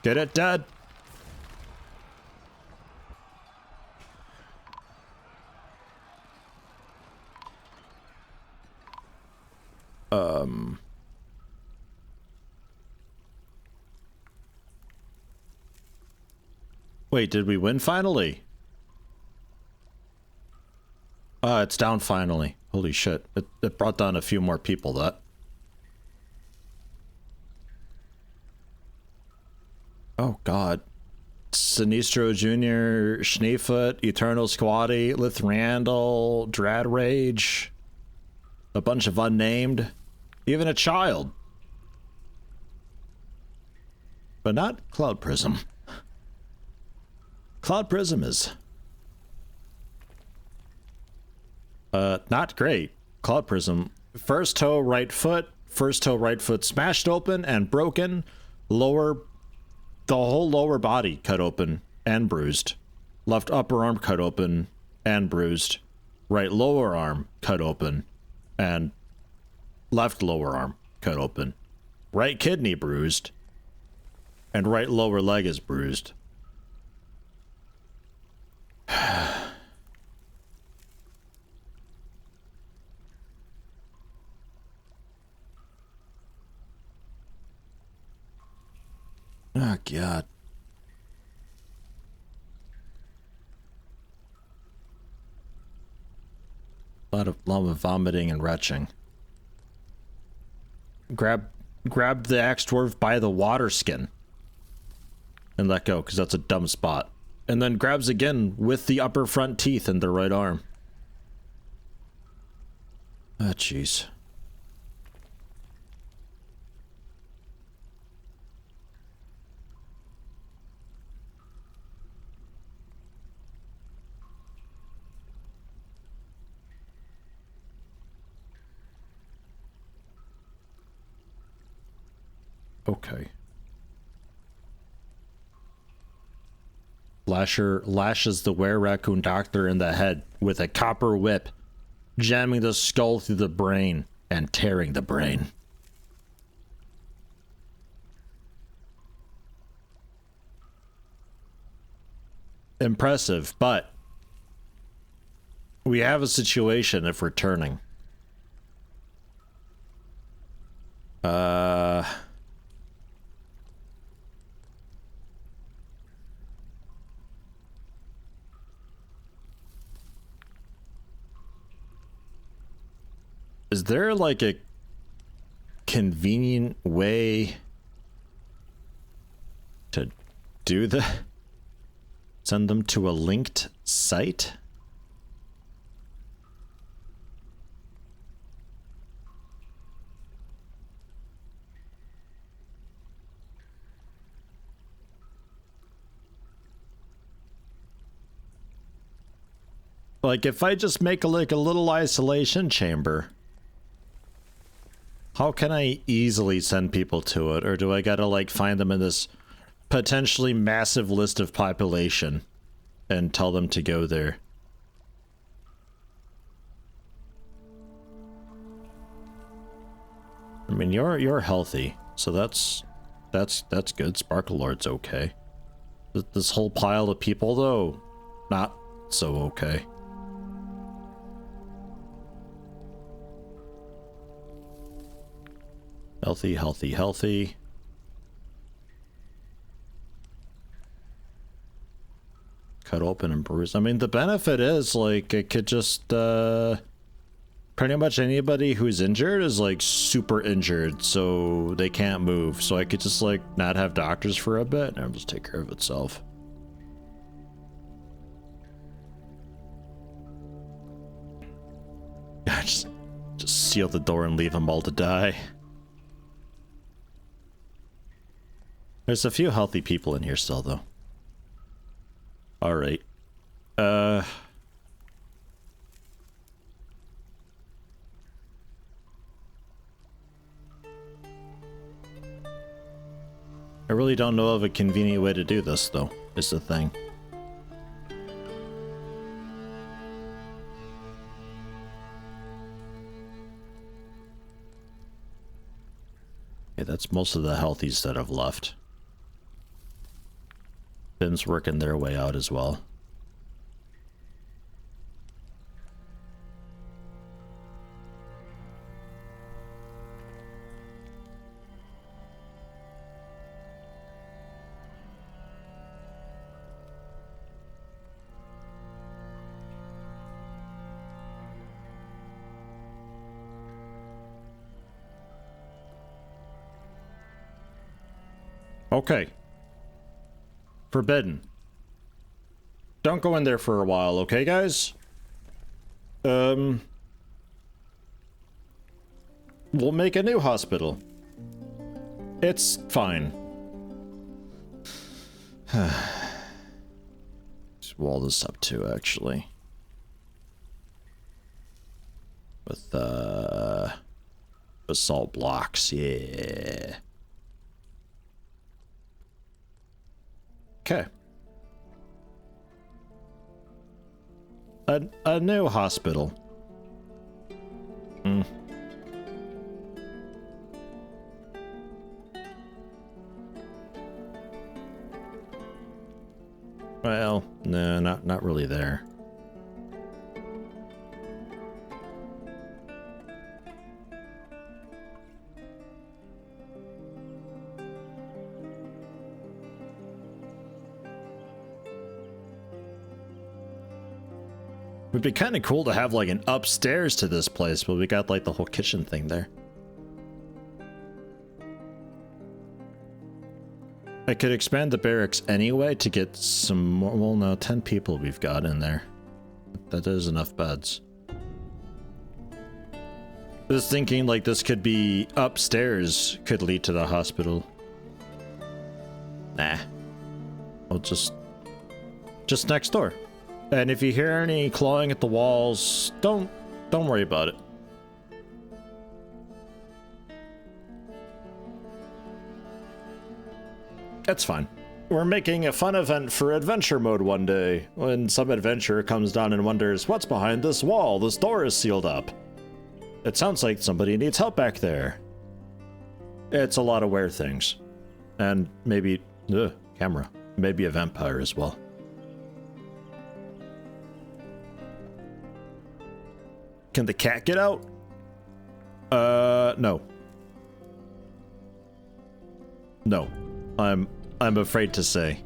[SPEAKER 1] Get it, Dad? Wait, did we win finally? It's down finally. Holy shit. It brought down a few more people, that. Oh, God. Sinistro Jr., Schneefoot, Eternal Squatty, Lith Randall, Drad Rage. a bunch of unnamed, even a child. But not Cloud Prism. Cloud Prism is not great. Cloud Prism, first toe right foot smashed open and broken, the whole lower body cut open and bruised, left upper arm cut open and bruised, right lower arm cut open and left lower arm cut open, right kidney bruised, and right lower leg is bruised. Oh, God. A lot of vomiting and retching. Grab the axe dwarf by the water skin and let go, because that's a dumb spot. And then grabs again with the upper front teeth in the right arm. Ah, jeez. Okay. Lasher lashes the Were-raccoon doctor in the head with a copper whip, jamming the skull through the brain and tearing the brain. Impressive, but we have a situation if we're turning. Is there like a convenient way to do the send them to a linked site? Like if I just make a little isolation chamber, how can I easily send people to it? Or do I gotta, like, find them in this potentially massive list of population and tell them to go there? I mean, you're healthy, so that's good. Sparkle Lord's okay. This whole pile of people, though, not so okay. Healthy, healthy, healthy. Cut open and bruise. I mean, the benefit is, like, it could just, pretty much anybody who's injured is, like, super injured, so they can't move. So I could just, like, not have doctors for a bit, and it'll just take care of itself. Yeah, just seal the door and leave them all to die. There's a few healthy people in here still, though. Alright. I really don't know of a convenient way to do this, though, is the thing. Okay, that's most of the healthies that have left. Bim's working their way out as well. Okay. Forbidden. Don't go in there for a while, okay, guys? we'll make a new hospital. It's fine. Let's wall this up too, actually. With, basalt blocks, yeah. Okay. A new hospital. Hmm. Well, no, not really there. Would be kind of cool to have like an upstairs to this place, but we got like the whole kitchen thing there. I could expand the barracks anyway to get some more. Well, no, 10 people we've got in there. That is enough beds. Just thinking like this could be upstairs, could lead to the hospital. Nah. Well, just next door. And if you hear any clawing at the walls, don't worry about it. That's fine. We're making a fun event for adventure mode one day, when some adventurer comes down and wonders, what's behind this wall? This door is sealed up. It sounds like somebody needs help back there. It's a lot of weird things. And maybe, camera. Maybe a vampire as well. Can the cat get out? No. No. I'm afraid to say.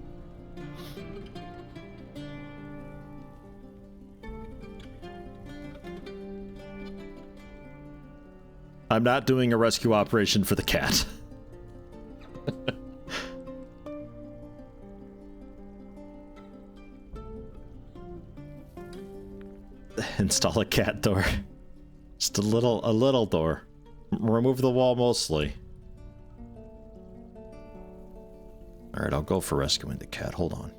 [SPEAKER 1] I'm not doing a rescue operation for the cat. Install a cat door. Just a little door. Remove the wall mostly. Alright, I'll go for rescuing the cat. Hold on.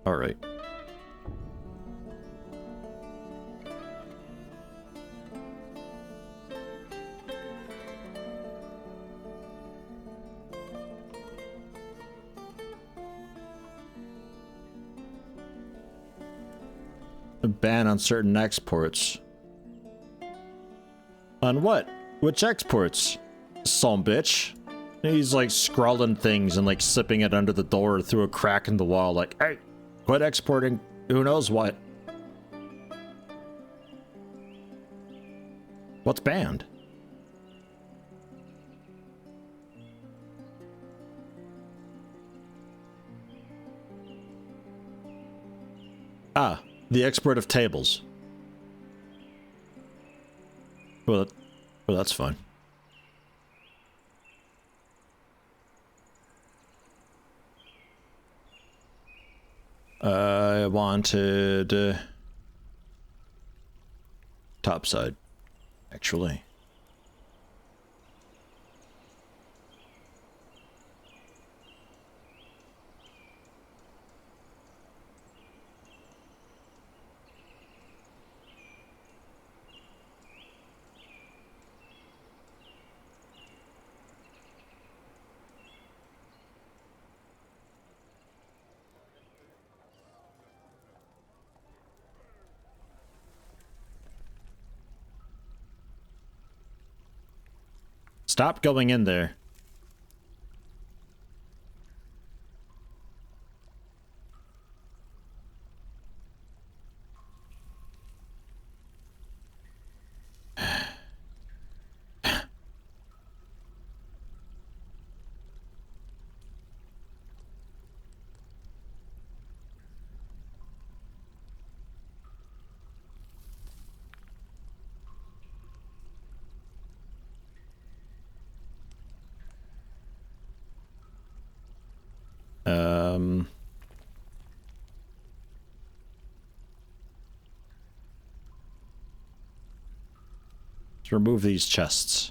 [SPEAKER 1] Alright. A ban on certain exports. On what? Which exports? Some bitch. He's like scrawling things and like slipping it under the door through a crack in the wall like, hey, quit exporting who knows what. What's banned? Ah, the export of tables. Well, that's fine. I wanted topside, actually. Stop going in there. Let's remove these chests.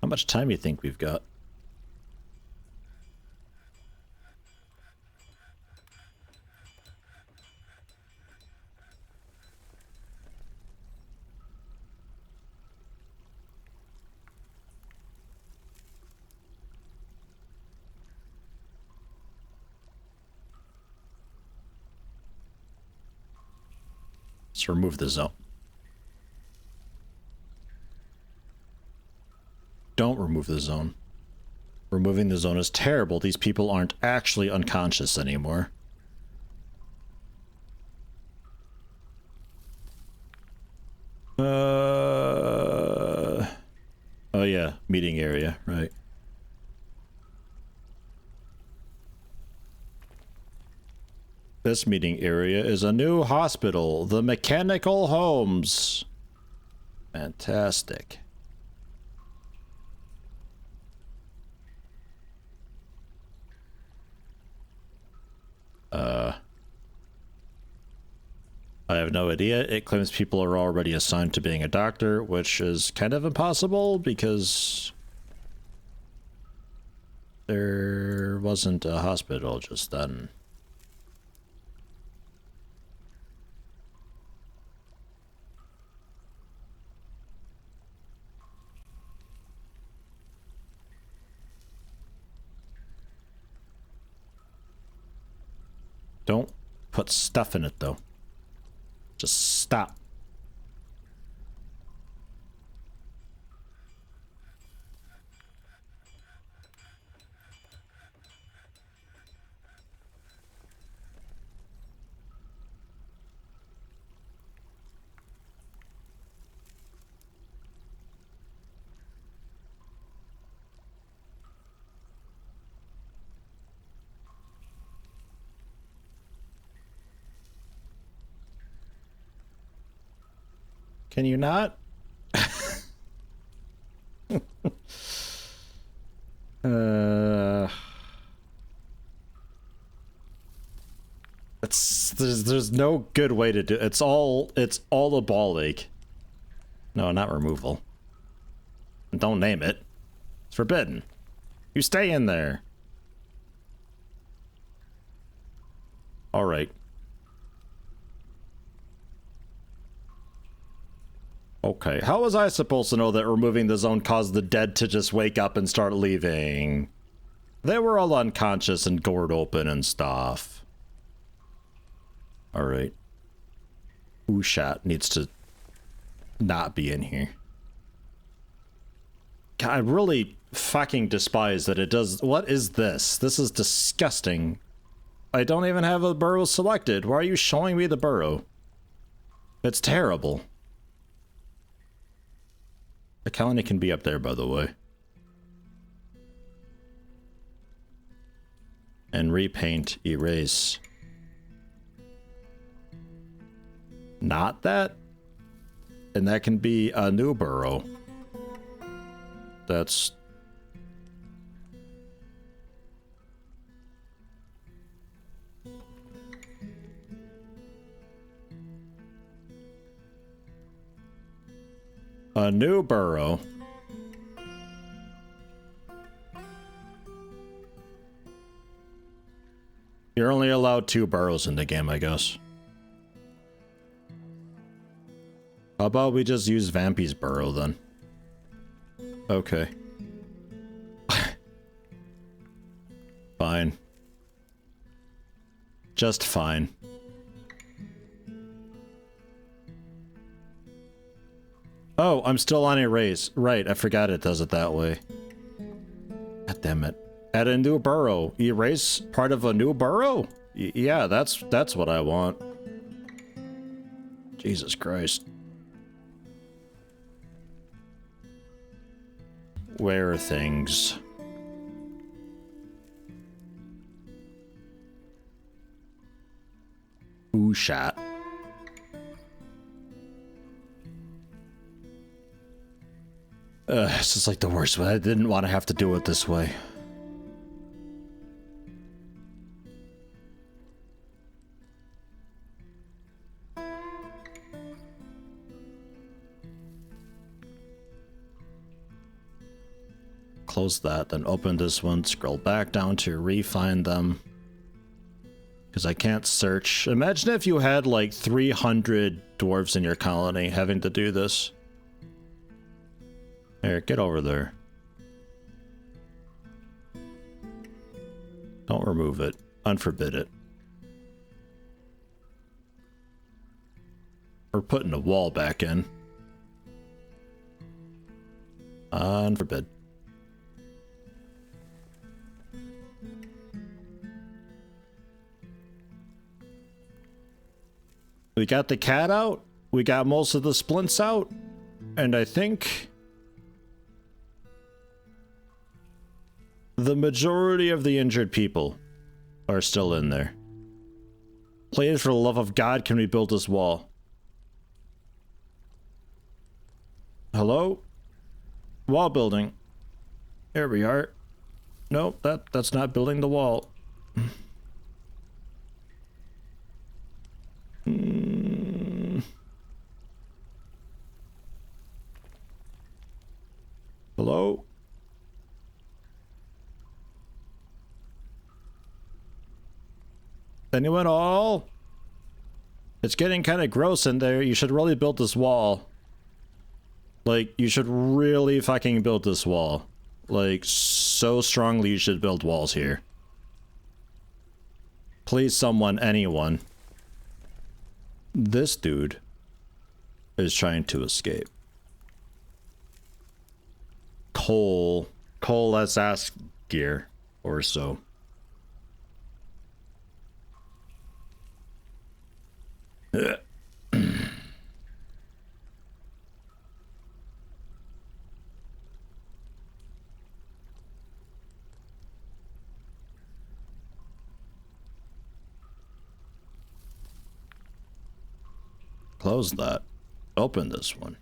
[SPEAKER 1] How much time do you think we've got? Let's remove the zone. Don't remove the zone. Removing the zone is terrible. These people aren't actually unconscious anymore. Oh yeah, meeting area, right. This meeting area is a new hospital, the Mechanical Homes. Fantastic. I have no idea. It claims people are already assigned to being a doctor, which is kind of impossible because there wasn't a hospital just then. Don't put stuff in it, though. Just stop. Can you not? There's no good way to do it. It's all a ball ache. No, not removal. Don't name it. It's forbidden. You stay in there. All right. Okay, how was I supposed to know that removing the zone caused the dead to just wake up and start leaving? They were all unconscious and gored open and stuff. Alright. Ushat needs to not be in here. God, I really fucking despise that it does... What is this? This is disgusting. I don't even have a burrow selected. Why are you showing me the burrow? It's terrible. The colony can be up there, by the way. And repaint, erase. Not that? And that can be a new burrow. That's... a new burrow. You're only allowed 2 burrows in the game, I guess. How about we just use Vampy's burrow then? Okay. Fine. Just fine. Oh, I'm still on erase. Right, I forgot it does it that way. God damn it. Add a new burrow. Erase part of a new burrow? Yeah, that's what I want. Jesus Christ. Where are things? Ooh, shot. This is like the worst way. I didn't want to have to do it this way. close that, then open this one, scroll back down to refine them. Because I can't search. Imagine if you had like 300 dwarves in your colony having to do this. Here, get over there. Don't remove it. Unforbid it. We're putting a wall back in. Unforbid. We got the cat out. We got most of the splints out. And I think the majority of the injured people are still in there. Please, for the love of God, can we build this wall? Hello? Wall building. Here we are. Nope, that's not building the wall. Hello? Anyone all? It's getting kind of gross in there. You should really build this wall. Like, you should really fucking build this wall. Like, so strongly you should build walls here. Please, someone, anyone. This dude is trying to escape. Coal as ass gear or so. Close that. Open this one.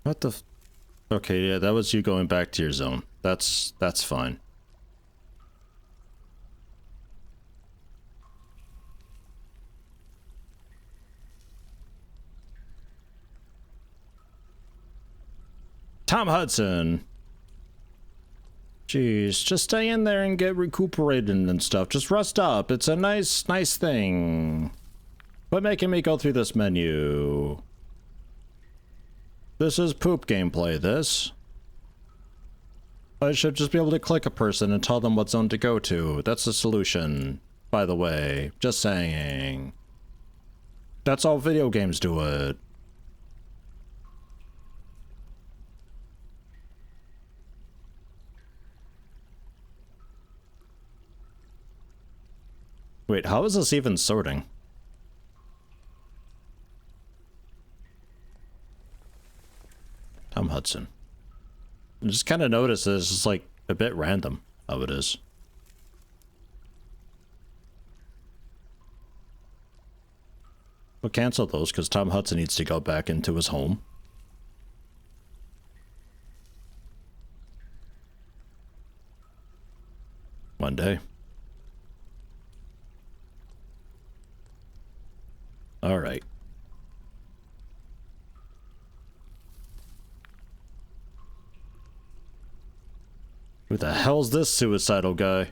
[SPEAKER 1] What the okay, yeah, that was you going back to your zone. That's fine. Tom Hudson. Jeez, just stay in there and get recuperated and stuff. Just rest up. It's a nice thing. Quit making me go through this menu. This is poop gameplay, this. I should just be able to click a person and tell them what zone to go to. That's the solution, by the way. Just saying. That's all video games do it. Wait, how is this even sorting? Tom Hudson. I just kind of noticed that it's just like a bit random how it is. We'll cancel those because Tom Hudson needs to go back into his home. One day. All right. Who the hell's this suicidal guy?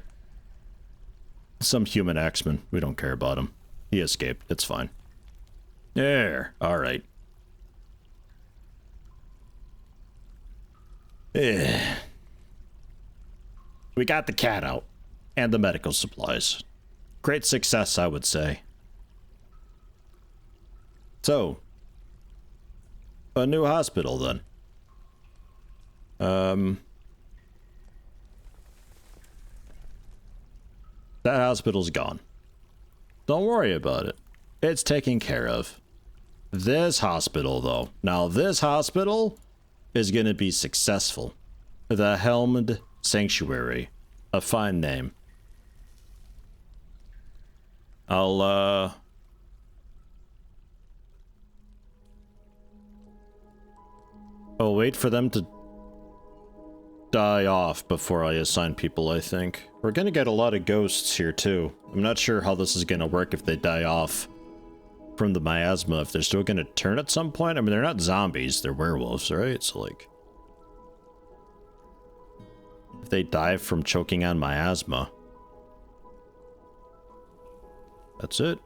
[SPEAKER 1] Some human axeman. We don't care about him. He escaped. It's fine. There. All right. We got the cat out. And the medical supplies. Great success, I would say. So. A new hospital, then. That hospital's gone. Don't worry about it. It's taken care of. This hospital, though. Now, this hospital is going to be successful. The Helmed Sanctuary. A fine name. I'll wait for them to die off before I assign people, I think. We're gonna get a lot of ghosts here, too. I'm not sure how this is gonna work if they die off from the miasma, if they're still gonna turn at some point. I mean, they're not zombies, they're werewolves, right? So, like, if they die from choking on miasma, that's it.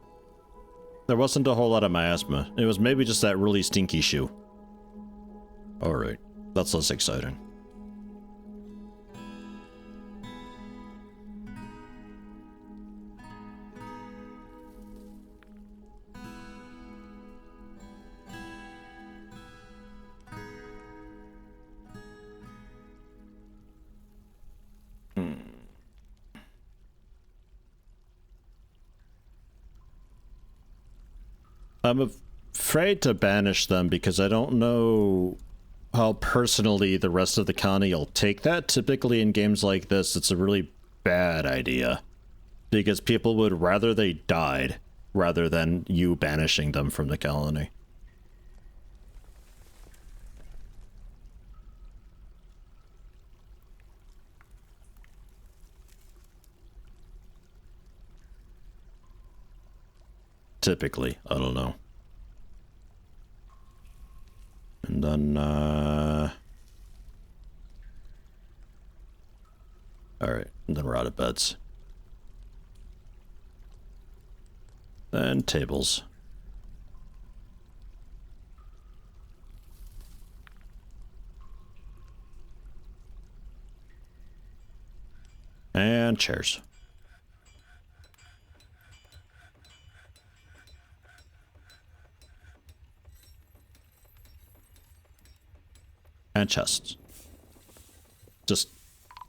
[SPEAKER 1] There wasn't a whole lot of miasma. It was maybe just that really stinky shoe. Alright, that's less exciting. I'm afraid to banish them because I don't know how personally the rest of the county will take that. Typically in games like this, it's a really bad idea because people would rather they died rather than you banishing them from the colony. Typically, I don't know. And then, alright, and then we're out of beds. Then tables. And chairs. And chests. Just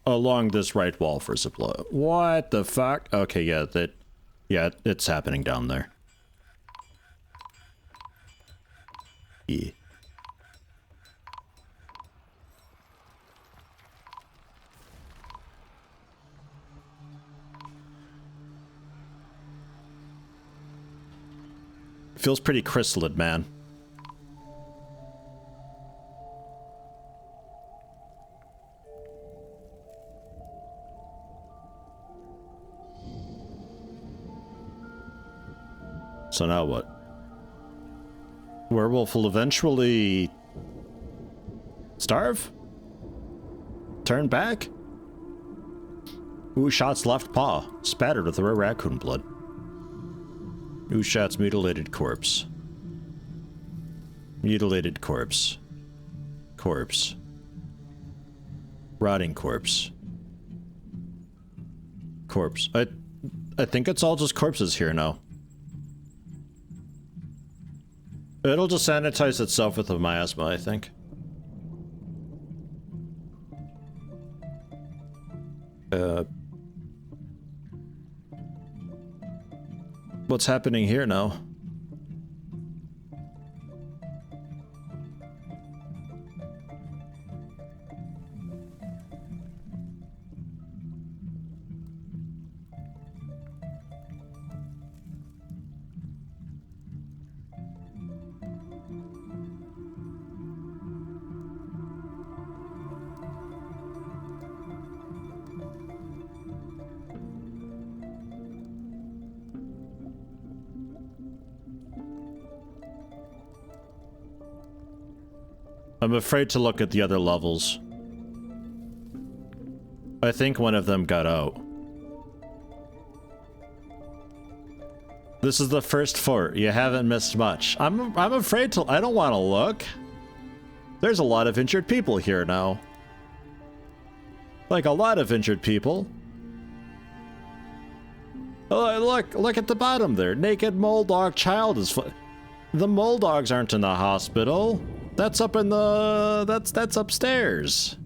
[SPEAKER 1] along this right wall for supply. What the fuck? Okay, yeah, it's happening down there. Yeah. Feels pretty crystalline, man. So now what? Werewolf will eventually starve? Turn back? Shot's left paw, spattered with Were-raccoon blood. Shot's mutilated corpse. Mutilated corpse. Corpse. Rotting corpse. Corpse. I think it's all just corpses here now. It'll just sanitize itself with the miasma, I think. What's happening here now? I'm afraid to look at the other levels. I think one of them got out. This is the first fort. You haven't missed much. I'm afraid to... I don't want to look. There's a lot of injured people here now. Like, a lot of injured people. Oh, look at the bottom there. Naked mole dog child is... The mole dogs aren't in the hospital. That's up in the... That's upstairs.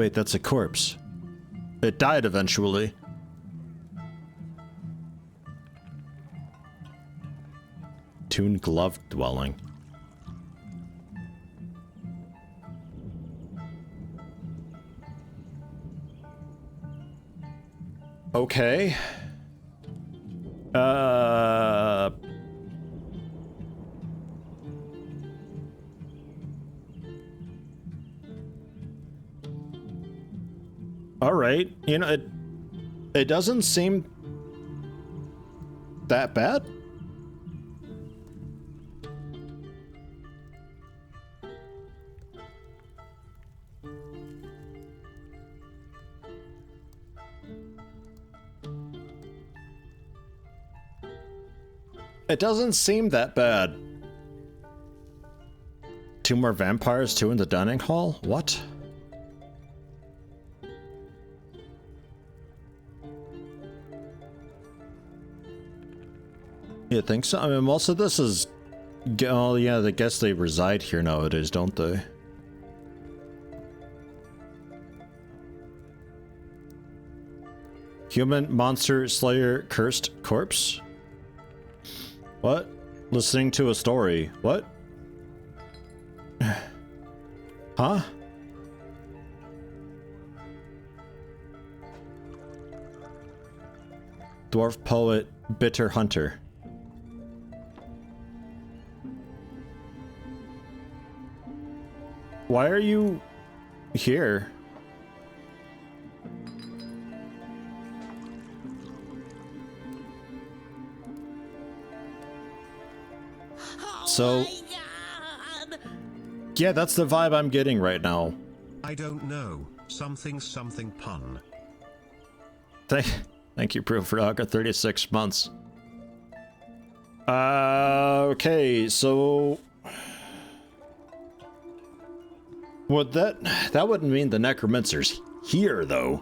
[SPEAKER 1] Wait, that's a corpse. It died eventually. Tuned glove dwelling. Okay. All right. You know, it doesn't seem that bad. It doesn't seem that bad. 2 more vampires, 2 in the dining hall? What? You think so? I mean, most of this is... Oh, yeah, I guess they reside here nowadays, don't they? Human, monster, slayer, cursed, corpse? What? Listening to a story. What? Huh? Dwarf poet, bitter hunter. Why are you here? So, yeah, that's the vibe I'm getting right now.
[SPEAKER 2] I don't know. Something pun.
[SPEAKER 1] Thank you, Proof Rocker, 36 months. Okay, so... Would that wouldn't mean the necromancer's here, though.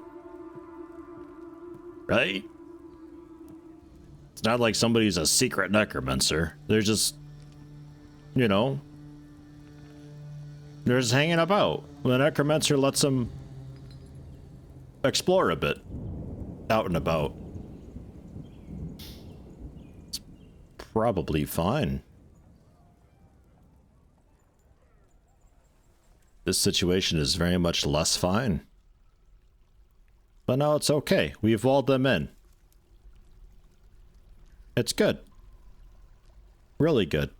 [SPEAKER 1] Right? It's not like somebody's a secret necromancer. They're just... You know, they're just hanging about. The necromancer lets them explore a bit, out and about. It's probably fine. This situation is very much less fine. But now it's okay. We've walled them in. It's good. Really good.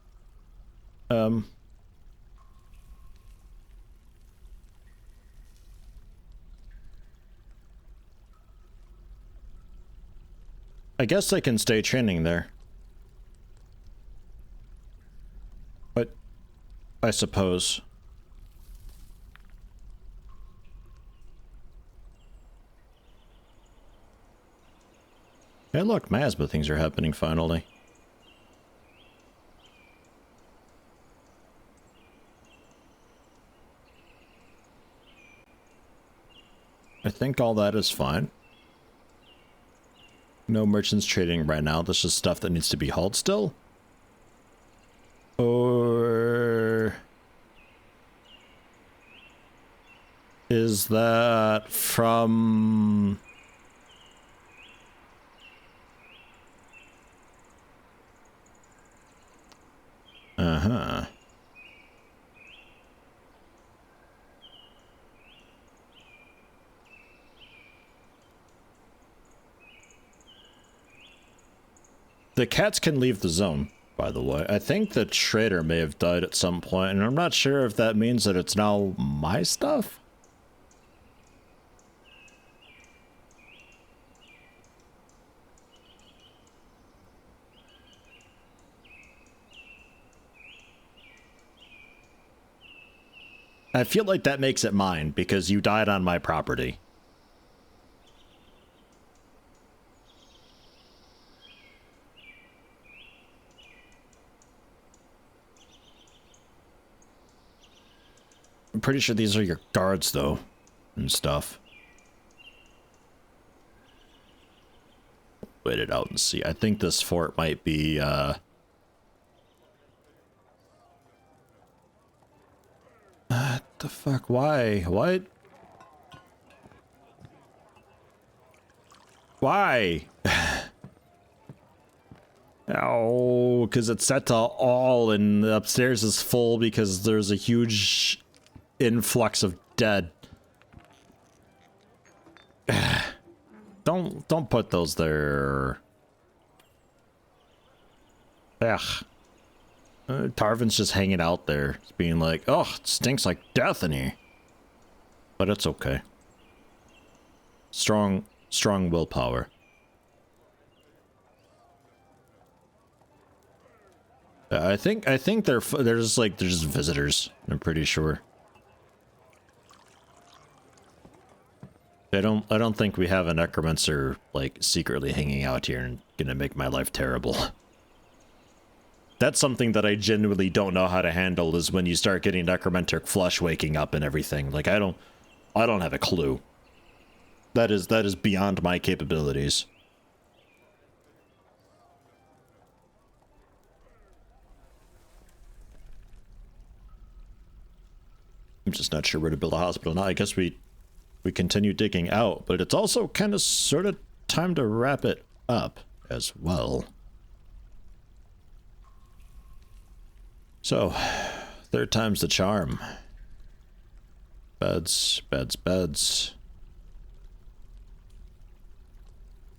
[SPEAKER 1] I guess I can stay training there. But I suppose. Hey look, miasma things are happening finally. I think all that is fine. No merchants trading right now. This is stuff that needs to be hauled still. Or... is that from... Uh-huh. The cats can leave the zone, by the way. I think the trader may have died at some point, and I'm not sure if that means that it's now my stuff? I feel like that makes it mine, because you died on my property. I'm pretty sure these are your guards, though, and stuff. Wait it out and see. I think this fort might be, What the fuck? Why? What? Why? Oh, because it's set to all and the upstairs is full because there's a huge influx of dead. Don't put those there. Ugh. Tarvin's just hanging out there, being like, oh, it stinks like death in here. But it's okay. Strong willpower. I think they're just visitors. I'm pretty sure. I don't think we have a necromancer like secretly hanging out here and gonna make my life terrible. That's something that I genuinely don't know how to handle, is when you start getting necromantic flesh waking up and everything. Like I don't have a clue. That is beyond my capabilities. I'm just not sure where to build a hospital now. I guess we continue digging out, but it's also kind of sort of time to wrap it up as well. So, third time's the charm. Beds, beds, beds.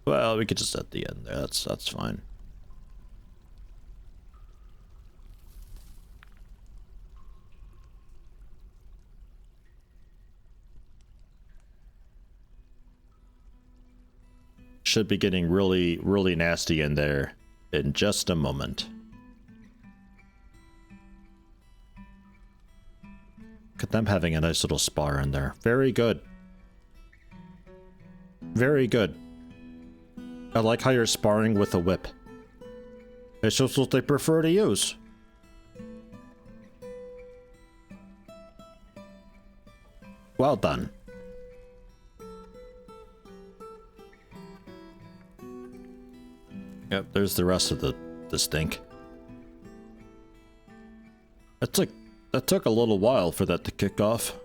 [SPEAKER 1] Well, we could just at the end there. That's fine. Should be getting really, really nasty in there in just a moment. Look at them having a nice little spar in there. Very good. Very good. I like how you're sparring with a whip. It's just what they prefer to use. Well done. Yep, there's the rest of the stink. That took a little while for that to kick off.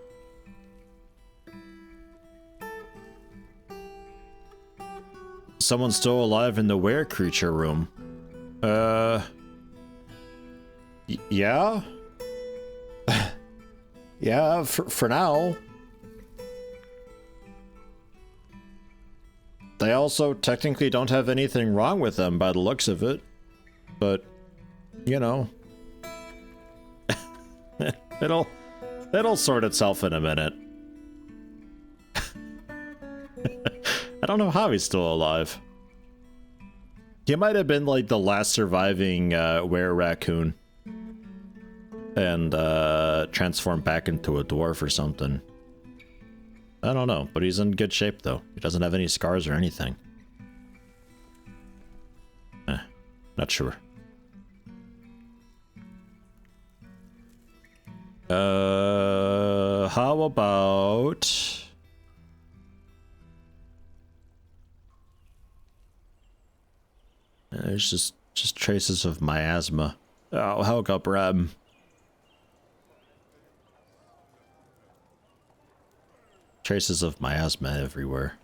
[SPEAKER 1] Someone's still alive in the were-creature room. Yeah? Yeah, for now. They also technically don't have anything wrong with them by the looks of it. But, you know. It'll sort itself in a minute. I don't know how he's still alive. He might have been like the last surviving Were-raccoon. And transformed back into a dwarf or something. I don't know, but he's in good shape though. He doesn't have any scars or anything. Not sure. How about... There's just traces of miasma. Oh, how about Brem? Traces of miasma everywhere.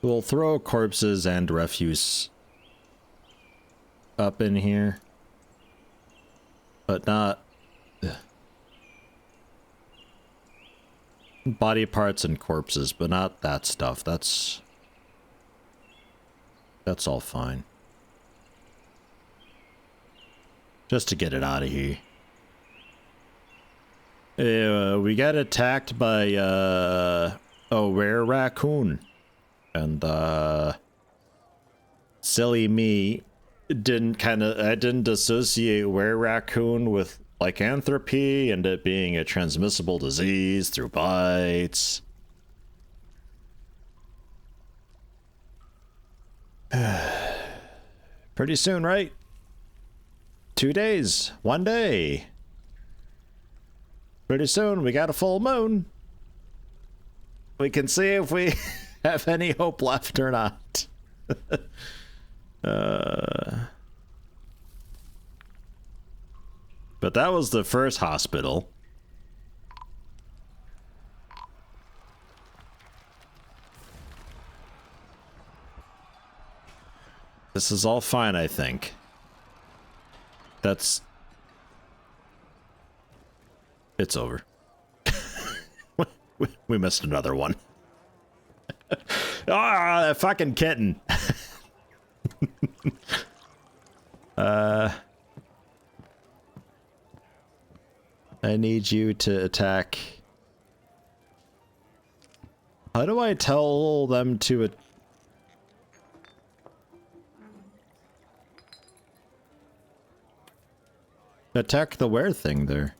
[SPEAKER 1] We'll throw corpses and refuse up in here. But not... Ugh. Body parts and corpses, but not that stuff. That's all fine. Just to get it out of here. We got attacked by a Were-raccoon, and silly me I didn't associate Were-raccoon with lycanthropy and it being a transmissible disease through bites. Pretty soon, right? 2 days, 1 day. Pretty soon, we got a full moon. We can see if we have any hope left or not. But that was the first hospital. This is all fine, I think. That's... It's over. we missed another one. Ah, that fucking kitten. I need you to attack. How do I tell them to attack the were thing there?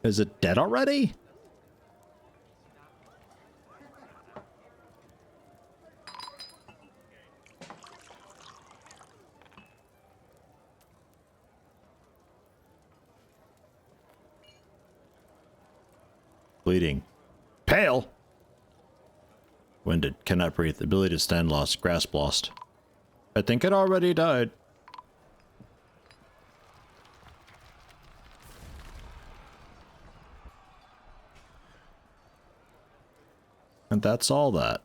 [SPEAKER 1] Is it dead already? Bleeding. Pale! Winded. Cannot breathe. Ability to stand lost. Grasp lost. I think it already died. And that's all that.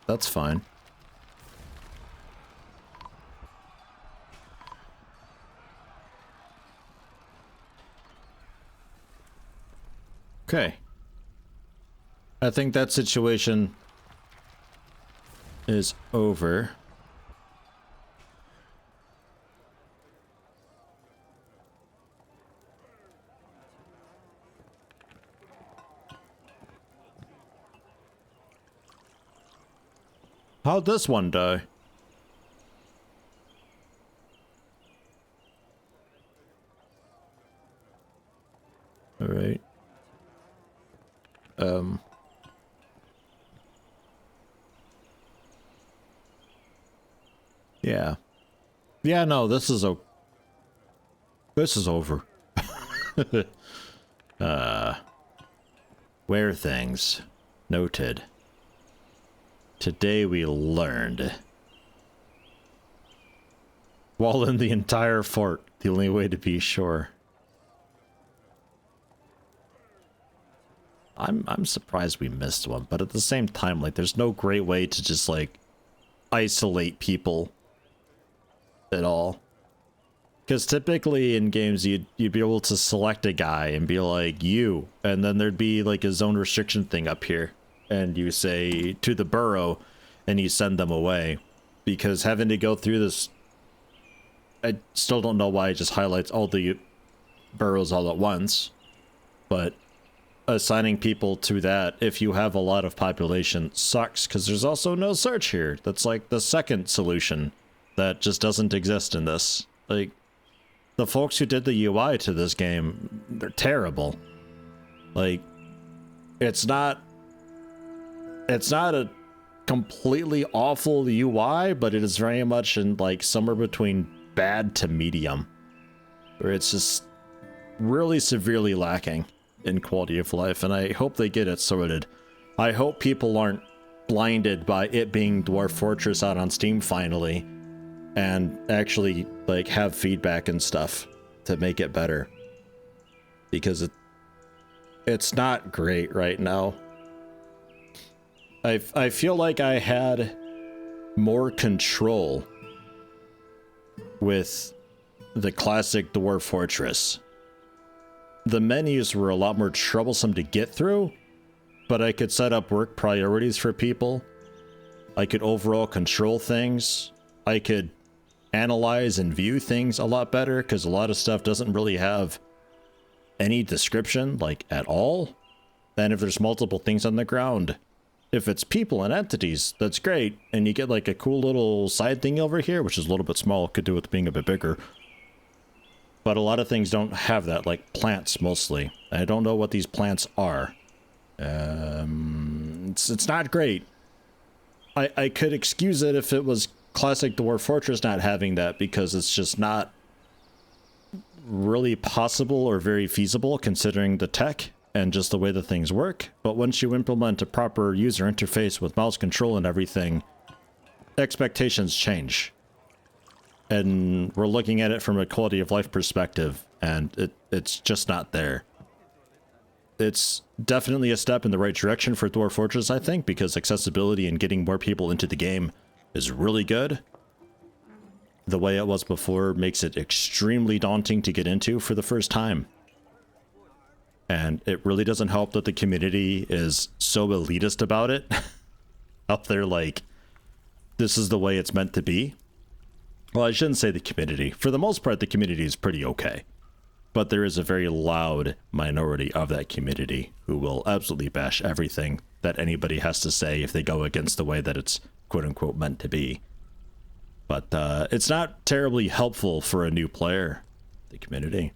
[SPEAKER 1] That's fine. Okay. I think that situation is over. How'd this one die? All right. Yeah. Yeah, no, this is over. Where things. Noted. Today we learned. Wall in the entire fort. The only way to be sure. I'm surprised we missed one, but at the same time, like, there's no great way to just, like, isolate people at all. Because typically in games, you'd be able to select a guy and be like, you, and then there'd be, like, a zone restriction thing up here. And you say, to the borough, and you send them away. Because having to go through this... I still don't know why it just highlights all the boroughs all at once. But assigning people to that, if you have a lot of population, sucks. Because there's also no search here. That's like the second solution that just doesn't exist in this. Like, the folks who did the UI to this game, they're terrible. Like, it's not a completely awful UI, but it is very much in, like, somewhere between bad to medium, where it's just really severely lacking in quality of life, and I hope they get it sorted. I hope people aren't blinded by it being Dwarf Fortress out on Steam finally, and actually, like, have feedback and stuff to make it better, because it's not great right now. I feel like I had more control with the classic Dwarf Fortress. The menus were a lot more troublesome to get through, but I could set up work priorities for people. I could overall control things. I could analyze and view things a lot better, because a lot of stuff doesn't really have any description, like, at all. And if there's multiple things on the ground, if it's people and entities, that's great, and you get, like, a cool little side thing over here, which is a little bit small, could do with being a bit bigger. But a lot of things don't have that, like plants mostly. I don't know what these plants are. It's not great. I could excuse it if it was classic Dwarf Fortress not having that, because it's just not really possible or very feasible considering the tech and just the way that things work. But once you implement a proper user interface with mouse control and everything, expectations change. And we're looking at it from a quality of life perspective, and it's just not there. It's definitely a step in the right direction for Dwarf Fortress, I think, because accessibility and getting more people into the game is really good. The way it was before makes it extremely daunting to get into for the first time. And it really doesn't help that the community is so elitist about it. Up there like, this is the way it's meant to be. Well, I shouldn't say the community. For the most part, the community is pretty okay. But there is a very loud minority of that community who will absolutely bash everything that anybody has to say if they go against the way that it's quote-unquote meant to be. But it's not terribly helpful for a new player, the community.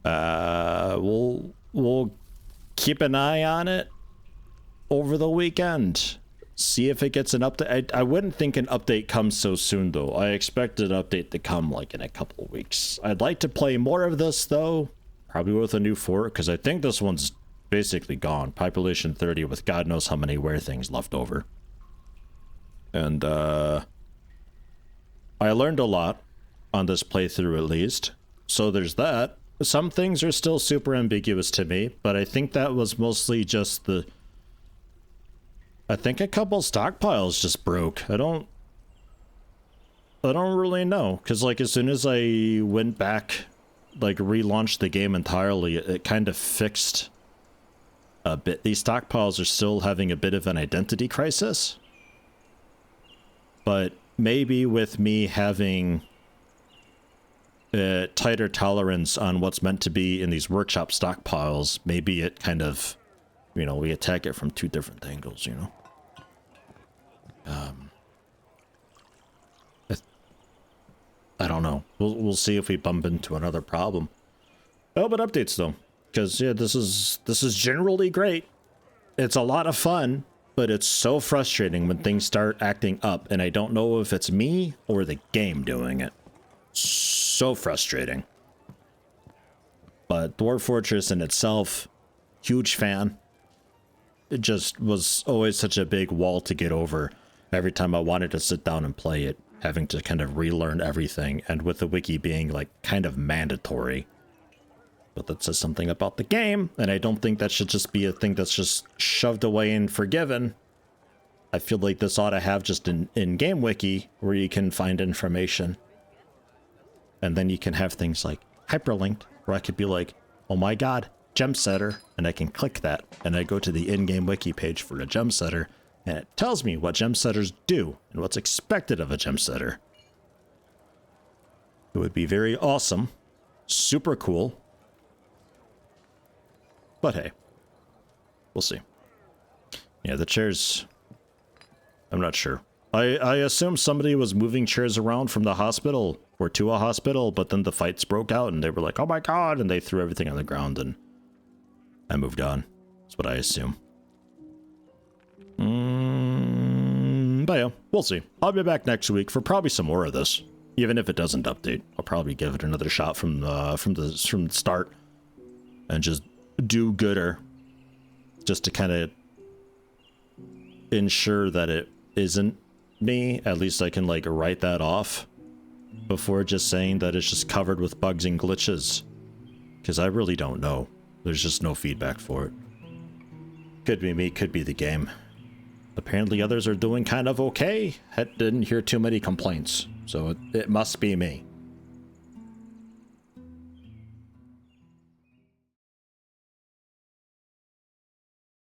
[SPEAKER 1] We'll keep an eye on it over the weekend. See if it gets an update. I wouldn't think an update comes so soon, though. I expect an update to come like in a couple of weeks. I'd like to play more of this, though. Probably with a new fort, because I think this one's basically gone. Population 30 with God knows how many Were things left over. And I learned a lot on this playthrough, at least. So there's that. Some things are still super ambiguous to me, but I think that was mostly just the... I think a couple stockpiles just broke. I don't really know, because like as soon as I went back, like relaunched the game entirely, it kind of fixed a bit. These stockpiles are still having a bit of an identity crisis, but maybe with me having a tighter tolerance on what's meant to be in these workshop stockpiles, maybe it kind of, you know, we attack it from two different angles, you know. I don't know. We'll see if we bump into another problem. Oh, but updates though, because yeah, this is generally great. It's a lot of fun, but it's so frustrating when things start acting up, and I don't know if it's me or the game doing it. So frustrating. But Dwarf Fortress in itself, huge fan. It just was always such a big wall to get over every time I wanted to sit down and play it, having to kind of relearn everything, and with the wiki being like kind of mandatory. But that says something about the game, and I don't think that should just be a thing that's just shoved away and forgiven. I feel like this ought to have just an in-game wiki where you can find information. And then you can have things like hyperlinked, where I could be like, oh my god, gem setter, and I can click that, and I go to the in-game wiki page for a gem setter, and it tells me what gem setters do and what's expected of a gem setter. It would be very awesome, super cool, but hey, we'll see. Yeah, the chairs, I'm not sure. I assume somebody was moving chairs around from the hospital or to a hospital, but then the fights broke out and they were like, oh my god, and they threw everything on the ground, and I moved on. That's what I assume. But yeah, we'll see. I'll be back next week for probably some more of this. Even if it doesn't update, I'll probably give it another shot from the start and just do gooder, just to kind of ensure that it isn't me. At least I can like write that off before just saying that it's just covered with bugs and glitches, because I really don't know. There's just no feedback for it. Could be me, could be the game. Apparently others are doing kind of okay. I didn't hear too many complaints, so it must be me.